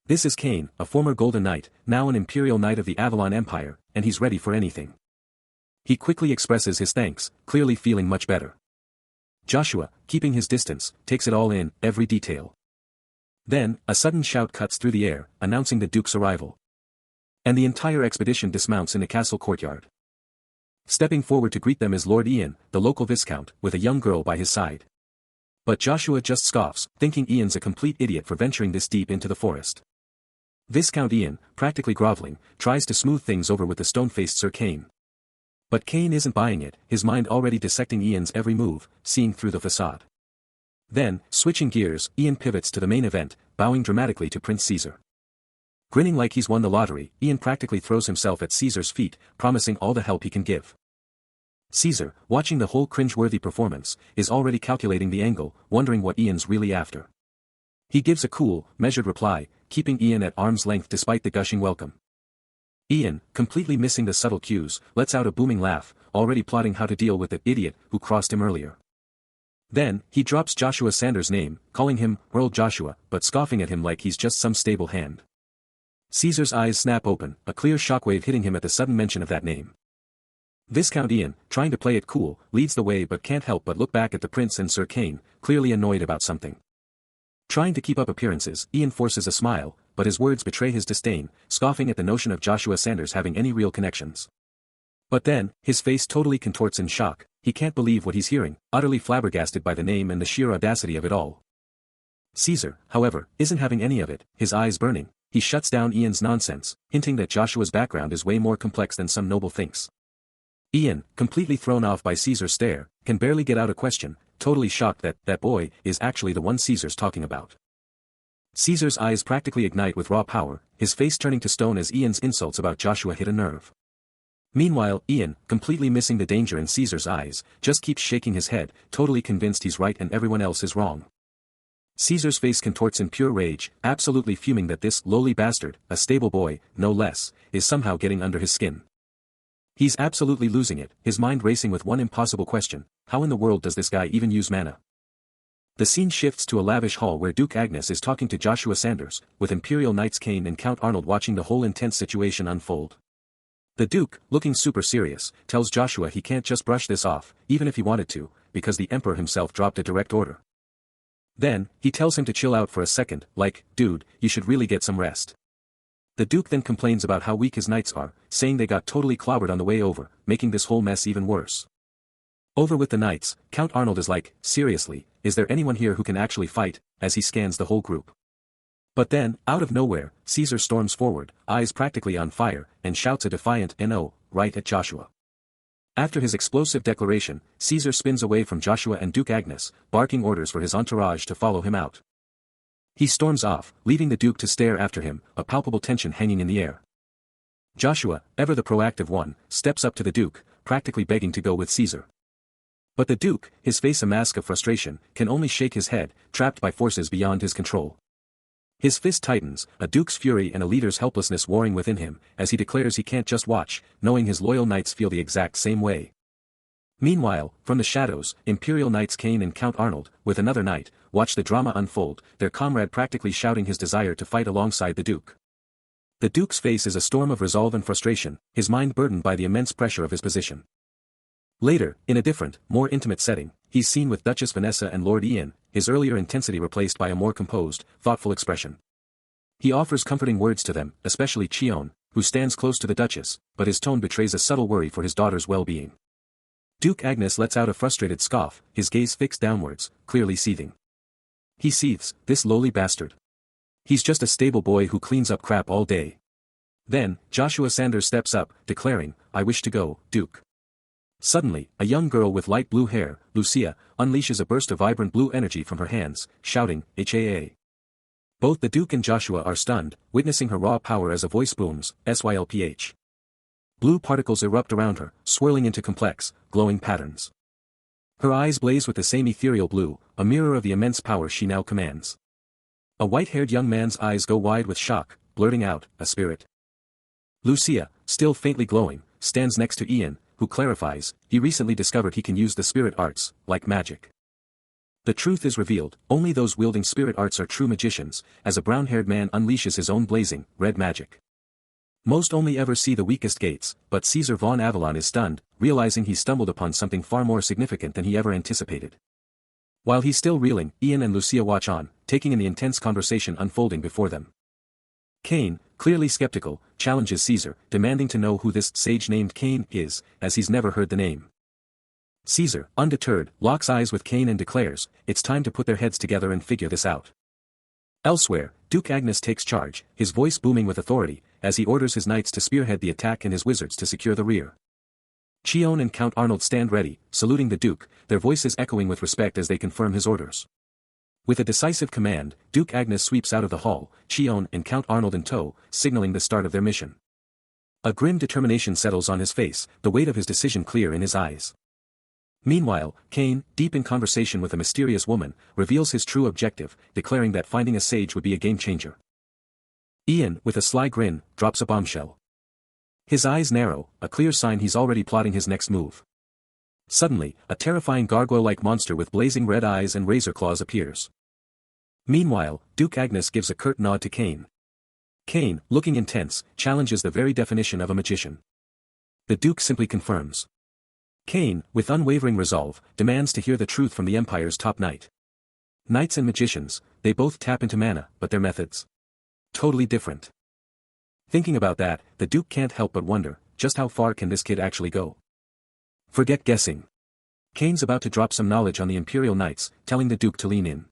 This is Cain, a former Golden Knight, now an Imperial Knight of the Avalon Empire, and he's ready for anything. He quickly expresses his thanks, clearly feeling much better. Joshua, keeping his distance, takes it all in, every detail. Then, a sudden shout cuts through the air, announcing the Duke's arrival. And the entire expedition dismounts in the castle courtyard. Stepping forward to greet them is Lord Ian, the local Viscount, with a young girl by his side. But Joshua just scoffs, thinking Ian's a complete idiot for venturing this deep into the forest. Viscount Ian, practically groveling, tries to smooth things over with the stone-faced Sir Cain. But Cain isn't buying it, his mind already dissecting Ian's every move, seeing through the facade. Then, switching gears, Ian pivots to the main event, bowing dramatically to Prince Caesar. Grinning like he's won the lottery, Ian practically throws himself at Caesar's feet, promising all the help he can give. Caesar, watching the whole cringe-worthy performance, is already calculating the angle, wondering what Ian's really after. He gives a cool, measured reply, keeping Ian at arm's length despite the gushing welcome. Ian, completely missing the subtle cues, lets out a booming laugh, already plotting how to deal with the idiot who crossed him earlier. Then, he drops Joshua Sanders' name, calling him Earl Joshua, but scoffing at him like he's just some stable hand. Caesar's eyes snap open, a clear shockwave hitting him at the sudden mention of that name. Viscount Ian, trying to play it cool, leads the way but can't help but look back at the prince and Sir Cain, clearly annoyed about something. Trying to keep up appearances, Ian forces a smile, but his words betray his disdain, scoffing at the notion of Joshua Sanders having any real connections. But then, his face totally contorts in shock, he can't believe what he's hearing, utterly flabbergasted by the name and the sheer audacity of it all. Caesar, however, isn't having any of it, his eyes burning, he shuts down Ian's nonsense, hinting that Joshua's background is way more complex than some noble thinks. Ian, completely thrown off by Caesar's stare, can barely get out a question, totally shocked that that boy is actually the one Caesar's talking about. Caesar's eyes practically ignite with raw power, his face turning to stone as Ian's insults about Joshua hit a nerve. Meanwhile, Ian, completely missing the danger in Caesar's eyes, just keeps shaking his head, totally convinced he's right and everyone else is wrong. Caesar's face contorts in pure rage, absolutely fuming that this lowly bastard, a stable boy, no less, is somehow getting under his skin. He's absolutely losing it, his mind racing with one impossible question: how in the world does this guy even use mana? The scene shifts to a lavish hall where Duke Agnes is talking to Joshua Sanders, with Imperial Knights Cain and Count Arnold watching the whole intense situation unfold. The Duke, looking super serious, tells Joshua he can't just brush this off, even if he wanted to, because the Emperor himself dropped a direct order. Then, he tells him to chill out for a second, like, dude, you should really get some rest. The Duke then complains about how weak his knights are, saying they got totally clobbered on the way over, making this whole mess even worse. Over with the knights, Count Arnold is like, seriously, is there anyone here who can actually fight, as he scans the whole group. But then, out of nowhere, Caesar storms forward, eyes practically on fire, and shouts a defiant "No," right at Joshua. After his explosive declaration, Caesar spins away from Joshua and Duke Agnes, barking orders for his entourage to follow him out. He storms off, leaving the Duke to stare after him, a palpable tension hanging in the air. Joshua, ever the proactive one, steps up to the Duke, practically begging to go with Caesar. But the Duke, his face a mask of frustration, can only shake his head, trapped by forces beyond his control. His fist tightens, a Duke's fury and a leader's helplessness warring within him, as he declares he can't just watch, knowing his loyal knights feel the exact same way. Meanwhile, from the shadows, Imperial Knights Cain and Count Arnold, with another knight, watch the drama unfold, their comrade practically shouting his desire to fight alongside the Duke. The Duke's face is a storm of resolve and frustration, his mind burdened by the immense pressure of his position. Later, in a different, more intimate setting, he's seen with Duchess Vanessa and Lord Ian, his earlier intensity replaced by a more composed, thoughtful expression. He offers comforting words to them, especially Chion, who stands close to the Duchess, but his tone betrays a subtle worry for his daughter's well-being. Duke Agnes lets out a frustrated scoff, his gaze fixed downwards, clearly seething. He seethes, this lowly bastard. He's just a stable boy who cleans up crap all day. Then, Joshua Sanders steps up, declaring, I wish to go, Duke. Suddenly, a young girl with light blue hair, Lucia, unleashes a burst of vibrant blue energy from her hands, shouting, HAA. Both the Duke and Joshua are stunned, witnessing her raw power as a voice booms, SYLPH. Blue particles erupt around her, swirling into complex, glowing patterns. Her eyes blaze with the same ethereal blue, a mirror of the immense power she now commands. A white-haired young man's eyes go wide with shock, blurting out, a spirit. Lucia, still faintly glowing, stands next to Ian, who clarifies, he recently discovered he can use the spirit arts, like magic. The truth is revealed, only those wielding spirit arts are true magicians, as a brown-haired man unleashes his own blazing, red magic. Most only ever see the weakest gates, but Caesar von Avalon is stunned, realizing he's stumbled upon something far more significant than he ever anticipated. While he's still reeling, Ian and Lucia watch on, taking in the intense conversation unfolding before them. Cain, clearly skeptical, challenges Caesar, demanding to know who this sage named Cain is, as he's never heard the name. Caesar, undeterred, locks eyes with Cain and declares, it's time to put their heads together and figure this out. Elsewhere, Duke Agnes takes charge, his voice booming with authority, as he orders his knights to spearhead the attack and his wizards to secure the rear. Chion and Count Arnold stand ready, saluting the Duke, their voices echoing with respect as they confirm his orders. With a decisive command, Duke Agnes sweeps out of the hall, Chion and Count Arnold in tow, signaling the start of their mission. A grim determination settles on his face, the weight of his decision clear in his eyes. Meanwhile, Cain, deep in conversation with a mysterious woman, reveals his true objective, declaring that finding a sage would be a game-changer. Ian, with a sly grin, drops a bombshell. His eyes narrow, a clear sign he's already plotting his next move. Suddenly, a terrifying gargoyle-like monster with blazing red eyes and razor claws appears. Meanwhile, Duke Agnes gives a curt nod to Cain. Cain, looking intense, challenges the very definition of a magician. The Duke simply confirms. Cain, with unwavering resolve, demands to hear the truth from the Empire's top knight. Knights and magicians, they both tap into mana, but their methods? Totally different. Thinking about that, the Duke can't help but wonder, just how far can this kid actually go? Forget guessing. Cain's about to drop some knowledge on the Imperial Knights, telling the Duke to lean in.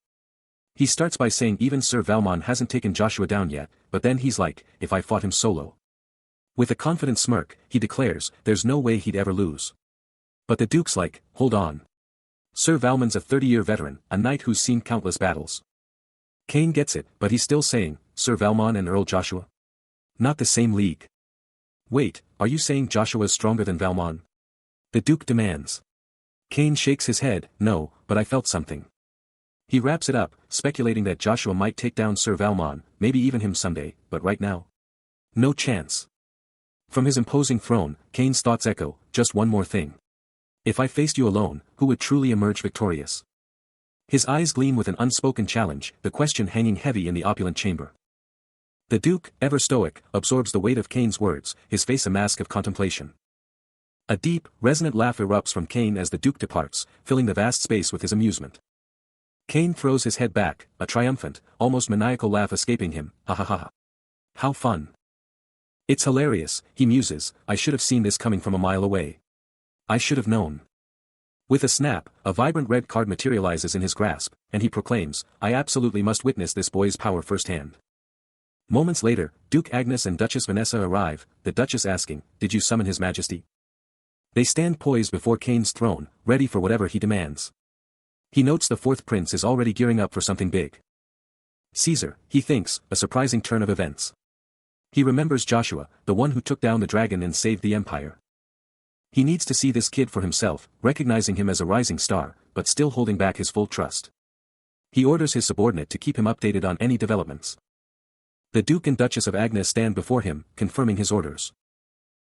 He starts by saying even Sir Valmon hasn't taken Joshua down yet, but then he's like, if I fought him solo. With a confident smirk, he declares, there's no way he'd ever lose. But the Duke's like, hold on. Sir Valmon's a 30-year veteran, a knight who's seen countless battles. Cain gets it, but he's still saying, Sir Valmon and Earl Joshua? Not the same league. Wait, are you saying Joshua's stronger than Valmon? The Duke demands. Cain shakes his head, no, but I felt something. He wraps it up, speculating that Joshua might take down Sir Valmon, maybe even him someday, but right now? No chance. From his imposing throne, Cain's thoughts echo, just one more thing. If I faced you alone, who would truly emerge victorious? His eyes gleam with an unspoken challenge, the question hanging heavy in the opulent chamber. The Duke, ever stoic, absorbs the weight of Cain's words, his face a mask of contemplation. A deep, resonant laugh erupts from Cain as the Duke departs, filling the vast space with his amusement. Cain throws his head back, a triumphant, almost maniacal laugh escaping him, ha ha ha ha. How fun. It's hilarious, he muses, I should have seen this coming from a mile away. I should have known. With a snap, a vibrant red card materializes in his grasp, and he proclaims, I absolutely must witness this boy's power firsthand. Moments later, Duke Agnes and Duchess Vanessa arrive, the Duchess asking, did you summon His Majesty? They stand poised before Cain's throne, ready for whatever he demands. He notes the fourth prince is already gearing up for something big. Caesar, he thinks, a surprising turn of events. He remembers Joshua, the one who took down the dragon and saved the empire. He needs to see this kid for himself, recognizing him as a rising star, but still holding back his full trust. He orders his subordinate to keep him updated on any developments. The Duke and Duchess of Agnes stand before him, confirming his orders.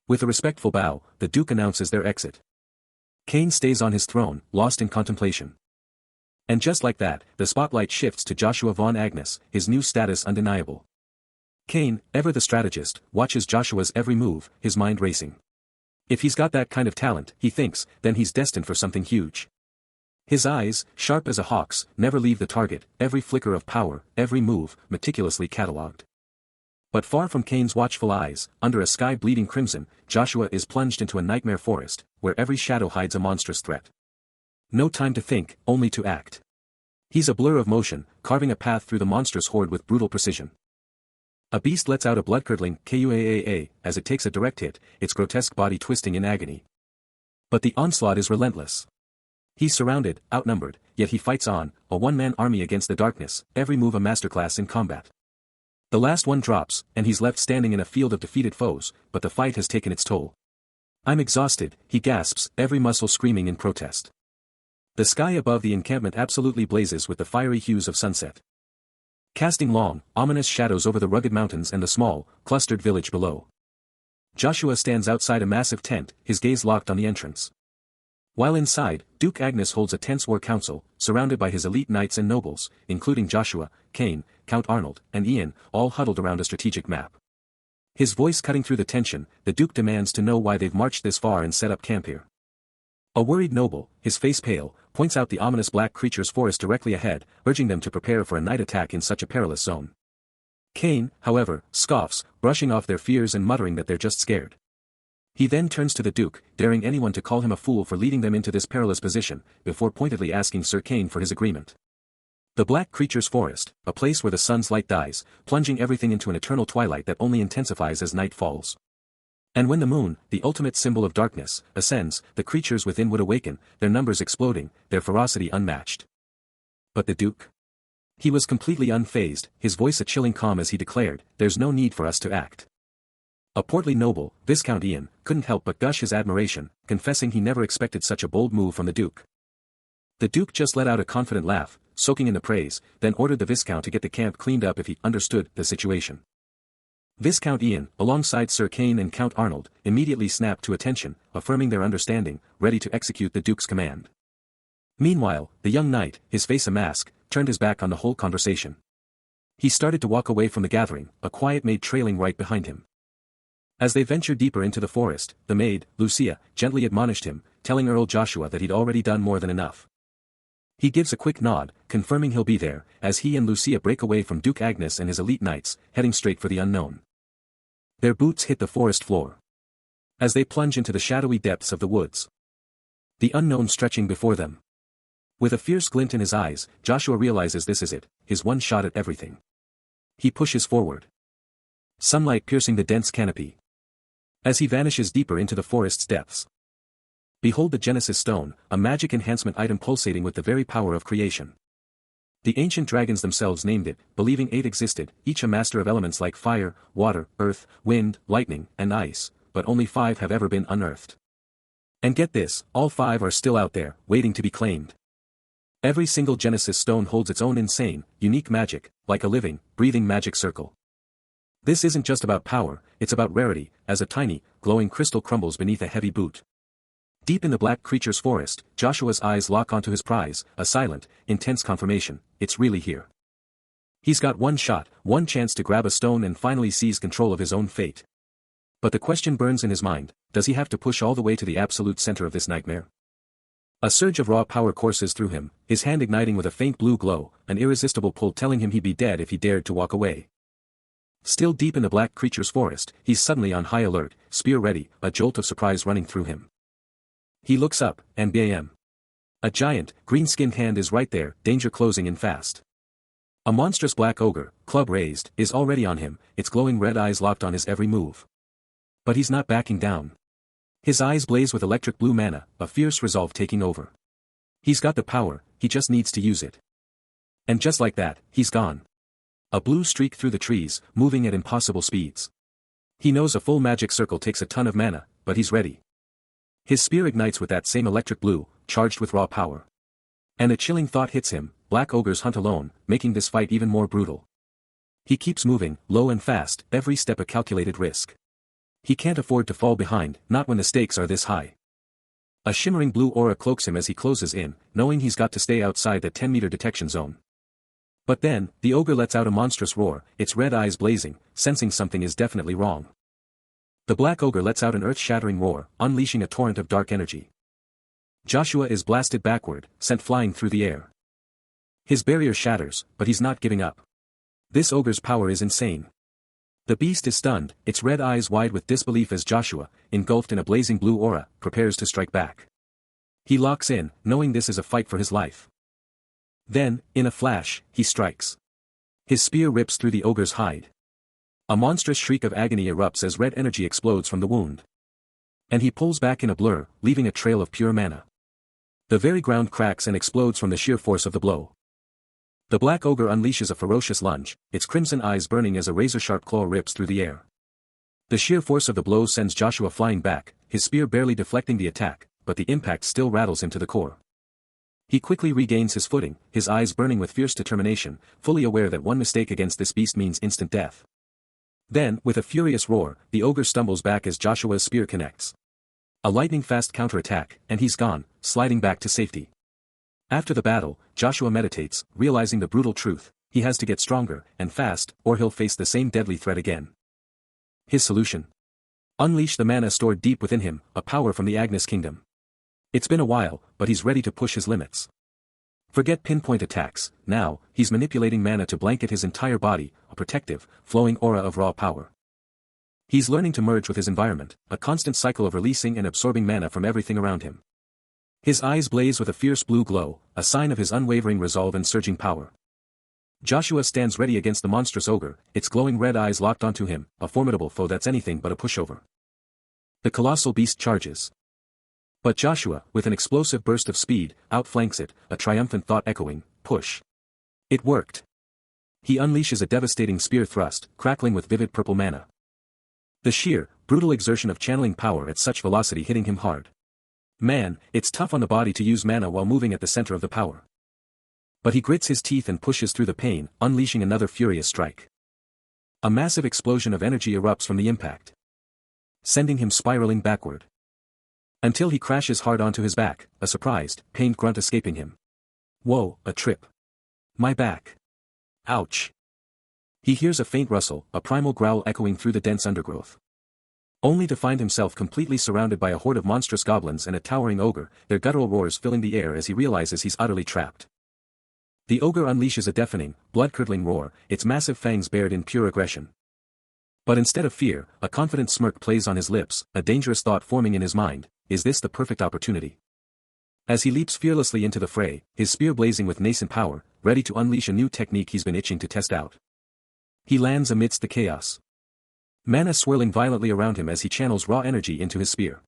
With a respectful bow, the Duke announces their exit. Cain stays on his throne, lost in contemplation. And just like that, the spotlight shifts to Joshua von Agnes, his new status undeniable. Cain, ever the strategist, watches Joshua's every move, his mind racing. If he's got that kind of talent, he thinks, then he's destined for something huge. His eyes, sharp as a hawk's, never leave the target, every flicker of power, every move, meticulously catalogued. But far from Cain's watchful eyes, under a sky bleeding crimson, Joshua is plunged into a nightmare forest, where every shadow hides a monstrous threat. No time to think, only to act. He's a blur of motion, carving a path through the monstrous horde with brutal precision. A beast lets out a blood-curdling "kuaaa" as it takes a direct hit, its grotesque body twisting in agony. But the onslaught is relentless. He's surrounded, outnumbered, yet he fights on, a one-man army against the darkness, every move a masterclass in combat. The last one drops, and he's left standing in a field of defeated foes, but the fight has taken its toll. I'm exhausted, he gasps, every muscle screaming in protest. The sky above the encampment absolutely blazes with the fiery hues of sunset, casting long, ominous shadows over the rugged mountains and the small, clustered village below. Joshua stands outside a massive tent, his gaze locked on the entrance. While inside, Duke Agnes holds a tense war council, surrounded by his elite knights and nobles, including Joshua, Cain, Count Arnold, and Ian, all huddled around a strategic map. His voice cutting through the tension, the Duke demands to know why they've marched this far and set up camp here. A worried noble, his face pale, points out the ominous black creature's forest directly ahead, urging them to prepare for a night attack in such a perilous zone. Cain, however, scoffs, brushing off their fears and muttering that they're just scared. He then turns to the Duke, daring anyone to call him a fool for leading them into this perilous position, before pointedly asking Sir Cain for his agreement. The black creature's forest, a place where the sun's light dies, plunging everything into an eternal twilight that only intensifies as night falls. And when the moon, the ultimate symbol of darkness, ascends, the creatures within would awaken, their numbers exploding, their ferocity unmatched. But the Duke? He was completely unfazed, his voice a chilling calm as he declared, "There's no need for us to act." A portly noble, Viscount Ian, couldn't help but gush his admiration, confessing he never expected such a bold move from the Duke. The Duke just let out a confident laugh, soaking in the praise, then ordered the Viscount to get the camp cleaned up if he understood the situation. Viscount Ian, alongside Sir Cain and Count Arnold, immediately snapped to attention, affirming their understanding, ready to execute the Duke's command. Meanwhile, the young knight, his face a mask, turned his back on the whole conversation. He started to walk away from the gathering, a quiet maid trailing right behind him. As they ventured deeper into the forest, the maid, Lucia, gently admonished him, telling Earl Joshua that he'd already done more than enough. He gives a quick nod, confirming he'll be there, as he and Lucia break away from Duke Agnes and his elite knights, heading straight for the unknown. Their boots hit the forest floor as they plunge into the shadowy depths of the woods, the unknown stretching before them. With a fierce glint in his eyes, Joshua realizes this is it, his one shot at everything. He pushes forward, sunlight piercing the dense canopy as he vanishes deeper into the forest's depths. Behold the Genesis Stone, a magic enhancement item pulsating with the very power of creation. The ancient dragons themselves named it, believing 8 existed, each a master of elements like fire, water, earth, wind, lightning, and ice, but only 5 have ever been unearthed. And get this, all 5 are still out there, waiting to be claimed. Every single Genesis Stone holds its own insane, unique magic, like a living, breathing magic circle. This isn't just about power, it's about rarity, as a tiny, glowing crystal crumbles beneath a heavy boot. Deep in the black creature's forest, Joshua's eyes lock onto his prize, a silent, intense confirmation, it's really here. He's got one shot, one chance to grab a stone and finally seize control of his own fate. But the question burns in his mind, does he have to push all the way to the absolute center of this nightmare? A surge of raw power courses through him, his hand igniting with a faint blue glow, an irresistible pull telling him he'd be dead if he dared to walk away. Still deep in the black creature's forest, he's suddenly on high alert, spear ready, a jolt of surprise running through him. He looks up, and bam! A giant, green-skinned hand is right there, danger closing in fast. A monstrous black ogre, club raised, is already on him, its glowing red eyes locked on his every move. But he's not backing down. His eyes blaze with electric blue mana, a fierce resolve taking over. He's got the power, he just needs to use it. And just like that, he's gone. A blue streak through the trees, moving at impossible speeds. He knows a full magic circle takes a ton of mana, but he's ready. His spear ignites with that same electric blue, charged with raw power. And a chilling thought hits him, black ogres hunt alone, making this fight even more brutal. He keeps moving, low and fast, every step a calculated risk. He can't afford to fall behind, not when the stakes are this high. A shimmering blue aura cloaks him as he closes in, knowing he's got to stay outside the 10-meter detection zone. But then, the ogre lets out a monstrous roar, its red eyes blazing, sensing something is definitely wrong. The black ogre lets out an earth-shattering roar, unleashing a torrent of dark energy. Joshua is blasted backward, sent flying through the air. His barrier shatters, but he's not giving up. This ogre's power is insane. The beast is stunned, its red eyes wide with disbelief as Joshua, engulfed in a blazing blue aura, prepares to strike back. He locks in, knowing this is a fight for his life. Then, in a flash, he strikes. His spear rips through the ogre's hide. A monstrous shriek of agony erupts as red energy explodes from the wound. And he pulls back in a blur, leaving a trail of pure mana. The very ground cracks and explodes from the sheer force of the blow. The black ogre unleashes a ferocious lunge, its crimson eyes burning as a razor-sharp claw rips through the air. The sheer force of the blow sends Joshua flying back, his spear barely deflecting the attack, but the impact still rattles him to the core. He quickly regains his footing, his eyes burning with fierce determination, fully aware that one mistake against this beast means instant death. Then, with a furious roar, the ogre stumbles back as Joshua's spear connects. A lightning-fast counterattack, and he's gone, sliding back to safety. After the battle, Joshua meditates, realizing the brutal truth: he has to get stronger, and fast, or he'll face the same deadly threat again. His solution? Unleash the mana stored deep within him, a power from the Agnes Kingdom. It's been a while, but he's ready to push his limits. Forget pinpoint attacks, now, he's manipulating mana to blanket his entire body, a protective, flowing aura of raw power. He's learning to merge with his environment, a constant cycle of releasing and absorbing mana from everything around him. His eyes blaze with a fierce blue glow, a sign of his unwavering resolve and surging power. Joshua stands ready against the monstrous ogre, its glowing red eyes locked onto him, a formidable foe that's anything but a pushover. The colossal beast charges. But Joshua, with an explosive burst of speed, outflanks it, a triumphant thought echoing, push. It worked. He unleashes a devastating spear thrust, crackling with vivid purple mana. The sheer, brutal exertion of channeling power at such velocity hitting him hard. Man, it's tough on the body to use mana while moving at the center of the power. But he grits his teeth and pushes through the pain, unleashing another furious strike. A massive explosion of energy erupts from the impact, sending him spiraling backward. Until he crashes hard onto his back, a surprised, pained grunt escaping him. Whoa, a trip. My back. Ouch. He hears a faint rustle, a primal growl echoing through the dense undergrowth. Only to find himself completely surrounded by a horde of monstrous goblins and a towering ogre, their guttural roars filling the air as he realizes he's utterly trapped. The ogre unleashes a deafening, blood-curdling roar, its massive fangs bared in pure aggression. But instead of fear, a confident smirk plays on his lips, a dangerous thought forming in his mind: is this the perfect opportunity? As he leaps fearlessly into the fray, his spear blazing with nascent power, ready to unleash a new technique he's been itching to test out. He lands amidst the chaos. Mana swirling violently around him as he channels raw energy into his spear,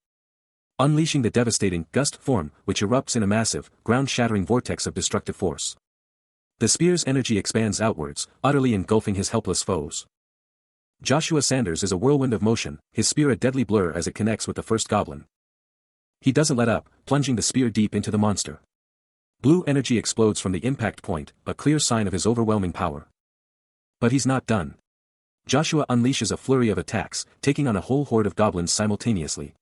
unleashing the devastating gust form, which erupts in a massive, ground-shattering vortex of destructive force. The spear's energy expands outwards, utterly engulfing his helpless foes. Joshua Sanders is a whirlwind of motion, his spear a deadly blur as it connects with the first goblin. He doesn't let up, plunging the spear deep into the monster. Blue energy explodes from the impact point, a clear sign of his overwhelming power. But he's not done. Joshua unleashes a flurry of attacks, taking on a whole horde of goblins simultaneously.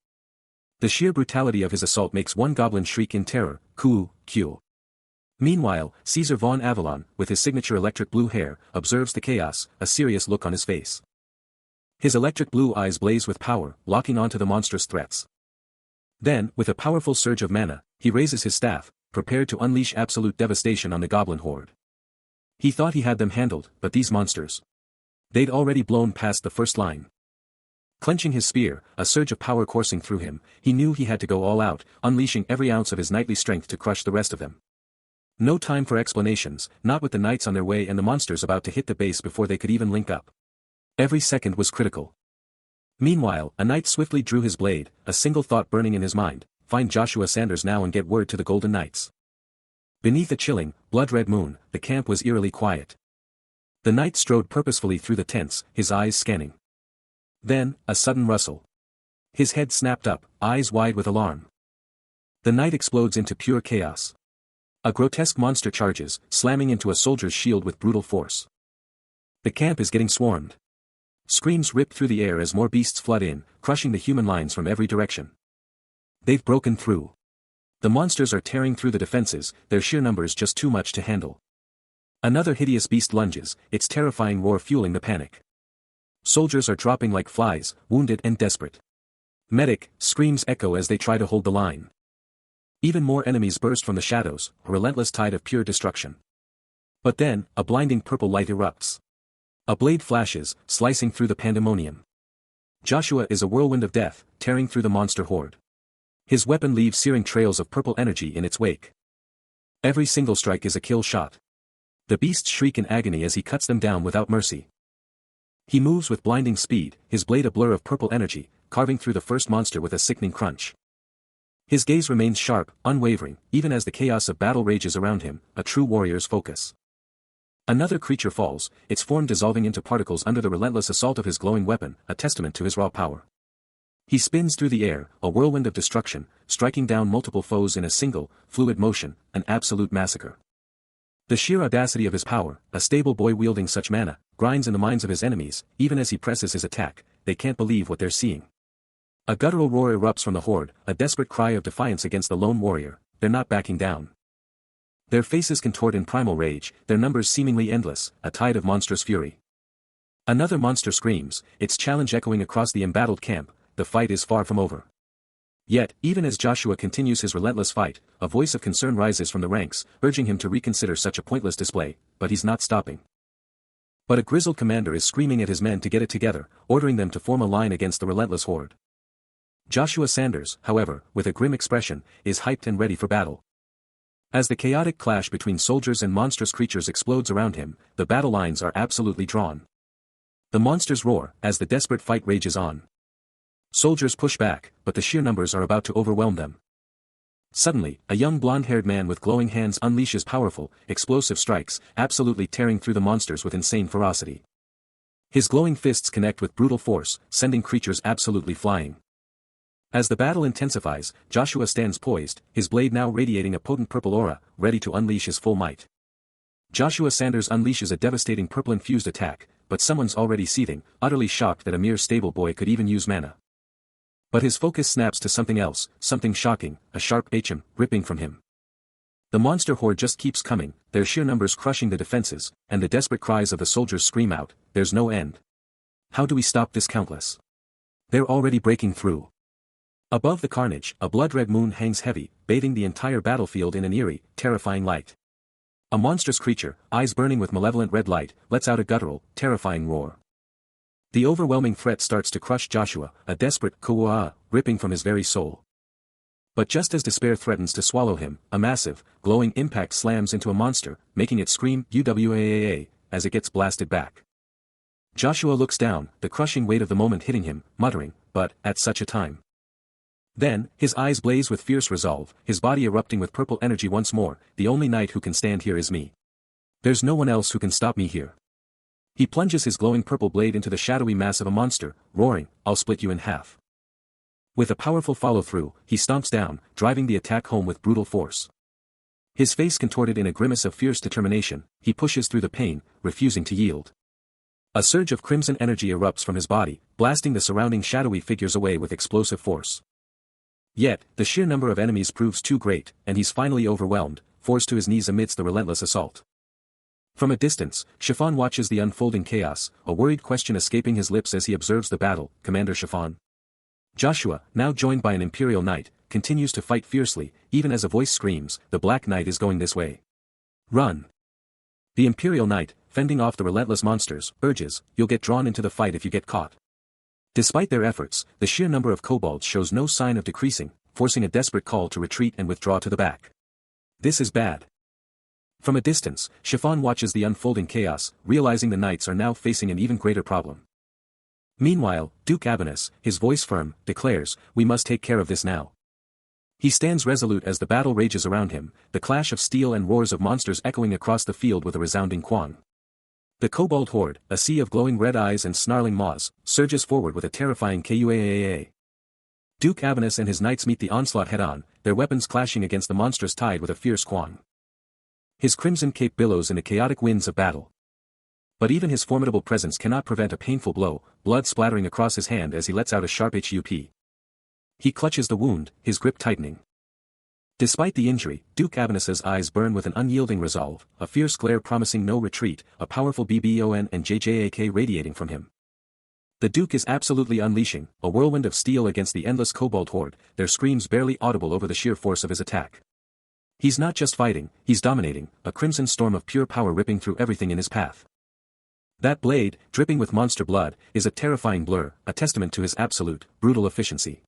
The sheer brutality of his assault makes one goblin shriek in terror, "Kuu, Kyu." Meanwhile, Caesar von Avalon, with his signature electric blue hair, observes the chaos, a serious look on his face. His electric blue eyes blaze with power, locking onto the monstrous threats. Then, with a powerful surge of mana, he raises his staff, prepared to unleash absolute devastation on the goblin horde. He thought he had them handled, but these monsters. They'd already blown past the first line. Clenching his spear, a surge of power coursing through him, he knew he had to go all out, unleashing every ounce of his knightly strength to crush the rest of them. No time for explanations, not with the knights on their way and the monsters about to hit the base before they could even link up. Every second was critical. Meanwhile, a knight swiftly drew his blade, a single thought burning in his mind: find Joshua Sanders now and get word to the Golden Knights. Beneath a chilling, blood-red moon, the camp was eerily quiet. The knight strode purposefully through the tents, his eyes scanning. Then, a sudden rustle. His head snapped up, eyes wide with alarm. The knight explodes into pure chaos. A grotesque monster charges, slamming into a soldier's shield with brutal force. The camp is getting swarmed. Screams rip through the air as more beasts flood in, crushing the human lines from every direction. They've broken through. The monsters are tearing through the defenses, their sheer numbers just too much to handle. Another hideous beast lunges, its terrifying roar fueling the panic. Soldiers are dropping like flies, wounded and desperate. Medic, screams echo as they try to hold the line. Even more enemies burst from the shadows, a relentless tide of pure destruction. But then, a blinding purple light erupts. A blade flashes, slicing through the pandemonium. Joshua is a whirlwind of death, tearing through the monster horde. His weapon leaves searing trails of purple energy in its wake. Every single strike is a kill shot. The beasts shriek in agony as he cuts them down without mercy. He moves with blinding speed, his blade a blur of purple energy, carving through the first monster with a sickening crunch. His gaze remains sharp, unwavering, even as the chaos of battle rages around him, a true warrior's focus. Another creature falls, its form dissolving into particles under the relentless assault of his glowing weapon, a testament to his raw power. He spins through the air, a whirlwind of destruction, striking down multiple foes in a single, fluid motion, an absolute massacre. The sheer audacity of his power, a stable boy wielding such mana, grinds in the minds of his enemies, even as he presses his attack, they can't believe what they're seeing. A guttural roar erupts from the horde, a desperate cry of defiance against the lone warrior, they're not backing down. Their faces contort in primal rage, their numbers seemingly endless, a tide of monstrous fury. Another monster screams, its challenge echoing across the embattled camp, the fight is far from over. Yet, even as Joshua continues his relentless fight, a voice of concern rises from the ranks, urging him to reconsider such a pointless display, but he's not stopping. But a grizzled commander is screaming at his men to get it together, ordering them to form a line against the relentless horde. Joshua Sanders, however, with a grim expression, is hyped and ready for battle. As the chaotic clash between soldiers and monstrous creatures explodes around him, the battle lines are absolutely drawn. The monsters roar, as the desperate fight rages on. Soldiers push back, but the sheer numbers are about to overwhelm them. Suddenly, a young blonde-haired man with glowing hands unleashes powerful, explosive strikes, absolutely tearing through the monsters with insane ferocity. His glowing fists connect with brutal force, sending creatures absolutely flying. As the battle intensifies, Joshua stands poised, his blade now radiating a potent purple aura, ready to unleash his full might. Joshua Sanders unleashes a devastating purple-infused attack, but someone's already seething, utterly shocked that a mere stable boy could even use mana. But his focus snaps to something else, something shocking, a sharp HM, ripping from him. The monster horde just keeps coming, their sheer numbers crushing the defenses, and the desperate cries of the soldiers scream out, there's no end. How do we stop this countless? They're already breaking through. Above the carnage, a blood-red moon hangs heavy, bathing the entire battlefield in an eerie, terrifying light. A monstrous creature, eyes burning with malevolent red light, lets out a guttural, terrifying roar. The overwhelming threat starts to crush Joshua, a desperate kuwa, ripping from his very soul. But just as despair threatens to swallow him, a massive, glowing impact slams into a monster, making it scream UWAAA, as it gets blasted back. Joshua looks down, the crushing weight of the moment hitting him, muttering, but, at such a time. Then, his eyes blaze with fierce resolve, his body erupting with purple energy once more, the only knight who can stand here is me. There's no one else who can stop me here. He plunges his glowing purple blade into the shadowy mass of a monster, roaring, I'll split you in half. With a powerful follow-through, he stomps down, driving the attack home with brutal force. His face contorted in a grimace of fierce determination, he pushes through the pain, refusing to yield. A surge of crimson energy erupts from his body, blasting the surrounding shadowy figures away with explosive force. Yet, the sheer number of enemies proves too great, and he's finally overwhelmed, forced to his knees amidst the relentless assault. From a distance, Chiffon watches the unfolding chaos, a worried question escaping his lips as he observes the battle. Commander Chiffon. Joshua, now joined by an Imperial Knight, continues to fight fiercely, even as a voice screams, the Black Knight is going this way. Run! The Imperial Knight, fending off the relentless monsters, urges, you'll get drawn into the fight if you get caught. Despite their efforts, the sheer number of kobolds shows no sign of decreasing, forcing a desperate call to retreat and withdraw to the back. This is bad. From a distance, Chiffon watches the unfolding chaos, realizing the knights are now facing an even greater problem. Meanwhile, Duke Abanus, his voice firm, declares, we must take care of this now. He stands resolute as the battle rages around him, the clash of steel and roars of monsters echoing across the field with a resounding quang. The kobold horde, a sea of glowing red eyes and snarling maws, surges forward with a terrifying kuaaa. Duke Abanus and his knights meet the onslaught head-on, their weapons clashing against the monstrous tide with a fierce quang. His crimson cape billows in the chaotic winds of battle. But even his formidable presence cannot prevent a painful blow, blood splattering across his hand as he lets out a sharp HUP. He clutches the wound, his grip tightening. Despite the injury, Duke Abanus's eyes burn with an unyielding resolve, a fierce glare promising no retreat, a powerful BBON and JJAK radiating from him. The Duke is absolutely unleashing, a whirlwind of steel against the endless kobold horde, their screams barely audible over the sheer force of his attack. He's not just fighting, he's dominating, a crimson storm of pure power ripping through everything in his path. That blade, dripping with monster blood, is a terrifying blur, a testament to his absolute, brutal efficiency.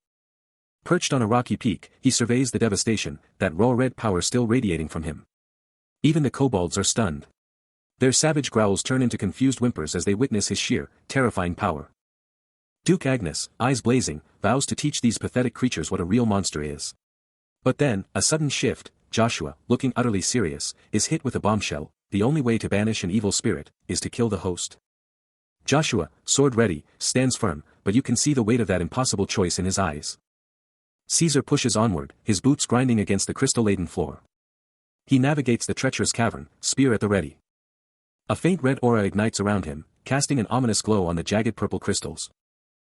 Perched on a rocky peak, he surveys the devastation, that raw red power still radiating from him. Even the kobolds are stunned. Their savage growls turn into confused whimpers as they witness his sheer, terrifying power. Duke Agnes, eyes blazing, vows to teach these pathetic creatures what a real monster is. But then, a sudden shift, Joshua, looking utterly serious, is hit with a bombshell. The only way to banish an evil spirit, is to kill the host. Joshua, sword ready, stands firm, but you can see the weight of that impossible choice in his eyes. Caesar pushes onward, his boots grinding against the crystal-laden floor. He navigates the treacherous cavern, spear at the ready. A faint red aura ignites around him, casting an ominous glow on the jagged purple crystals.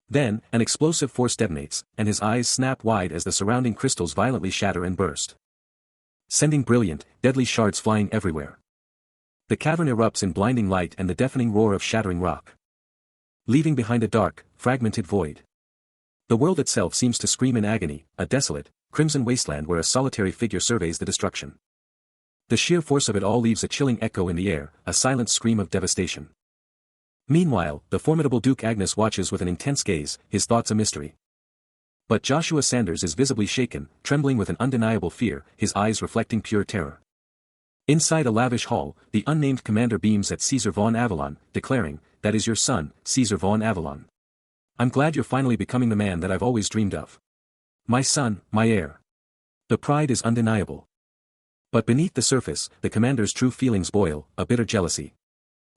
Then, an explosive force detonates, and his eyes snap wide as the surrounding crystals violently shatter and burst, sending brilliant, deadly shards flying everywhere. The cavern erupts in blinding light and the deafening roar of shattering rock, leaving behind a dark, fragmented void. The world itself seems to scream in agony, a desolate, crimson wasteland where a solitary figure surveys the destruction. The sheer force of it all leaves a chilling echo in the air, a silent scream of devastation. Meanwhile, the formidable Duke Agnes watches with an intense gaze, his thoughts a mystery. But Joshua Sanders is visibly shaken, trembling with an undeniable fear, his eyes reflecting pure terror. Inside a lavish hall, the unnamed commander beams at Caesar von Avalon, declaring, "That is your son, Caesar von Avalon. I'm glad you're finally becoming the man that I've always dreamed of. My son, my heir." The pride is undeniable. But beneath the surface, the commander's true feelings boil, a bitter jealousy.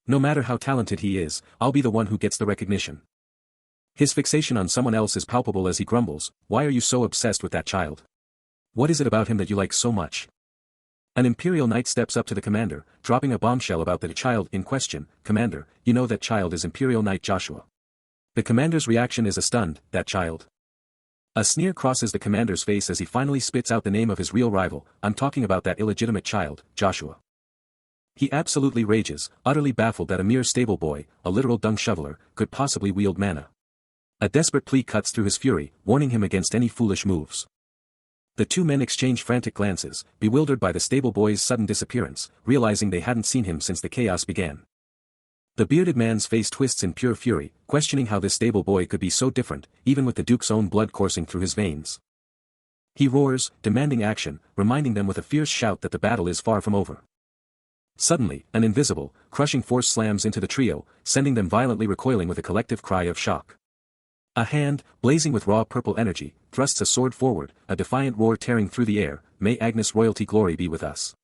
No matter how talented he is, I'll be the one who gets the recognition. His fixation on someone else is palpable as he grumbles, "Why are you so obsessed with that child? What is it about him that you like so much?" An Imperial Knight steps up to the commander, dropping a bombshell about the child in question. "Commander, you know that child is Imperial Knight Joshua." The commander's reaction is a stunned, "That child?" A sneer crosses the commander's face as he finally spits out the name of his real rival. "I'm talking about that illegitimate child, Joshua." He absolutely rages, utterly baffled that a mere stable boy, a literal dung shoveler, could possibly wield mana. A desperate plea cuts through his fury, warning him against any foolish moves. The two men exchange frantic glances, bewildered by the stable boy's sudden disappearance, realizing they hadn't seen him since the chaos began. The bearded man's face twists in pure fury, questioning how this stable boy could be so different, even with the Duke's own blood coursing through his veins. He roars, demanding action, reminding them with a fierce shout that the battle is far from over. Suddenly, an invisible, crushing force slams into the trio, sending them violently recoiling with a collective cry of shock. A hand, blazing with raw purple energy, thrusts a sword forward, a defiant roar tearing through the air, "May Agnes royalty glory be with us."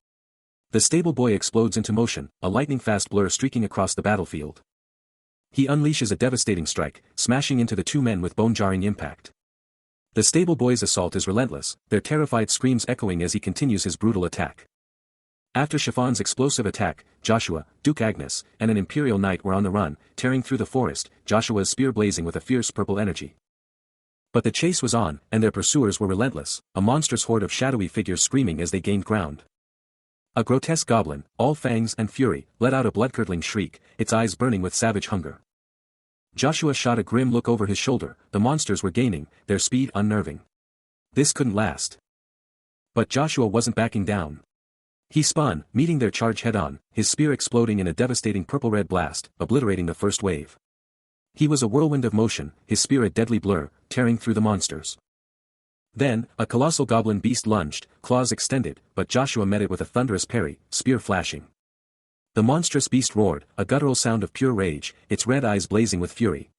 The stable boy explodes into motion, a lightning-fast blur streaking across the battlefield. He unleashes a devastating strike, smashing into the two men with bone-jarring impact. The stable boy's assault is relentless, their terrified screams echoing as he continues his brutal attack. After Chiffon's explosive attack, Joshua, Duke Agnes, and an Imperial Knight were on the run, tearing through the forest, Joshua's spear blazing with a fierce purple energy. But the chase was on, and their pursuers were relentless, a monstrous horde of shadowy figures screaming as they gained ground. A grotesque goblin, all fangs and fury, let out a blood-curdling shriek, its eyes burning with savage hunger. Joshua shot a grim look over his shoulder, the monsters were gaining, their speed unnerving. This couldn't last. But Joshua wasn't backing down. He spun, meeting their charge head-on, his spear exploding in a devastating purple-red blast, obliterating the first wave. He was a whirlwind of motion, his spear a deadly blur, tearing through the monsters. Then, a colossal goblin beast lunged, claws extended, but Joshua met it with a thunderous parry, spear flashing. The monstrous beast roared, a guttural sound of pure rage, its red eyes blazing with fury.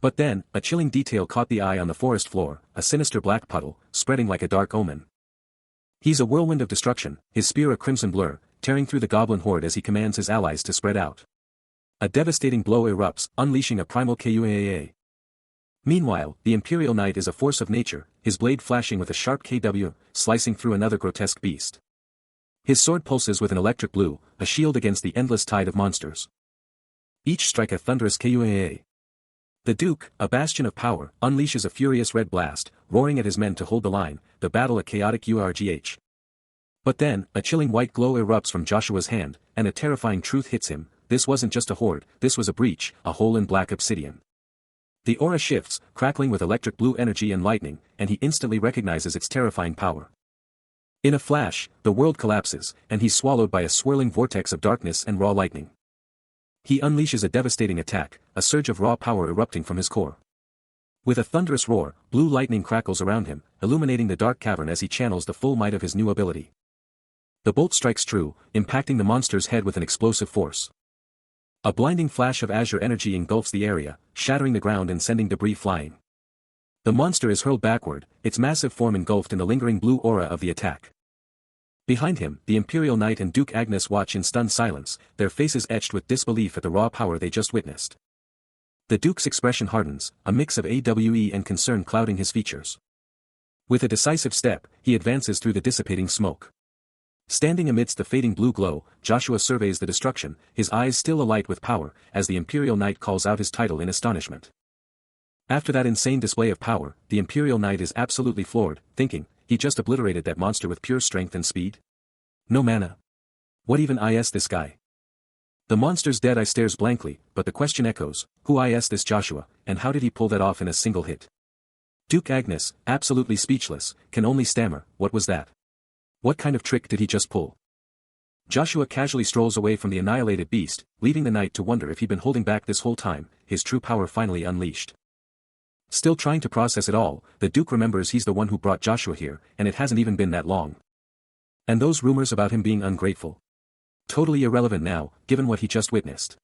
But then, a chilling detail caught the eye on the forest floor, a sinister black puddle, spreading like a dark omen. He's a whirlwind of destruction, his spear a crimson blur, tearing through the goblin horde as he commands his allies to spread out. A devastating blow erupts, unleashing a primal KUAA. Meanwhile, the Imperial Knight is a force of nature, his blade flashing with a sharp KW, slicing through another grotesque beast. His sword pulses with an electric blue, a shield against the endless tide of monsters. Each strike a thunderous KUAA. The Duke, a bastion of power, unleashes a furious red blast, roaring at his men to hold the line, the battle a chaotic URGH. But then, a chilling white glow erupts from Joshua's hand, and a terrifying truth hits him: this wasn't just a horde, this was a breach, a hole in black obsidian. The aura shifts, crackling with electric blue energy and lightning, and he instantly recognizes its terrifying power. In a flash, the world collapses, and he's swallowed by a swirling vortex of darkness and raw lightning. He unleashes a devastating attack, a surge of raw power erupting from his core. With a thunderous roar, blue lightning crackles around him, illuminating the dark cavern as he channels the full might of his new ability. The bolt strikes true, impacting the monster's head with an explosive force. A blinding flash of azure energy engulfs the area, shattering the ground and sending debris flying. The monster is hurled backward, its massive form engulfed in the lingering blue aura of the attack. Behind him, the Imperial Knight and Duke Agnes watch in stunned silence, their faces etched with disbelief at the raw power they just witnessed. The Duke's expression hardens, a mix of AWE and concern clouding his features. With a decisive step, he advances through the dissipating smoke. Standing amidst the fading blue glow, Joshua surveys the destruction, his eyes still alight with power, as the Imperial Knight calls out his title in astonishment. After that insane display of power, the Imperial Knight is absolutely floored, thinking, he just obliterated that monster with pure strength and speed? No mana. What even is this guy? The monster's dead eye stares blankly, but the question echoes, who is this Joshua, and how did he pull that off in a single hit? Duke Agnes, absolutely speechless, can only stammer, what was that? What kind of trick did he just pull? Joshua casually strolls away from the annihilated beast, leaving the knight to wonder if he'd been holding back this whole time, his true power finally unleashed. Still trying to process it all, the Duke remembers he's the one who brought Joshua here, and it hasn't even been that long. And those rumors about him being ungrateful? Totally irrelevant now, given what he just witnessed.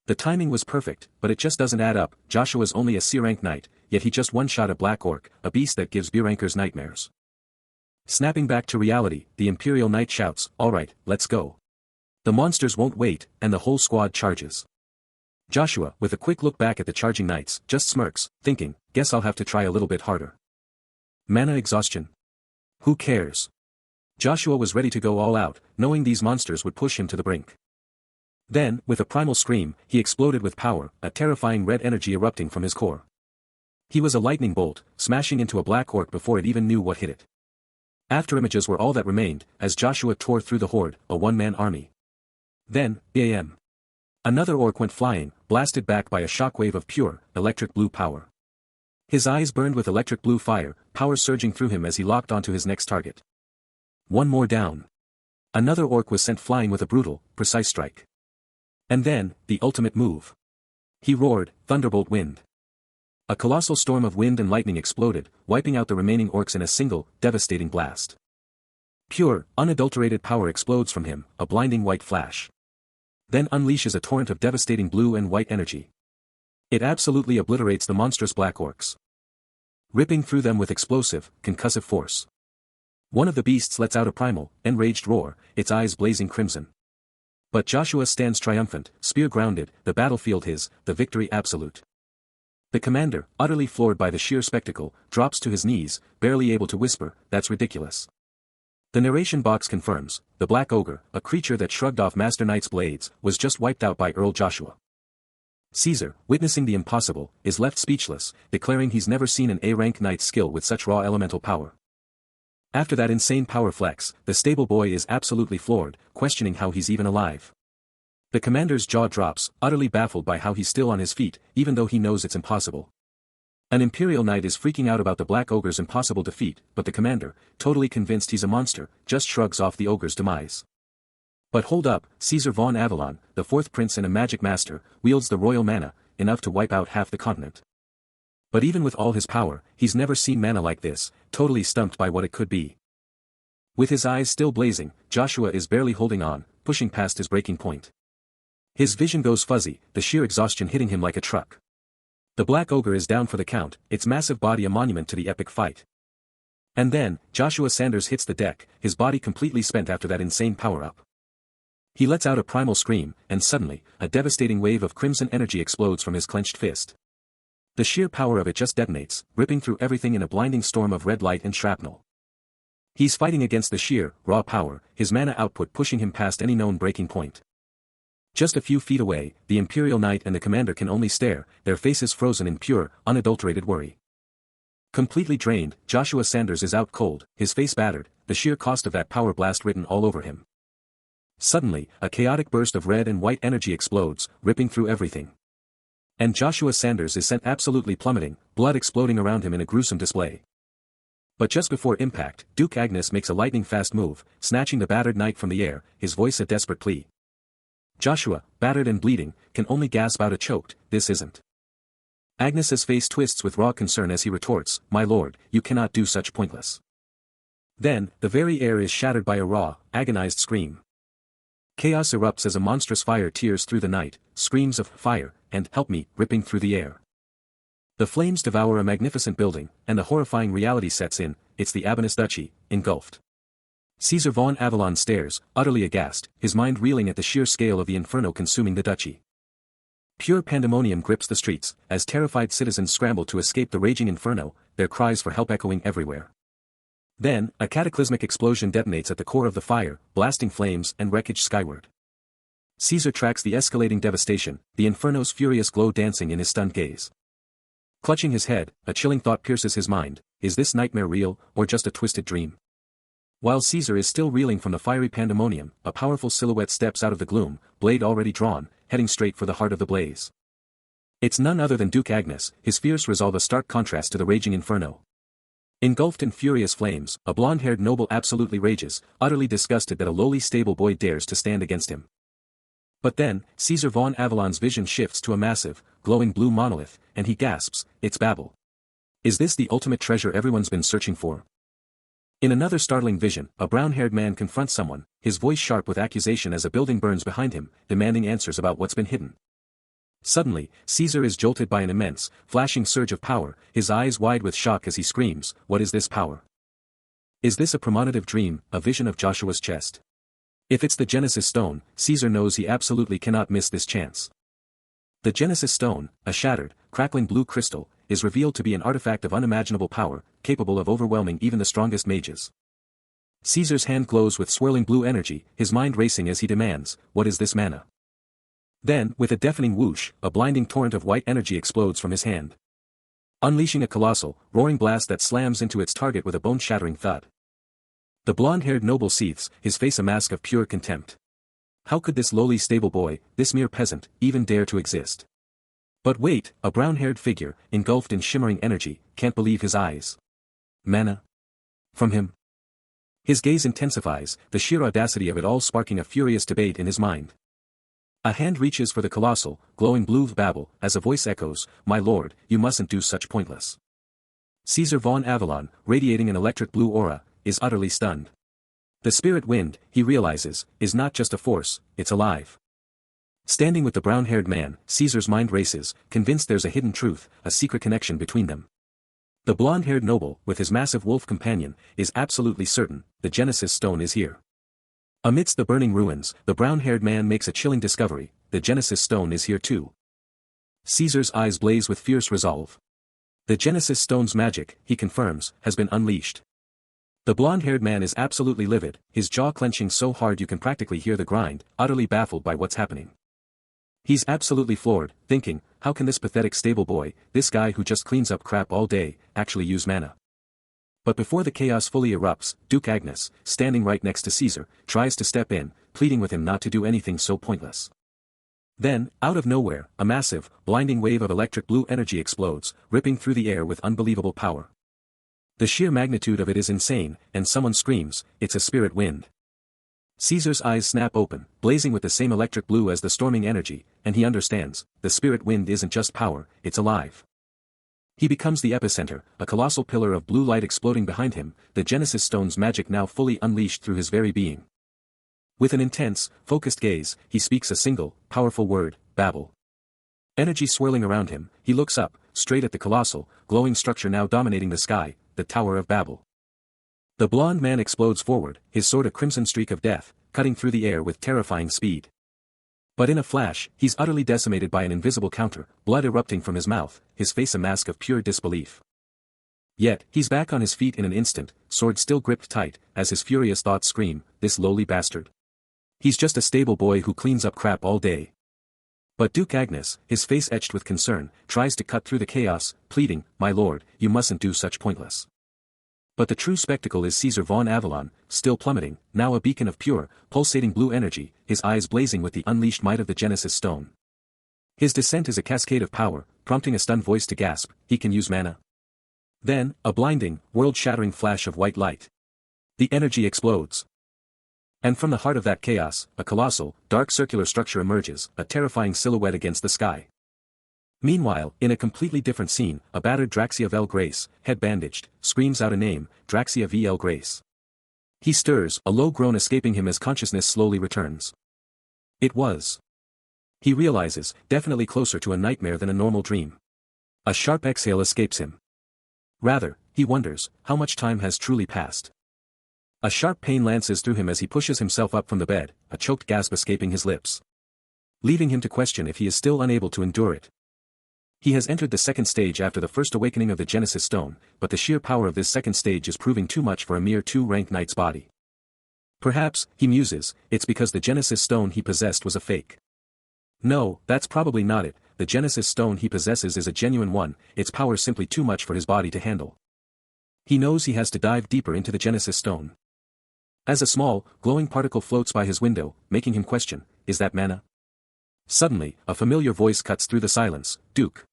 The timing was perfect, but it just doesn't add up. Joshua's only a C-rank knight, yet he just one-shot a black orc, a beast that gives B-rankers nightmares. Snapping back to reality, the Imperial Knight shouts, alright, let's go. The monsters won't wait, and the whole squad charges. Joshua, with a quick look back at the charging knights, just smirks, thinking, guess I'll have to try a little bit harder. Mana exhaustion. Who cares? Joshua was ready to go all out, knowing these monsters would push him to the brink. Then, with a primal scream, he exploded with power, a terrifying red energy erupting from his core. He was a lightning bolt, smashing into a black orc before it even knew what hit it. Afterimages were all that remained, as Joshua tore through the horde, a one-man army. Then, bam. Another orc went flying, blasted back by a shockwave of pure, electric blue power. His eyes burned with electric blue fire, power surging through him as he locked onto his next target. One more down. Another orc was sent flying with a brutal, precise strike. And then, the ultimate move. He roared, Thunderbolt Wind. A colossal storm of wind and lightning exploded, wiping out the remaining orcs in a single, devastating blast. Pure, unadulterated power explodes from him, a blinding white flash. Then unleashes a torrent of devastating blue and white energy. It absolutely obliterates the monstrous black orcs, ripping through them with explosive, concussive force. One of the beasts lets out a primal, enraged roar, its eyes blazing crimson. But Joshua stands triumphant, spear grounded, the battlefield his, the victory absolute. The commander, utterly floored by the sheer spectacle, drops to his knees, barely able to whisper, that's ridiculous. The narration box confirms, the Black Ogre, a creature that shrugged off Master Knight's blades, was just wiped out by Earl Joshua. Caesar, witnessing the impossible, is left speechless, declaring he's never seen an A-rank knight's skill with such raw elemental power. After that insane power flex, the stable boy is absolutely floored, questioning how he's even alive. The commander's jaw drops, utterly baffled by how he's still on his feet, even though he knows it's impossible. An Imperial Knight is freaking out about the Black Ogre's impossible defeat, but the commander, totally convinced he's a monster, just shrugs off the ogre's demise. But hold up, Caesar von Avalon, the fourth prince and a magic master, wields the royal mana, enough to wipe out half the continent. But even with all his power, he's never seen mana like this, totally stumped by what it could be. With his eyes still blazing, Joshua is barely holding on, pushing past his breaking point. His vision goes fuzzy, the sheer exhaustion hitting him like a truck. The Black Ogre is down for the count, its massive body a monument to the epic fight. And then, Joshua Sanders hits the deck, his body completely spent after that insane power-up. He lets out a primal scream, and suddenly, a devastating wave of crimson energy explodes from his clenched fist. The sheer power of it just detonates, ripping through everything in a blinding storm of red light and shrapnel. He's fighting against the sheer, raw power, his mana output pushing him past any known breaking point. Just a few feet away, the Imperial Knight and the commander can only stare, their faces frozen in pure, unadulterated worry. Completely drained, Joshua Sanders is out cold, his face battered, the sheer cost of that power blast written all over him. Suddenly, a chaotic burst of red and white energy explodes, ripping through everything. And Joshua Sanders is sent absolutely plummeting, blood exploding around him in a gruesome display. But just before impact, Duke Agnes makes a lightning-fast move, snatching the battered knight from the air, his voice a desperate plea. Joshua, battered and bleeding, can only gasp out a choked, "This isn't." Agnes's face twists with raw concern as he retorts, "My lord, you cannot do such pointless." Then, the very air is shattered by a raw, agonized scream. Chaos erupts as a monstrous fire tears through the night, screams of "fire" and "help me" ripping through the air. The flames devour a magnificent building, and a horrifying reality sets in. It's the Abennis Duchy, engulfed. Caesar von Avalon stares, utterly aghast, his mind reeling at the sheer scale of the inferno consuming the duchy. Pure pandemonium grips the streets, as terrified citizens scramble to escape the raging inferno, their cries for help echoing everywhere. Then, a cataclysmic explosion detonates at the core of the fire, blasting flames and wreckage skyward. Caesar tracks the escalating devastation, the inferno's furious glow dancing in his stunned gaze. Clutching his head, a chilling thought pierces his mind: is this nightmare real, or just a twisted dream? While Caesar is still reeling from the fiery pandemonium, a powerful silhouette steps out of the gloom, blade already drawn, heading straight for the heart of the blaze. It's none other than Duke Agnes, his fierce resolve a stark contrast to the raging inferno. Engulfed in furious flames, a blonde-haired noble absolutely rages, utterly disgusted that a lowly stable boy dares to stand against him. But then, Caesar von Avalon's vision shifts to a massive, glowing blue monolith, and he gasps, "It's Babel. Is this the ultimate treasure everyone's been searching for?" In another startling vision, a brown-haired man confronts someone, his voice sharp with accusation as a building burns behind him, demanding answers about what's been hidden. Suddenly, Caesar is jolted by an immense, flashing surge of power, his eyes wide with shock as he screams, "What is this power? Is this a premonitive dream, a vision of Joshua's chest?" If it's the Genesis Stone, Caesar knows he absolutely cannot miss this chance. The Genesis Stone, a shattered, crackling blue crystal, is revealed to be an artifact of unimaginable power, capable of overwhelming even the strongest mages. Caesar's hand glows with swirling blue energy, his mind racing as he demands, "What is this mana?" Then, with a deafening whoosh, a blinding torrent of white energy explodes from his hand, unleashing a colossal, roaring blast that slams into its target with a bone-shattering thud. The blonde-haired noble seethes, his face a mask of pure contempt. How could this lowly stable boy, this mere peasant, even dare to exist? But wait, a brown-haired figure, engulfed in shimmering energy, can't believe his eyes. Mana? From him? His gaze intensifies, the sheer audacity of it all sparking a furious debate in his mind. A hand reaches for the colossal, glowing blue of Babel, as a voice echoes, "My lord, you mustn't do such pointless." Caesar von Avalon, radiating an electric blue aura, is utterly stunned. The spirit wind, he realizes, is not just a force, it's alive. Standing with the brown-haired man, Caesar's mind races, convinced there's a hidden truth, a secret connection between them. The blonde-haired noble, with his massive wolf companion, is absolutely certain, the Genesis Stone is here. Amidst the burning ruins, the brown-haired man makes a chilling discovery: the Genesis Stone is here too. Caesar's eyes blaze with fierce resolve. The Genesis Stone's magic, he confirms, has been unleashed. The blonde-haired man is absolutely livid, his jaw clenching so hard you can practically hear the grind, utterly baffled by what's happening. He's absolutely floored, thinking, how can this pathetic stable boy, this guy who just cleans up crap all day, actually use mana? But before the chaos fully erupts, Duke Agnes, standing right next to Caesar, tries to step in, pleading with him not to do anything so pointless. Then, out of nowhere, a massive, blinding wave of electric blue energy explodes, ripping through the air with unbelievable power. The sheer magnitude of it is insane, and someone screams, "It's a spirit wind." Caesar's eyes snap open, blazing with the same electric blue as the storming energy, and he understands, the spirit wind isn't just power, it's alive. He becomes the epicenter, a colossal pillar of blue light exploding behind him, the Genesis Stone's magic now fully unleashed through his very being. With an intense, focused gaze, he speaks a single, powerful word: Babel. Energy swirling around him, he looks up, straight at the colossal, glowing structure now dominating the sky, the Tower of Babel. The blonde man explodes forward, his sword a crimson streak of death, cutting through the air with terrifying speed. But in a flash, he's utterly decimated by an invisible counter, blood erupting from his mouth, his face a mask of pure disbelief. Yet, he's back on his feet in an instant, sword still gripped tight, as his furious thoughts scream, "This lowly bastard. He's just a stable boy who cleans up crap all day." But Duke Agnes, his face etched with concern, tries to cut through the chaos, pleading, "My lord, you mustn't do such pointless." But the true spectacle is Caesar von Avalon, still plummeting, now a beacon of pure, pulsating blue energy, his eyes blazing with the unleashed might of the Genesis Stone. His descent is a cascade of power, prompting a stunned voice to gasp, "He can use mana." Then, a blinding, world-shattering flash of white light. The energy explodes. And from the heart of that chaos, a colossal, dark circular structure emerges, a terrifying silhouette against the sky. Meanwhile, in a completely different scene, a battered Draxia Vel Grace, head bandaged, screams out a name, Draxia VL Grace. He stirs, a low groan escaping him as consciousness slowly returns. It was. He realizes, definitely closer to a nightmare than a normal dream. A sharp exhale escapes him. Rather, he wonders, how much time has truly passed. A sharp pain lances through him as he pushes himself up from the bed, a choked gasp escaping his lips, leaving him to question if he is still unable to endure it. He has entered the second stage after the first awakening of the Genesis Stone, but the sheer power of this second stage is proving too much for a mere 2-rank knight's body. Perhaps, he muses, it's because the Genesis Stone he possessed was a fake. No, that's probably not it. The Genesis Stone he possesses is a genuine one, its power simply too much for his body to handle. He knows he has to dive deeper into the Genesis Stone. As a small, glowing particle floats by his window, making him question, is that mana? Suddenly, a familiar voice cuts through the silence, Duke.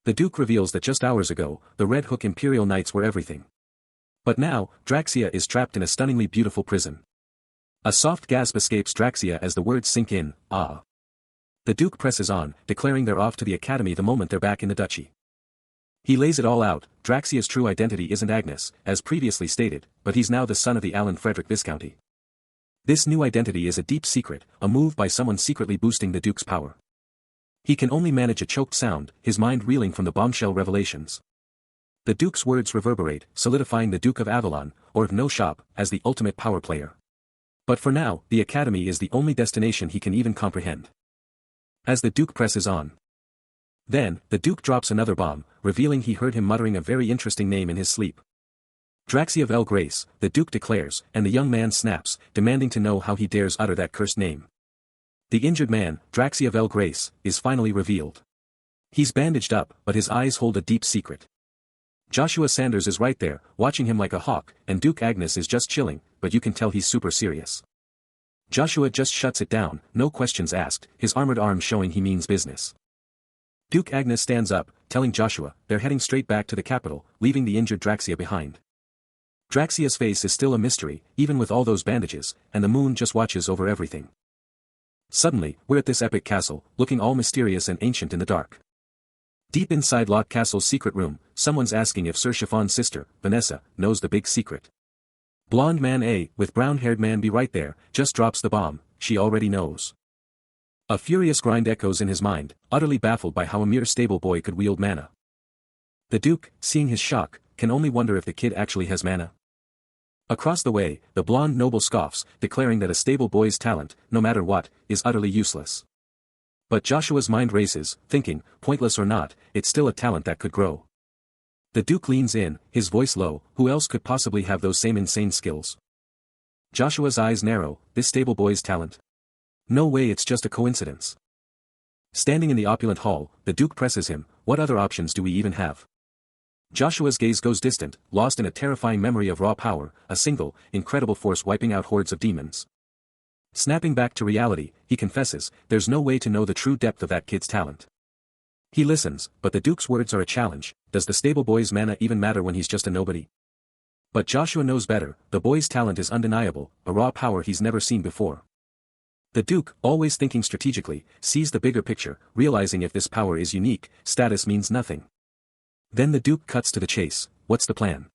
The Duke reveals that just hours ago, the Red Hook Imperial Knights were everything. But now, Draxia is trapped in a stunningly beautiful prison. A soft gasp escapes Draxia as the words sink in, ah. The Duke presses on, declaring they're off to the academy the moment they're back in the duchy. He lays it all out. Draxia's true identity isn't Agnes, as previously stated, but he's now the son of the Alan Frederick Viscounty. This new identity is a deep secret, a move by someone secretly boosting the Duke's power. He can only manage a choked sound, his mind reeling from the bombshell revelations. The Duke's words reverberate, solidifying the Duke of Avalon, or of No Shop, as the ultimate power player. But for now, the academy is the only destination he can even comprehend. As the Duke presses on. Then, the Duke drops another bomb, revealing he heard him muttering a very interesting name in his sleep. Draxia of El Grace, the Duke declares, and the young man snaps, demanding to know how he dares utter that cursed name. The injured man, Draxia of El Grace, is finally revealed. He's bandaged up, but his eyes hold a deep secret. Joshua Sanders is right there, watching him like a hawk, and Duke Agnes is just chilling, but you can tell he's super serious. Joshua just shuts it down, no questions asked, his armored arm showing he means business. Duke Agnes stands up, telling Joshua, they're heading straight back to the capital, leaving the injured Draxia behind. Draxia's face is still a mystery, even with all those bandages, and the moon just watches over everything. Suddenly, we're at this epic castle, looking all mysterious and ancient in the dark. Deep inside Lock Castle's secret room, someone's asking if Sir Chiffon's sister, Vanessa, knows the big secret. Blonde man A, with brown-haired man B right there, just drops the bomb, she already knows. A furious grind echoes in his mind, utterly baffled by how a mere stable boy could wield mana. The Duke, seeing his shock, can only wonder if the kid actually has mana. Across the way, the blonde noble scoffs, declaring that a stable boy's talent, no matter what, is utterly useless. But Joshua's mind races, thinking, pointless or not, it's still a talent that could grow. The Duke leans in, his voice low, who else could possibly have those same insane skills? Joshua's eyes narrow, this stable boy's talent. No way, it's just a coincidence. Standing in the opulent hall, the Duke presses him, what other options do we even have? Joshua's gaze goes distant, lost in a terrifying memory of raw power, a single, incredible force wiping out hordes of demons. Snapping back to reality, he confesses, there's no way to know the true depth of that kid's talent. He listens, but the Duke's words are a challenge, does the stable boy's mana even matter when he's just a nobody? But Joshua knows better, the boy's talent is undeniable, a raw power he's never seen before. The Duke, always thinking strategically, sees the bigger picture, realizing if this power is unique, status means nothing. Then the Duke cuts to the chase, what's the plan?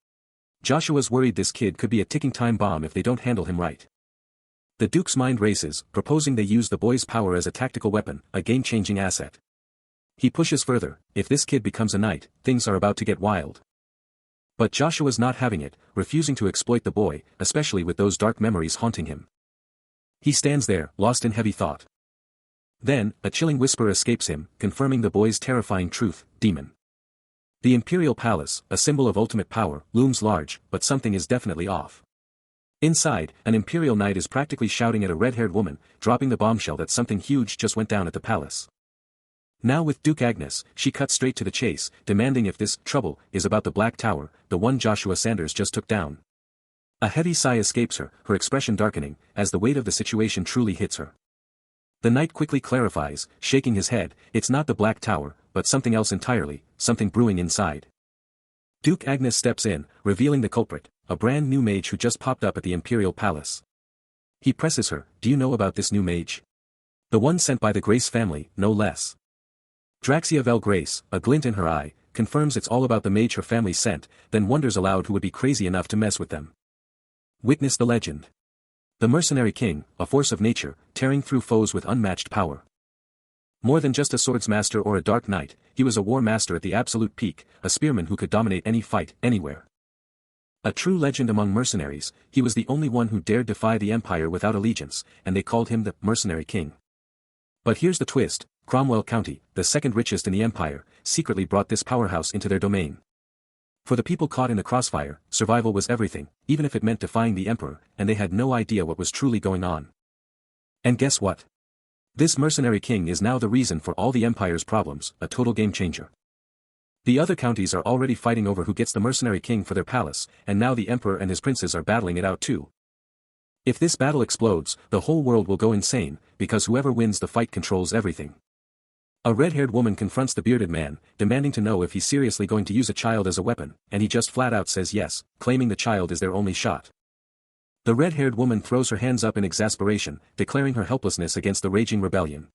Joshua's worried this kid could be a ticking time bomb if they don't handle him right. The Duke's mind races, proposing they use the boy's power as a tactical weapon, a game-changing asset. He pushes further, if this kid becomes a knight, things are about to get wild. But Joshua's not having it, refusing to exploit the boy, especially with those dark memories haunting him. He stands there, lost in heavy thought. Then, a chilling whisper escapes him, confirming the boy's terrifying truth, demon. The Imperial Palace, a symbol of ultimate power, looms large, but something is definitely off. Inside, an Imperial Knight is practically shouting at a red-haired woman, dropping the bombshell that something huge just went down at the palace. Now with Duke Agnes, she cuts straight to the chase, demanding if this trouble is about the Black Tower, the one Joshua Sanders just took down. A heavy sigh escapes her, her expression darkening, as the weight of the situation truly hits her. The knight quickly clarifies, shaking his head, it's not the Black Tower, but something else entirely, something brewing inside. Duke Agnes steps in, revealing the culprit, a brand new mage who just popped up at the Imperial Palace. He presses her, do you know about this new mage? The one sent by the Grace family, no less. Draxia of El Grace, a glint in her eye, confirms it's all about the mage her family sent, then wonders aloud who would be crazy enough to mess with them. Witness the legend. The mercenary king, a force of nature, tearing through foes with unmatched power. More than just a swords master or a dark knight, he was a war master at the absolute peak, a spearman who could dominate any fight, anywhere. A true legend among mercenaries, he was the only one who dared defy the empire without allegiance, and they called him the Mercenary King. But here's the twist: Cromwell County, the second richest in the empire, secretly brought this powerhouse into their domain. For the people caught in the crossfire, survival was everything, even if it meant defying the emperor, and they had no idea what was truly going on. And guess what? This mercenary king is now the reason for all the empire's problems, a total game changer. The other counties are already fighting over who gets the mercenary king for their palace, and now the emperor and his princes are battling it out too. If this battle explodes, the whole world will go insane, because whoever wins the fight controls everything. A red-haired woman confronts the bearded man, demanding to know if he's seriously going to use a child as a weapon, and he just flat out says yes, claiming the child is their only shot. The red-haired woman throws her hands up in exasperation, declaring her helplessness against the raging rebellion.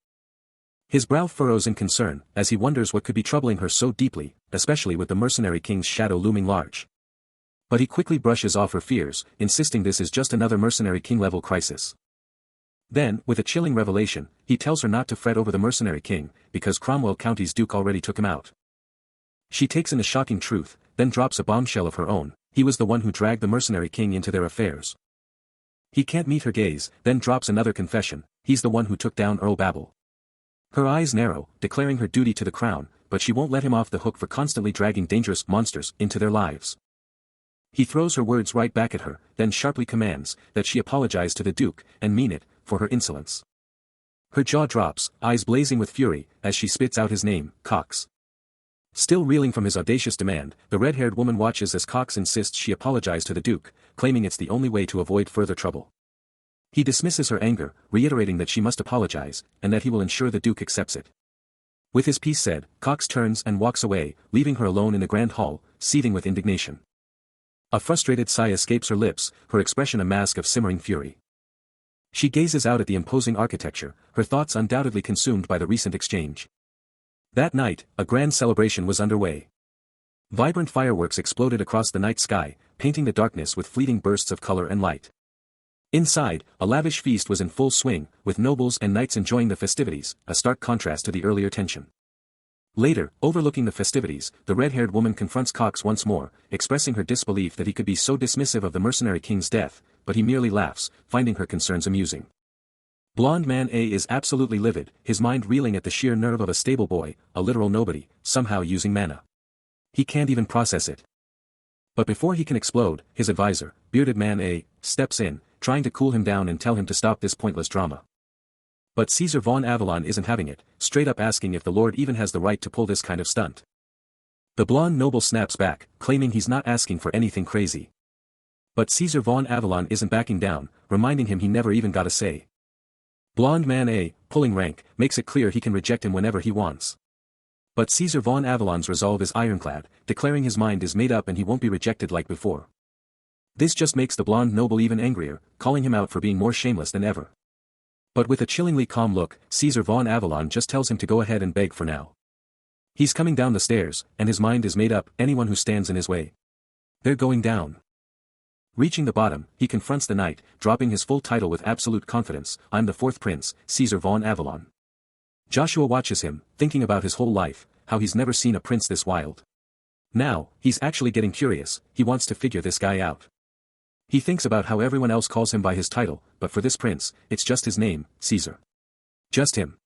His brow furrows in concern, as he wonders what could be troubling her so deeply, especially with the mercenary king's shadow looming large. But he quickly brushes off her fears, insisting this is just another mercenary king-level crisis. Then, with a chilling revelation, he tells her not to fret over the mercenary king, because Cromwell County's duke already took him out. She takes in the shocking truth, then drops a bombshell of her own: he was the one who dragged the mercenary king into their affairs. He can't meet her gaze, then drops another confession: he's the one who took down Earl Babel. Her eyes narrow, declaring her duty to the crown, but she won't let him off the hook for constantly dragging dangerous monsters into their lives. He throws her words right back at her, then sharply commands that she apologize to the duke, and mean it, for her insolence. Her jaw drops, eyes blazing with fury, as she spits out his name, Cox. Still reeling from his audacious demand, the red-haired woman watches as Cox insists she apologize to the duke, claiming it's the only way to avoid further trouble. He dismisses her anger, reiterating that she must apologize, and that he will ensure the duke accepts it. With his piece said, Cox turns and walks away, leaving her alone in the grand hall, seething with indignation. A frustrated sigh escapes her lips, her expression a mask of simmering fury. She gazes out at the imposing architecture, her thoughts undoubtedly consumed by the recent exchange. That night, a grand celebration was underway. Vibrant fireworks exploded across the night sky, painting the darkness with fleeting bursts of color and light. Inside, a lavish feast was in full swing, with nobles and knights enjoying the festivities, a stark contrast to the earlier tension. Later, overlooking the festivities, the red-haired woman confronts Cox once more, expressing her disbelief that he could be so dismissive of the mercenary king's death, but he merely laughs, finding her concerns amusing. Blonde man A is absolutely livid, his mind reeling at the sheer nerve of a stable boy, a literal nobody, somehow using mana. He can't even process it. But before he can explode, his advisor, bearded man A, steps in, trying to cool him down and tell him to stop this pointless drama. But Caesar von Avalon isn't having it, straight up asking if the Lord even has the right to pull this kind of stunt. The blonde noble snaps back, claiming he's not asking for anything crazy. But Caesar von Avalon isn't backing down, reminding him he never even got a say. Blonde man A, pulling rank, makes it clear he can reject him whenever he wants. But Caesar von Avalon's resolve is ironclad, declaring his mind is made up and he won't be rejected like before. This just makes the blonde noble even angrier, calling him out for being more shameless than ever. But with a chillingly calm look, Caesar von Avalon just tells him to go ahead and beg for now. He's coming down the stairs, and his mind is made up: anyone who stands in his way, they're going down. Reaching the bottom, he confronts the knight, dropping his full title with absolute confidence: I'm the fourth prince, Caesar von Avalon. Joshua watches him, thinking about his whole life, how he's never seen a prince this wild. Now, he's actually getting curious, he wants to figure this guy out. He thinks about how everyone else calls him by his title, but for this prince, it's just his name, Caesar. Just him.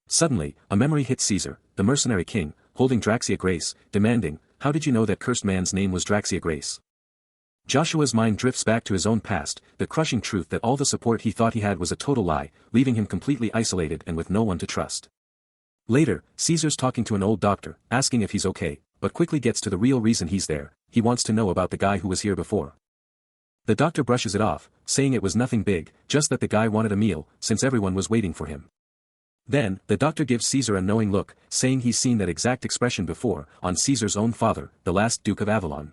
Suddenly, a memory hits Caesar, the mercenary king, holding Draxia Grace, demanding, how did you know that cursed man's name was Draxia Grace? Joshua's mind drifts back to his own past, the crushing truth that all the support he thought he had was a total lie, leaving him completely isolated and with no one to trust. Later, Caesar's talking to an old doctor, asking if he's okay, but quickly gets to the real reason he's there: he wants to know about the guy who was here before. The doctor brushes it off, saying it was nothing big, just that the guy wanted a meal, since everyone was waiting for him. Then, the doctor gives Caesar a knowing look, saying he's seen that exact expression before, on Caesar's own father, the last Duke of Avalon.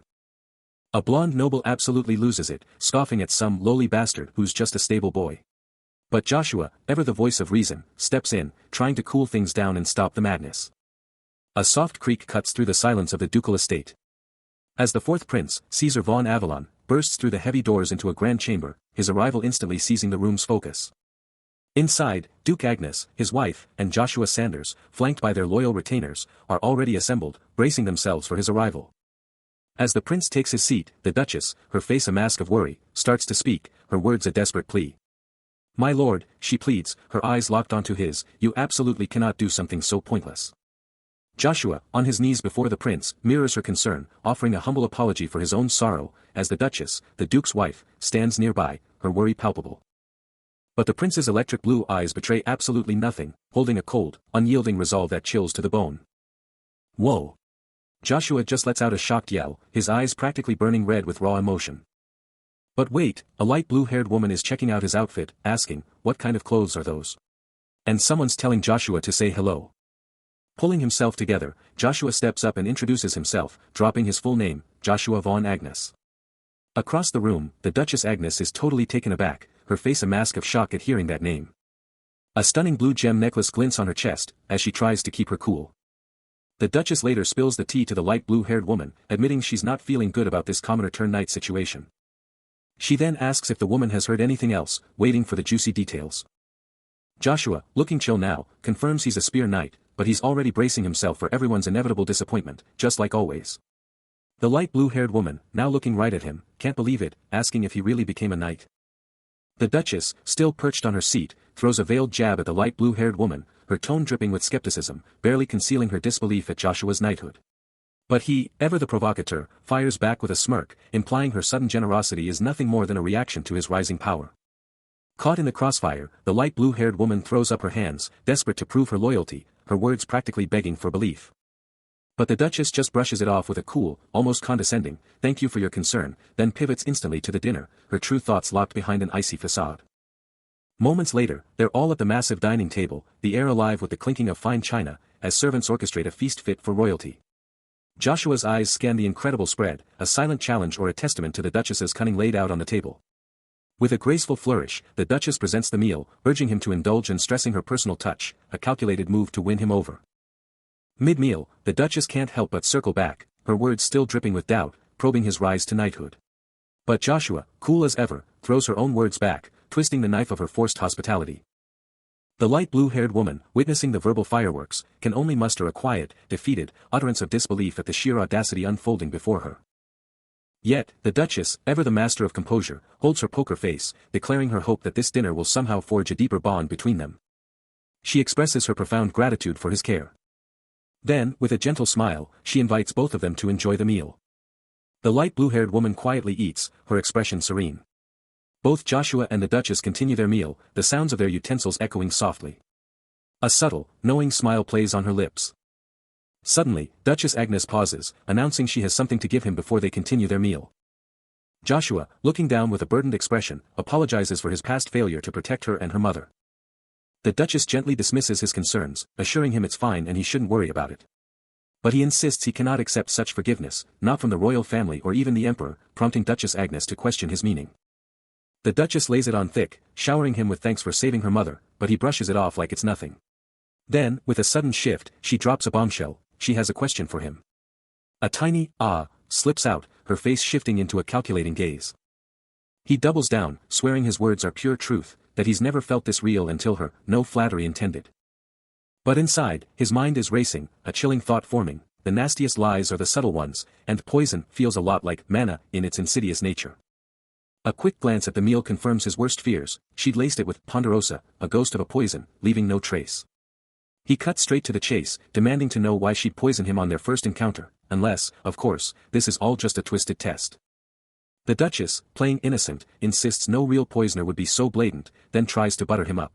A blonde noble absolutely loses it, scoffing at some lowly bastard who's just a stable boy. But Joshua, ever the voice of reason, steps in, trying to cool things down and stop the madness. A soft creak cuts through the silence of the ducal estate. As the fourth prince, Caesar von Avalon, bursts through the heavy doors into a grand chamber, his arrival instantly seizing the room's focus. Inside, Duke Agnes, his wife, and Joshua Sanders, flanked by their loyal retainers, are already assembled, bracing themselves for his arrival. As the prince takes his seat, the Duchess, her face a mask of worry, starts to speak, her words a desperate plea. "My lord," she pleads, her eyes locked onto his, "you absolutely cannot do something so pointless." Joshua, on his knees before the prince, mirrors her concern, offering a humble apology for his own sorrow, as the Duchess, the Duke's wife, stands nearby, her worry palpable. But the prince's electric blue eyes betray absolutely nothing, holding a cold, unyielding resolve that chills to the bone. "Whoa!" Joshua just lets out a shocked yell, his eyes practically burning red with raw emotion. But wait, a light blue-haired woman is checking out his outfit, asking, "What kind of clothes are those?" And someone's telling Joshua to say hello. Pulling himself together, Joshua steps up and introduces himself, dropping his full name, Joshua von Agnes. Across the room, the Duchess Agnes is totally taken aback, her face a mask of shock at hearing that name. A stunning blue gem necklace glints on her chest, as she tries to keep her cool. The Duchess later spills the tea to the light blue-haired woman, admitting she's not feeling good about this commoner-turned-knight situation. She then asks if the woman has heard anything else, waiting for the juicy details. Joshua, looking chill now, confirms he's a spear knight, but he's already bracing himself for everyone's inevitable disappointment, just like always. The light blue-haired woman, now looking right at him, can't believe it, asking if he really became a knight. The Duchess, still perched on her seat, throws a veiled jab at the light blue-haired woman, her tone dripping with skepticism, barely concealing her disbelief at Joshua's knighthood. But he, ever the provocateur, fires back with a smirk, implying her sudden generosity is nothing more than a reaction to his rising power. Caught in the crossfire, the light blue-haired woman throws up her hands, desperate to prove her loyalty, her words practically begging for belief. But the Duchess just brushes it off with a cool, almost condescending, "Thank you for your concern," then pivots instantly to the dinner, her true thoughts locked behind an icy facade. Moments later, they're all at the massive dining table, the air alive with the clinking of fine china, as servants orchestrate a feast fit for royalty. Joshua's eyes scan the incredible spread, a silent challenge or a testament to the Duchess's cunning laid out on the table. With a graceful flourish, the Duchess presents the meal, urging him to indulge and stressing her personal touch, a calculated move to win him over. Mid-meal, the Duchess can't help but circle back, her words still dripping with doubt, probing his rise to knighthood. But Joshua, cool as ever, throws her own words back, twisting the knife of her forced hospitality. The light blue-haired woman, witnessing the verbal fireworks, can only muster a quiet, defeated, utterance of disbelief at the sheer audacity unfolding before her. Yet, the Duchess, ever the master of composure, holds her poker face, declaring her hope that this dinner will somehow forge a deeper bond between them. She expresses her profound gratitude for his care. Then, with a gentle smile, she invites both of them to enjoy the meal. The light blue-haired woman quietly eats, her expression serene. Both Joshua and the Duchess continue their meal, the sounds of their utensils echoing softly. A subtle, knowing smile plays on her lips. Suddenly, Duchess Agnes pauses, announcing she has something to give him before they continue their meal. Joshua, looking down with a burdened expression, apologizes for his past failure to protect her and her mother. The Duchess gently dismisses his concerns, assuring him it's fine and he shouldn't worry about it. But he insists he cannot accept such forgiveness, not from the royal family or even the emperor, prompting Duchess Agnes to question his meaning. The Duchess lays it on thick, showering him with thanks for saving her mother, but he brushes it off like it's nothing. Then, with a sudden shift, she drops a bombshell, she has a question for him. A tiny, "ah," slips out, her face shifting into a calculating gaze. He doubles down, swearing his words are pure truth, that he's never felt this real until her, no flattery intended. But inside, his mind is racing, a chilling thought forming, the nastiest lies are the subtle ones, and poison feels a lot like manna in its insidious nature. A quick glance at the meal confirms his worst fears, she'd laced it with ponderosa, a ghost of a poison, leaving no trace. He cut straight to the chase, demanding to know why she'd poison him on their first encounter, unless, of course, this is all just a twisted test. The Duchess, playing innocent, insists no real poisoner would be so blatant, then tries to butter him up.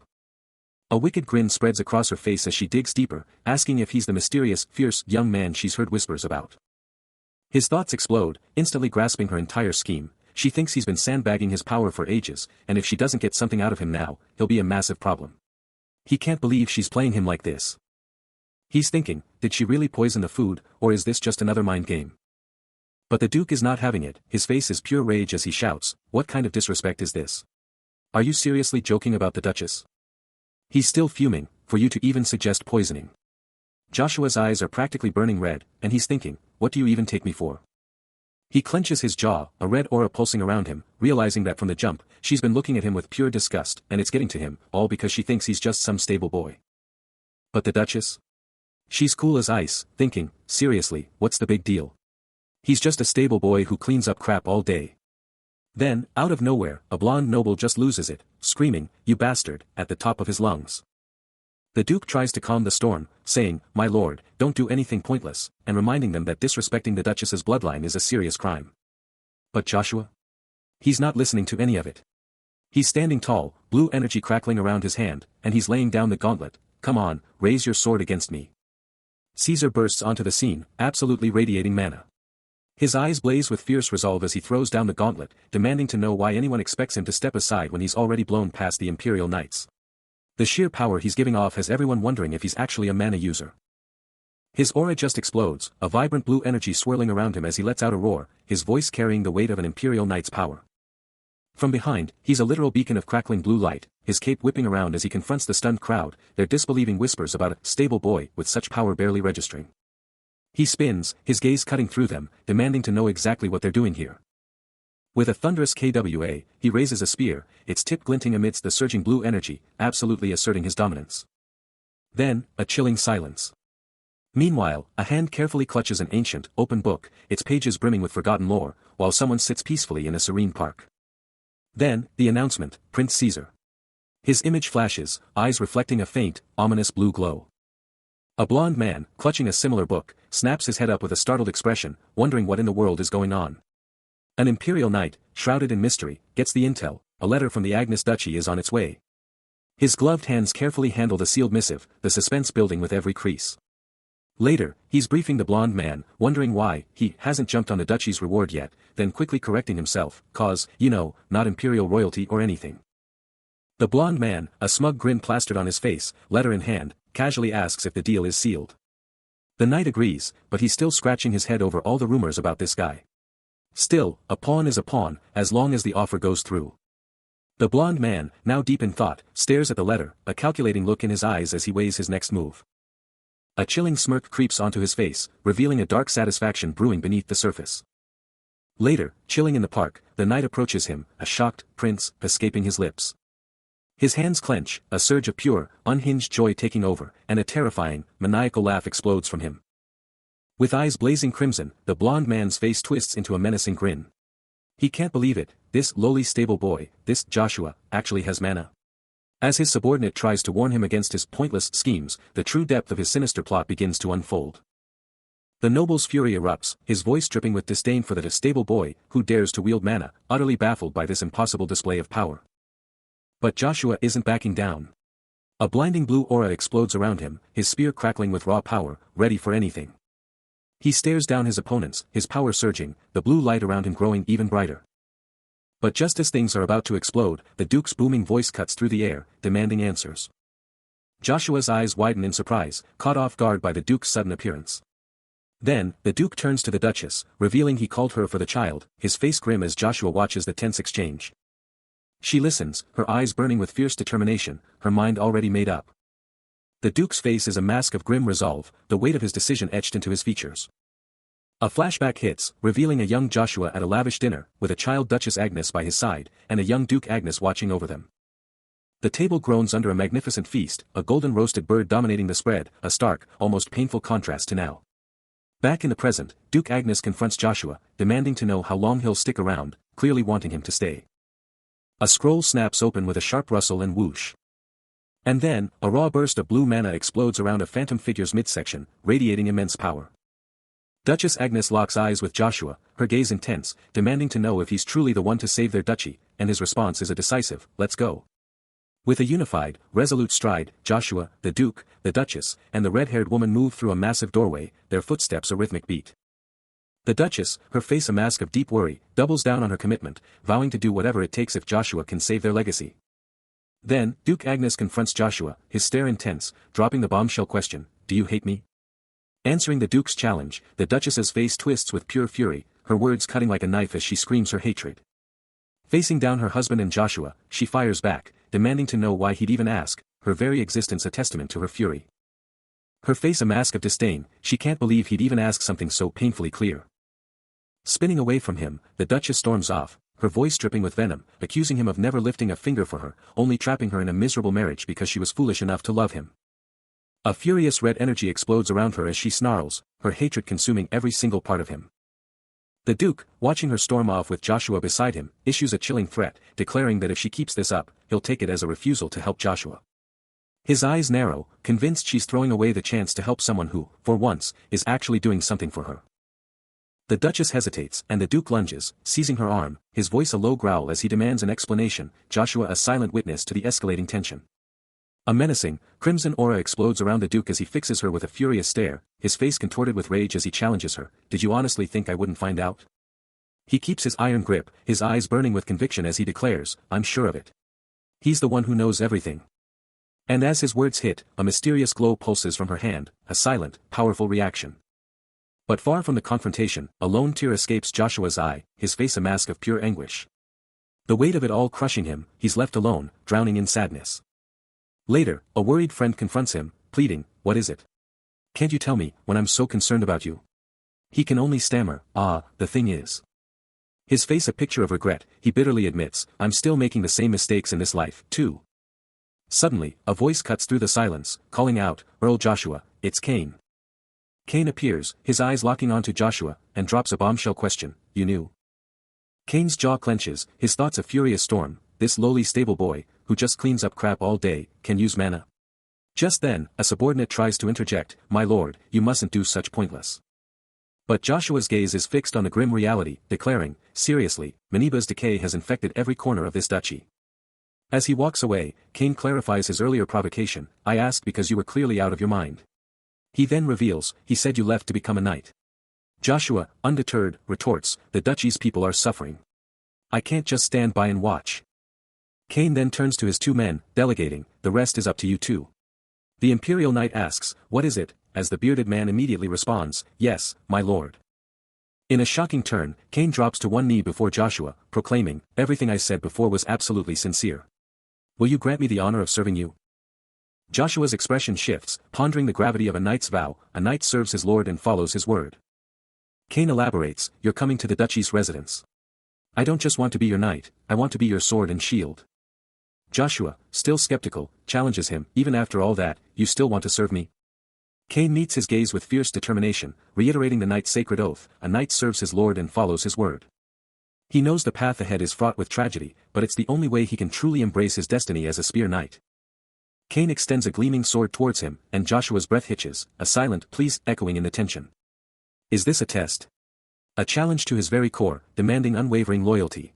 A wicked grin spreads across her face as she digs deeper, asking if he's the mysterious, fierce, young man she's heard whispers about. His thoughts explode, instantly grasping her entire scheme. She thinks he's been sandbagging his power for ages, and if she doesn't get something out of him now, he'll be a massive problem. He can't believe she's playing him like this. He's thinking, did she really poison the food, or is this just another mind game? But the Duke is not having it, his face is pure rage as he shouts, "What kind of disrespect is this? Are you seriously joking about the Duchess?" He's still fuming, for you to even suggest poisoning. Joshua's eyes are practically burning red, and he's thinking, what do you even take me for? He clenches his jaw, a red aura pulsing around him, realizing that from the jump, she's been looking at him with pure disgust, and it's getting to him, all because she thinks he's just some stable boy. But the Duchess? She's cool as ice, thinking, seriously, what's the big deal? He's just a stable boy who cleans up crap all day. Then, out of nowhere, a blonde noble just loses it, screaming, "You bastard," at the top of his lungs. The Duke tries to calm the storm, saying, "My lord, don't do anything pointless," and reminding them that disrespecting the Duchess's bloodline is a serious crime. But Joshua? He's not listening to any of it. He's standing tall, blue energy crackling around his hand, and he's laying down the gauntlet. "Come on, raise your sword against me." Caesar bursts onto the scene, absolutely radiating mana. His eyes blaze with fierce resolve as he throws down the gauntlet, demanding to know why anyone expects him to step aside when he's already blown past the Imperial Knights. The sheer power he's giving off has everyone wondering if he's actually a mana user. His aura just explodes, a vibrant blue energy swirling around him as he lets out a roar, his voice carrying the weight of an Imperial Knight's power. From behind, he's a literal beacon of crackling blue light, his cape whipping around as he confronts the stunned crowd, their disbelieving whispers about a stable boy with such power barely registering. He spins, his gaze cutting through them, demanding to know exactly what they're doing here. With a thunderous KWA, he raises a spear, its tip glinting amidst the surging blue energy, absolutely asserting his dominance. Then, a chilling silence. Meanwhile, a hand carefully clutches an ancient, open book, its pages brimming with forgotten lore, while someone sits peacefully in a serene park. Then, the announcement, Prince Caesar. His image flashes, eyes reflecting a faint, ominous blue glow. A blond man, clutching a similar book, snaps his head up with a startled expression, wondering what in the world is going on. An Imperial Knight, shrouded in mystery, gets the intel, a letter from the Agnes Duchy is on its way. His gloved hands carefully handle the sealed missive, the suspense building with every crease. Later, he's briefing the blond man, wondering why he hasn't jumped on the duchy's reward yet, then quickly correcting himself, cause, not imperial royalty or anything. The blond man, a smug grin plastered on his face, letter in hand, casually asks if the deal is sealed. The knight agrees, but he's still scratching his head over all the rumors about this guy. Still, a pawn is a pawn, as long as the offer goes through. The blond man, now deep in thought, stares at the letter, a calculating look in his eyes as he weighs his next move. A chilling smirk creeps onto his face, revealing a dark satisfaction brewing beneath the surface. Later, chilling in the park, the knight approaches him, a shocked prince escaping his lips. His hands clench, a surge of pure, unhinged joy taking over, and a terrifying, maniacal laugh explodes from him. With eyes blazing crimson, the blond man's face twists into a menacing grin. He can't believe it, this lowly stable boy, this Joshua, actually has mana. As his subordinate tries to warn him against his pointless schemes, the true depth of his sinister plot begins to unfold. The noble's fury erupts, his voice dripping with disdain for that stable boy who dares to wield mana, utterly baffled by this impossible display of power. But Joshua isn't backing down. A blinding blue aura explodes around him, his spear crackling with raw power, ready for anything. He stares down his opponents, his power surging, the blue light around him growing even brighter. But just as things are about to explode, the Duke's booming voice cuts through the air, demanding answers. Joshua's eyes widen in surprise, caught off guard by the Duke's sudden appearance. Then, the Duke turns to the Duchess, revealing he called her for the child, his face grim as Joshua watches the tense exchange. She listens, her eyes burning with fierce determination, her mind already made up. The Duke's face is a mask of grim resolve, the weight of his decision etched into his features. A flashback hits, revealing a young Joshua at a lavish dinner, with a child Duchess Agnes by his side, and a young Duke Agnes watching over them. The table groans under a magnificent feast, a golden roasted bird dominating the spread, a stark, almost painful contrast to now. Back in the present, Duke Agnes confronts Joshua, demanding to know how long he'll stick around, clearly wanting him to stay. A scroll snaps open with a sharp rustle and whoosh. And then, a raw burst of blue mana explodes around a phantom figure's midsection, radiating immense power. Duchess Agnes locks eyes with Joshua, her gaze intense, demanding to know if he's truly the one to save their duchy, and his response is a decisive, "Let's go." With a unified, resolute stride, Joshua, the Duke, the Duchess, and the red-haired woman move through a massive doorway, their footsteps a rhythmic beat. The Duchess, her face a mask of deep worry, doubles down on her commitment, vowing to do whatever it takes if Joshua can save their legacy. Then, Duke Agnes confronts Joshua, his stare intense, dropping the bombshell question, "Do you hate me?" Answering the Duke's challenge, the Duchess's face twists with pure fury, her words cutting like a knife as she screams her hatred. Facing down her husband and Joshua, she fires back, demanding to know why he'd even ask, her very existence a testament to her fury. Her face a mask of disdain, she can't believe he'd even ask something so painfully clear. Spinning away from him, the Duchess storms off, her voice dripping with venom, accusing him of never lifting a finger for her, only trapping her in a miserable marriage because she was foolish enough to love him. A furious red energy explodes around her as she snarls, her hatred consuming every single part of him. The Duke, watching her storm off with Joshua beside him, issues a chilling threat, declaring that if she keeps this up, he'll take it as a refusal to help Joshua. His eyes narrow, convinced she's throwing away the chance to help someone who, for once, is actually doing something for her. The Duchess hesitates, and the Duke lunges, seizing her arm, his voice a low growl as he demands an explanation, Joshua a silent witness to the escalating tension. A menacing, crimson aura explodes around the Duke as he fixes her with a furious stare, his face contorted with rage as he challenges her, did you honestly think I wouldn't find out? He keeps his iron grip, his eyes burning with conviction as he declares, I'm sure of it. He's the one who knows everything. And as his words hit, a mysterious glow pulses from her hand, a silent, powerful reaction. But far from the confrontation, a lone tear escapes Joshua's eye, his face a mask of pure anguish. The weight of it all crushing him, he's left alone, drowning in sadness. Later, a worried friend confronts him, pleading, what is it? Can't you tell me, when I'm so concerned about you? He can only stammer, the thing is. His face a picture of regret, he bitterly admits, I'm still making the same mistakes in this life, too. Suddenly, a voice cuts through the silence, calling out, Earl Joshua, it's Cain. Cain appears, his eyes locking onto Joshua, and drops a bombshell question, you knew? Cain's jaw clenches, his thoughts a furious storm, this lowly stable boy, who just cleans up crap all day, can use mana. Just then, a subordinate tries to interject, my lord, you mustn't do such pointless. But Joshua's gaze is fixed on the grim reality, declaring, seriously, Manhwa's decay has infected every corner of this duchy. As he walks away, Cain clarifies his earlier provocation, I asked because you were clearly out of your mind. He then reveals, he said you left to become a knight. Joshua, undeterred, retorts, the duchy's people are suffering. I can't just stand by and watch. Cain then turns to his two men, delegating, the rest is up to you too. The imperial knight asks, what is it, as the bearded man immediately responds, yes, my lord. In a shocking turn, Cain drops to one knee before Joshua, proclaiming, everything I said before was absolutely sincere. Will you grant me the honor of serving you? Joshua's expression shifts, pondering the gravity of a knight's vow, a knight serves his lord and follows his word. Cain elaborates, you're coming to the duchy's residence. I don't just want to be your knight, I want to be your sword and shield. Joshua, still skeptical, challenges him, even after all that, you still want to serve me? Cain meets his gaze with fierce determination, reiterating the knight's sacred oath, a knight serves his lord and follows his word. He knows the path ahead is fraught with tragedy, but it's the only way he can truly embrace his destiny as a spear knight. Cain extends a gleaming sword towards him, and Joshua's breath hitches, a silent please echoing in the tension. Is this a test? A challenge to his very core, demanding unwavering loyalty.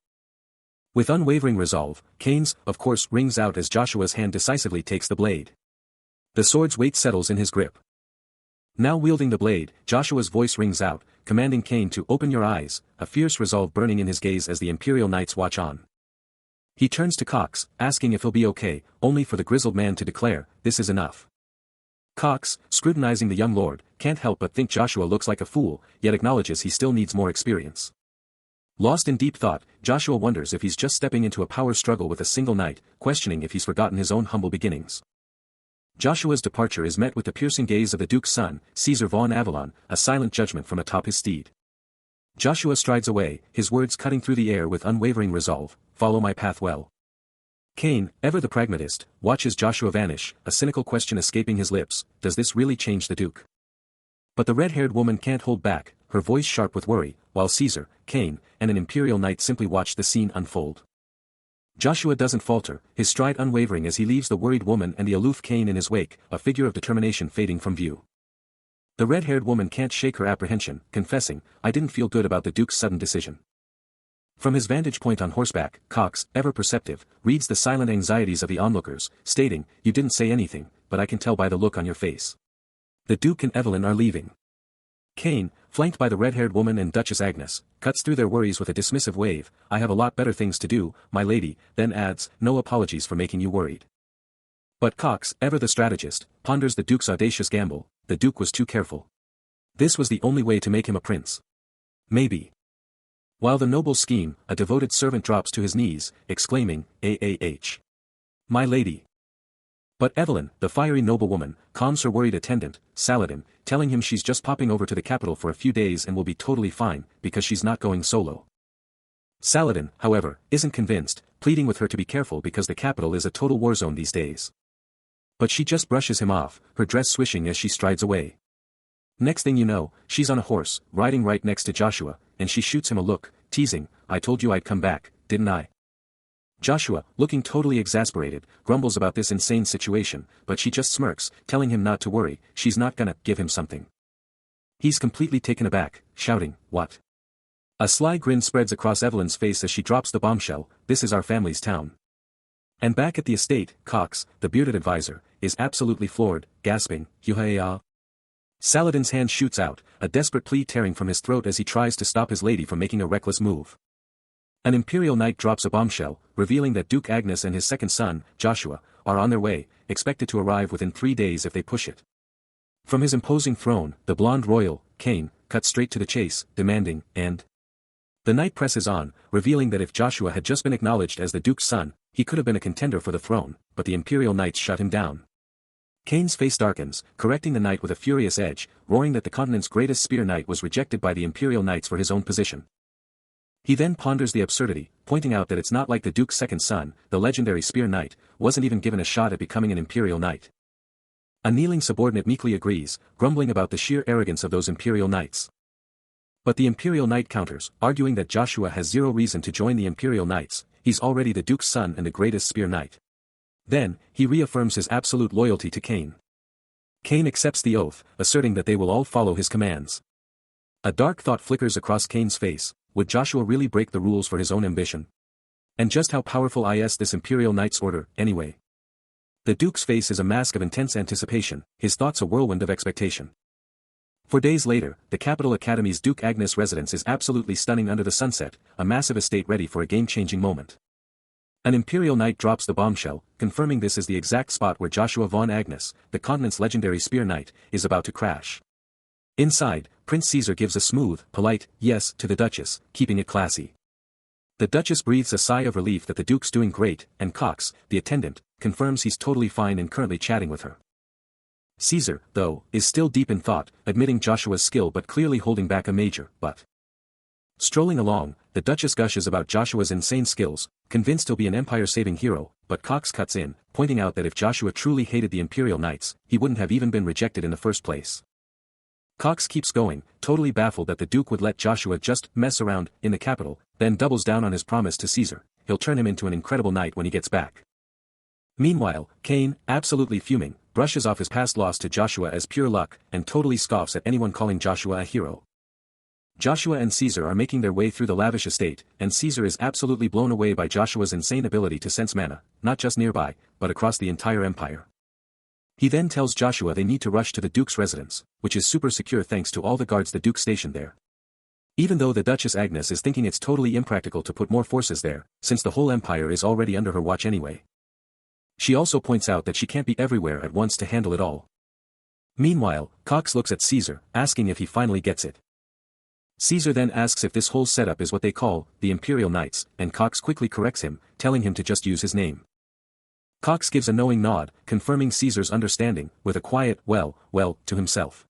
With unwavering resolve, Cain's, of course, rings out as Joshua's hand decisively takes the blade. The sword's weight settles in his grip. Now wielding the blade, Joshua's voice rings out, commanding Cain to open your eyes, a fierce resolve burning in his gaze as the imperial knights watch on. He turns to Cox, asking if he'll be okay, only for the grizzled man to declare, this is enough. Cox, scrutinizing the young lord, can't help but think Joshua looks like a fool, yet acknowledges he still needs more experience. Lost in deep thought, Joshua wonders if he's just stepping into a power struggle with a single knight, questioning if he's forgotten his own humble beginnings. Joshua's departure is met with the piercing gaze of the Duke's son, Caesar von Avalon, a silent judgment from atop his steed. Joshua strides away, his words cutting through the air with unwavering resolve, follow my path well. Cain, ever the pragmatist, watches Joshua vanish, a cynical question escaping his lips, does this really change the Duke? But the red-haired woman can't hold back, her voice sharp with worry, while Caesar, Cain, and an imperial knight simply watch the scene unfold. Joshua doesn't falter, his stride unwavering as he leaves the worried woman and the aloof Cain in his wake, a figure of determination fading from view. The red-haired woman can't shake her apprehension, confessing, I didn't feel good about the Duke's sudden decision. From his vantage point on horseback, Cox, ever perceptive, reads the silent anxieties of the onlookers, stating, you didn't say anything, but I can tell by the look on your face. The Duke and Evelyn are leaving. Cain, flanked by the red-haired woman and Duchess Agnes, cuts through their worries with a dismissive wave, I have a lot better things to do, my lady, then adds, no apologies for making you worried. But Cox, ever the strategist, ponders the Duke's audacious gamble, the Duke was too careful. This was the only way to make him a prince. Maybe. While the noble scheme, a devoted servant drops to his knees, exclaiming, "Ah! My lady! But Evelyn, the fiery noblewoman, calms her worried attendant, Saladin, telling him she's just popping over to the capital for a few days and will be totally fine, because she's not going solo. Saladin, however, isn't convinced, pleading with her to be careful because the capital is a total war zone these days. But she just brushes him off, her dress swishing as she strides away. Next thing you know, she's on a horse, riding right next to Joshua, and she shoots him a look, teasing, "I told you I'd come back, didn't I?" Joshua, looking totally exasperated, grumbles about this insane situation, but she just smirks, telling him not to worry, she's not gonna give him something. He's completely taken aback, shouting, "What?" A sly grin spreads across Evelyn's face as she drops the bombshell, "This is our family's town." And back at the estate, Cox, the bearded advisor, is absolutely floored, gasping, "Yuhaya." Saladin's hand shoots out, a desperate plea tearing from his throat as he tries to stop his lady from making a reckless move. An Imperial Knight drops a bombshell, revealing that Duke Agnes and his second son, Joshua, are on their way, expected to arrive within 3 days if they push it. From his imposing throne, the blonde royal, Cain, cuts straight to the chase, demanding, "And?" The knight presses on, revealing that if Joshua had just been acknowledged as the Duke's son, he could have been a contender for the throne, but the Imperial Knights shut him down. Cain's face darkens, correcting the knight with a furious edge, roaring that the continent's greatest spear knight was rejected by the Imperial Knights for his own position. He then ponders the absurdity, pointing out that it's not like the Duke's second son, the legendary spear knight, wasn't even given a shot at becoming an Imperial Knight. A kneeling subordinate meekly agrees, grumbling about the sheer arrogance of those Imperial Knights. But the Imperial Knight counters, arguing that Joshua has zero reason to join the Imperial Knights, he's already the Duke's son and the greatest spear knight. Then, he reaffirms his absolute loyalty to Cain. Cain accepts the oath, asserting that they will all follow his commands. A dark thought flickers across Cain's face, would Joshua really break the rules for his own ambition? And just how powerful is this Imperial Knight's order, anyway? The Duke's face is a mask of intense anticipation, his thoughts a whirlwind of expectation. For days later, the Capital Academy's Duke Agnes residence is absolutely stunning under the sunset, a massive estate ready for a game-changing moment. An Imperial Knight drops the bombshell, confirming this is the exact spot where Joshua von Agnes, the continent's legendary spear knight, is about to crash. Inside, Prince Caesar gives a smooth, polite, yes to the Duchess, keeping it classy. The Duchess breathes a sigh of relief that the Duke's doing great, and Cox, the attendant, confirms he's totally fine and currently chatting with her. Caesar, though, is still deep in thought, admitting Joshua's skill but clearly holding back a major but. Strolling along, the Duchess gushes about Joshua's insane skills, convinced he'll be an empire-saving hero, but Cox cuts in, pointing out that if Joshua truly hated the Imperial Knights, he wouldn't have even been rejected in the first place. Cox keeps going, totally baffled that the Duke would let Joshua just mess around in the capital, then doubles down on his promise to Caesar, he'll turn him into an incredible knight when he gets back. Meanwhile, Cain, absolutely fuming, brushes off his past loss to Joshua as pure luck, and totally scoffs at anyone calling Joshua a hero. Joshua and Caesar are making their way through the lavish estate, and Caesar is absolutely blown away by Joshua's insane ability to sense mana, not just nearby, but across the entire empire. He then tells Joshua they need to rush to the Duke's residence, which is super secure thanks to all the guards the Duke stationed there. Even though the Duchess Agnes is thinking it's totally impractical to put more forces there, since the whole empire is already under her watch anyway. She also points out that she can't be everywhere at once to handle it all. Meanwhile, Cox looks at Caesar, asking if he finally gets it. Caesar then asks if this whole setup is what they call the Imperial Knights, and Cox quickly corrects him, telling him to just use his name. Cox gives a knowing nod, confirming Caesar's understanding, with a quiet, well, to himself.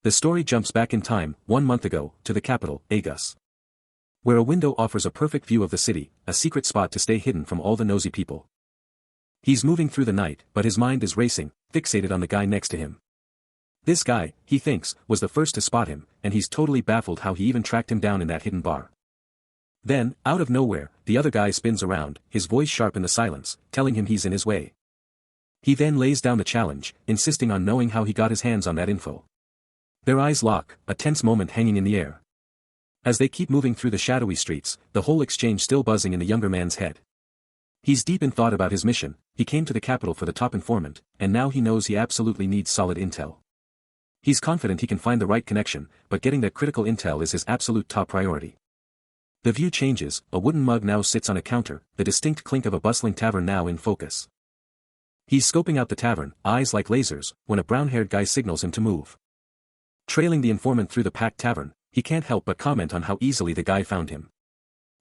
The story jumps back in time, 1 month ago, to the capital, Agus, where a window offers a perfect view of the city, a secret spot to stay hidden from all the nosy people. He's moving through the night, but his mind is racing, fixated on the guy next to him. This guy, he thinks, was the first to spot him, and he's totally baffled how he even tracked him down in that hidden bar. Then, out of nowhere, the other guy spins around, his voice sharp in the silence, telling him he's in his way. He then lays down the challenge, insisting on knowing how he got his hands on that info. Their eyes lock, a tense moment hanging in the air. As they keep moving through the shadowy streets, the whole exchange still buzzing in the younger man's head. He's deep in thought about his mission, he came to the capital for the top informant, and now he knows he absolutely needs solid intel. He's confident he can find the right connection, but getting that critical intel is his absolute top priority. The view changes, a wooden mug now sits on a counter, the distinct clink of a bustling tavern now in focus. He's scoping out the tavern, eyes like lasers, when a brown-haired guy signals him to move. Trailing the informant through the packed tavern, he can't help but comment on how easily the guy found him.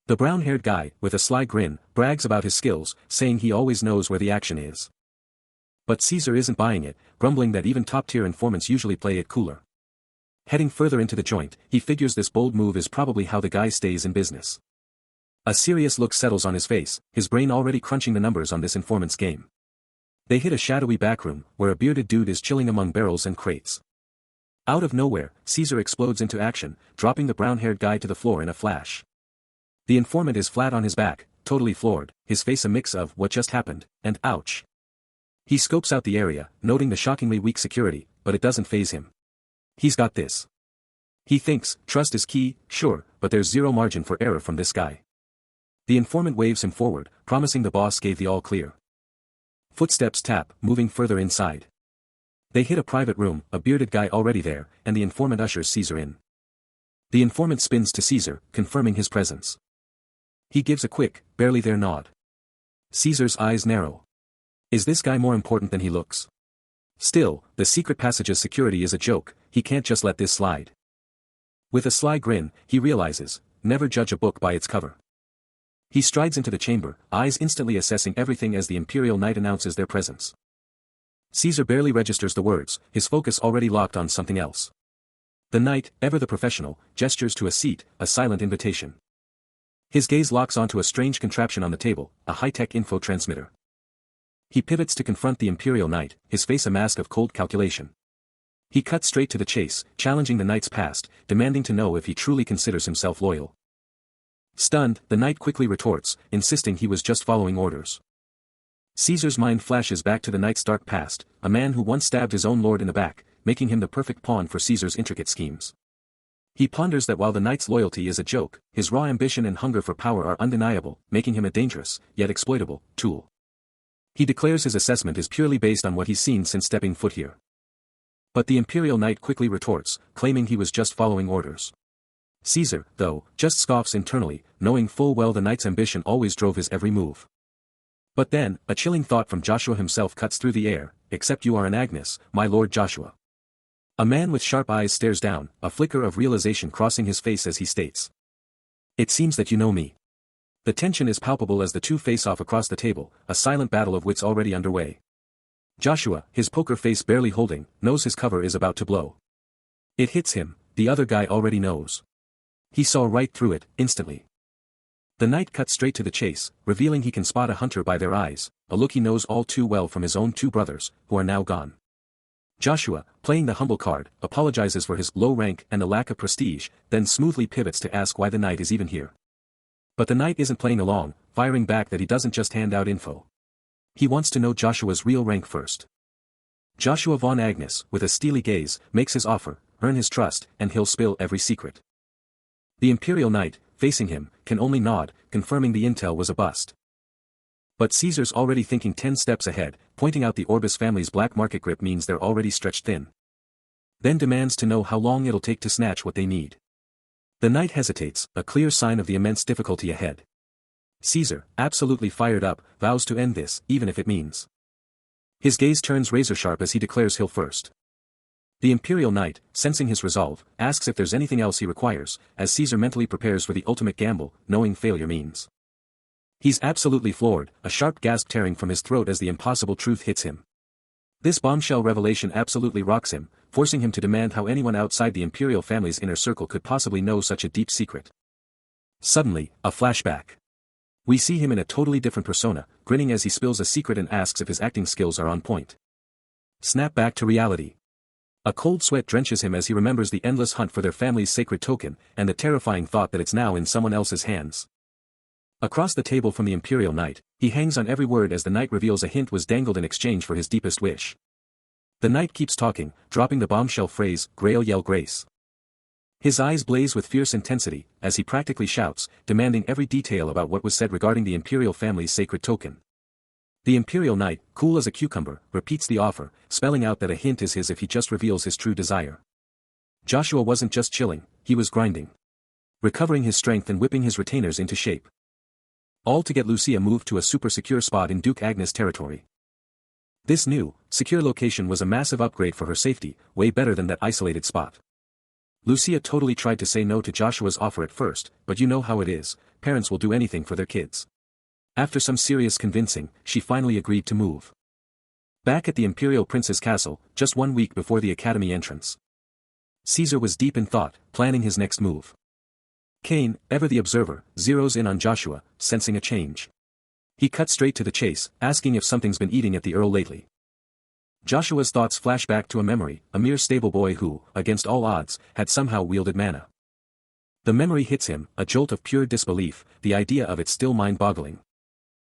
The brown-haired guy, with a sly grin, brags about his skills, saying he always knows where the action is. But Caesar isn't buying it, grumbling that even top-tier informants usually play it cooler. Heading further into the joint, he figures this bold move is probably how the guy stays in business. A serious look settles on his face, his brain already crunching the numbers on this informant's game. They hit a shadowy backroom, where a bearded dude is chilling among barrels and crates. Out of nowhere, Caesar explodes into action, dropping the brown-haired guy to the floor in a flash. The informant is flat on his back, totally floored, his face a mix of what just happened, and ouch. He scopes out the area, noting the shockingly weak security, but it doesn't faze him. He's got this. He thinks, trust is key, sure, but there's zero margin for error from this guy. The informant waves him forward, promising the boss gave the all clear. Footsteps tap, moving further inside. They hit a private room, a bearded guy already there, and the informant ushers Caesar in. The informant spins to Caesar, confirming his presence. He gives a quick, barely there nod. Caesar's eyes narrow. Is this guy more important than he looks? Still, the secret passage's security is a joke, he can't just let this slide. With a sly grin, he realizes, never judge a book by its cover. He strides into the chamber, eyes instantly assessing everything as the Imperial Knight announces their presence. Caesar barely registers the words, his focus already locked on something else. The knight, ever the professional, gestures to a seat, a silent invitation. His gaze locks onto a strange contraption on the table, a high-tech info transmitter. He pivots to confront the Imperial Knight, his face a mask of cold calculation. He cuts straight to the chase, challenging the knight's past, demanding to know if he truly considers himself loyal. Stunned, the knight quickly retorts, insisting he was just following orders. Caesar's mind flashes back to the knight's dark past, a man who once stabbed his own lord in the back, making him the perfect pawn for Caesar's intricate schemes. He ponders that while the knight's loyalty is a joke, his raw ambition and hunger for power are undeniable, making him a dangerous, yet exploitable, tool. He declares his assessment is purely based on what he's seen since stepping foot here. But the Imperial Knight quickly retorts, claiming he was just following orders. Caesar, though, just scoffs internally, knowing full well the knight's ambition always drove his every move. But then, a chilling thought from Joshua himself cuts through the air, except you are an Agnes, my lord Joshua. A man with sharp eyes stares down, a flicker of realization crossing his face as he states. It seems that you know me. The tension is palpable as the two face off across the table, a silent battle of wits already underway. Joshua, his poker face barely holding, knows his cover is about to blow. It hits him, the other guy already knows. He saw right through it, instantly. The knight cuts straight to the chase, revealing he can spot a hunter by their eyes, a look he knows all too well from his own two brothers, who are now gone. Joshua, playing the humble card, apologizes for his low rank and a lack of prestige, then smoothly pivots to ask why the knight is even here. But the knight isn't playing along, firing back that he doesn't just hand out info. He wants to know Joshua's real rank first. Joshua von Agnes, with a steely gaze, makes his offer, earn his trust, and he'll spill every secret. The Imperial Knight, facing him, can only nod, confirming the intel was a bust. But Caesar's already thinking 10 steps ahead, pointing out the Orbis family's black market grip means they're already stretched thin. Then demands to know how long it'll take to snatch what they need. The knight hesitates, a clear sign of the immense difficulty ahead. Caesar, absolutely fired up, vows to end this, even if it means. His gaze turns razor-sharp as he declares he'll first. The Imperial Knight, sensing his resolve, asks if there's anything else he requires, as Caesar mentally prepares for the ultimate gamble, knowing failure means. He's absolutely floored, a sharp gasp tearing from his throat as the impossible truth hits him. This bombshell revelation absolutely rocks him, forcing him to demand how anyone outside the Imperial family's inner circle could possibly know such a deep secret. Suddenly, a flashback. We see him in a totally different persona, grinning as he spills a secret and asks if his acting skills are on point. Snap back to reality. A cold sweat drenches him as he remembers the endless hunt for their family's sacred token, and the terrifying thought that it's now in someone else's hands. Across the table from the Imperial Knight, he hangs on every word as the knight reveals a hint was dangled in exchange for his deepest wish. The knight keeps talking, dropping the bombshell phrase, Grail Yell Grace. His eyes blaze with fierce intensity, as he practically shouts, demanding every detail about what was said regarding the Imperial family's sacred token. The Imperial Knight, cool as a cucumber, repeats the offer, spelling out that a hint is his if he just reveals his true desire. Joshua wasn't just chilling, he was grinding. Recovering his strength and whipping his retainers into shape. All to get Lucia moved to a super secure spot in Duke Agnes territory. This new, secure location was a massive upgrade for her safety, way better than that isolated spot. Lucia totally tried to say no to Joshua's offer at first, but you know how it is, parents will do anything for their kids. After some serious convincing, she finally agreed to move. Back at the Imperial Prince's castle, just 1 week before the academy entrance. Caesar was deep in thought, planning his next move. Cain, ever the observer, zeroes in on Joshua, sensing a change. He cut straight to the chase, asking if something's been eating at the Earl lately. Joshua's thoughts flash back to a memory, a mere stable boy who, against all odds, had somehow wielded mana. The memory hits him, a jolt of pure disbelief, the idea of it still mind-boggling.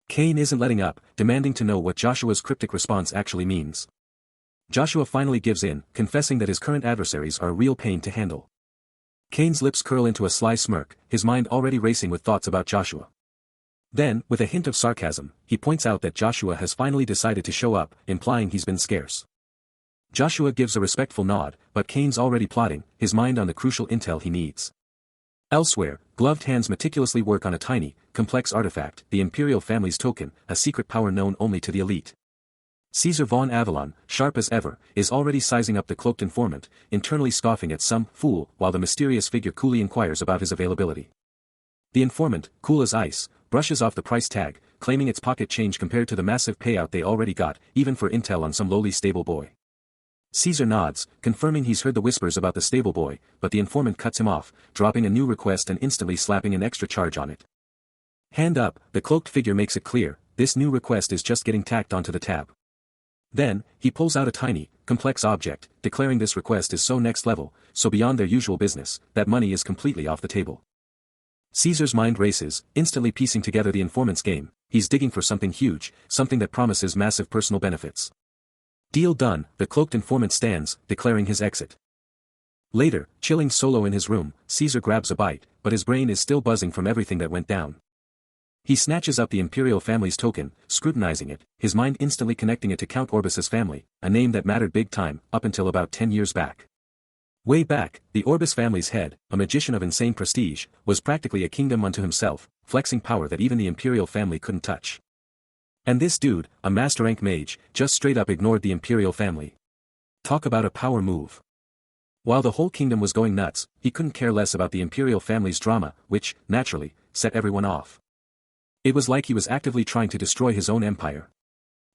Cain isn't letting up, demanding to know what Joshua's cryptic response actually means. Joshua finally gives in, confessing that his current adversaries are a real pain to handle. Cain's lips curl into a sly smirk, his mind already racing with thoughts about Joshua. Then, with a hint of sarcasm, he points out that Joshua has finally decided to show up, implying he's been scarce. Joshua gives a respectful nod, but Cain's already plotting, his mind on the crucial intel he needs. Elsewhere, gloved hands meticulously work on a tiny, complex artifact, the Imperial family's token, a secret power known only to the elite. Caesar von Avalon, sharp as ever, is already sizing up the cloaked informant, internally scoffing at some fool, while the mysterious figure coolly inquires about his availability. The informant, cool as ice, brushes off the price tag, claiming it's pocket change compared to the massive payout they already got, even for intel on some lowly stable boy. Caesar nods, confirming he's heard the whispers about the stable boy, but the informant cuts him off, dropping a new request and instantly slapping an extra charge on it. Hand up, the cloaked figure makes it clear, this new request is just getting tacked onto the tab. Then, he pulls out a tiny, complex object, declaring this request is so next level, so beyond their usual business, that money is completely off the table. Caesar's mind races, instantly piecing together the informant's game, he's digging for something huge, something that promises massive personal benefits. Deal done, the cloaked informant stands, declaring his exit. Later, chilling solo in his room, Caesar grabs a bite, but his brain is still buzzing from everything that went down. He snatches up the Imperial family's token, scrutinizing it, his mind instantly connecting it to Count Orbis's family, a name that mattered big time, up until about 10 years back. Way back, the Orbis family's head, a magician of insane prestige, was practically a kingdom unto himself, flexing power that even the Imperial family couldn't touch. And this dude, a master rank mage, just straight up ignored the Imperial family. Talk about a power move. While the whole kingdom was going nuts, he couldn't care less about the Imperial family's drama, which, naturally, set everyone off. It was like he was actively trying to destroy his own empire.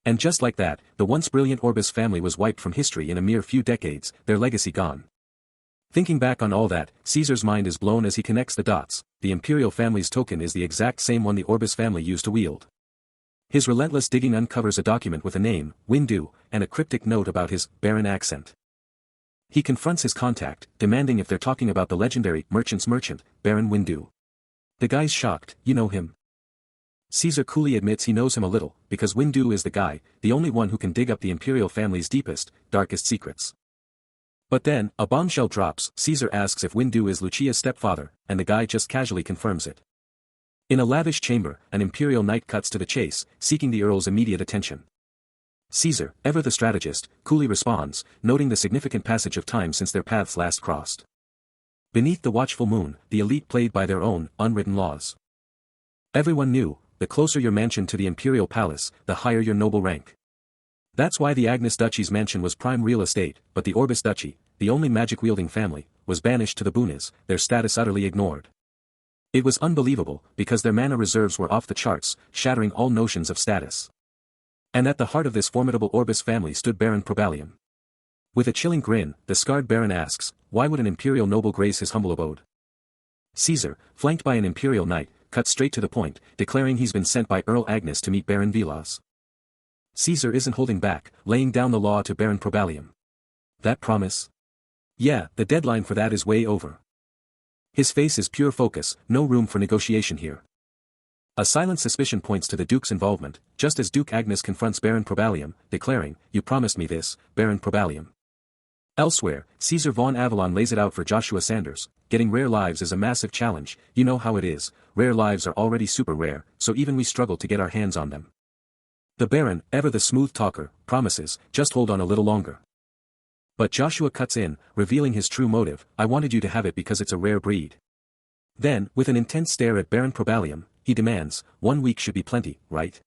And just like that, the once brilliant Orbis family was wiped from history in a mere few decades, their legacy gone. Thinking back on all that, Caesar's mind is blown as he connects the dots, the Imperial family's token is the exact same one the Orbis family used to wield. His relentless digging uncovers a document with a name, Windu, and a cryptic note about his Baron accent. He confronts his contact, demanding if they're talking about the legendary merchant's merchant, Baron Windu. The guy's shocked, you know him. Caesar coolly admits he knows him a little, because Windu is the guy, the only one who can dig up the Imperial family's deepest, darkest secrets. But then, a bombshell drops, Caesar asks if Windu is Lucia's stepfather, and the guy just casually confirms it. In a lavish chamber, an Imperial knight cuts to the chase, seeking the Earl's immediate attention. Caesar, ever the strategist, coolly responds, noting the significant passage of time since their paths last crossed. Beneath the watchful moon, the elite played by their own, unwritten laws. Everyone knew, the closer your mansion to the Imperial palace, the higher your noble rank. That's why the Agnes Duchy's mansion was prime real estate, but the Orbis Duchy, the only magic-wielding family, was banished to the boonies, their status utterly ignored. It was unbelievable, because their mana reserves were off the charts, shattering all notions of status. And at the heart of this formidable Orbis family stood Baron Probalium. With a chilling grin, the scarred Baron asks, why would an Imperial noble grace his humble abode? Caesar, flanked by an Imperial knight, cuts straight to the point, declaring he's been sent by Earl Agnes to meet Baron Vilas. Caesar isn't holding back, laying down the law to Baron Probalium. That promise? Yeah, the deadline for that is way over. His face is pure focus, no room for negotiation here. A silent suspicion points to the Duke's involvement, just as Duke Agnes confronts Baron Probalium, declaring, you promised me this, Baron Probalium. Elsewhere, Caesar von Avalon lays it out for Joshua Sanders, getting rare lives is a massive challenge, you know how it is, rare lives are already super rare, so even we struggle to get our hands on them. The Baron, ever the smooth talker, promises, just hold on a little longer. But Joshua cuts in, revealing his true motive, I wanted you to have it because it's a rare breed. Then, with an intense stare at Baron Probalium, he demands, 1 week should be plenty, right?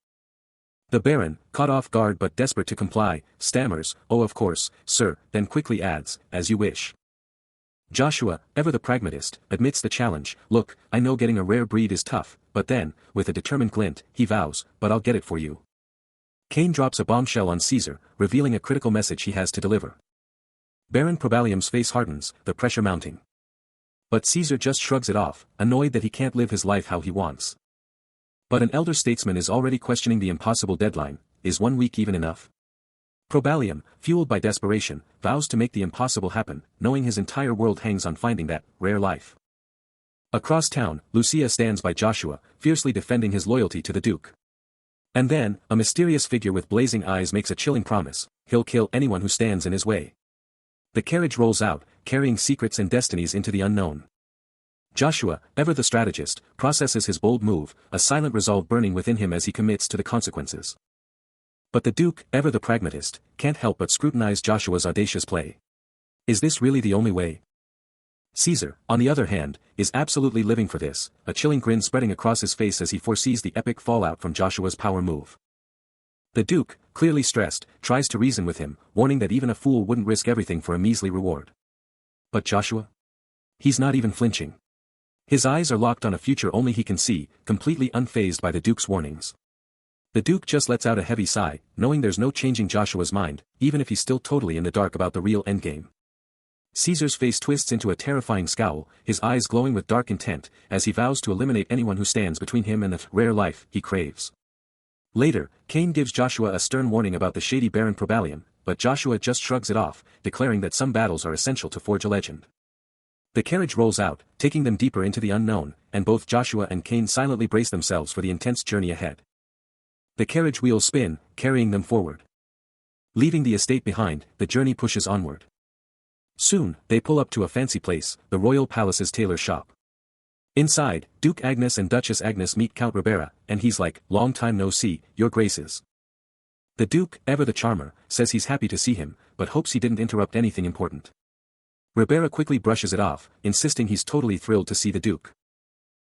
The Baron, caught off guard but desperate to comply, stammers, oh of course, sir, then quickly adds, as you wish. Joshua, ever the pragmatist, admits the challenge, look, I know getting a rare breed is tough, but then, with a determined glint, he vows, but I'll get it for you. Cain drops a bombshell on Caesar, revealing a critical message he has to deliver. Baron Probalium's face hardens, the pressure mounting. But Caesar just shrugs it off, annoyed that he can't live his life how he wants. But an elder statesman is already questioning the impossible deadline. Is 1 week even enough? Probalium, fueled by desperation, vows to make the impossible happen, knowing his entire world hangs on finding that rare life. Across town, Lucia stands by Joshua, fiercely defending his loyalty to the Duke. And then, a mysterious figure with blazing eyes makes a chilling promise: he'll kill anyone who stands in his way. The carriage rolls out, carrying secrets and destinies into the unknown. Joshua, ever the strategist, processes his bold move, a silent resolve burning within him as he commits to the consequences. But the Duke, ever the pragmatist, can't help but scrutinize Joshua's audacious play. Is this really the only way? Caesar, on the other hand, is absolutely living for this, a chilling grin spreading across his face as he foresees the epic fallout from Joshua's power move. The Duke, clearly stressed, tries to reason with him, warning that even a fool wouldn't risk everything for a measly reward. But Joshua? He's not even flinching. His eyes are locked on a future only he can see, completely unfazed by the Duke's warnings. The Duke just lets out a heavy sigh, knowing there's no changing Joshua's mind, even if he's still totally in the dark about the real endgame. Caesar's face twists into a terrifying scowl, his eyes glowing with dark intent, as he vows to eliminate anyone who stands between him and the rare life he craves. Later, Cain gives Joshua a stern warning about the shady Baron Probalium, but Joshua just shrugs it off, declaring that some battles are essential to forge a legend. The carriage rolls out, taking them deeper into the unknown, and both Joshua and Cain silently brace themselves for the intense journey ahead. The carriage wheels spin, carrying them forward. Leaving the estate behind, the journey pushes onward. Soon, they pull up to a fancy place, the royal palace's tailor shop. Inside, Duke Agnes and Duchess Agnes meet Count Ribera, and he's like, "Long time no see, your graces." The Duke, ever the charmer, says he's happy to see him, but hopes he didn't interrupt anything important. Ribera quickly brushes it off, insisting he's totally thrilled to see the Duke.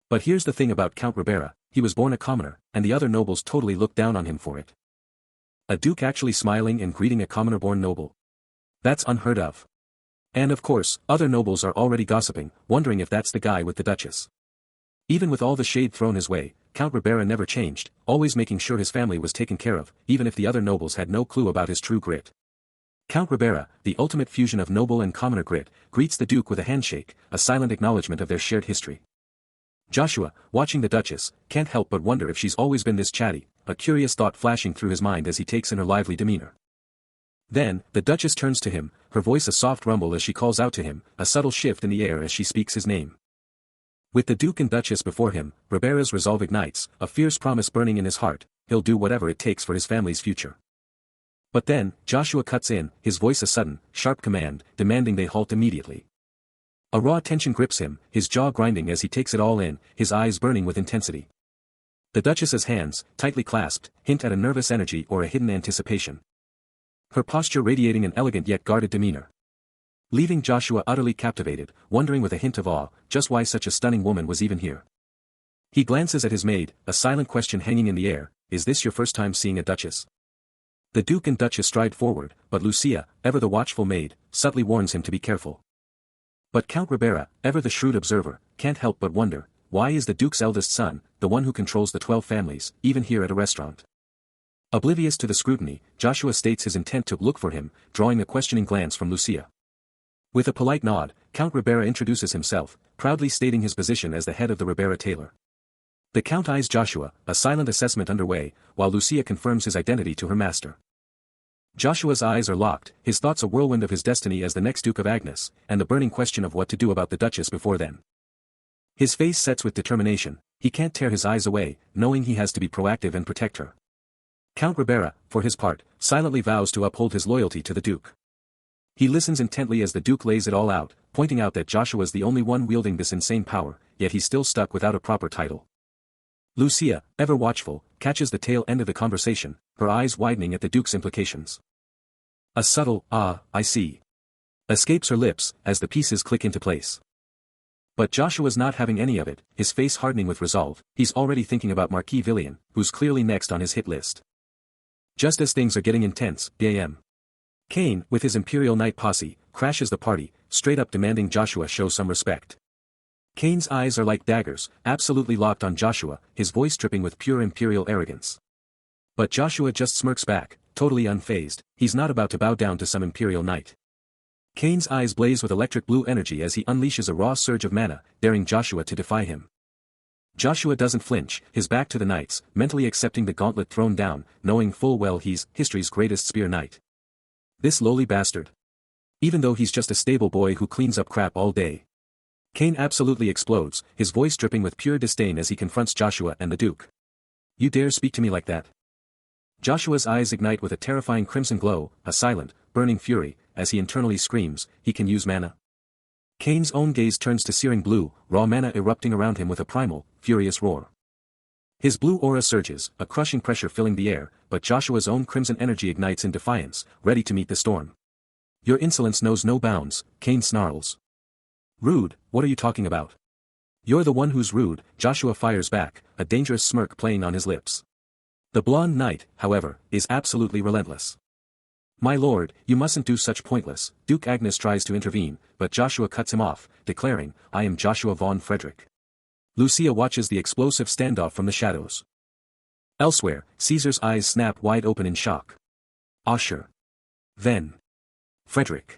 But here's the thing about Count Ribera: he was born a commoner, and the other nobles totally look down on him for it. A Duke actually smiling and greeting a commoner-born noble? That's unheard of. And of course, other nobles are already gossiping, wondering if that's the guy with the Duchess. Even with all the shade thrown his way, Count Ribera never changed, always making sure his family was taken care of, even if the other nobles had no clue about his true grit. Count Ribera, the ultimate fusion of noble and commoner grit, greets the Duke with a handshake, a silent acknowledgement of their shared history. Joshua, watching the Duchess, can't help but wonder if she's always been this chatty, a curious thought flashing through his mind as he takes in her lively demeanor. Then, the Duchess turns to him, her voice a soft rumble as she calls out to him, a subtle shift in the air as she speaks his name. With the Duke and Duchess before him, Ribera's resolve ignites, a fierce promise burning in his heart: he'll do whatever it takes for his family's future. But then, Joshua cuts in, his voice a sudden, sharp command, demanding they halt immediately. A raw tension grips him, his jaw grinding as he takes it all in, his eyes burning with intensity. The Duchess's hands, tightly clasped, hint at a nervous energy or a hidden anticipation. Her posture radiating an elegant yet guarded demeanor. Leaving Joshua utterly captivated, wondering with a hint of awe, just why such a stunning woman was even here. He glances at his maid, a silent question hanging in the air: "Is this your first time seeing a Duchess?" The Duke and Duchess stride forward, but Lucia, ever the watchful maid, subtly warns him to be careful. But Count Ribera, ever the shrewd observer, can't help but wonder, why is the Duke's eldest son, the one who controls the 12 families, even here at a restaurant? Oblivious to the scrutiny, Joshua states his intent to look for him, drawing a questioning glance from Lucia. With a polite nod, Count Ribera introduces himself, proudly stating his position as the head of the Ribera tailor. The Count eyes Joshua, a silent assessment underway, while Lucia confirms his identity to her master. Joshua's eyes are locked, his thoughts a whirlwind of his destiny as the next Duke of Agnes, and the burning question of what to do about the Duchess before then. His face sets with determination, he can't tear his eyes away, knowing he has to be proactive and protect her. Count Ribera, for his part, silently vows to uphold his loyalty to the Duke. He listens intently as the Duke lays it all out, pointing out that Joshua's the only one wielding this insane power, yet he's still stuck without a proper title. Lucia, ever watchful, catches the tail end of the conversation, her eyes widening at the Duke's implications. A subtle, "Ah, I see," escapes her lips, as the pieces click into place. But Joshua's not having any of it, his face hardening with resolve. He's already thinking about Marquis Villian, who's clearly next on his hit list. Just as things are getting intense, a.m. Cain, with his Imperial Knight posse, crashes the party, straight up demanding Joshua show some respect. Cain's eyes are like daggers, absolutely locked on Joshua, his voice dripping with pure imperial arrogance. But Joshua just smirks back, totally unfazed. He's not about to bow down to some imperial knight. Kane's eyes blaze with electric blue energy as he unleashes a raw surge of mana, daring Joshua to defy him. Joshua doesn't flinch, his back to the knights, mentally accepting the gauntlet thrown down, knowing full well he's history's greatest spear knight. This lowly bastard. Even though he's just a stable boy who cleans up crap all day. Kane absolutely explodes, his voice dripping with pure disdain as he confronts Joshua and the Duke. You dare speak to me like that? Joshua's eyes ignite with a terrifying crimson glow, a silent, burning fury, as he internally screams, he can use mana. Kane's own gaze turns to searing blue, raw mana erupting around him with a primal, furious roar. His blue aura surges, a crushing pressure filling the air, but Joshua's own crimson energy ignites in defiance, ready to meet the storm. Your insolence knows no bounds, Kane snarls. Rude, what are you talking about? You're the one who's rude, Joshua fires back, a dangerous smirk playing on his lips. The blonde knight, however, is absolutely relentless. My lord, you mustn't do such pointless. Duke Agnes tries to intervene, but Joshua cuts him off, declaring, I am Joshua von Frederick. Lucia watches the explosive standoff from the shadows. Elsewhere, Caesar's eyes snap wide open in shock. Sure. Then. Frederick.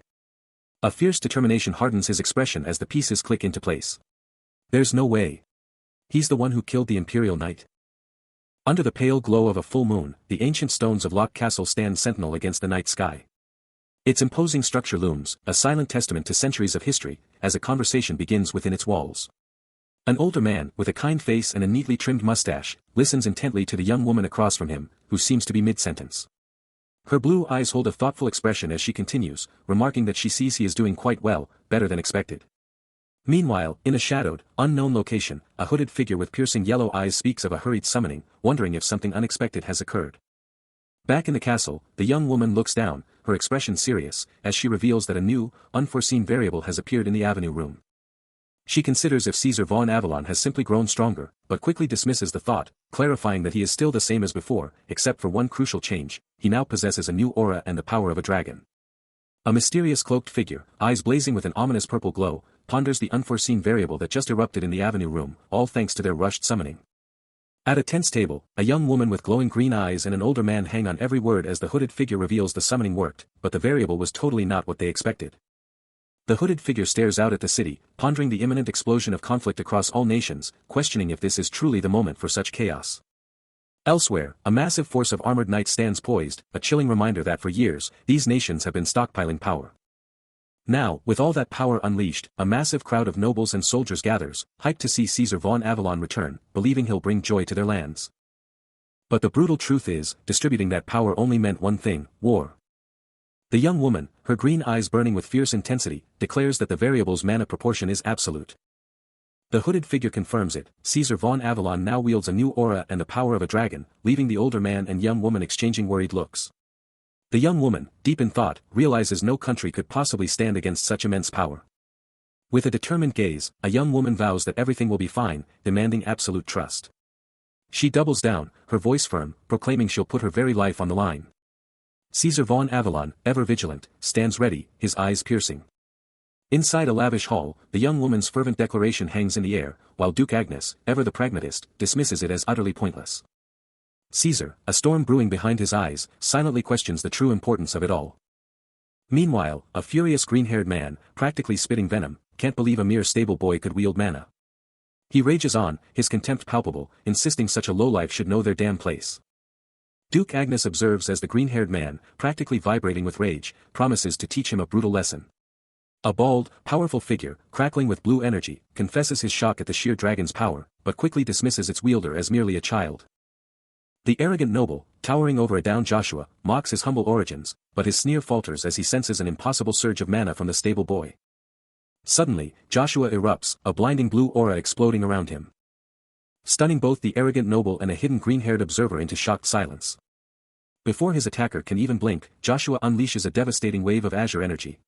A fierce determination hardens his expression as the pieces click into place. There's no way. He's the one who killed the Imperial Knight. Under the pale glow of a full moon, the ancient stones of Lock Castle stand sentinel against the night sky. Its imposing structure looms, a silent testament to centuries of history, as a conversation begins within its walls. An older man, with a kind face and a neatly trimmed mustache, listens intently to the young woman across from him, who seems to be mid-sentence. Her blue eyes hold a thoughtful expression as she continues, remarking that she sees he is doing quite well, better than expected. Meanwhile, in a shadowed, unknown location, a hooded figure with piercing yellow eyes speaks of a hurried summoning, wondering if something unexpected has occurred. Back in the castle, the young woman looks down, her expression serious, as she reveals that a new, unforeseen variable has appeared in the Avenue room. She considers if Caesar von Avalon has simply grown stronger, but quickly dismisses the thought, clarifying that he is still the same as before, except for one crucial change, he now possesses a new aura and the power of a dragon. A mysterious cloaked figure, eyes blazing with an ominous purple glow, ponders the unforeseen variable that just erupted in the Avenue room, all thanks to their rushed summoning. At a tense table, a young woman with glowing green eyes and an older man hang on every word as the hooded figure reveals the summoning worked, but the variable was totally not what they expected. The hooded figure stares out at the city, pondering the imminent explosion of conflict across all nations, questioning if this is truly the moment for such chaos. Elsewhere, a massive force of armored knights stands poised, a chilling reminder that for years, these nations have been stockpiling power. Now, with all that power unleashed, a massive crowd of nobles and soldiers gathers, hyped to see Caesar von Avalon return, believing he'll bring joy to their lands. But the brutal truth is, distributing that power only meant one thing, war. The young woman, her green eyes burning with fierce intensity, declares that the variable's mana proportion is absolute. The hooded figure confirms it, Caesar von Avalon now wields a new aura and the power of a dragon, leaving the older man and young woman exchanging worried looks. The young woman, deep in thought, realizes no country could possibly stand against such immense power. With a determined gaze, a young woman vows that everything will be fine, demanding absolute trust. She doubles down, her voice firm, proclaiming she'll put her very life on the line. Caesar von Avalon, ever vigilant, stands ready, his eyes piercing. Inside a lavish hall, the young woman's fervent declaration hangs in the air, while Duke Agnes, ever the pragmatist, dismisses it as utterly pointless. Caesar, a storm brewing behind his eyes, silently questions the true importance of it all. Meanwhile, a furious green-haired man, practically spitting venom, can't believe a mere stable boy could wield mana. He rages on, his contempt palpable, insisting such a lowlife should know their damn place. Duke Agnes observes as the green-haired man, practically vibrating with rage, promises to teach him a brutal lesson. A bald, powerful figure, crackling with blue energy, confesses his shock at the sheer dragon's power, but quickly dismisses its wielder as merely a child. The arrogant noble, towering over a downed Joshua, mocks his humble origins, but his sneer falters as he senses an impossible surge of mana from the stable boy. Suddenly, Joshua erupts, a blinding blue aura exploding around him, stunning both the arrogant noble and a hidden green-haired observer into shocked silence. Before his attacker can even blink, Joshua unleashes a devastating wave of azure energy,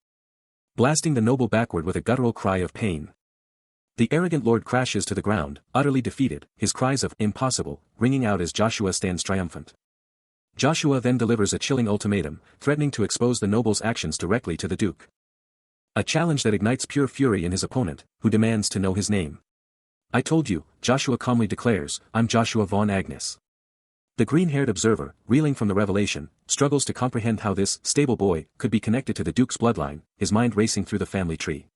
blasting the noble backward with a guttural cry of pain. The arrogant lord crashes to the ground, utterly defeated, his cries of "impossible" ringing out as Joshua stands triumphant. Joshua then delivers a chilling ultimatum, threatening to expose the noble's actions directly to the Duke. A challenge that ignites pure fury in his opponent, who demands to know his name. I told you, Joshua calmly declares, I'm Joshua von Agnes. The green-haired observer, reeling from the revelation, struggles to comprehend how this stable boy could be connected to the Duke's bloodline, his mind racing through the family tree.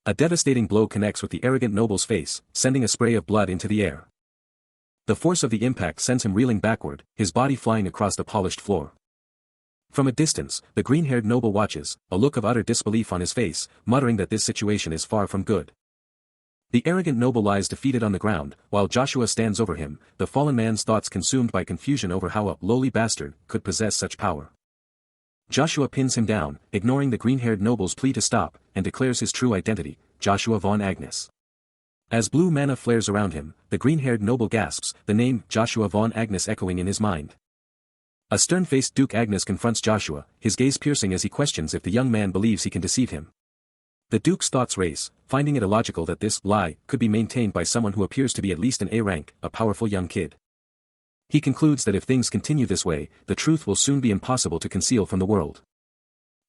A devastating blow connects with the arrogant noble's face, sending a spray of blood into the air. The force of the impact sends him reeling backward, his body flying across the polished floor. From a distance, the green-haired noble watches, a look of utter disbelief on his face, muttering that this situation is far from good. The arrogant noble lies defeated on the ground, while Joshua stands over him, the fallen man's thoughts consumed by confusion over how a lowly bastard could possess such power. Joshua pins him down, ignoring the green-haired noble's plea to stop, and declares his true identity, Joshua von Agnes. As blue mana flares around him, the green-haired noble gasps, the name Joshua von Agnes echoing in his mind. A stern-faced Duke Agnes confronts Joshua, his gaze piercing as he questions if the young man believes he can deceive him. The Duke's thoughts race, finding it illogical that this lie could be maintained by someone who appears to be at least an A rank, a powerful young kid. He concludes that if things continue this way, the truth will soon be impossible to conceal from the world.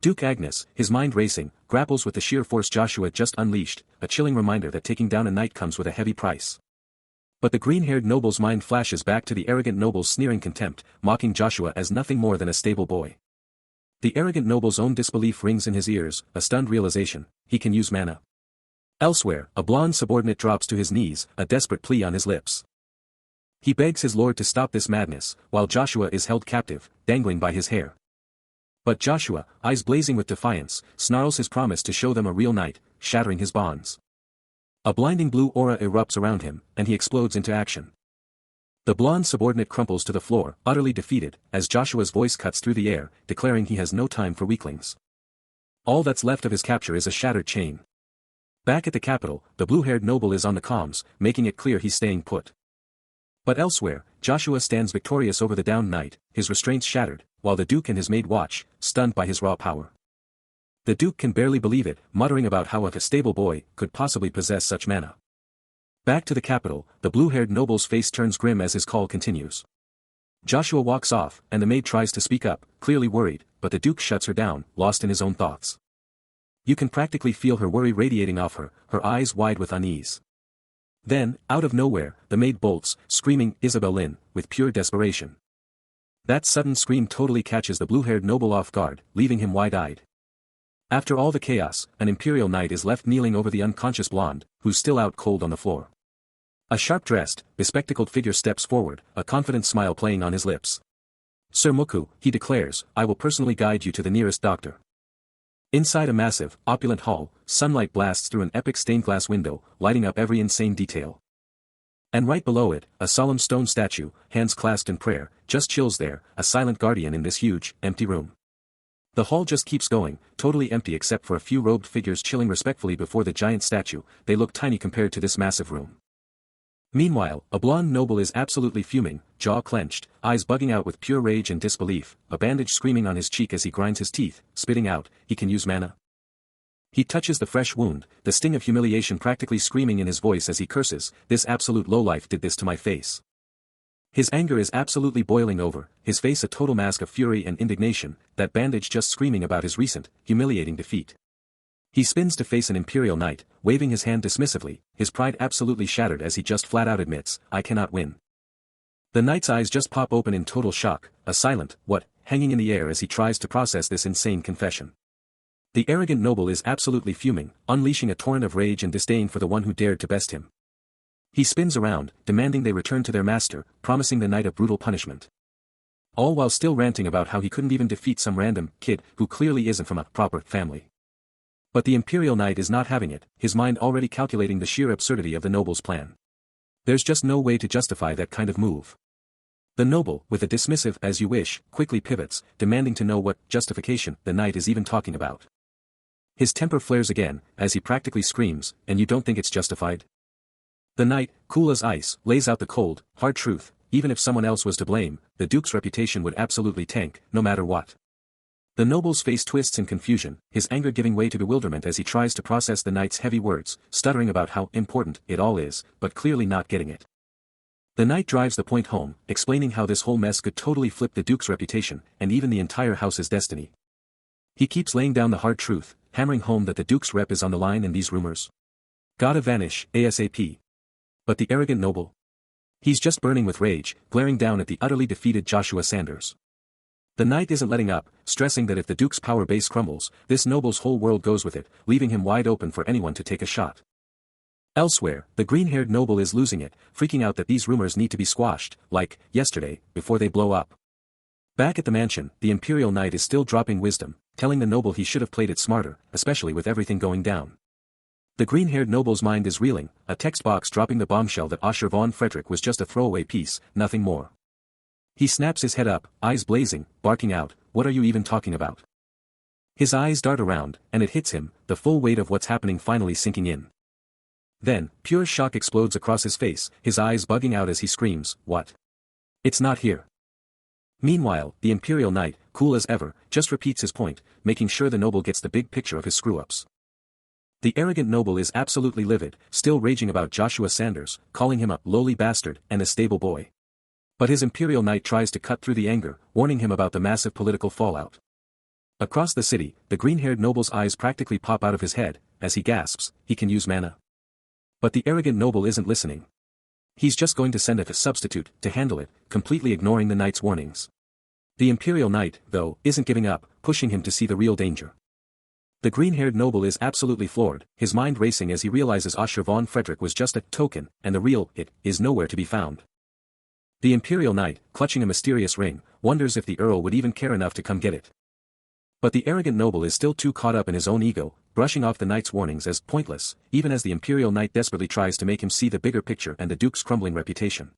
Duke Agnes, his mind racing, grapples with the sheer force Joshua just unleashed, a chilling reminder that taking down a knight comes with a heavy price. But the green-haired noble's mind flashes back to the arrogant noble's sneering contempt, mocking Joshua as nothing more than a stable boy. The arrogant noble's own disbelief rings in his ears, a stunned realization, he can use mana. Elsewhere, a blonde subordinate drops to his knees, a desperate plea on his lips. He begs his lord to stop this madness, while Joshua is held captive, dangling by his hair. But Joshua, eyes blazing with defiance, snarls his promise to show them a real knight, shattering his bonds. A blinding blue aura erupts around him, and he explodes into action. The blonde subordinate crumples to the floor, utterly defeated, as Joshua's voice cuts through the air, declaring he has no time for weaklings. All that's left of his capture is a shattered chain. Back at the capital, the blue-haired noble is on the comms, making it clear he's staying put. But elsewhere, Joshua stands victorious over the downed knight, his restraints shattered, while the Duke and his maid watch, stunned by his raw power. The Duke can barely believe it, muttering about how a stable boy could possibly possess such mana. Back to the capital, the blue-haired noble's face turns grim as his call continues. Joshua walks off, and the maid tries to speak up, clearly worried, but the Duke shuts her down, lost in his own thoughts. You can practically feel her worry radiating off her, her eyes wide with unease. Then, out of nowhere, the maid bolts, screaming, "Isabel Lynn," with pure desperation. That sudden scream totally catches the blue-haired noble off guard, leaving him wide-eyed. After all the chaos, an imperial knight is left kneeling over the unconscious blonde, who's still out cold on the floor. A sharp-dressed, bespectacled figure steps forward, a confident smile playing on his lips. "Sir Muku," he declares, "I will personally guide you to the nearest doctor." Inside a massive, opulent hall, sunlight blasts through an epic stained-glass window, lighting up every insane detail. And right below it, a solemn stone statue, hands clasped in prayer, just chills there, a silent guardian in this huge, empty room. The hall just keeps going, totally empty except for a few robed figures chilling respectfully before the giant statue. They look tiny compared to this massive room. Meanwhile, a blonde noble is absolutely fuming, jaw clenched, eyes bugging out with pure rage and disbelief, a bandage screaming on his cheek as he grinds his teeth, spitting out, he can use mana. He touches the fresh wound, the sting of humiliation practically screaming in his voice as he curses, "This absolute lowlife did this to my face." His anger is absolutely boiling over, his face a total mask of fury and indignation, that bandage just screaming about his recent, humiliating defeat. He spins to face an imperial knight, waving his hand dismissively, his pride absolutely shattered as he just flat-out admits, "I cannot win." The knight's eyes just pop open in total shock, a silent, "what?" hanging in the air as he tries to process this insane confession. The arrogant noble is absolutely fuming, unleashing a torrent of rage and disdain for the one who dared to best him. He spins around, demanding they return to their master, promising the knight a brutal punishment. All while still ranting about how he couldn't even defeat some random kid who clearly isn't from a proper family. But the imperial knight is not having it, his mind already calculating the sheer absurdity of the noble's plan. There's just no way to justify that kind of move. The noble, with a dismissive "as you wish," quickly pivots, demanding to know what justification the knight is even talking about. His temper flares again, as he practically screams, "And you don't think it's justified?" The knight, cool as ice, lays out the cold, hard truth, even if someone else was to blame, the Duke's reputation would absolutely tank, no matter what. The noble's face twists in confusion, his anger giving way to bewilderment as he tries to process the knight's heavy words, stuttering about how important it all is, but clearly not getting it. The knight drives the point home, explaining how this whole mess could totally flip the Duke's reputation, and even the entire house's destiny. He keeps laying down the hard truth, hammering home that the Duke's rep is on the line in these rumors. Gotta vanish, ASAP. But the arrogant noble? He's just burning with rage, glaring down at the utterly defeated Joshua Sanders. The knight isn't letting up, stressing that if the Duke's power base crumbles, this noble's whole world goes with it, leaving him wide open for anyone to take a shot. Elsewhere, the green-haired noble is losing it, freaking out that these rumors need to be squashed, like, yesterday, before they blow up. Back at the mansion, the Imperial Knight is still dropping wisdom, telling the noble he should have played it smarter, especially with everything going down. The green-haired noble's mind is reeling, a text box dropping the bombshell that Osher von Frederick was just a throwaway piece, nothing more. He snaps his head up, eyes blazing, barking out, "What are you even talking about?" His eyes dart around, and it hits him, the full weight of what's happening finally sinking in. Then, pure shock explodes across his face, his eyes bugging out as he screams, "What? It's not here." Meanwhile, the Imperial Knight, cool as ever, just repeats his point, making sure the noble gets the big picture of his screw-ups. The arrogant noble is absolutely livid, still raging about Joshua Sanders, calling him a lowly bastard and a stable boy. But his Imperial Knight tries to cut through the anger, warning him about the massive political fallout. Across the city, the green-haired noble's eyes practically pop out of his head, as he gasps, he can use mana. But the arrogant noble isn't listening. He's just going to send a substitute to handle it, completely ignoring the knight's warnings. The Imperial Knight, though, isn't giving up, pushing him to see the real danger. The green-haired noble is absolutely floored, his mind racing as he realizes Osher von Frederick was just a token, and the real it is nowhere to be found. The Imperial Knight, clutching a mysterious ring, wonders if the Earl would even care enough to come get it. But the arrogant noble is still too caught up in his own ego, brushing off the knight's warnings as pointless, even as the Imperial Knight desperately tries to make him see the bigger picture and the Duke's crumbling reputation.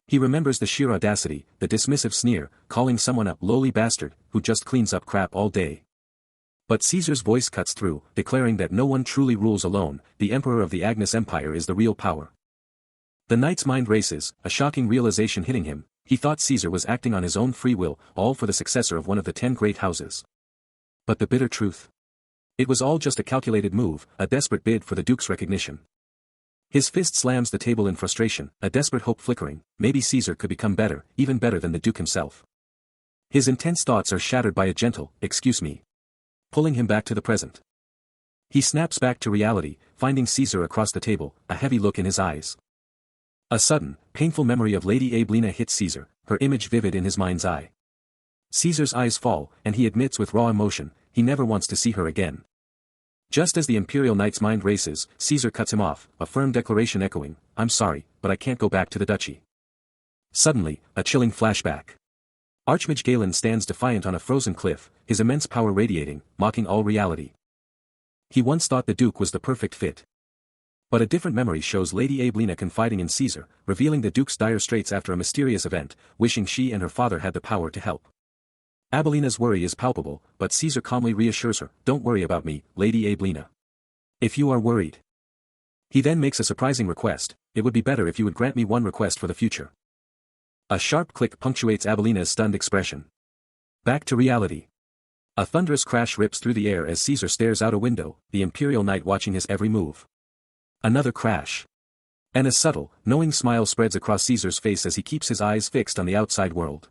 He remembers the sheer audacity, the dismissive sneer, calling someone a lowly bastard, who just cleans up crap all day. But Caesar's voice cuts through, declaring that no one truly rules alone, the Emperor of the Agnes Empire is the real power. The knight's mind races, a shocking realization hitting him, he thought Caesar was acting on his own free will, all for the successor of one of the 10 great houses. But the bitter truth? It was all just a calculated move, a desperate bid for the Duke's recognition. His fist slams the table in frustration, a desperate hope flickering, maybe Caesar could become better, even better than the Duke himself. His intense thoughts are shattered by a gentle, "Excuse me," pulling him back to the present. He snaps back to reality, finding Caesar across the table, a heavy look in his eyes. A sudden, painful memory of Lady Abelina hits Caesar, her image vivid in his mind's eye. Caesar's eyes fall, and he admits with raw emotion, he never wants to see her again. Just as the Imperial Knight's mind races, Caesar cuts him off, a firm declaration echoing, "I'm sorry, but I can't go back to the duchy." Suddenly, a chilling flashback. Archmage Galen stands defiant on a frozen cliff, his immense power radiating, mocking all reality. He once thought the Duke was the perfect fit. But a different memory shows Lady Abelina confiding in Caesar, revealing the Duke's dire straits after a mysterious event, wishing she and her father had the power to help. Abelina's worry is palpable, but Caesar calmly reassures her, "Don't worry about me, Lady Abelina. If you are worried." He then makes a surprising request, "It would be better if you would grant me one request for the future." A sharp click punctuates Abelina's stunned expression. Back to reality. A thunderous crash rips through the air as Caesar stares out a window, the Imperial Knight watching his every move. Another crash. And a subtle, knowing smile spreads across Caesar's face as he keeps his eyes fixed on the outside world.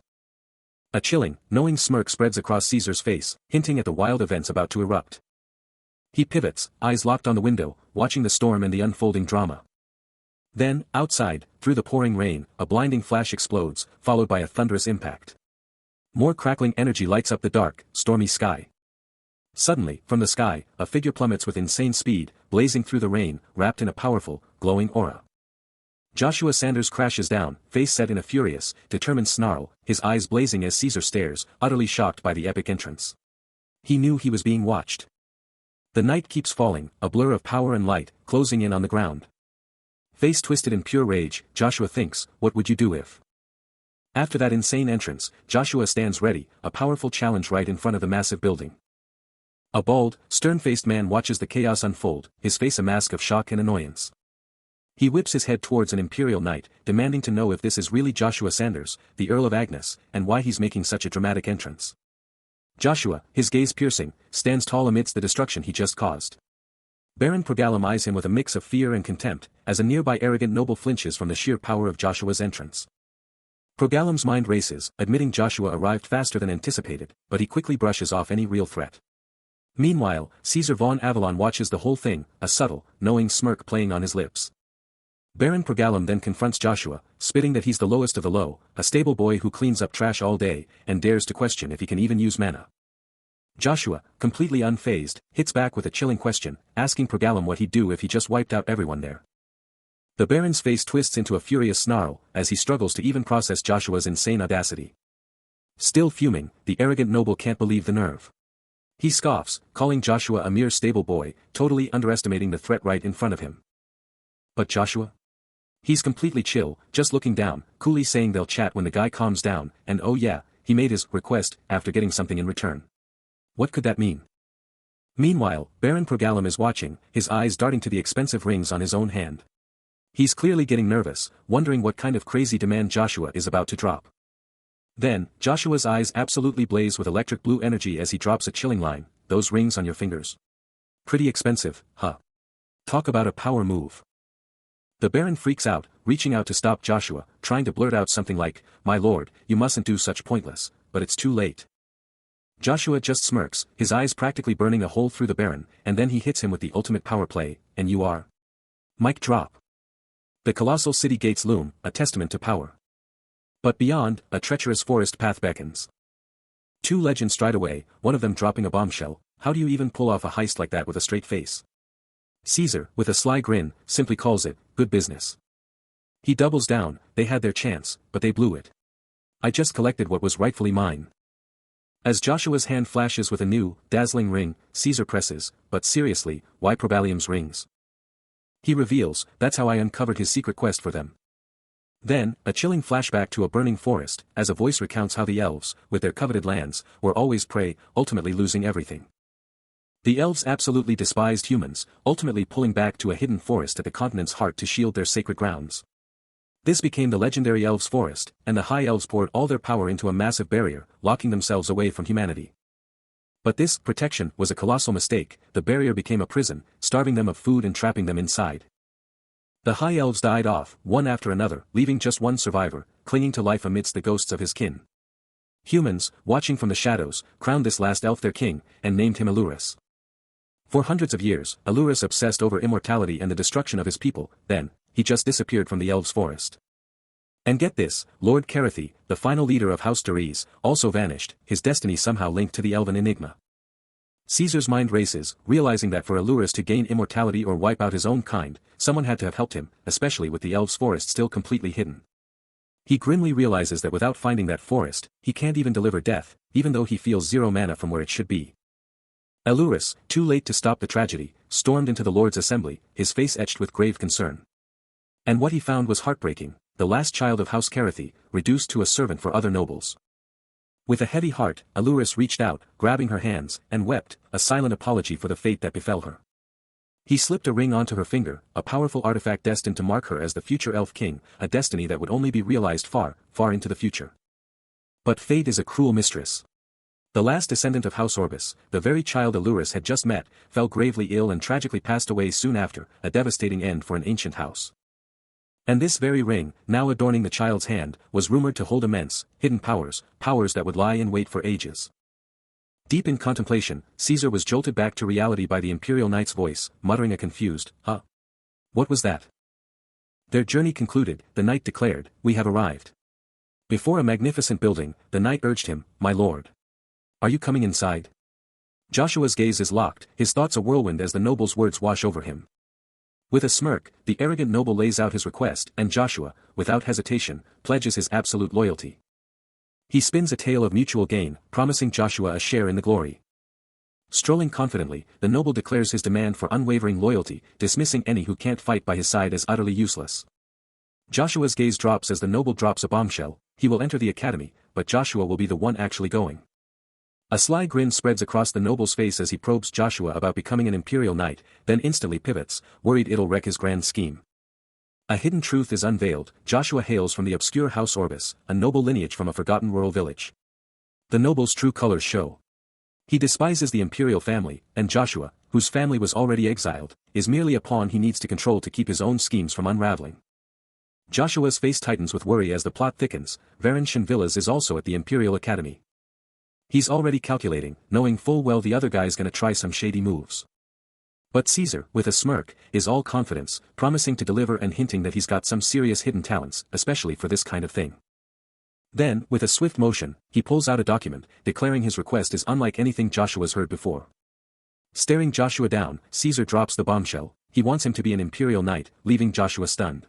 A chilling, knowing smirk spreads across Caesar's face, hinting at the wild events about to erupt. He pivots, eyes locked on the window, watching the storm and the unfolding drama. Then, outside, through the pouring rain, a blinding flash explodes, followed by a thunderous impact. More crackling energy lights up the dark, stormy sky. Suddenly, from the sky, a figure plummets with insane speed, blazing through the rain, wrapped in a powerful, glowing aura. Joshua Sanders crashes down, face set in a furious, determined snarl, his eyes blazing as Caesar stares, utterly shocked by the epic entrance. He knew he was being watched. The night keeps falling, a blur of power and light, closing in on the ground. Face twisted in pure rage, Joshua thinks, what would you do if? After that insane entrance, Joshua stands ready, a powerful challenge right in front of the massive building. A bald, stern-faced man watches the chaos unfold, his face a mask of shock and annoyance. He whips his head towards an Imperial Knight, demanding to know if this is really Joshua Sanders, the Earl of Agnes, and why he's making such a dramatic entrance. Joshua, his gaze piercing, stands tall amidst the destruction he just caused. Baron Progalum eyes him with a mix of fear and contempt, as a nearby arrogant noble flinches from the sheer power of Joshua's entrance. Progalum's mind races, admitting Joshua arrived faster than anticipated, but he quickly brushes off any real threat. Meanwhile, Caesar von Avalon watches the whole thing, a subtle, knowing smirk playing on his lips. Baron Pergalum then confronts Joshua, spitting that he's the lowest of the low, a stable boy who cleans up trash all day, and dares to question if he can even use mana. Joshua, completely unfazed, hits back with a chilling question, asking Pergalum what he'd do if he just wiped out everyone there. The Baron's face twists into a furious snarl, as he struggles to even process Joshua's insane audacity. Still fuming, the arrogant noble can't believe the nerve. He scoffs, calling Joshua a mere stable boy, totally underestimating the threat right in front of him. But Joshua? He's completely chill, just looking down, coolly saying they'll chat when the guy calms down, and oh yeah, he made his request after getting something in return. What could that mean? Meanwhile, Baron Pergalum is watching, his eyes darting to the expensive rings on his own hand. He's clearly getting nervous, wondering what kind of crazy demand Joshua is about to drop. Then, Joshua's eyes absolutely blaze with electric blue energy as he drops a chilling line, "Those rings on your fingers. Pretty expensive, huh? Talk about a power move." The Baron freaks out, reaching out to stop Joshua, trying to blurt out something like, "My lord, you mustn't do such pointless," but it's too late. Joshua just smirks, his eyes practically burning a hole through the Baron, and then he hits him with the ultimate power play, "And you are?" Mic drop. The colossal city gates loom, a testament to power. But beyond, a treacherous forest path beckons. Two legends stride away, one of them dropping a bombshell. How do you even pull off a heist like that with a straight face? Caesar, with a sly grin, simply calls it, "Good business." He doubles down, "They had their chance, but they blew it. I just collected what was rightfully mine." As Joshua's hand flashes with a new, dazzling ring, Caesar presses, "But seriously, why Probalium's rings?" He reveals, "That's how I uncovered his secret quest for them." Then, a chilling flashback to a burning forest, as a voice recounts how the elves, with their coveted lands, were always prey, ultimately losing everything. The elves absolutely despised humans, ultimately pulling back to a hidden forest at the continent's heart to shield their sacred grounds. This became the legendary Elves' Forest, and the High Elves poured all their power into a massive barrier, locking themselves away from humanity. But this protection was a colossal mistake. The barrier became a prison, starving them of food and trapping them inside. The High Elves died off, one after another, leaving just one survivor, clinging to life amidst the ghosts of his kin. Humans, watching from the shadows, crowned this last elf their king, and named him Elurus. For hundreds of years, Elurus obsessed over immortality and the destruction of his people. Then, he just disappeared from the Elves' Forest. And get this, Lord Carathi, the final leader of House Therese, also vanished, his destiny somehow linked to the elven enigma. Caesar's mind races, realizing that for Elurus to gain immortality or wipe out his own kind, someone had to have helped him, especially with the Elves' Forest still completely hidden. He grimly realizes that without finding that forest, he can't even deliver death, even though he feels zero mana from where it should be. Elurus, too late to stop the tragedy, stormed into the Lord's assembly, his face etched with grave concern. And what he found was heartbreaking, the last child of House Carathi, reduced to a servant for other nobles. With a heavy heart, Elurus reached out, grabbing her hands, and wept, a silent apology for the fate that befell her. He slipped a ring onto her finger, a powerful artifact destined to mark her as the future elf king, a destiny that would only be realized far, far into the future. But fate is a cruel mistress. The last descendant of House Orbis, the very child Elurus had just met, fell gravely ill and tragically passed away soon after, a devastating end for an ancient house. And this very ring, now adorning the child's hand, was rumored to hold immense, hidden powers, powers that would lie in wait for ages. Deep in contemplation, Caesar was jolted back to reality by the Imperial Knight's voice, muttering a confused, "Huh? What was that?" Their journey concluded, the knight declared, "We have arrived." Before a magnificent building, the knight urged him, "My lord. Are you coming inside?" Joshua's gaze is locked, his thoughts a whirlwind as the noble's words wash over him. With a smirk, the arrogant noble lays out his request, and Joshua, without hesitation, pledges his absolute loyalty. He spins a tale of mutual gain, promising Joshua a share in the glory. Strolling confidently, the noble declares his demand for unwavering loyalty, dismissing any who can't fight by his side as utterly useless. Joshua's gaze drops as the noble drops a bombshell. He will enter the academy, but Joshua will be the one actually going. A sly grin spreads across the noble's face as he probes Joshua about becoming an imperial knight, then instantly pivots, worried it'll wreck his grand scheme. A hidden truth is unveiled. Joshua hails from the obscure House Orbis, a noble lineage from a forgotten rural village. The noble's true colors show. He despises the imperial family, and Joshua, whose family was already exiled, is merely a pawn he needs to control to keep his own schemes from unraveling. Joshua's face tightens with worry as the plot thickens. Varan Shinvillas is also at the Imperial Academy. He's already calculating, knowing full well the other guy's gonna try some shady moves. But Caesar, with a smirk, is all confidence, promising to deliver and hinting that he's got some serious hidden talents, especially for this kind of thing. Then, with a swift motion, he pulls out a document, declaring his request is unlike anything Joshua's heard before. Staring Joshua down, Caesar drops the bombshell. He wants him to be an imperial knight, leaving Joshua stunned.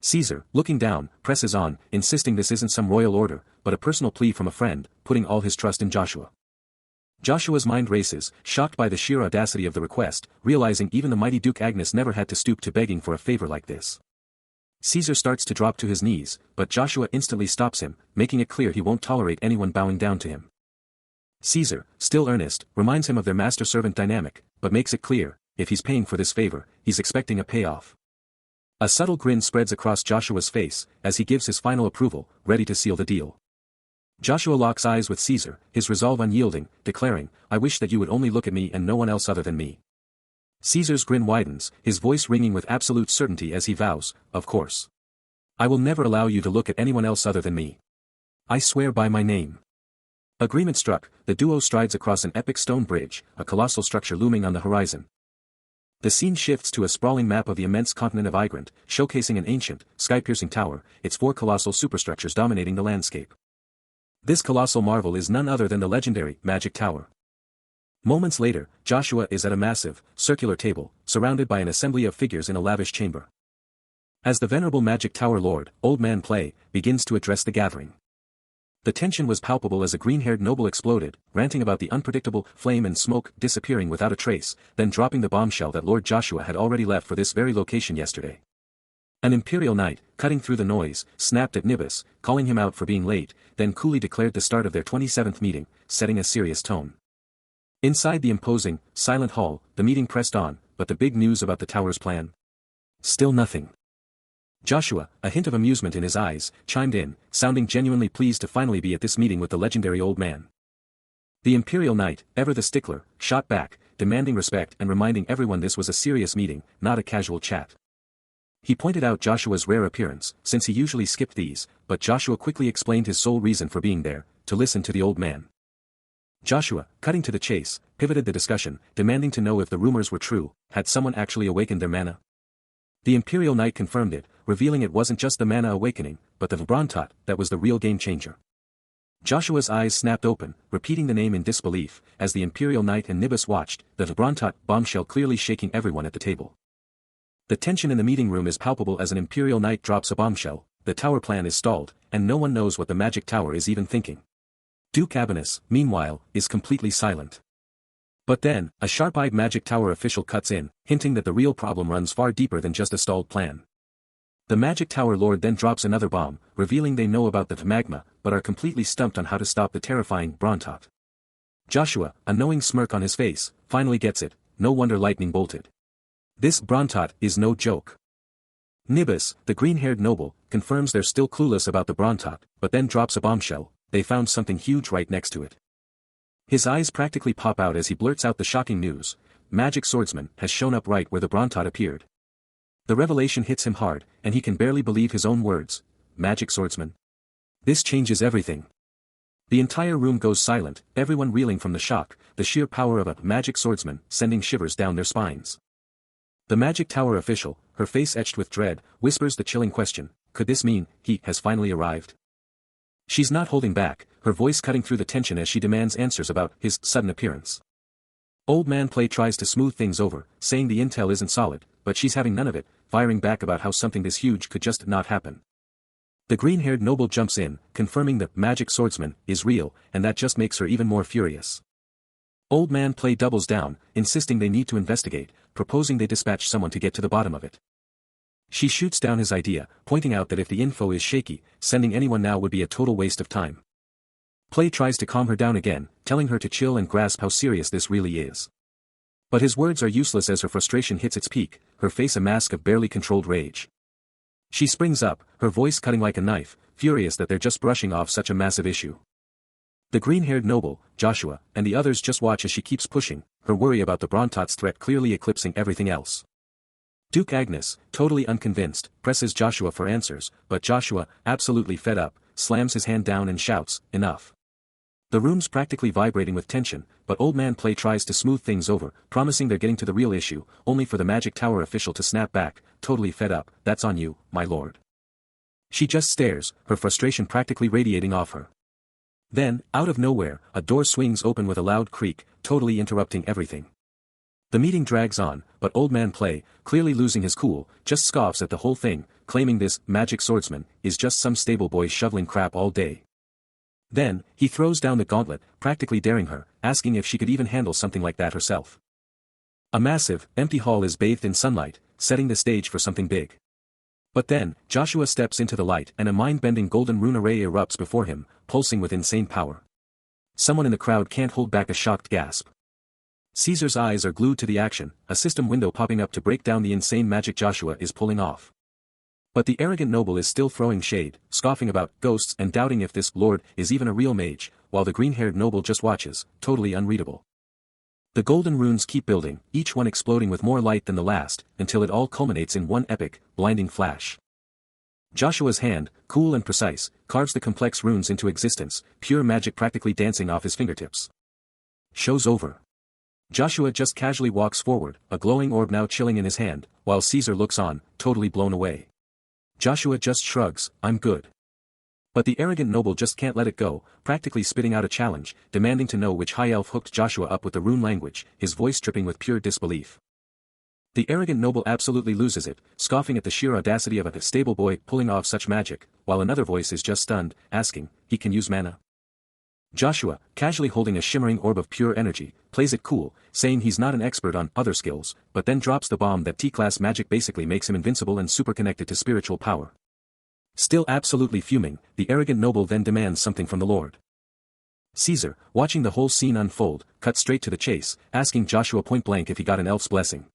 Caesar, looking down, presses on, insisting this isn't some royal order, but a personal plea from a friend, putting all his trust in Joshua. Joshua's mind races, shocked by the sheer audacity of the request, realizing even the mighty Duke Agnes never had to stoop to begging for a favor like this. Caesar starts to drop to his knees, but Joshua instantly stops him, making it clear he won't tolerate anyone bowing down to him. Caesar, still earnest, reminds him of their master-servant dynamic, but makes it clear, if he's paying for this favor, he's expecting a payoff. A subtle grin spreads across Joshua's face, as he gives his final approval, ready to seal the deal. Joshua locks eyes with Caesar, his resolve unyielding, declaring, "I wish that you would only look at me and no one else other than me." Caesar's grin widens, his voice ringing with absolute certainty as he vows, "Of course. I will never allow you to look at anyone else other than me. I swear by my name." Agreement struck, the duo strides across an epic stone bridge, a colossal structure looming on the horizon. The scene shifts to a sprawling map of the immense continent of Igrant, showcasing an ancient, sky-piercing tower, its 4 colossal superstructures dominating the landscape. This colossal marvel is none other than the legendary Magic Tower. Moments later, Joshua is at a massive, circular table, surrounded by an assembly of figures in a lavish chamber. As the venerable Magic Tower Lord, Old Man Play, begins to address the gathering. The tension was palpable as a green-haired noble exploded, ranting about the unpredictable flame and smoke disappearing without a trace, then dropping the bombshell that Lord Joshua had already left for this very location yesterday. An imperial knight, cutting through the noise, snapped at Nibus, calling him out for being late, then coolly declared the start of their 27th meeting, setting a serious tone. Inside the imposing, silent hall, the meeting pressed on, but the big news about the tower's plan? Still nothing. Joshua, a hint of amusement in his eyes, chimed in, sounding genuinely pleased to finally be at this meeting with the legendary old man. The imperial knight, ever the stickler, shot back, demanding respect and reminding everyone this was a serious meeting, not a casual chat. He pointed out Joshua's rare appearance, since he usually skipped these, but Joshua quickly explained his sole reason for being there, to listen to the old man. Joshua, cutting to the chase, pivoted the discussion, demanding to know if the rumors were true, had someone actually awakened their mana? The Imperial Knight confirmed it, revealing it wasn't just the mana awakening, but the Vibrantot that was the real game-changer. Joshua's eyes snapped open, repeating the name in disbelief, as the Imperial Knight and Nibus watched, the Vibrantot bombshell clearly shaking everyone at the table. The tension in the meeting room is palpable as an Imperial Knight drops a bombshell, the tower plan is stalled, and no one knows what the Magic Tower is even thinking. Duke Abinus, meanwhile, is completely silent. But then, a sharp-eyed Magic Tower official cuts in, hinting that the real problem runs far deeper than just a stalled plan. The Magic Tower Lord then drops another bomb, revealing they know about the magma, but are completely stumped on how to stop the terrifying Brontot. Joshua, a knowing smirk on his face, finally gets it, no wonder lightning bolted. This Brontot is no joke. Nibus, the green-haired noble, confirms they're still clueless about the Brontot, but then drops a bombshell, they found something huge right next to it. His eyes practically pop out as he blurts out the shocking news, Magic Swordsman has shown up right where the Brontot appeared. The revelation hits him hard, and he can barely believe his own words, Magic Swordsman. This changes everything. The entire room goes silent, everyone reeling from the shock, the sheer power of a Magic Swordsman sending shivers down their spines. The Magic Tower official, her face etched with dread, whispers the chilling question, could this mean he has finally arrived? She's not holding back, her voice cutting through the tension as she demands answers about his sudden appearance. Old Man Play tries to smooth things over, saying the intel isn't solid, but she's having none of it, firing back about how something this huge could just not happen. The green-haired noble jumps in, confirming the Magic Swordsman is real, and that just makes her even more furious. Old Man Play doubles down, insisting they need to investigate, proposing they dispatch someone to get to the bottom of it. She shoots down his idea, pointing out that if the info is shaky, sending anyone now would be a total waste of time. Play tries to calm her down again, telling her to chill and grasp how serious this really is. But his words are useless as her frustration hits its peak, her face a mask of barely controlled rage. She springs up, her voice cutting like a knife, furious that they're just brushing off such a massive issue. The green-haired noble, Joshua, and the others just watch as she keeps pushing, her worry about the Brontot's threat clearly eclipsing everything else. Duke Agnes, totally unconvinced, presses Joshua for answers, but Joshua, absolutely fed up, slams his hand down and shouts, enough. The room's practically vibrating with tension, but Old Man Play tries to smooth things over, promising they're getting to the real issue, only for the Magic Tower official to snap back, totally fed up, "That's on you, my lord." She just stares, her frustration practically radiating off her. Then, out of nowhere, a door swings open with a loud creak, totally interrupting everything. The meeting drags on, but Old Man Play, clearly losing his cool, just scoffs at the whole thing, claiming this magic swordsman is just some stable boy shoveling crap all day. Then, he throws down the gauntlet, practically daring her, asking if she could even handle something like that herself. A massive, empty hall is bathed in sunlight, setting the stage for something big. But then, Joshua steps into the light and a mind-bending golden rune array erupts before him, pulsing with insane power. Someone in the crowd can't hold back a shocked gasp. Caesar's eyes are glued to the action, a system window popping up to break down the insane magic Joshua is pulling off. But the arrogant noble is still throwing shade, scoffing about ghosts and doubting if this lord is even a real mage, while the green-haired noble just watches, totally unreadable. The golden runes keep building, each one exploding with more light than the last, until it all culminates in one epic, blinding flash. Joshua's hand, cool and precise, carves the complex runes into existence, pure magic practically dancing off his fingertips. Show's over. Joshua just casually walks forward, a glowing orb now chilling in his hand, while Caesar looks on, totally blown away. Joshua just shrugs, "I'm good." But the arrogant noble just can't let it go, practically spitting out a challenge, demanding to know which high elf hooked Joshua up with the rune language, his voice dripping with pure disbelief. The arrogant noble absolutely loses it, scoffing at the sheer audacity of a stable boy pulling off such magic, while another voice is just stunned, asking, "He can use mana?" Joshua, casually holding a shimmering orb of pure energy, plays it cool, saying he's not an expert on other skills, but then drops the bomb that T-class magic basically makes him invincible and super connected to spiritual power. Still absolutely fuming, the arrogant noble then demands something from the lord. Caesar, watching the whole scene unfold, cut straight to the chase, asking Joshua point-blank if he got an elf's blessing.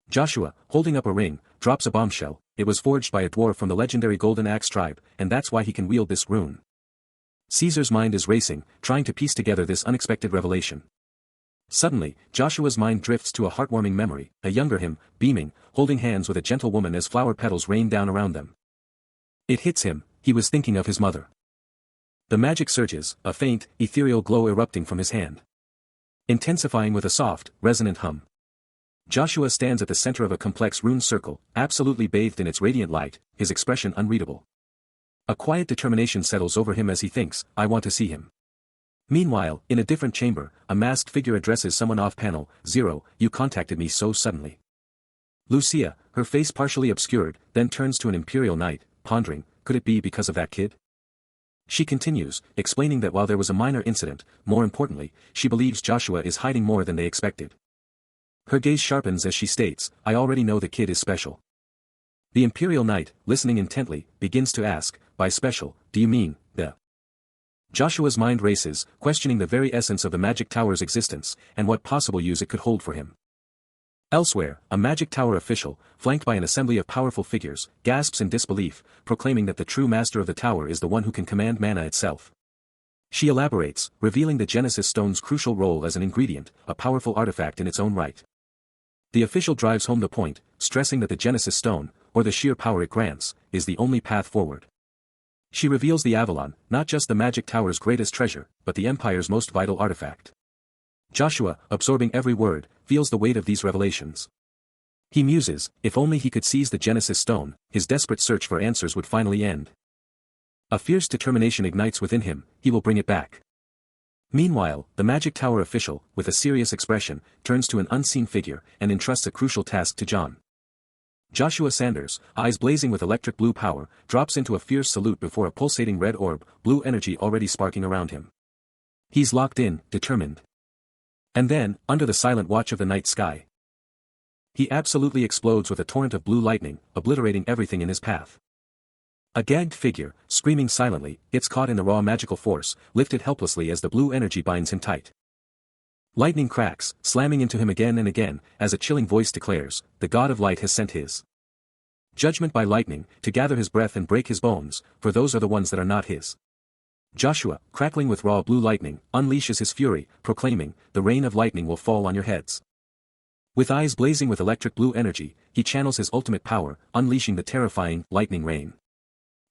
Joshua, holding up a ring, drops a bombshell. It was forged by a dwarf from the legendary Golden Axe tribe, and that's why he can wield this rune. Caesar's mind is racing, trying to piece together this unexpected revelation. Suddenly, Joshua's mind drifts to a heartwarming memory, a younger him, beaming, holding hands with a gentle woman as flower petals rain down around them. It hits him, he was thinking of his mother. The magic surges, a faint, ethereal glow erupting from his hand, intensifying with a soft, resonant hum. Joshua stands at the center of a complex rune circle, absolutely bathed in its radiant light, his expression unreadable. A quiet determination settles over him as he thinks, "I want to see him." Meanwhile, in a different chamber, a masked figure addresses someone off-panel, "Zero, you contacted me so suddenly." Lucia, her face partially obscured, then turns to an imperial knight, pondering, could it be because of that kid? She continues, explaining that while there was a minor incident, more importantly, she believes Joshua is hiding more than they expected. Her gaze sharpens as she states, "I already know the kid is special." The imperial knight, listening intently, begins to ask, "By special, do you mean, the?" Joshua's mind races, questioning the very essence of the magic tower's existence, and what possible use it could hold for him. Elsewhere, a magic tower official, flanked by an assembly of powerful figures, gasps in disbelief, proclaiming that the true master of the tower is the one who can command mana itself. She elaborates, revealing the Genesis Stone's crucial role as an ingredient, a powerful artifact in its own right. The official drives home the point, stressing that the Genesis Stone, or the sheer power it grants, is the only path forward. She reveals the Avalon, not just the magic tower's greatest treasure, but the Empire's most vital artifact. Joshua, absorbing every word, feels the weight of these revelations. He muses, if only he could seize the Genesis Stone, his desperate search for answers would finally end. A fierce determination ignites within him, he will bring it back. Meanwhile, the magic tower official, with a serious expression, turns to an unseen figure, and entrusts a crucial task to John. Joshua Sanders, eyes blazing with electric blue power, drops into a fierce salute before a pulsating red orb, blue energy already sparking around him. He's locked in, determined. And then, under the silent watch of the night sky, he absolutely explodes with a torrent of blue lightning, obliterating everything in his path. A gagged figure, screaming silently, gets caught in the raw magical force, lifted helplessly as the blue energy binds him tight. Lightning cracks, slamming into him again and again, as a chilling voice declares, the God of Light has sent his judgment by lightning, to gather his breath and break his bones, for those are the ones that are not his. Joshua, crackling with raw blue lightning, unleashes his fury, proclaiming, the rain of lightning will fall on your heads. With eyes blazing with electric blue energy, he channels his ultimate power, unleashing the terrifying lightning rain.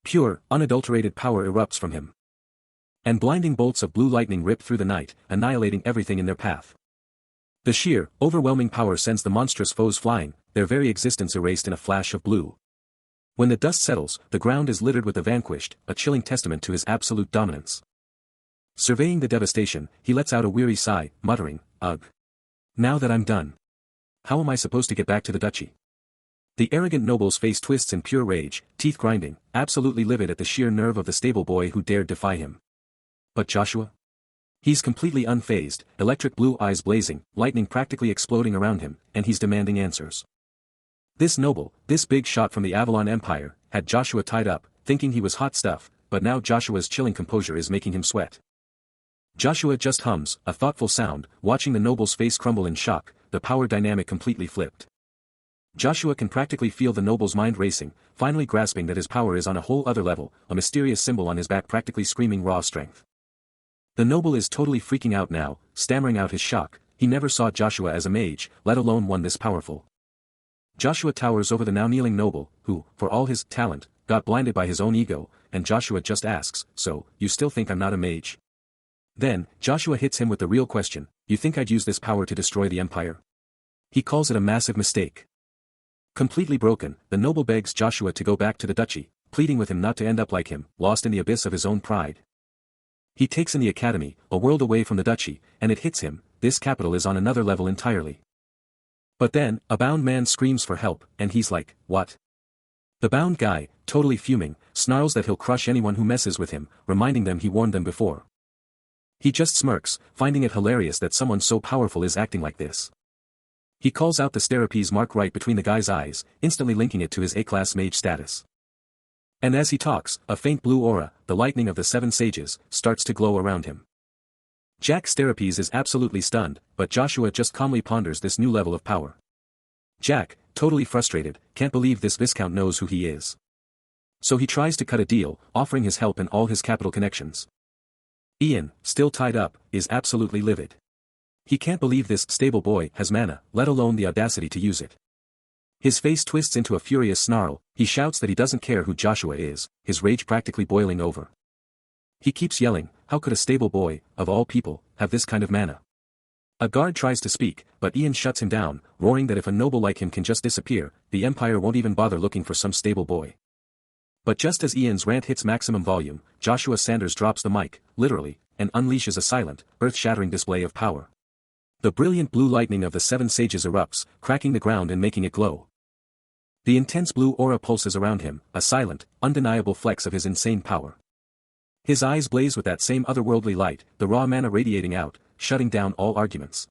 Pure, unadulterated power erupts from him. And blinding bolts of blue lightning rip through the night, annihilating everything in their path. The sheer, overwhelming power sends the monstrous foes flying, their very existence erased in a flash of blue. When the dust settles, the ground is littered with the vanquished, a chilling testament to his absolute dominance. Surveying the devastation, he lets out a weary sigh, muttering, "Ugh. Now that I'm done. How am I supposed to get back to the duchy?" The arrogant noble's face twists in pure rage, teeth grinding, absolutely livid at the sheer nerve of the stable boy who dared defy him. But Joshua? He's completely unfazed, electric blue eyes blazing, lightning practically exploding around him, and he's demanding answers. This noble, this big shot from the Avalon Empire, had Joshua tied up, thinking he was hot stuff, but now Joshua's chilling composure is making him sweat. Joshua just hums, a thoughtful sound, watching the noble's face crumble in shock, the power dynamic completely flipped. Joshua can practically feel the noble's mind racing, finally grasping that his power is on a whole other level, a mysterious symbol on his back practically screaming raw strength. The noble is totally freaking out now, stammering out his shock. He never saw Joshua as a mage, let alone one this powerful. Joshua towers over the now kneeling noble, who, for all his talent, got blinded by his own ego, and Joshua just asks, "So, you still think I'm not a mage?" Then, Joshua hits him with the real question, "You think I'd use this power to destroy the empire?" He calls it a massive mistake. Completely broken, the noble begs Joshua to go back to the duchy, pleading with him not to end up like him, lost in the abyss of his own pride. He takes in the academy, a world away from the duchy, and it hits him, this capital is on another level entirely. But then, a bound man screams for help, and he's like, "What?" The bound guy, totally fuming, snarls that he'll crush anyone who messes with him, reminding them he warned them before. He just smirks, finding it hilarious that someone so powerful is acting like this. He calls out the Sterapi's mark right between the guy's eyes, instantly linking it to his A-class mage status. And as he talks, a faint blue aura, the lightning of the seven sages, starts to glow around him. Jack Sterapi's is absolutely stunned, but Joshua just calmly ponders this new level of power. Jack, totally frustrated, can't believe this Viscount knows who he is. So he tries to cut a deal, offering his help and all his capital connections. Ian, still tied up, is absolutely livid. He can't believe this stable boy has mana, let alone the audacity to use it. His face twists into a furious snarl, he shouts that he doesn't care who Joshua is, his rage practically boiling over. He keeps yelling, how could a stable boy, of all people, have this kind of mana? A guard tries to speak, but Ian shuts him down, roaring that if a noble like him can just disappear, the Empire won't even bother looking for some stable boy. But just as Ian's rant hits maximum volume, Joshua Sanders drops the mic, literally, and unleashes a silent, earth-shattering display of power. The brilliant blue lightning of the seven sages erupts, cracking the ground and making it glow. The intense blue aura pulses around him, a silent, undeniable flex of his insane power. His eyes blaze with that same otherworldly light, the raw mana radiating out, shutting down all arguments.